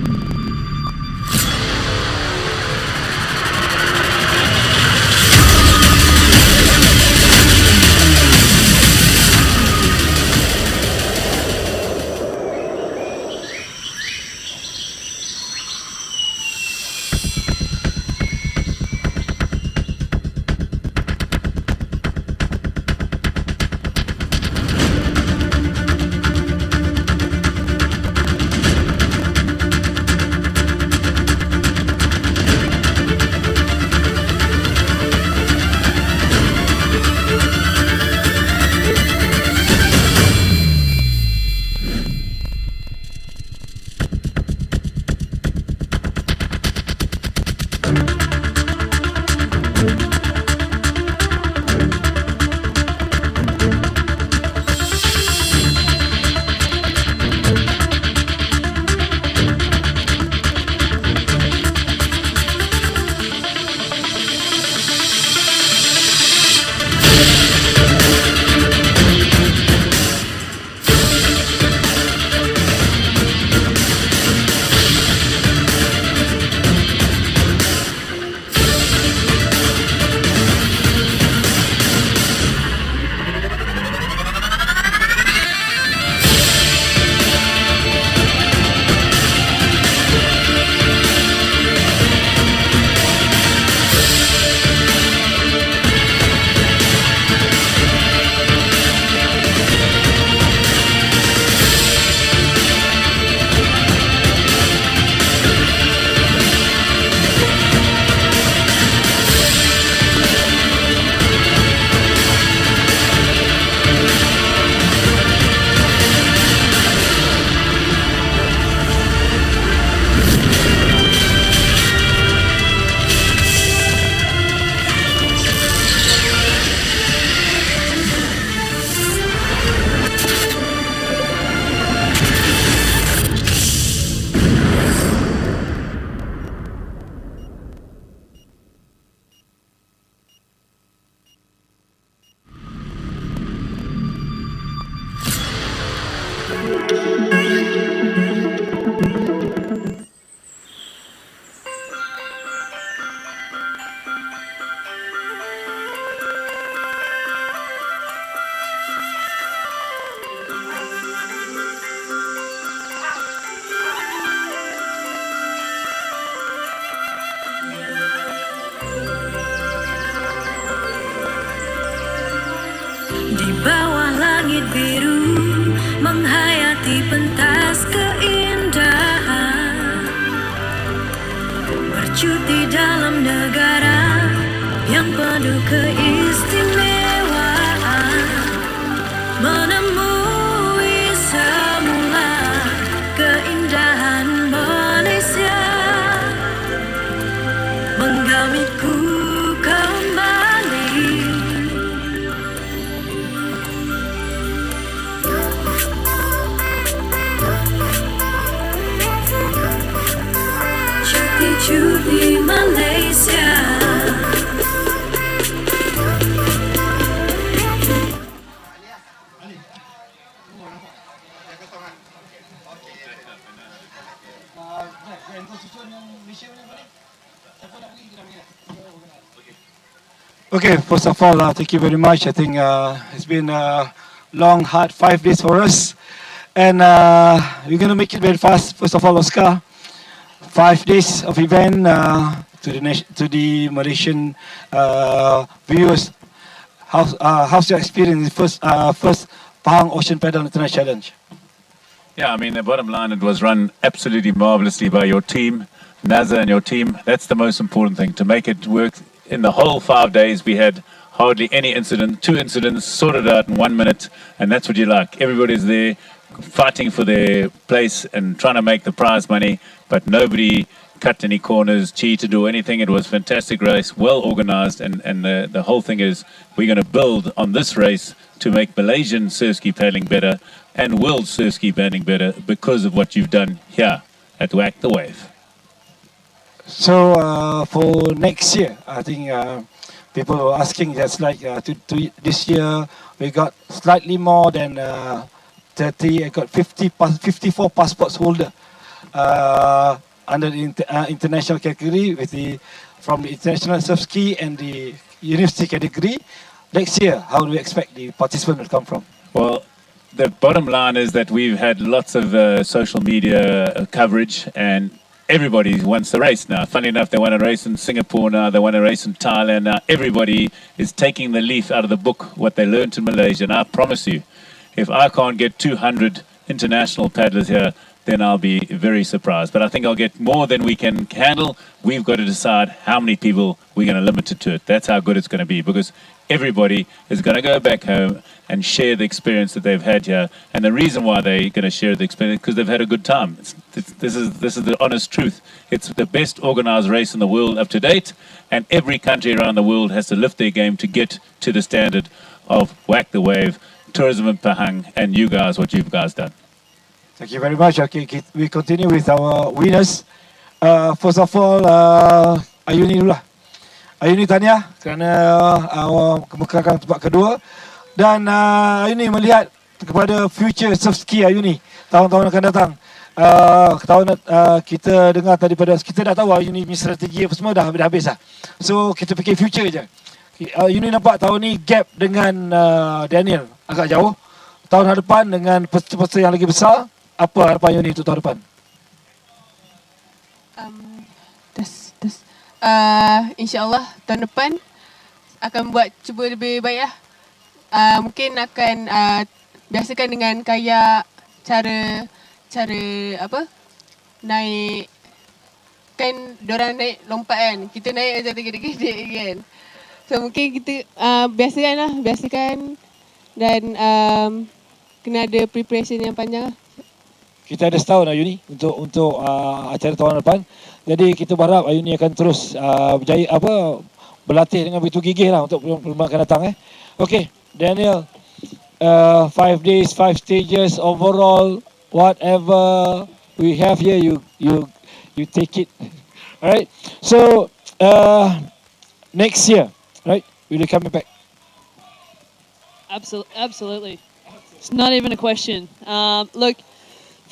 Di bawah langit biru menghayati pentas keindahan, bercuti dalam negara yang penuh keistimewaan, menemui semula keindahan Malaysia, menggamiku kembali. Cuti Malaysia. Okay, first of all, thank you very much. I think it's been a long, hard 5 days for us. And we're going to make it very fast. First of all, Oscar, 5 days of event to the Malaysian viewers. How's your experience in the first Pahang Ocean Paddle International Challenge? Yeah, I mean, the bottom line, it was run absolutely marvelously by your team, Nazar and your team. That's the most important thing, to make it work. In the whole 5 days, we had hardly any incident, 2 incidents sorted out in 1 minute, and that's what you like. Everybody's there fighting for their place and trying to make the prize money, but nobody cut any corners, cheated or anything. It was a fantastic race, well organized, and the whole thing is we're going to build on this race to make Malaysian surf ski paddling better and world surf ski paddling better because of what you've done here at Whack the Wave. So for next year, I think people were asking, just like this year, we got slightly more than 30, I got 54 passports holder under the international category from the international surf ski and the university category. Next year, how do we expect the participants will come from? Well, the bottom line is that we've had lots of social media coverage, and everybody wants to race now. Funny enough, they want to race in Singapore now, they want to race in Thailand now. Everybody is taking the leaf out of the book, what they learned in Malaysia. And I promise you, if I can't get 200 international paddlers here, then I'll be very surprised. But I think I'll get more than we can handle. We've got to decide how many people we're going to limit it to. That's how good it's going to be, because everybody is going to go back home and share the experience that they've had here. And the reason why they're going to share the experience because they've had a good time. This is the honest truth. It's the best organized race in the world up to date, and every country around the world has to lift their game to get to the standard of Whack the Wave, tourism in Pahang, and you guys, what you've guys done. Thank you very much. Okay, we continue with our winners. First of all, Ayuni dulu lah. Ayuni tahniah kerana kemukakan tempat kedua. Dan Ayuni melihat kepada future surf ski Ayuni tahun-tahun akan datang. Kita dengar daripada kita dah tahu Ayuni punya strategi apa semua dah habis lah. So kita fikir future je. Ayuni nampak tahun ni gap dengan Daniel agak jauh. Tahun hadapan dengan peserta yang lagi besar, apa harapan Ayuni untuk tahun depan? InsyaAllah tahun depan akan cuba lebih baik lah. Mungkin akan biasakan dengan kayak cara apa naik, kan diorang naik lompat kan, kita naik macam tegak-tegak kan. So mungkin kita biasakan dan kena ada preparation yang panjang lah. Kita ada setahun Ayuni untuk acara tahun depan. Jadi kita berharap Ayuni akan terus berlatih dengan begitu gigih lah untuk perlombaan akan datang. Okay, Daniel, 5 days, 5 stages overall, whatever we have here, you take it. Alright. So next year, right? Will you come back? Absolutely. It's not even a question. Look,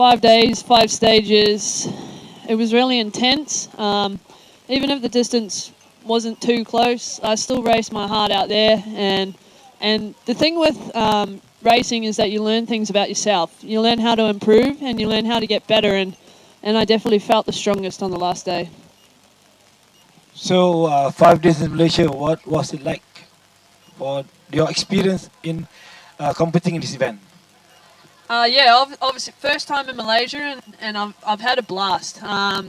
5 days, 5 stages. It was really intense. Even if the distance wasn't too close, I still raced my heart out there. And the thing with racing is that you learn things about yourself. You learn how to improve and you learn how to get better. And I definitely felt the strongest on the last day. So 5 days in Malaysia, what was it like for your experience in competing in this event? Yeah, obviously first time in Malaysia, and I've had a blast.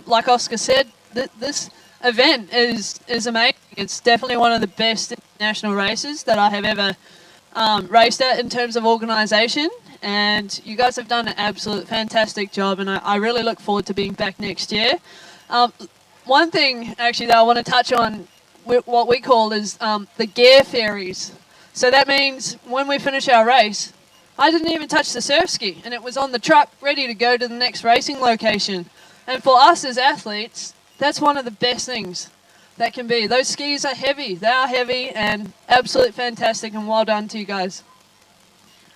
Like Oscar said, this event is amazing. It's definitely one of the best international races that I have ever raced at in terms of organisation. And you guys have done an absolute fantastic job, and I really look forward to being back next year. One thing actually that I want to touch on, what we call is the gear ferries. So that means when we finish our race, I didn't even touch the surf ski, and it was on the truck ready to go to the next racing location. And for us as athletes, that's one of the best things that can be. Those skis are heavy. They are heavy and absolutely fantastic, and well done to you guys.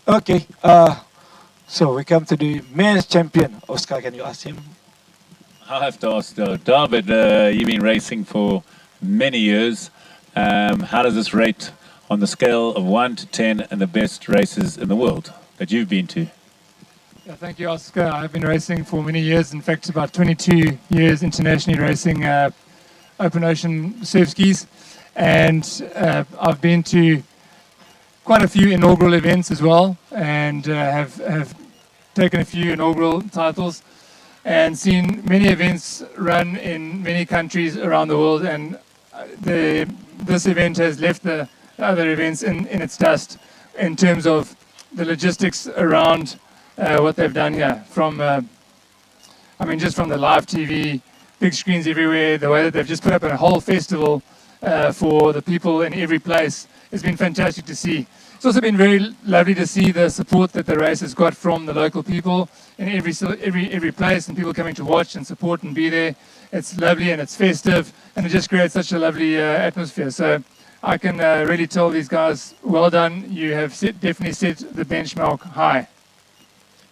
Okay, so we come to the men's champion. Oscar, can you ask him? I'll have to ask David, you've been racing for many years. How does this rate on the scale of 1 to 10 and the best races in the world that you've been to? Yeah, thank you, Oscar. I've been racing for many years. In fact, about 22 years internationally racing open ocean surf skis. And I've been to quite a few inaugural events as well, and have taken a few inaugural titles and seen many events run in many countries around the world. And this event has left the other events in its dust in terms of the logistics around what they've done here. From, just from the live TV, big screens everywhere, the way that they've just put up a whole festival for the people in every place. It's been fantastic to see. It's also been very lovely to see the support that the race has got from the local people in every place, and people coming to watch and support and be there. It's lovely and it's festive, and it just creates such a lovely atmosphere. So I can really tell these guys, well done. You have definitely set the benchmark high.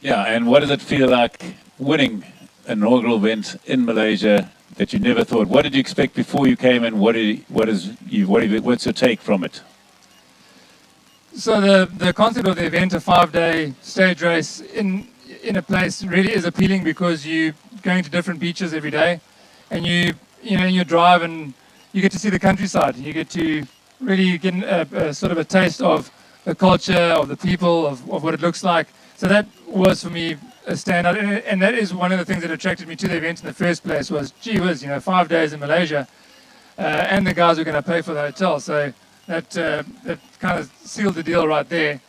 Yeah, and what does it feel like winning an inaugural event in Malaysia that you never thought? What did you expect before you came, and what's your take from it? So the concept of the event, a 5-day stage race in a place, really is appealing because you're going to different beaches every day, and you drive and you get to see the countryside. You get to really get a sort of a taste of the culture, of the people, of what it looks like. So that was for me a standout, and that is one of the things that attracted me to the event in the first place. Was, gee whiz, 5 days in Malaysia, and the guys were going to pay for the hotel. So that kind of sealed the deal right there.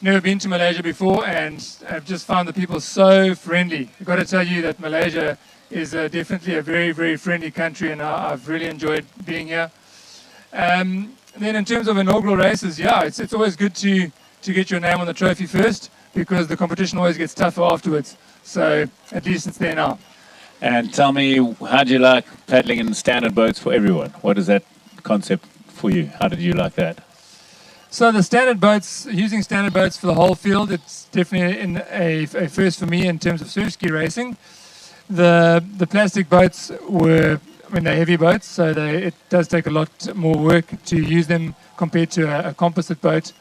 never been to Malaysia before, and I've just found the people so friendly. I've got to tell you that Malaysia is definitely a very, very friendly country, and I've really enjoyed being here. Then in terms of inaugural races, yeah, it's always good to get your name on the trophy first, because the competition always gets tougher afterwards. So at least it's there now. And tell me, how do you like paddling in standard boats for everyone? What is that concept for you? How did you like that? So the standard boats, using standard boats for the whole field, it's definitely a first for me in terms of surf ski racing. The plastic boats were, they're heavy boats, so it does take a lot more work to use them compared to a composite boat.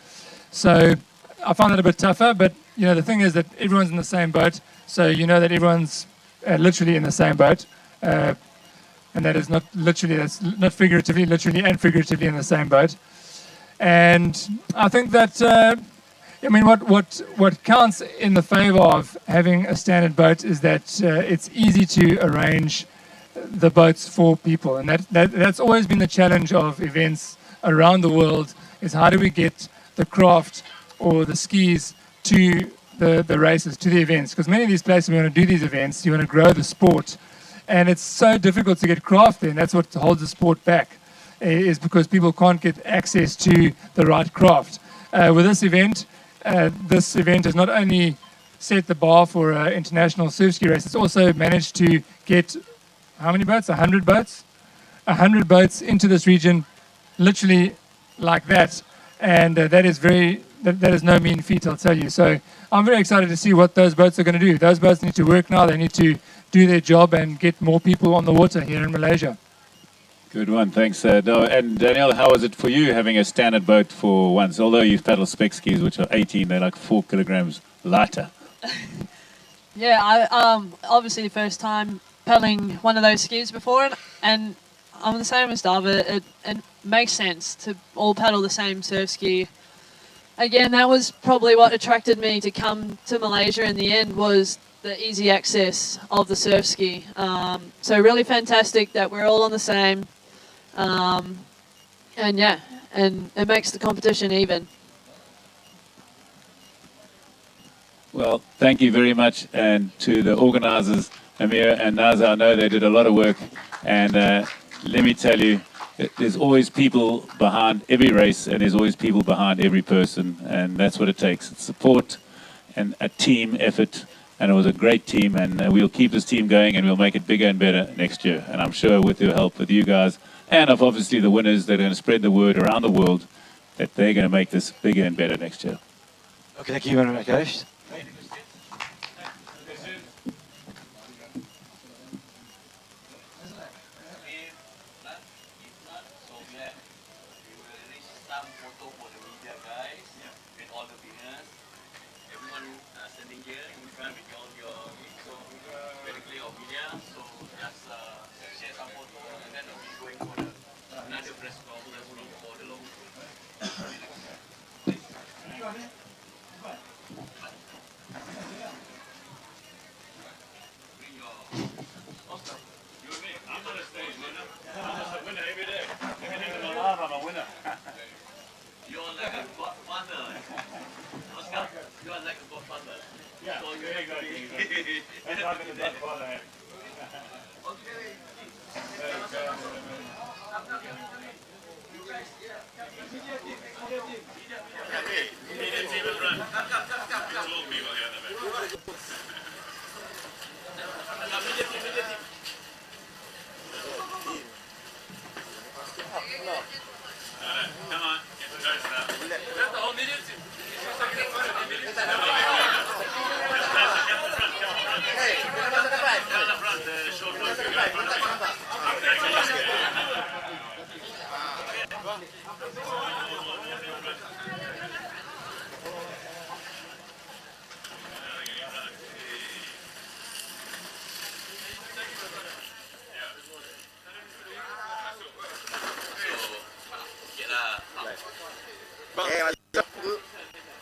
So I found it a bit tougher, but the thing is that everyone's in the same boat, so you know that everyone's literally in the same boat, and that is not literally, that's not figuratively, literally and figuratively in the same boat. And I think that what counts in the favor of having a standard boat is that it's easy to arrange the boats for people, and that's always been the challenge of events around the world, is how do we get the craft or the skis to the races, to the events, because many of these places, we want to do these events, you want to grow the sport, and it's so difficult to get craft there, and that's what holds the sport back, is because people can't get access to the right craft. With this event has not only set the bar for international surf ski race, it's also managed to get, how many boats? 100 boats? 100 boats into this region, literally like that, and that is no mean feat, I'll tell you. So I'm very excited to see what those boats are going to do. Those boats need to work now, they need to do their job and get more people on the water here in Malaysia. Good one, thanks. And Danielle, how was it for you having a standard boat for once? Although you paddle spec skis, which are 18, they're like 4 kilograms lighter. Yeah, I obviously the first time paddling one of those skis before, and I'm the same as David. It makes sense to all paddle the same surf ski. Again, that was probably what attracted me to come to Malaysia in the end, was the easy access of the surf ski. So really fantastic that we're all on the same. And it makes the competition even. Well, thank you very much, and to the organisers, Amir and Naza, I know they did a lot of work, and let me tell you, there's always people behind every race, and there's always people behind every person, and that's what it takes. It's support and a team effort, and it was a great team, and we'll keep this team going, and we'll make it bigger and better next year. And I'm sure with your help, with you guys, and of obviously the winners that are going to spread the word around the world, that they're going to make this bigger and better next year. Okay, thank you very much, guys.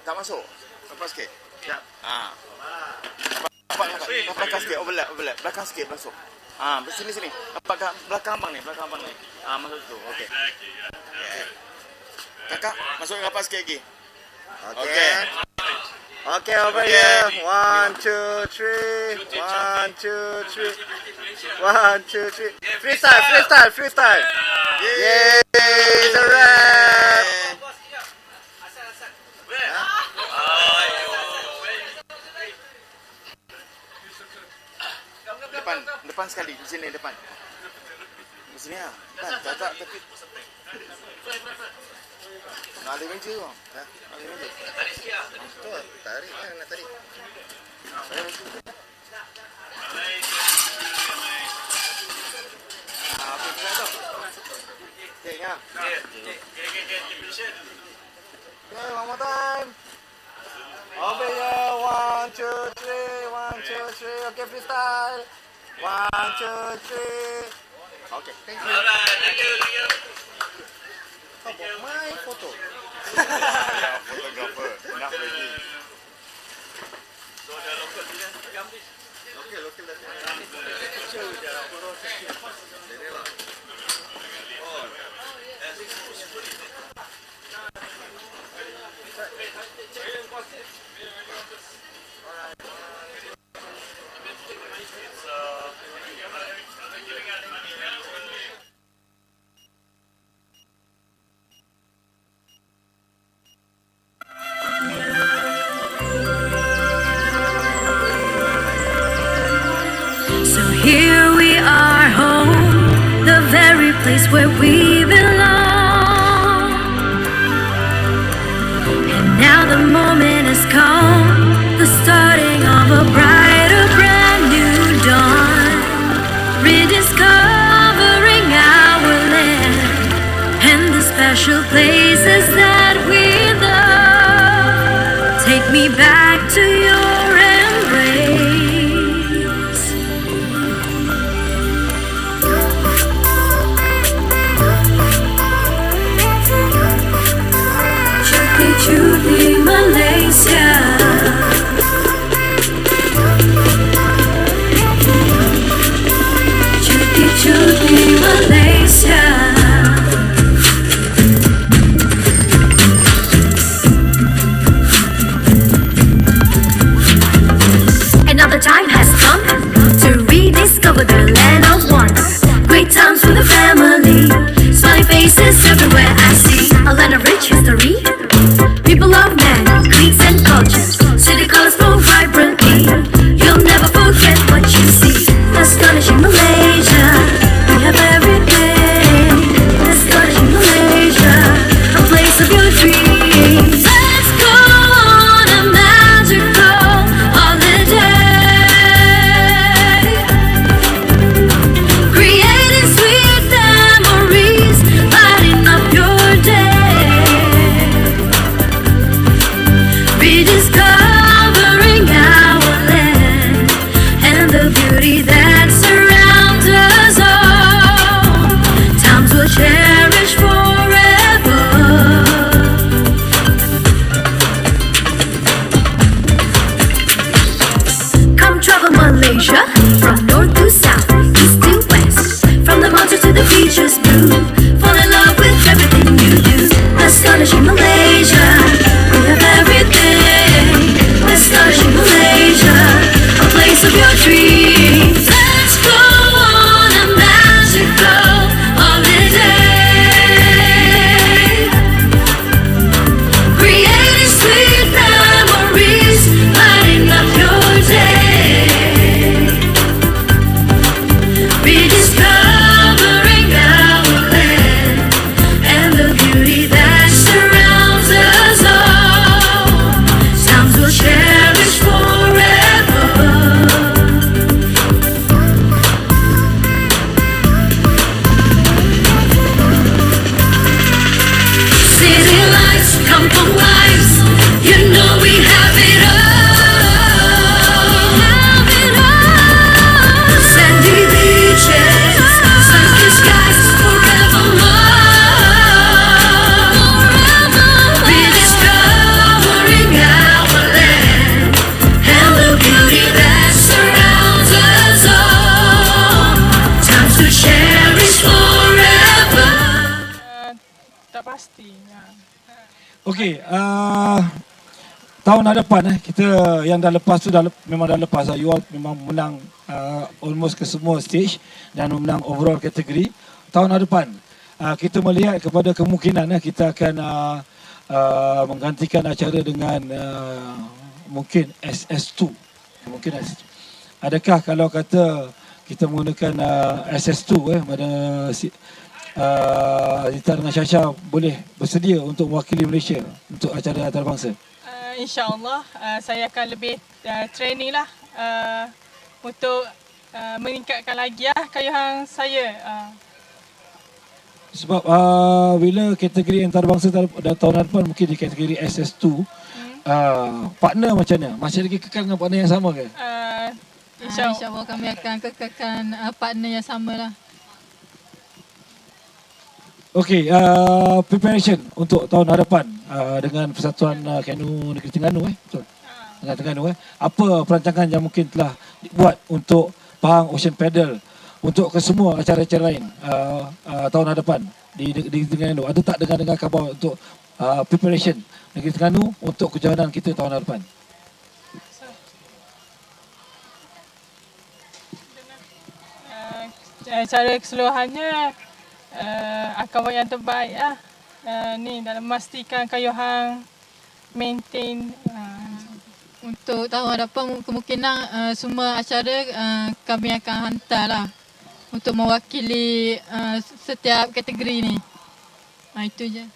Tak masuk. Lepas sikit. Siap. Belakang sikit, overlap. Belakang sikit masuk. Sini. Belakang abang ni. Masuk tu. Okey. Kakak, masuk rapat sikit lagi. Okey. Okay, over here. 1, 2, 3. 1, 2, 3. 1, 2, 3. Freestyle. Yay! It's a wrap. Depan sekali. Di sini depan. Di sini lah. Depan. Tepi. Nak ada meja bang. Ada meja. Tarik sikit lah. Betul. Tarik lah nak tarik. Saya meja. Apa tu nak tahu? Okay, ya. Okay, one more time. Over here. 1, 2, 3. 1, 2, 3. Okay, freestyle. 1, 2, 3. Okay, thank you. Alright, thank you. How about my photo? Yeah, photographer. Enough lagi. So, dah lokal dia pegang ni. Lokal dah. Picture je lah. Ini lah. Oh. So here we are home, the very place where we belong. And now the moment has come, the starting of a brighter, brand new dawn. Rediscovering our land and the special places that we love. Take me back to your embrace. Cuti Malaysia. Cuti Malaysia. Another time has come to rediscover the land of wonder. Great times with the family, smiling faces everywhere I see. A land of rich history, people of man, creeds and cultures. City colors flow vibrantly. You'll never forget what you see. Astonishing Malaysia, we have everything. Astonishing Malaysia, a place of your dreams. Let's go on a magical holiday, creating sweet memories, lighting up your day. Rediscovering our land and the beauty that surrounds us all. Times we'll cherish forever. Come travel Malaysia from north to south, east to west, from the mountains to the beaches blue. Fall in love with everything you do. Astonishing Malaysia, we have everything. Astonishing Malaysia, a place of your dreams. Let's go on a magical holiday, creating sweet memories, lighting up your day. Rediscovering our land and the beauty that surrounds us all. Times we'll cherish forever. City lights, kampung lives, you know we have it all. Sandy beaches, sun-kissed skies forevermore. Rediscovering our land and the beauty that surrounds us all. Times to cherish forever. Tak pasti. Okey, tahun hadapan kita yang dah lepas tu memang dah lepas lah. You all memang menang almost ke semua stage dan menang overall kategori. Tahun hadapan kita melihat kepada kemungkinan kita akan menggantikan acara dengan mungkin SS2. Mungkin SS2. Adakah kalau kata kita menggunakan SS2 pada Zita dengan Syasha boleh bersedia untuk mewakili Malaysia untuk acara antarabangsa? InsyaAllah saya akan lebih training lah untuk meningkatkan lagi kayuhan saya. Sebab bila kategori antarabangsa tahun hadapan mungkin di kategori SS2, partner macam mana? Masih lagi kekal dengan partner yang sama ke? InsyaAllah kami akan kekalkan partner yang sama lah. Okey, preparation untuk tahun hadapan dengan Persatuan Kanu Negeri Terengganu betul. Dengan Terengganu apa perancangan yang mungkin telah dibuat untuk Pahang Ocean Paddle untuk ke semua acara-acara lain tahun hadapan di Terengganu? Ada tak dengar khabar untuk preparation Negeri Terengganu untuk kejohanan kita tahun hadapan? Cara keseluruhannya akan buat yang terbaik lah. Ni dalam memastikan kayuhan maintain. Untuk tahun hadapan kemungkinan semua acara kami akan hantar lah untuk mewakili setiap kategori ni. Itu je.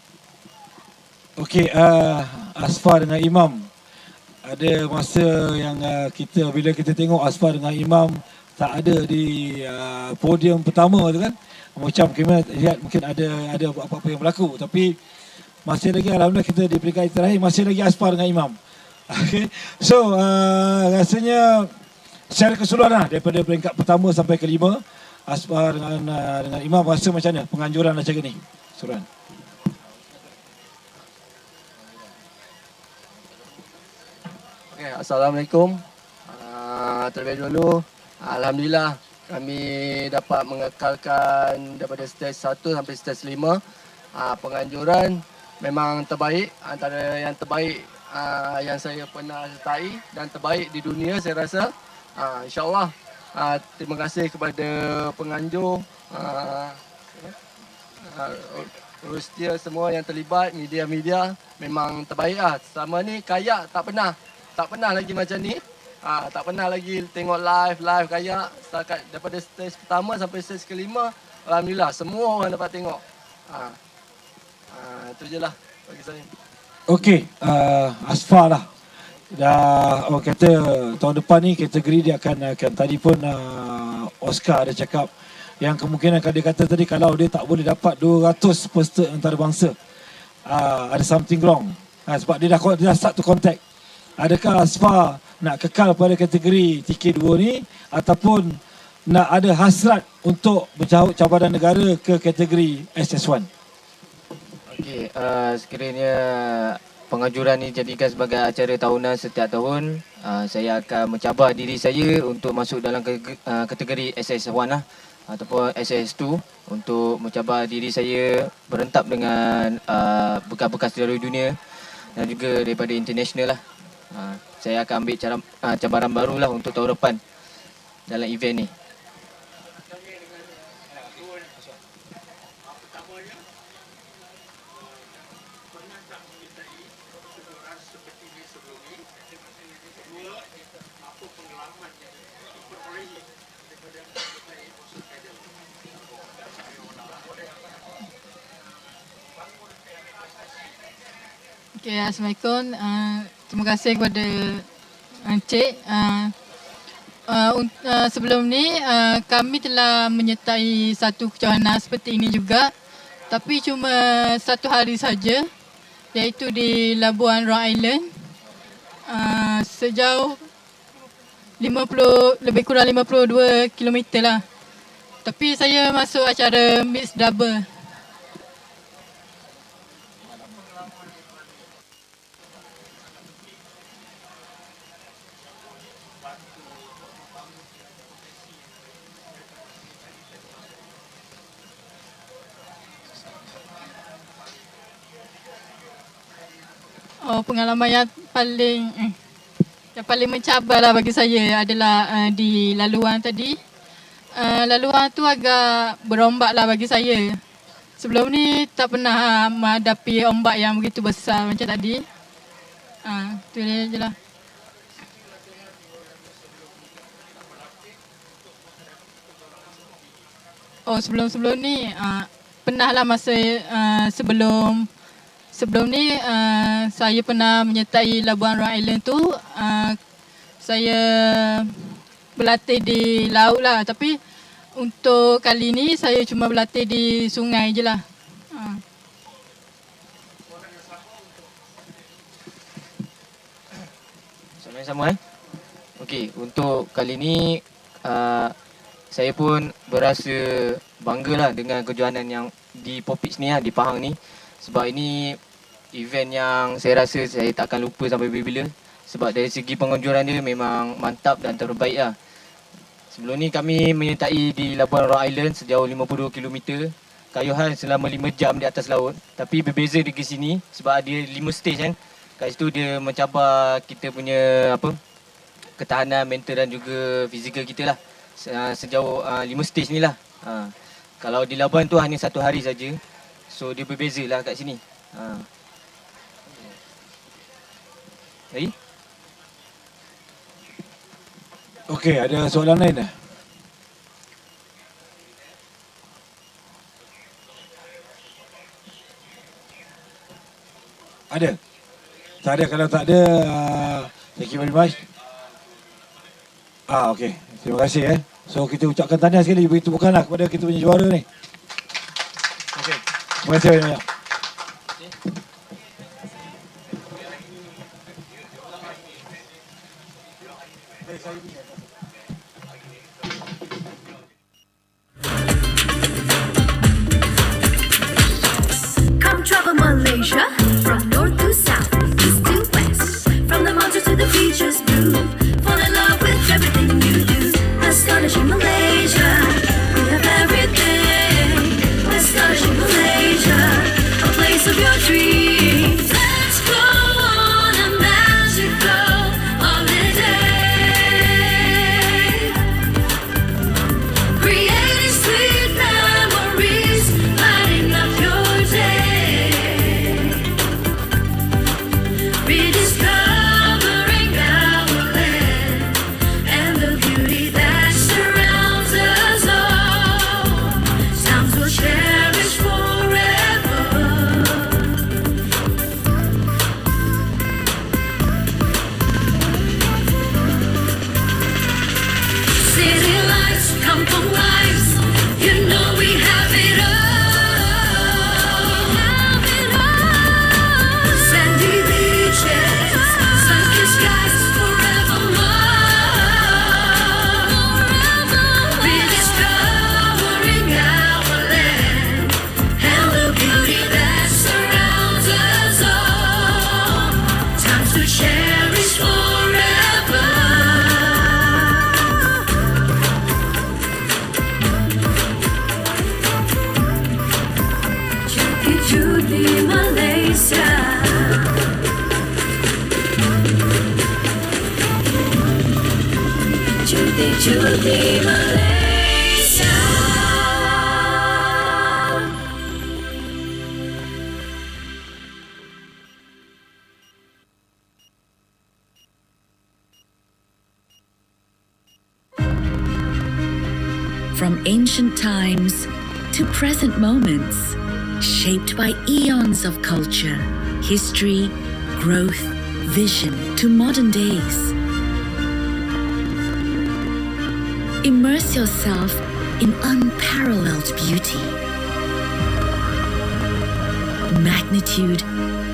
Okey, Asfar dengan Imam. Ada masa yang bila kita tengok Asfar dengan Imam tak ada di podium pertama tu kan. Macam kita lihat mungkin ada apa-apa yang berlaku, tapi masih lagi alhamdulillah kita di peringkat terakhir masih lagi Asfar dengan Imam. Okay. So rasanya secara keseluruhan daripada peringkat pertama sampai kelima, Asfar dengan Imam rasa macam mana penganjuran acara ni? Keseluruhan. Okay, Assalamualaikum. Terlebih dahulu, alhamdulillah kami dapat mengekalkan daripada stage 1 sampai stage 5. Penganjuran memang terbaik, antara yang terbaik yang saya pernah sertai dan terbaik di dunia saya rasa. InsyaAllah terima kasih kepada penganjur, Rustia semua yang terlibat, media-media memang terbaik lah. Selama ni kayak tak pernah lagi macam ni. Tak pernah lagi tengok live kayak setakat daripada stage pertama sampai stage kelima. Alhamdulillah semua orang dapat tengok. Itu je lah bagi saya. Okey, Asfar lah. Dah orang kata tahun depan ni kategori dia akan tadi pun Oscar ada cakap yang kemungkinan dia kata tadi kalau dia tak boleh dapat 200 peserta antarabangsa, ada something wrong. Sebab dia dah start to contact. Adakah Asfar nak kekal pada kategori TK2 ni ataupun nak ada hasrat untuk mencahut cabaran negara ke kategori SS1? Okey, sekiranya penganjuran ini dijadikan sebagai acara tahunan setiap tahun, saya akan mencabar diri saya untuk masuk dalam kategori SS1 lah ataupun SS2 untuk mencabar diri saya berentap dengan bekas-bekas dari dunia dan juga daripada international lah. Saya akan ambil cabaran baru lah untuk tahun depan dalam event ni. Okay, Assalamualaikum. Terima kasih kepada Encik. Sebelum ni kami telah menyertai satu kejohanan seperti ini juga, tapi cuma satu hari saja, iaitu di Labuan Rock Island. Sejauh lebih kurang 52 km lah. Tapi saya masuk acara mixed double. Pengalaman yang paling mencabarlah bagi saya adalah di laluan tadi. Laluan tu agak berombaklah bagi saya. Sebelum ni tak pernah menghadapi ombak yang begitu besar macam tadi. Tu dia je lah. Oh, sebelum ni pernahlah masa sebelum ni saya pernah menyertai Labuan Roang Island tu. Saya berlatih di laut lah, tapi untuk kali ni saya cuma berlatih di sungai je lah. Sama-sama Okey, untuk kali ni saya pun berasa banggalah dengan kejohanan yang di Poppitch ni di Pahang ni. Sebab ini event yang saya rasa saya tak akan lupa sampai bila-bila. Sebab dari segi penganjuran dia memang mantap dan terbaik lah. Sebelum ni kami menyertai di Labuan Roang Island sejauh 52 km. Kayuhan selama 5 jam di atas laut. Tapi berbeza di sini sebab ada 5 stage kan. Kat situ dia mencabar kita punya ketahanan mental dan juga fizikal kita lah. Sejauh 5 stage ni lah. Kalau di Labuan tu hanya 1 hari saja. So dia berbeza lah kat sini. Lagi? Okey, ada soalan lain dah? Ada? Tak ada, kalau tak ada, thank you very much. Okey, terima kasih So kita ucapkan tahniah sekali, beri tepukanlah kepada kita punya juara ni. Okey, terima kasih banyak. Come travel Malaysia from north to south, east to west, from the mountains to the beaches blue. Fall in love with everything you do. Astonishing Malaysia, we have everything. Astonishing Malaysia, a place of your dreams. Let's go on a magical holiday, creating sweet memories, lighting up your day, rediscovering our land and the beauty that surrounds us all. Sounds we'll cherish forever. City lights, kampung lights, you know we have it all. Sandy beaches, sun-kissed skies forevermore. Rediscovering our land and the beauty that surrounds us all. Time to cherish forever. Cuti-cuti Malaysia, cuti-cuti Malaysia. From ancient times to present moments, shaped by eons of culture, history, growth, vision to modern days. Immerse yourself in unparalleled beauty, magnitude,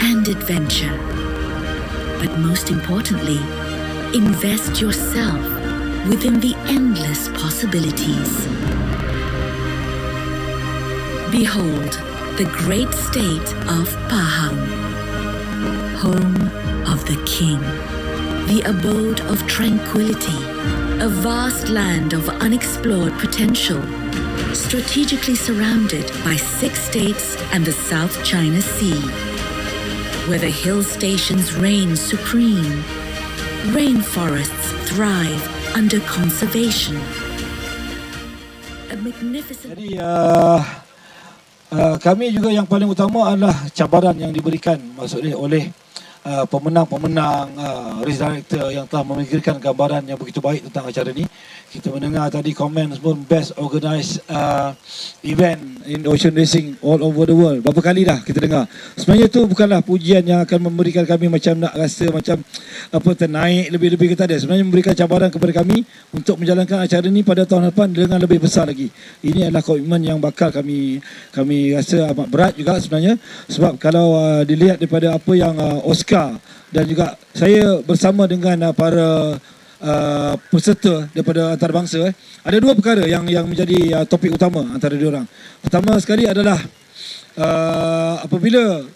and adventure. But most importantly, invest yourself within the endless possibilities. Behold the great state of Pahang, home of the king, the abode of tranquility, a vast land of unexplored potential, strategically surrounded by 6 states and the South China Sea. where the hill stations reign supreme. Rainforests thrive under conservation. A magnificent... Jadi kami juga yang paling utama adalah cabaran yang diberikan maksudnya oleh pemenang-pemenang race director yang telah memikirkan gambaran yang begitu baik tentang acara ini. Kita mendengar tadi komen semua best organised event in ocean racing all over the world. Berapa kali dah kita dengar. Sebenarnya itu bukanlah pujian yang akan memberikan kami macam nak rasa macam ternaik lebih-lebih, kita ada. Sebenarnya memberikan cabaran kepada kami untuk menjalankan acara ini pada tahun depan dengan lebih besar lagi. Ini adalah komitmen yang bakal kami rasa amat berat juga sebenarnya. Sebab kalau dilihat daripada apa yang Oscar dan juga saya bersama dengan para peserta daripada antarabangsa, ada dua perkara yang menjadi topik utama antara diorang. Pertama sekali adalah apabila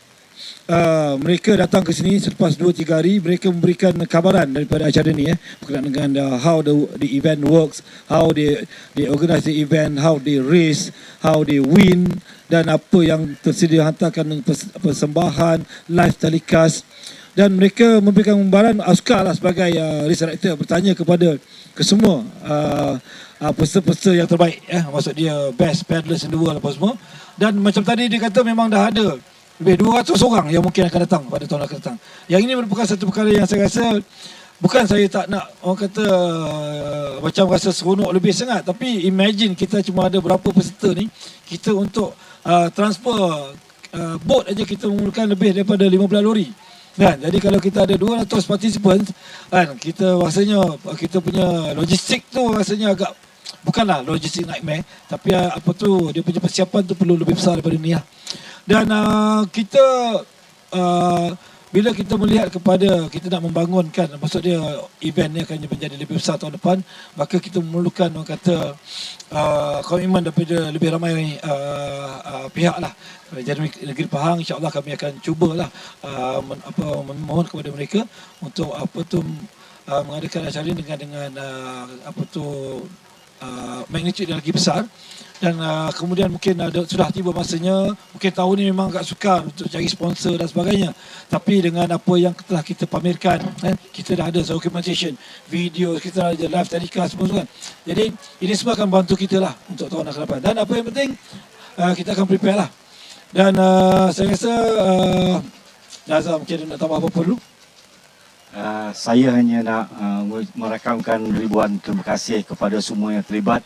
mereka datang ke sini selepas 2-3 hari, mereka memberikan kabaran daripada acara ini berkenaan dengan how the event works, how they organize the event, how they race, how they win, dan apa yang tersedia hantarkan persembahan, live telecast. Dan mereka memberikan gambaran. Oscar lah sebagai race director bertanya kepada kesemua peserta-peserta yang terbaik, maksud dia best paddlers in the world apa semua. Dan macam tadi dia kata memang dah ada lebih 200 orang yang mungkin akan datang pada tahun akan datang. Yang ini merupakan satu perkara yang saya rasa bukan saya tak nak orang kata macam rasa seronok lebih sangat, tapi imagine kita cuma ada berapa peserta ni, kita untuk transfer boat aja kita memerlukan lebih daripada 15 lori. Kan? Jadi kalau kita ada 200 participants, kan, kita rasanya kita punya logistik tu rasanya agak, bukanlah logistik nightmare, tapi dia punya persiapan tu perlu lebih besar daripada ni lah. Dan kita bila kita melihat kepada kita nak membangunkan, maksud dia event ni akan menjadi lebih besar tahun depan, maka kita memerlukan orang kata komitmen daripada lebih ramai pihak lah. Jadi negeri Pahang, insya-Allah kami akan cubalah memohon kepada mereka untuk mengadakan acara ini dengan magnitude yang lagi besar. Dan kemudian mungkin sudah tiba masanya, mungkin tahun ini memang agak sukar untuk cari sponsor dan sebagainya, tapi dengan apa yang telah kita pamerkan, kita dah ada documentation, video, kita dah ada live telecast semua kan. Jadi ini semua akan bantu kita lah untuk tahun akan datang. Dan apa yang penting, kita akan prepare lah. Dan saya rasa Nazar mungkin nak tambah apa perlu? Saya hanya nak merakamkan ribuan terima kasih kepada semua yang terlibat,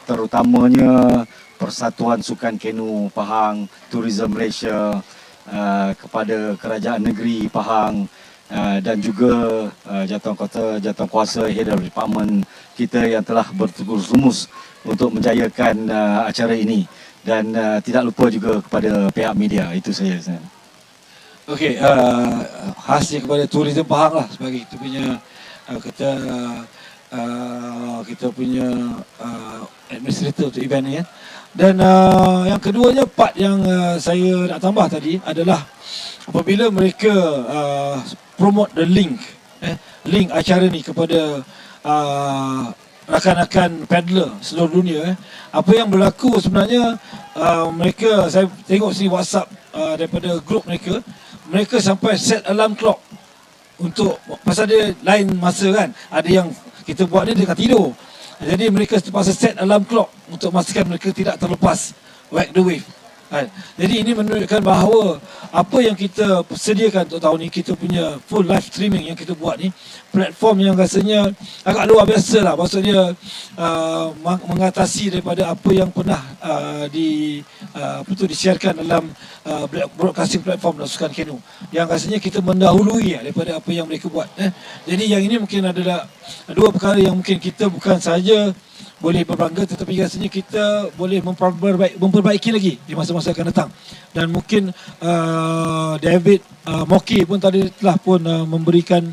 terutamanya Persatuan Sukan Kenu Pahang, Tourism Malaysia, kepada Kerajaan Negeri Pahang, dan juga Jawatankuasa Head of Department kita yang telah bertugus-lumus untuk menjayakan acara ini. Dan tidak lupa juga kepada pihak media. Itu saja. Okey, khasnya kepada Tourism Pahang lah sebagai kita punya kita punya administrator untuk event ni. Dan yang keduanya, part yang saya nak tambah tadi adalah apabila mereka promote the link acara ni kepada rakan-rakan paddler seluruh dunia, apa yang berlaku sebenarnya, mereka, saya tengok sini WhatsApp daripada grup mereka sampai set alarm clock untuk, pasal dia lain masa kan, ada yang kita buat ni dengan tidur, jadi mereka terpaksa set alarm clock untuk memastikan mereka tidak terlepas whack the wave. Jadi ini menunjukkan bahawa apa yang kita sediakan untuk tahun ini, kita punya full live streaming yang kita buat ni, platform yang rasanya agak luar biasa lah. Maksudnya mengatasi daripada apa yang pernah disiarkan dalam broadcasting platform dan sukan kenu, yang rasanya kita mendahului daripada apa yang mereka buat. Jadi yang ini mungkin adalah dua perkara yang mungkin kita bukan saja boleh berbangga, tetapi rasanya kita boleh memperbaiki lagi di masa-masa akan datang. Dan mungkin David Moki pun tadi telah pun memberikan,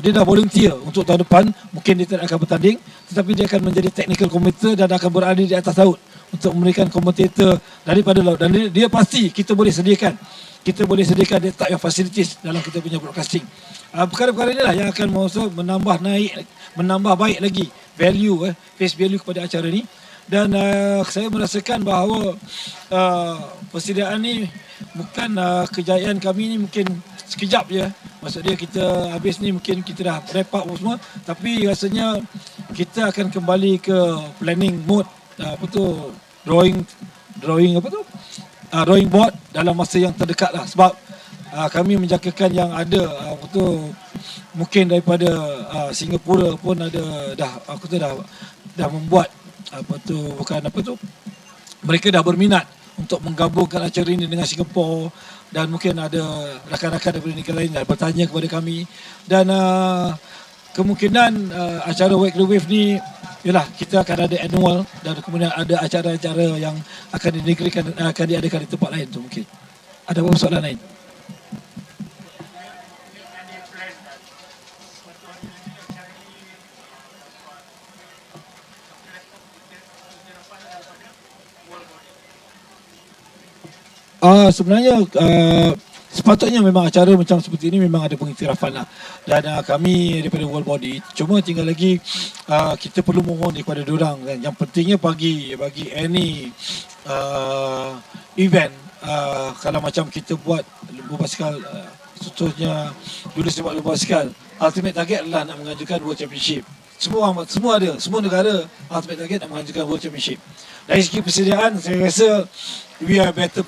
dia dah volunteer untuk tahun depan. Mungkin dia tidak akan bertanding, tetapi dia akan menjadi technical commentator dan akan berada di atas laut untuk memberikan komentator daripada laut. Dan dia pasti kita boleh sediakan dia type of facilities dalam kita punya broadcasting. Perkara-perkara inilah yang akan menambah baik lagi value, face value kepada acara ni. dan saya merasakan bahawa persediaan ni bukan kejayaan kami ni mungkin sekejap je. Maksud dia kita habis ni mungkin kita dah wrap up semua, tapi rasanya kita akan kembali ke planning mode, drawing board dalam masa yang terdekat lah, sebab kami menjangkakan yang ada mungkin daripada Singapura pun ada dah membuat mereka dah berminat untuk menggabungkan acara ini dengan Singapura, dan mungkin ada rakan-rakan daripada negara lain dah bertanya kepada kami, dan kemungkinan acara Wake the Wave ni ialah kita akan ada annual, dan kemudian ada acara-acara yang akan diadakan di tempat lain tu mungkin. Ada apa soalan lain? Sebenarnya sepatutnya memang acara macam seperti ini memang ada pengiktirafan lah, dan kami daripada World Body cuma tinggal lagi kita perlu mohon kepada diorang kan. Yang pentingnya bagi any event, kalau macam kita buat lumba basikal, contohnya dulu saya buat lumba basikal, ultimate target adalah nak mengajukan World Championship. Semua ada, semua negara ultimate target nak mengajukan World Championship. Dari segi persediaan, saya rasa we are better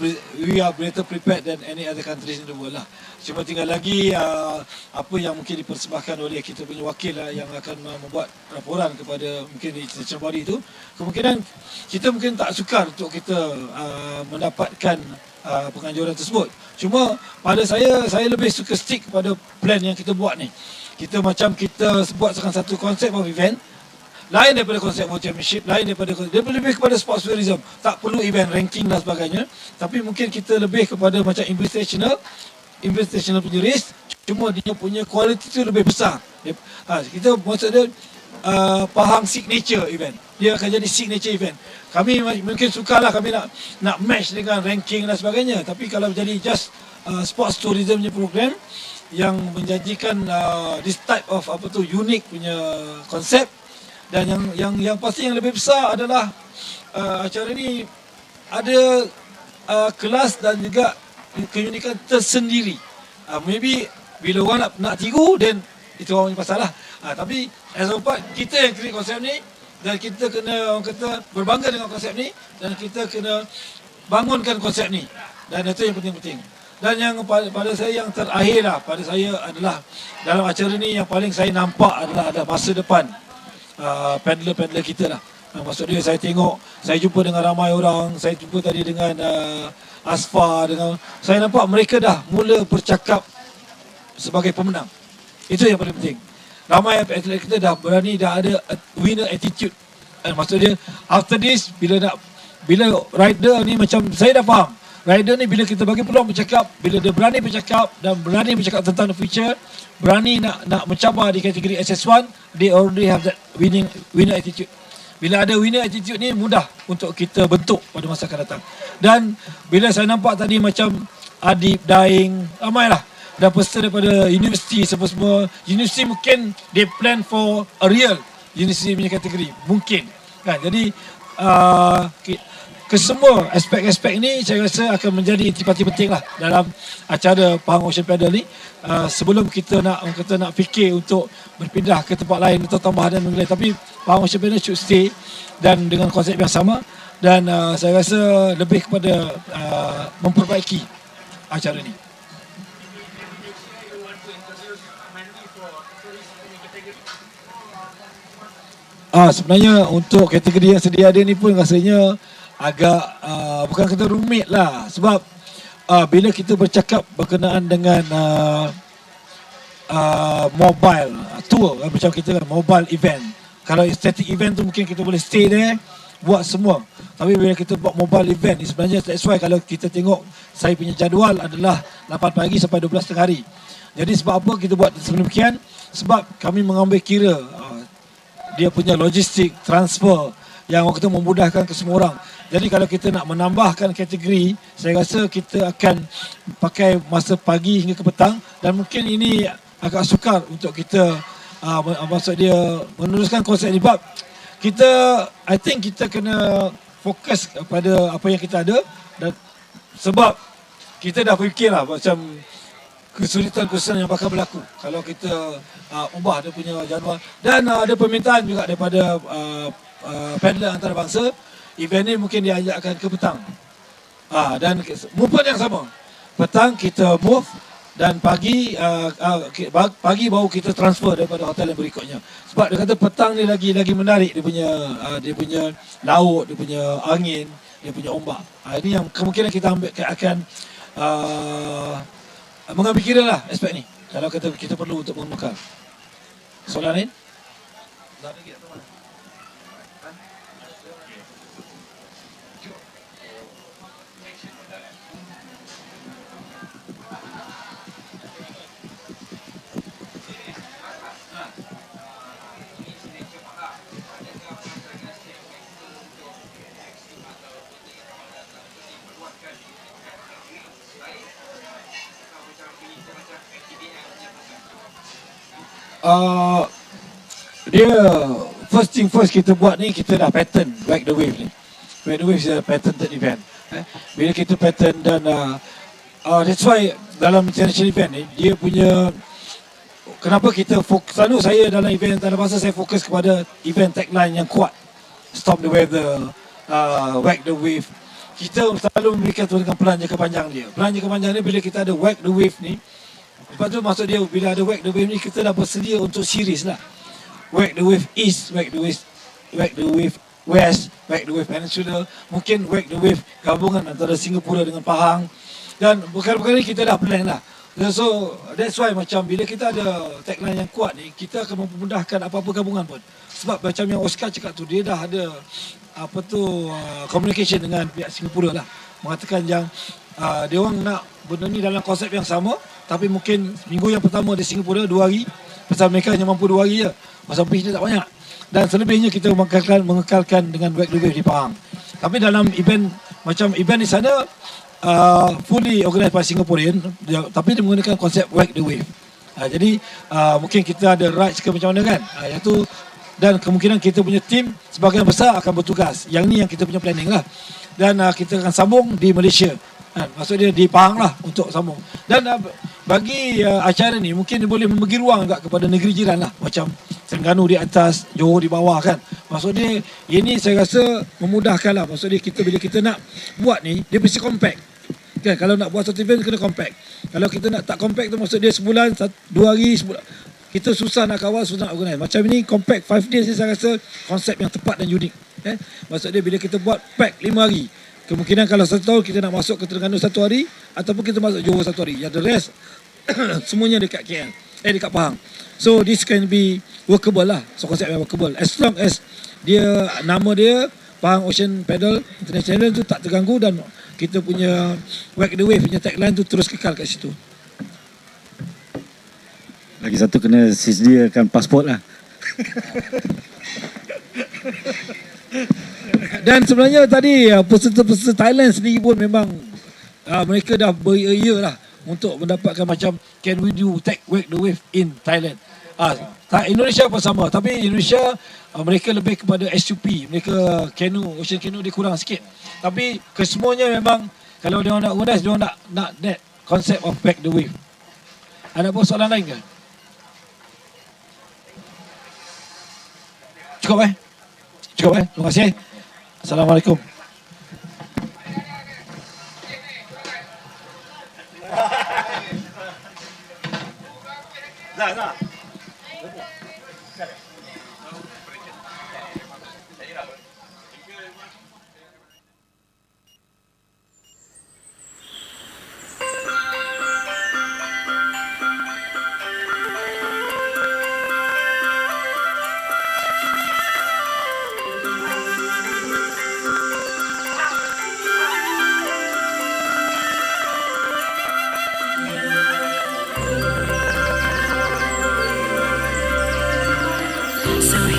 prepared than any other countries in the world lah. Cuma tinggal lagi apa yang mungkin dipersembahkan oleh kita punya wakil lah, yang akan membuat laporan kepada mungkin international body itu. Kemungkinan kita mungkin tak sukar untuk kita mendapatkan penganjuran tersebut. Cuma pada saya lebih suka stick pada plan yang kita buat ni. Kita buat satu konsep of event, lain daripada konsep World Championship, lain daripada lebih kepada sports tourism. Tak perlu event ranking dan sebagainya, tapi mungkin kita lebih kepada macam invitational punya race, cuma dia punya quality tu lebih besar. Kita maksud dia Pahang signature event. Dia akan jadi signature event. Kami mungkin sukarlah kami nak match dengan ranking dan sebagainya, tapi kalau jadi just sports tourism punya program yang menjanjikan this type of unique punya konsep. Dan yang pasti yang lebih besar adalah acara ni ada kelas dan juga keunikan tersendiri. Maybe bila orang nak tiru, then itu orang punya pasal lah. Tapi as a part, kita yang create konsep ni, dan kita kena berbangga dengan konsep ni, dan kita kena bangunkan konsep ni. Dan itu yang penting-penting. Dan yang pada saya yang terakhir lah, pada saya adalah dalam acara ni yang paling saya nampak adalah ada masa depan paddler-paddler kita lah. Maksud dia saya jumpa dengan ramai orang, saya jumpa tadi dengan Asfa, saya nampak mereka dah mula bercakap sebagai pemenang. Itu yang paling penting. Ramai atlet kita dah ada winner attitude. Maksud dia after this, bila rider ni, macam saya dah faham, rider ni bila kita bagi peluang bercakap, bila dia berani bercakap dan berani bercakap tentang the future, berani nak mencabar di kategori SS1, they already have that winner attitude. Bila ada winner attitude ni, mudah untuk kita bentuk pada masa akan datang. Dan bila saya nampak tadi macam Adib, Daing, ramai lah, dan peserta daripada universiti, semua universiti mungkin they plan for a real universiti punya kategori, mungkin kan. Jadi kesemua aspek-aspek ini saya rasa akan menjadi intipati penting lah dalam acara Pahang Ocean Paddle ni. Sebelum kita nak fikir untuk berpindah ke tempat lain atau tambahan dan lain, tapi Pahang Ocean Paddle should stay dan dengan konsep yang sama, dan saya rasa lebih kepada memperbaiki acara ni. Sebenarnya untuk kategori yang sedia ada ni pun rasanya agak bukan kata rumit lah, sebab bila kita bercakap berkenaan dengan mobile tour, macam kita kan mobile event, kalau static event tu mungkin kita boleh stay there buat semua, tapi bila kita buat mobile event ni, sebenarnya that's why kalau kita tengok saya punya jadual adalah 8 pagi sampai 12 tengah hari. Jadi sebab apa kita buat sedemikian? Sebab kami mengambil kira dia punya logistik, transfer yang waktu memudahkan ke semua orang. Jadi kalau kita nak menambahkan kategori, saya rasa kita akan pakai masa pagi hingga ke petang, dan mungkin ini agak sukar untuk kita maksud dia meneruskan konsep ini, sebab I think kita kena fokus pada apa yang kita ada, dan sebab kita dah fikir lah macam kesulitan-kesulitan yang bakal berlaku kalau kita ubah dia punya jadual. Dan ada permintaan juga daripada paddler antarabangsa, event ni mungkin diajakkan ke petang. Dan movement yang sama, petang kita move, dan pagi baru kita transfer daripada hotel yang berikutnya. Sebab dia kata petang ni lagi menarik, dia punya laut, dia punya angin, dia punya ombak. Ini yang kemungkinan kita akan mengambil kira lah aspek ni kalau kita perlu untuk menukar. Soalan lain? Dia first thing first kita buat ni, kita dah pattern Wag the Wave ni. Wag the Wave is a patented event. Bila kita pattern, dan that's why dalam international event ni dia punya, kenapa kita selalu saya dalam event antarabangsa saya fokus kepada event tagline yang kuat, stop the weather, wag the wave. Kita selalu memberikan tu dengan pelan jangka panjang dia. Pelan jangka panjang ni bila kita ada wag the wave ni, lepas tu maksud dia bila ada wag the wave ni kita dah bersedia untuk series lah. Wag the wave east, wag the wave west, wag the wave peninsula, mungkin wag the wave gabungan antara Singapura dengan Pahang, dan perkara-perkara ni kita dah plan lah. So that's why macam bila kita ada tagline yang kuat ni, kita akan memudahkan apa-apa gabungan pun. Sebab macam yang Oscar cakap tu, dia dah ada communication dengan pihak Singapura lah, mengatakan yang dia orang nak benda ni dalam konsep yang sama, tapi mungkin minggu yang pertama di Singapura 2 hari, pasal mereka hanya mampu 2 hari je, pasal pitch dia tak banyak, dan selebihnya kita mengekalkan dengan Wag the Wave di Pahang. Tapi dalam event macam event di sana fully organised by Singaporean, tapi dia menggunakan konsep Wag the Wave. Jadi mungkin kita ada rights ke macam mana kan, iaitu, dan kemungkinan kita punya tim sebahagian besar akan bertugas. Yang ni yang kita punya planning lah, dan kita akan sambung di Malaysia. Maksud dia di Pahang lah untuk sambung. Dan bagi acara ni mungkin dia boleh memberi ruang juga kepada negeri jiran lah, macam Terengganu di atas, Johor di bawah kan. Maksud dia ini saya rasa memudahkan lah. Maksud dia bila kita nak buat ni, dia mesti compact kan. Kalau nak buat satu event kena compact. Kalau kita nak tak compact tu, maksud dia sebulan 2 hari sebulan, kita susah nak kawal, susah nak organize. Macam ini compact 5 days ni saya rasa konsep yang tepat dan unik. Maksud dia bila kita buat pack 5 hari, kemungkinan kalau 1 tahun kita nak masuk ke Terengganu 1 hari, ataupun kita masuk Johor 1 hari. Yang the rest semuanya dekat KL, dekat Pahang. So this can be workable lah. So konsep yang workable, as long as dia, nama dia Pahang Ocean Paddle International tu tak terganggu, dan kita punya Wag the Wave punya tagline tu terus kekal kat situ. Lagi satu kena sediakan pasport lah. Dan sebenarnya tadi peserta-peserta Thailand sendiri pun memang mereka dah beria lah untuk mendapatkan macam can we do Wag the Wave in Thailand. Indonesia pun sama, tapi Indonesia mereka lebih kepada SUP, mereka ocean canoe dia kurang sikit. Tapi kesemuanya memang kalau dia nak organize, dia nak that concept of Wag the Wave. Ada apa soalan lain ke? Cukup terima kasih. Assalamualaikum.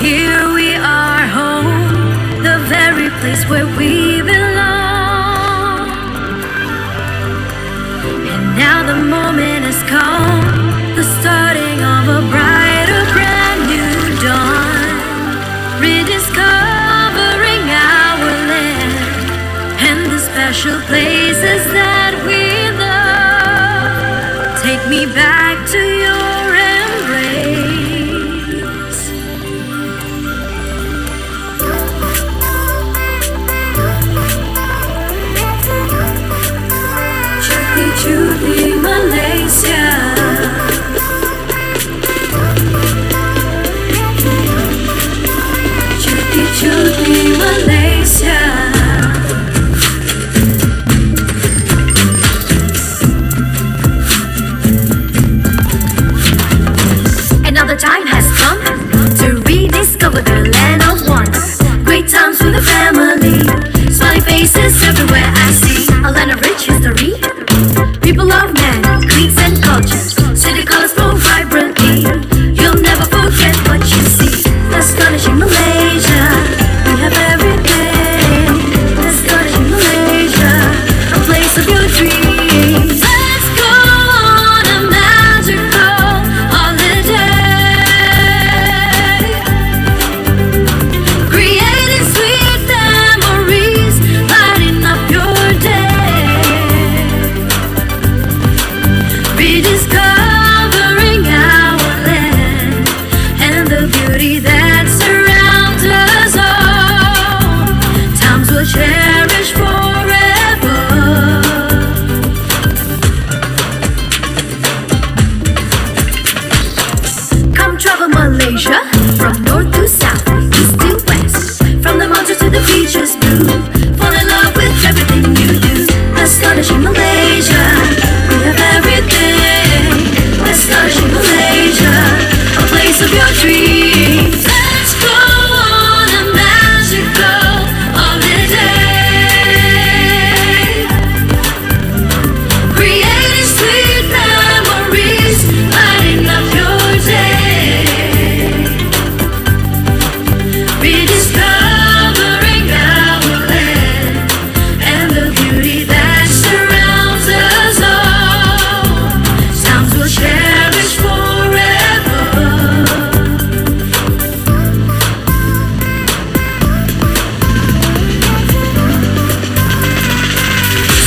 Here we are home, the very place where we belong. And now the moment has come, the starting of a brighter, brand new dawn. Rediscover special places that we love. Take me back to your embrace. Cuti cuti Malaysia. Cuti cuti Malaysia. Another time has come to rediscover the land of wonder. Great times with the family, smiling faces everywhere I see. A land of rich history, people of many creeds and cultures. City colors flow vibrantly, you'll never forget what you see. Astonishing Malaysia, we have everything. Astonishing Malaysia, a place of your dreams. Let's go on a magical holiday, creating sweet memories, lighting up your day, rediscovering our land and the beauty that surrounds us all. Times we'll cherish forever. Come travel Malaysia from north to south, east to west, from the mountains to the beaches blue. Fall in love with everything you do. Astonishing Malaysia, we have everything. Astonishing Malaysia, a place of your dreams. Let's go on a magical holiday, creating sweet memories, lighting up your day, rediscovering our land and the beauty that surrounds us all. Times we'll cherish forever.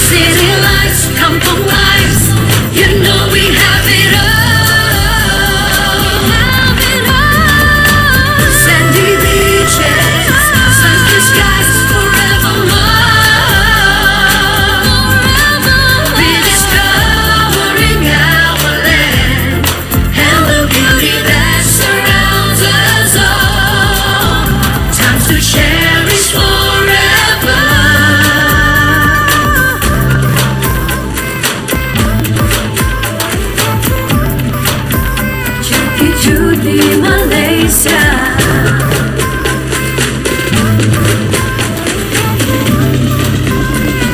City lights, kampung lights, you know we have it all. Have it all. Sandy beaches, sun-kissed skies forevermore. Rediscovering our land and the beauty that surrounds us all. Times to cherish forever. Cuti cuti Malaysia.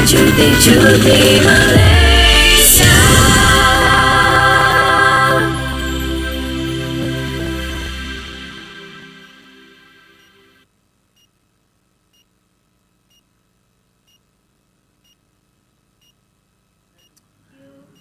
Cuti cuti Malaysia.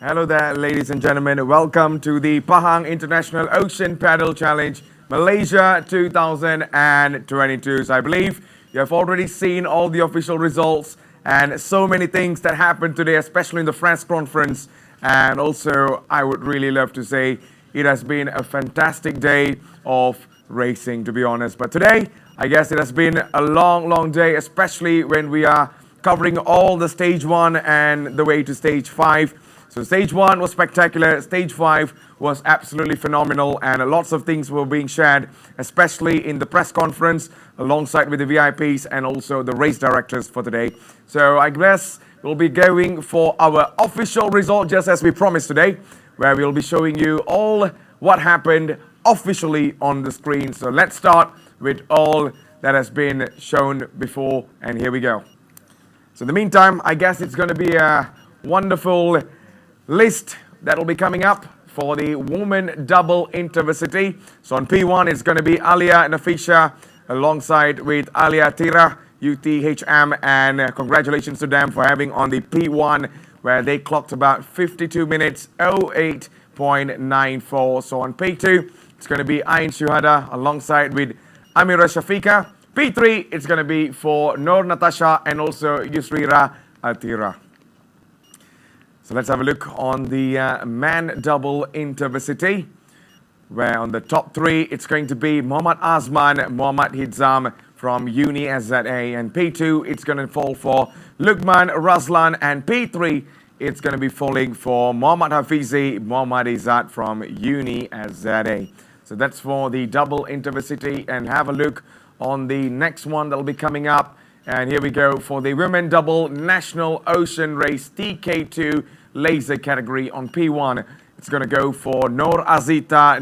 Hello there, ladies and gentlemen. Welcome to the Pahang International Ocean Paddle Challenge Malaysia 2022. So I believe you have already seen all the official results and so many things that happened today, especially in the press conference. And also, I would really love to say it has been a fantastic day of racing, to be honest. But today, I guess it has been a long, long day, especially when we are covering all the stage 1 and the way to stage 5. So stage 1 was spectacular, stage 5 was absolutely phenomenal, and lots of things were being shared, especially in the press conference, alongside with the VIPs and also the race directors for today. So I guess we'll be going for our official result, just as we promised today, where we'll be showing you all what happened officially on the screen. So let's start with all that has been shown before, and here we go. So in the meantime, I guess it's going to be a wonderful list that will be coming up for the women double intervarsity. So on P1, it's going to be Alia Nafisha alongside with Alia Tira, UTHM, and congratulations to them for having on the P1, where they clocked about 52 minutes 08.94. So on P2, it's going to be Ain Shuhada alongside with Amira Shafika. P3, it's going to be for Nur Natasha and also Yusrira Atira. So let's have a look on the man double intervarsity, where on the top three, it's going to be Muhammad Azman, Muhammad Hidzam from Uni SZA, and P2, it's going to fall for Lukman Razlan, and P3, it's going to be falling for Muhammad Hafizi, Muhammad Izzat from Uni SZA. So that's for the double intervarsity, and have a look on the next one that'll be coming up. And here we go for the women double national ocean race TK2 laser category on P1. It's going to go for Noor Azita,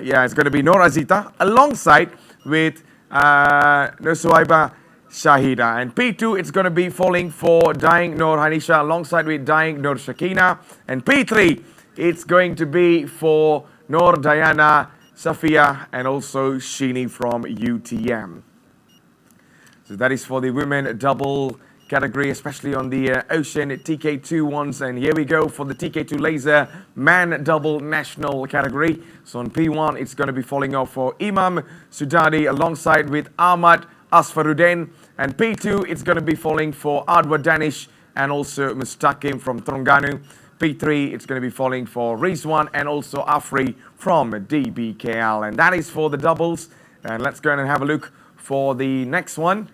it's going to be Noor Azita alongside with Nusuaiba Shahida. And P2, it's going to be falling for Daing Noor Hanisha alongside with Daing Noor Shakina. And P3, it's going to be for Noor Diana Safia and also Sheeni from UTM. So that is for the women double category, especially on the ocean TK2 ones. And here we go for the TK2 laser man double national category. So on P1, it's going to be falling off for Imam Sudadi alongside with Ahmad Asfaruddin. And P2, it's going to be falling for Adwa Danish and also Mustaqim from Terengganu. P3, it's going to be falling for Rizwan and also Afri from DBKL. And that is for the doubles. And let's go and have a look for the next one,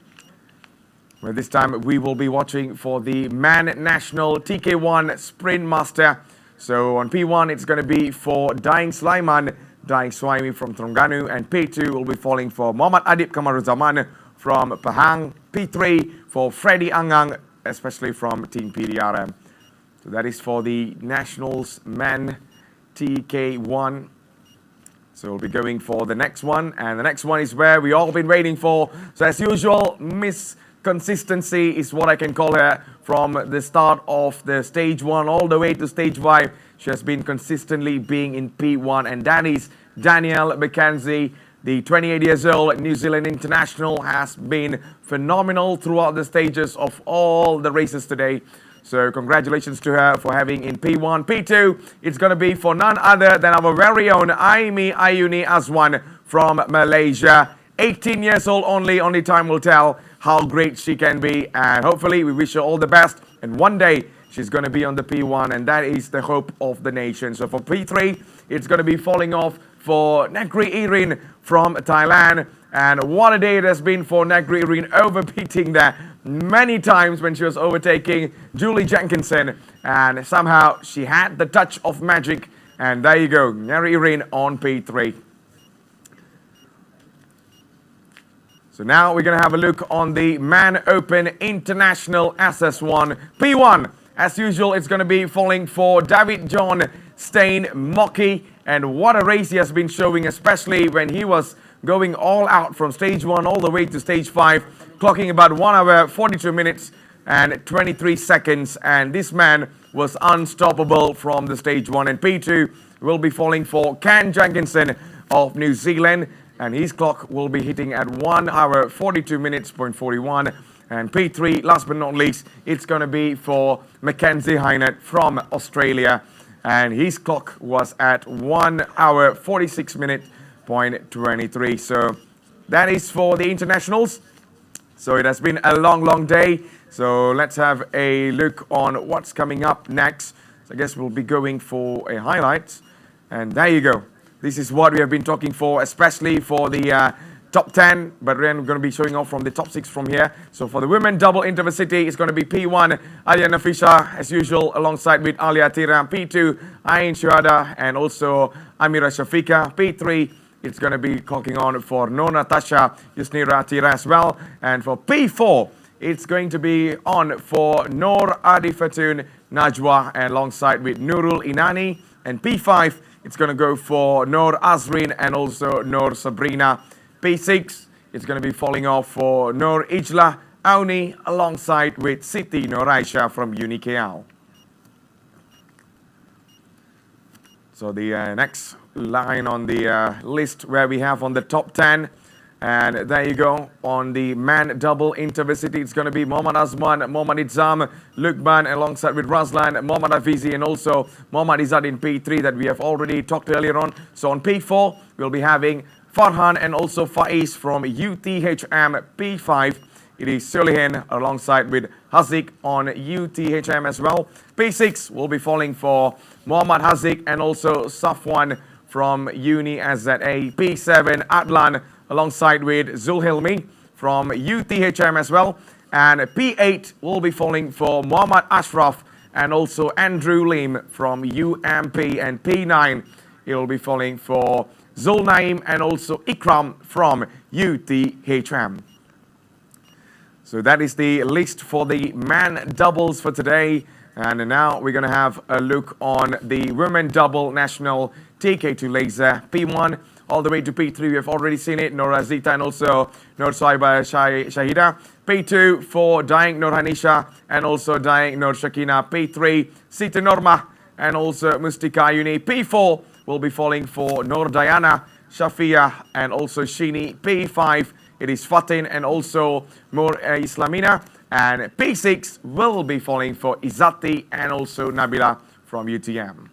where this time we will be watching for the man national TK1 sprint master. So on P1, it's going to be for Daing Sulaiman, Daing Suhaimi from Terengganu, and P2 will be falling for Muhammad Adib Kamaruzaman from Pahang. P3 for Freddy Angang, especially from Team PDRM. So that is for the nationals men TK1. So we'll be going for the next one, and the next one is where we all been waiting for. So as usual, Miss Consistency is what I can call her. From the start of the stage 1 all the way to stage 5, she has been consistently being in P1, and that is Danielle McKenzie. The 28 years old New Zealand international has been phenomenal throughout the stages of all the races today. So congratulations to her for having in P1. P2, it's going to be for none other than our very own Aimi Ayuni Azwan from Malaysia. 18 years old only time will tell how great she can be, and hopefully we wish her all the best, and one day she's going to be on the P1, and that is the hope of the nation. So for P3, it's going to be falling off for Negri Irin from Thailand, and what a day it has been for Negri Irin, overbeating there many times when she was overtaking Julie Jenkinson, and somehow she had the touch of magic, and there you go, Negri Irin on P3. So now we're going to have a look on the Man Open International SS1 P1. As usual, it's going to be falling for David John Stein Mocky. And what a race he has been showing, especially when he was going all out from stage 1 all the way to stage 5, clocking about 1 hour, 42 minutes and 23 seconds. And this man was unstoppable from the stage 1. And P2 will be falling for Ken Jenkinson of New Zealand. And his clock will be hitting at 1 hour, 42 minutes, 41. And P3, last but not least, it's going to be for Mackenzie Hynett from Australia. And his clock was at 1 hour, 46 minutes, 23. So that is for the internationals. So it has been a long day. So let's have a look on what's coming up next. So I guess we'll be going for a highlight. And there you go. This is what we have been talking for, especially for the top 10. But then we're going to be showing off from the top 6 from here. So for the women double intervarsity, it's going to be P1, Alia Nafisha, as usual, alongside with Alia Tira. P2, Ain Shuhada, and also Amira Shafika. P3, it's going to be clocking on for No Natasha, Yusnira Tira as well. And for P4, it's going to be on for Noor Adi Fatun Najwa, and alongside with Nurul Inani. And P5, it's going to go for Noor Azrin and also Noor Sabrina. P6, it's going to be falling off for Noor Ijla Auni alongside with Siti Noraisha from UniKL. So the next line on the list where we have on the top 10. And there you go, on the man double intervarsity, it's going to be Muhammad Azman, Muhammad Izzam, Lukman alongside with Razlan, Muhammad Hafizi, and also Muhammad Izzad in P3 that we have already talked earlier on. So on P4, we'll be having Farhan and also Faiz from UTHM. P5, it is Solihin alongside with Haziq on UTHM as well. P6 will be falling for Muhammad Haziq and also Safwan from Uni SZA. P7 Adlan alongside with Zulhilmi from UTHM as well. And P8 will be falling for Muhammad Ashraf and also Andrew Lim from UMP. And P9 it will be falling for Zul Naim and also Ikram from UTHM. So that is the list for the man doubles for today. And now we're going to have a look on the women double national TK2 laser P1 all the way to P3. We have already seen it, Nora Zita and also Nur Saiba Shahida. P2 for Daing Nur Hanisha and also Daing Nur Shakina. P3 Siti Norma and also Mustika Uni. P4 will be falling for Nur Diana, Shafia and also Shini. P5 it is Fatin and also Nur Islamina. And P6 will be falling for Izzati and also Nabila from UTM.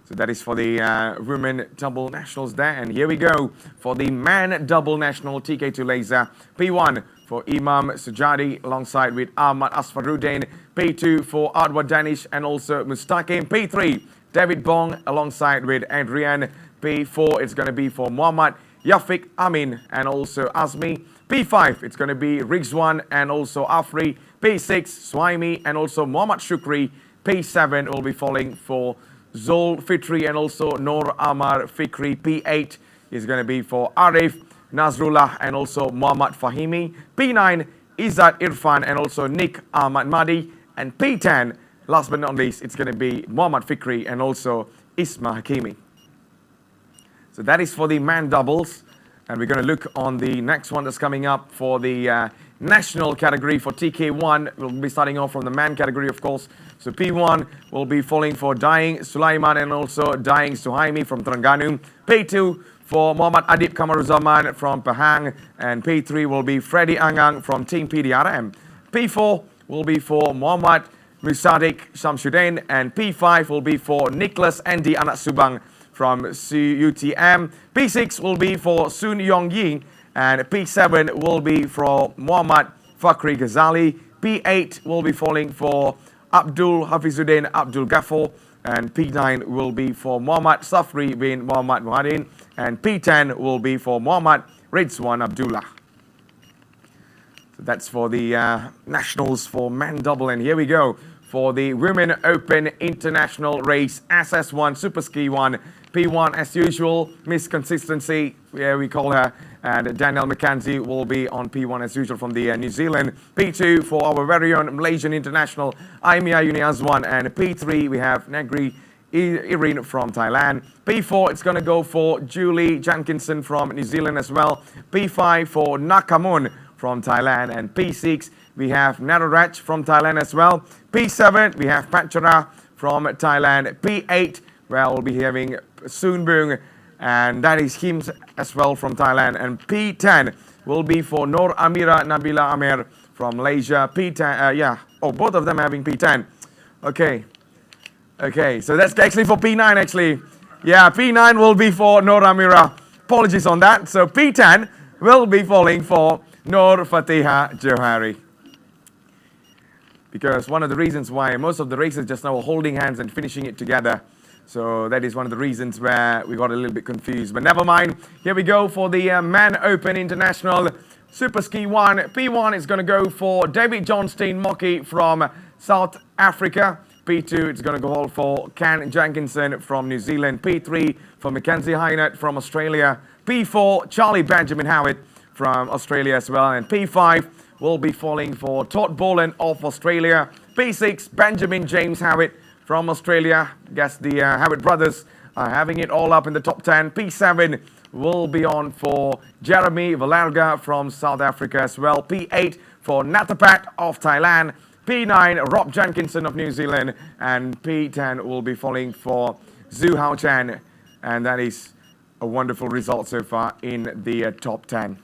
So that is for the women double nationals there. And here we go for the man double national TK2 laser. P1 for Imam Sujadi alongside with Ahmad Asfaruddin. P2 for Adwa Danish and also Mustaqim. P3 David Bong alongside with Adrian. P4 it's going to be for Muhammad Yafiq Amin and also Azmi. P5 it's going to be Rizwan and also Afri. P6 Swaimi and also Muhammad Shukri. P7 will be falling for Zul Fitri and also Noor Amar Fikri. P8 is going to be for Arif Nazrullah and also Muhammad Fahimi. P9 Izzat Irfan and also Nick Ahmad Madi. And P10 last but not least it's going to be Muhammad Fikri and also Isma Hakimi. So that is for the man doubles. And we're going to look on the next one that's coming up for the national category for TK1. We'll be starting off from the man category, of course. So P1 will be falling for Daing Sulaiman and also Daing Suhaimi from Terengganu. P2 for Muhammad Adib Kamaruzaman from Pahang. And P3 will be Freddy Angang from Team PDRM. P4 will be for Muhammad Musadik Shamsuddin. And P5 will be for Nicholas Andy Anak Subang from UTM. P6 will be for Sun Yong Ying and P7 will be for Muhammad Fakri Ghazali. P8 will be falling for Abdul Hafizuddin Abdul Ghaffar and P9 will be for Muhammad Safri bin Muhammad Muhadin and P10 will be for Muhammad Rizwan Abdullah. So that's for the nationals for men double. And here we go for the Women Open International Race SS1 Super Ski 1. P1 as usual, Miss Consistency, yeah, we call her, and Danielle McKenzie will be on P1 as usual from the New Zealand. P2 for our very own Malaysian International, Aimia Uni Azwan, and P3 we have Negri Irene from Thailand. P4 it's going to go for Julie Jankinson from New Zealand as well. P5 for Nakamun from Thailand, and P6 we have Nararaj from Thailand as well. P7 we have Pachara from Thailand. P8 well, we'll be having Soonbung, and that is him as well from Thailand. And P10 will be for Noor Amira Nabila Amer from Malaysia. P10, both of them having P10. Okay, so that's actually for P9 actually. Yeah, P9 will be for Noor Amira. Apologies on that. So P10 will be falling for Noor Fatiha Johari. Because one of the reasons why most of the races just now are holding hands and finishing it together. So that is one of the reasons where we got a little bit confused. But never mind. Here we go for the Man Open International Super Ski 1. P1 is going to go for David Johnstein Moki from South Africa. P2 it's going to go for Ken Jenkinson from New Zealand. P3 for Mackenzie Hynett from Australia. P4 Charlie Benjamin Howitt from Australia as well. And P5 will be falling for Todd Boland of Australia. P6 Benjamin James Howitt from Australia. Guess the Howitt brothers are having it all up in the top 10. P7 will be on for Jeremy Valerga from South Africa as well. P8 for Natapat of Thailand. P9 Rob Jenkinson of New Zealand. And P10 will be falling for Zhu Hao Chen. And that is a wonderful result so far in the top 10.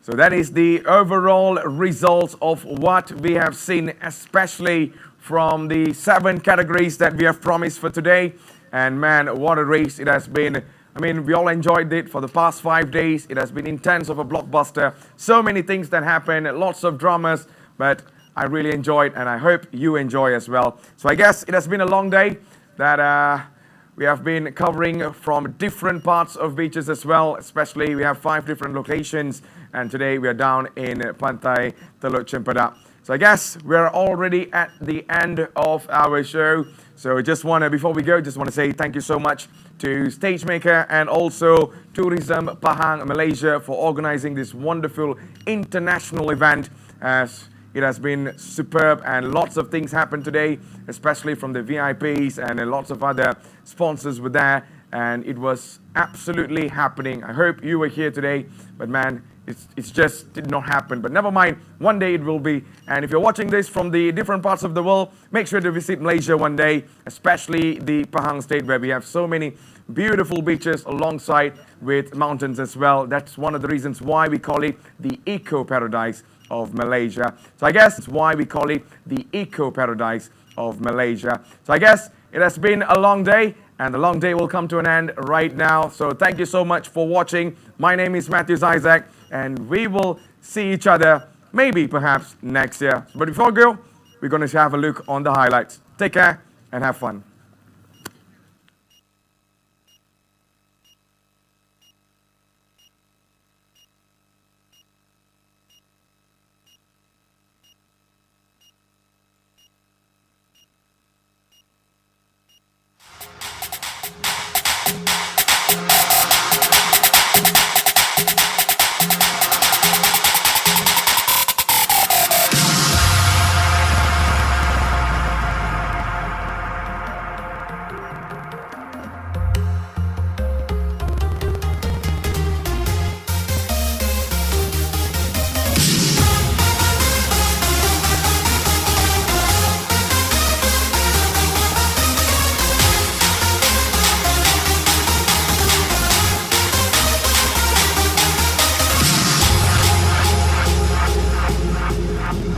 So that is the overall results of what we have seen, especially from the 7 categories that we have promised for today. And man, what a race it has been. I mean, we all enjoyed it for the past 5 days. It has been intense of a blockbuster. So many things that happened, lots of dramas, but I really enjoyed, and I hope you enjoy as well. So I guess it has been a long day that we have been covering from different parts of beaches as well. Especially, we have 5 different locations, and today we are down in Pantai Teluk Cempedak. So I guess we're already at the end of our show. So before we go, just want to say thank you so much to Stagemaker and also Tourism Pahang, Malaysia, for organizing this wonderful international event, as it has been superb and lots of things happened today, especially from the VIPs, and lots of other sponsors were there, and it was absolutely happening. I hope you were here today, but man, it's just did not happen. But never mind, one day it will be. And if you're watching this from the different parts of the world, make sure to visit Malaysia one day, especially the Pahang state, where we have so many beautiful beaches alongside with mountains as well. That's one of the reasons why we call it the eco paradise of Malaysia. So I guess that's why we call it the eco paradise of Malaysia. So I guess it has been a long day, and the long day will come to an end right now. So thank you so much for watching. My name is Matthews Isaac, and we will see each other maybe perhaps next year. But before we go, we're going to have a look on the highlights. Take care and have fun.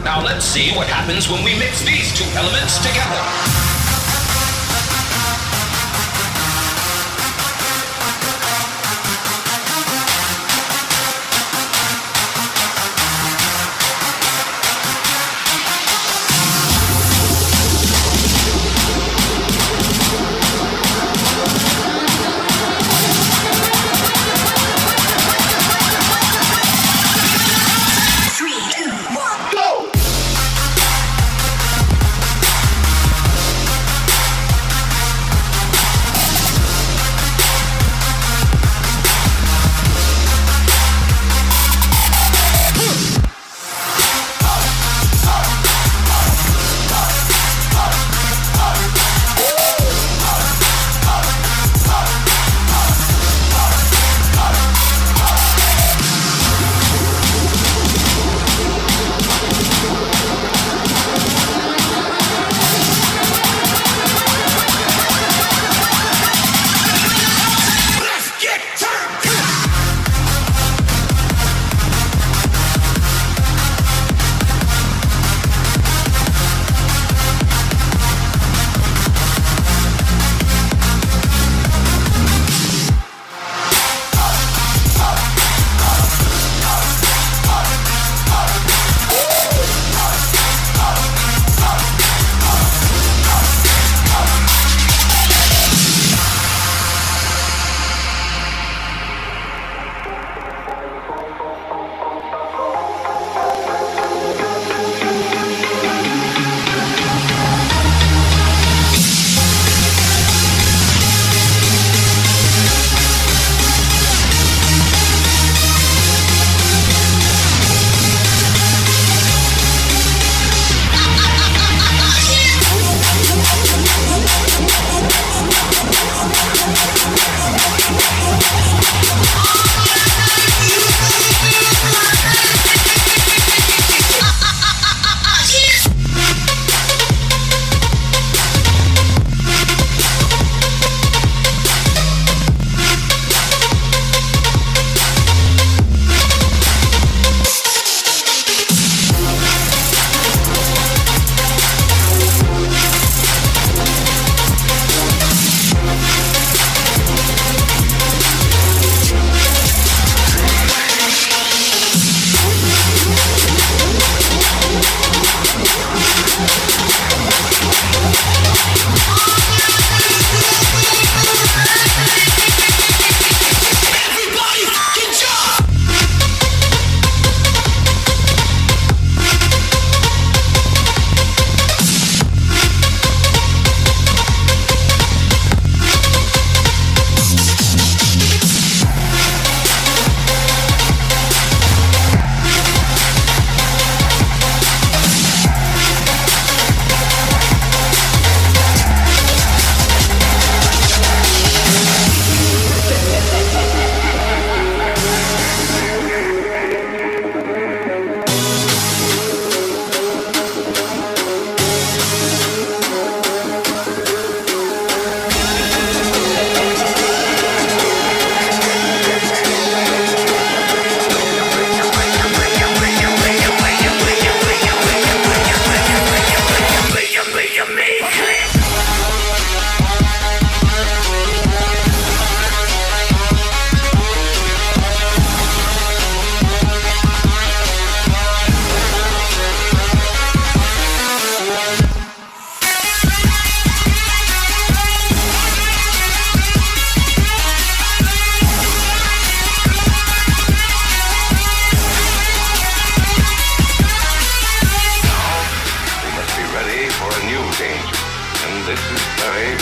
Now let's see what happens when we mix these two elements together.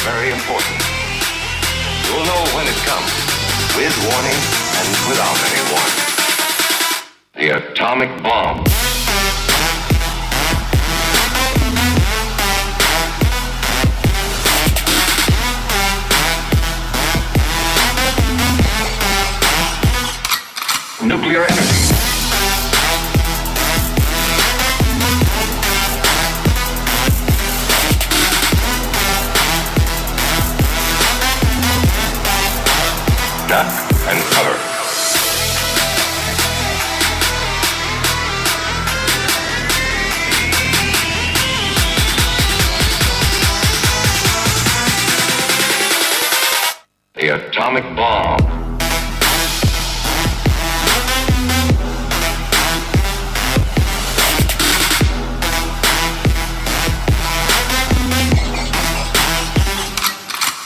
very important. You'll know when it comes, with warning and without any warning. The atomic bomb. Nuclear energy. Duck and cover. The atomic bomb.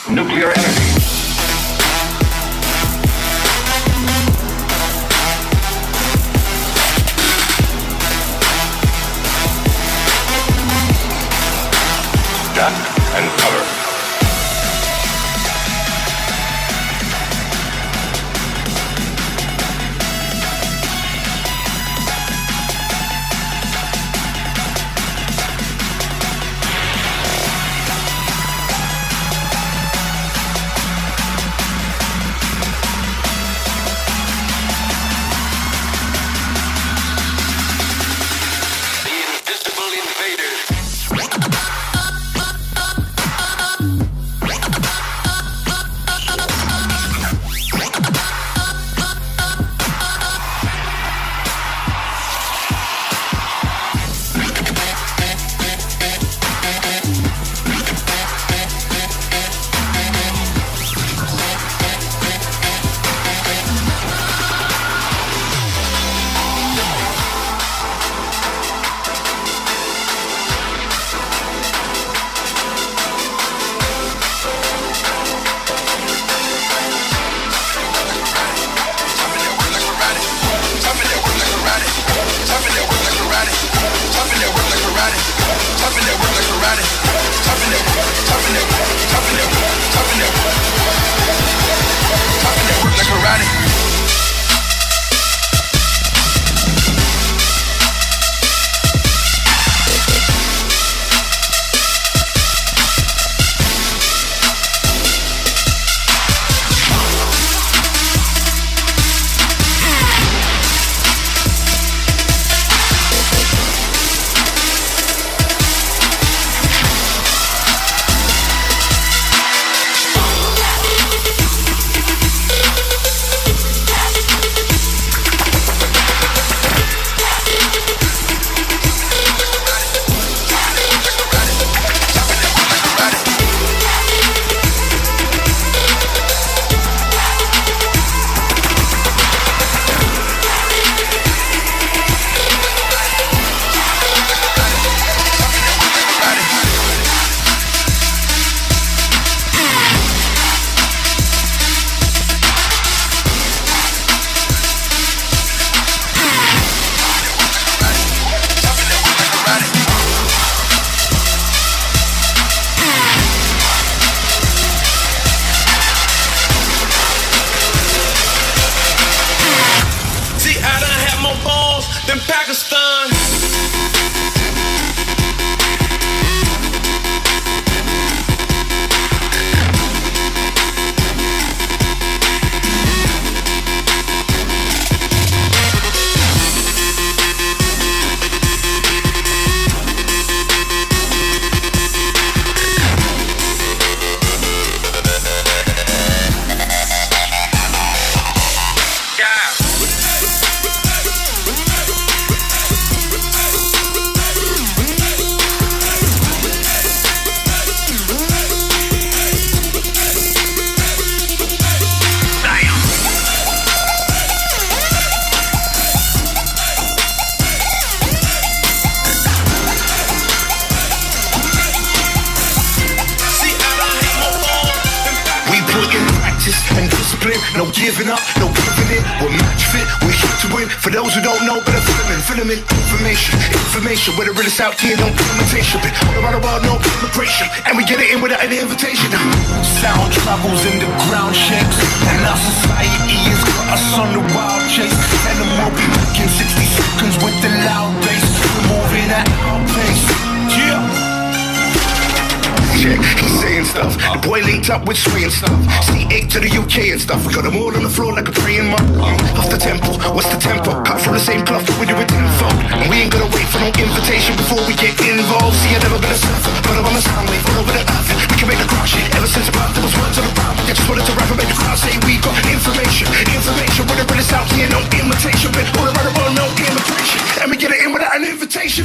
Nuclear energy. Duck and cover. The invisible invaders. struggling, no giving up, no giving in. We're match fit, we're here to win. For those who don't know, better filament, information. Where the realest out here, no imitation. But all around the world, no immigration, and we get it in without any invitation. Sound travels in the ground shakes, and our society has got us on the wild chase. And then we'll be making 60 seconds with the loud bass. We're moving at our pace. Yeah, he's saying stuff. The boy linked up with Sway and stuff. C8 to the UK and stuff. We got them all on the floor like a praying mom. Off the tempo, what's the tempo? Cut from the same cloth, but we do it tenfold. And we ain't gonna wait for no invitation before we get involved. See, I never been a surfer, but I'm on the sound wave all over the earth. We can make the crowd shit. Ever since birth, there was words on the ground. I just wanted to rap and make the crowd say we got information. Where the realest out here, no imitation. But all around the world, no imitation. And we get it in without an invitation.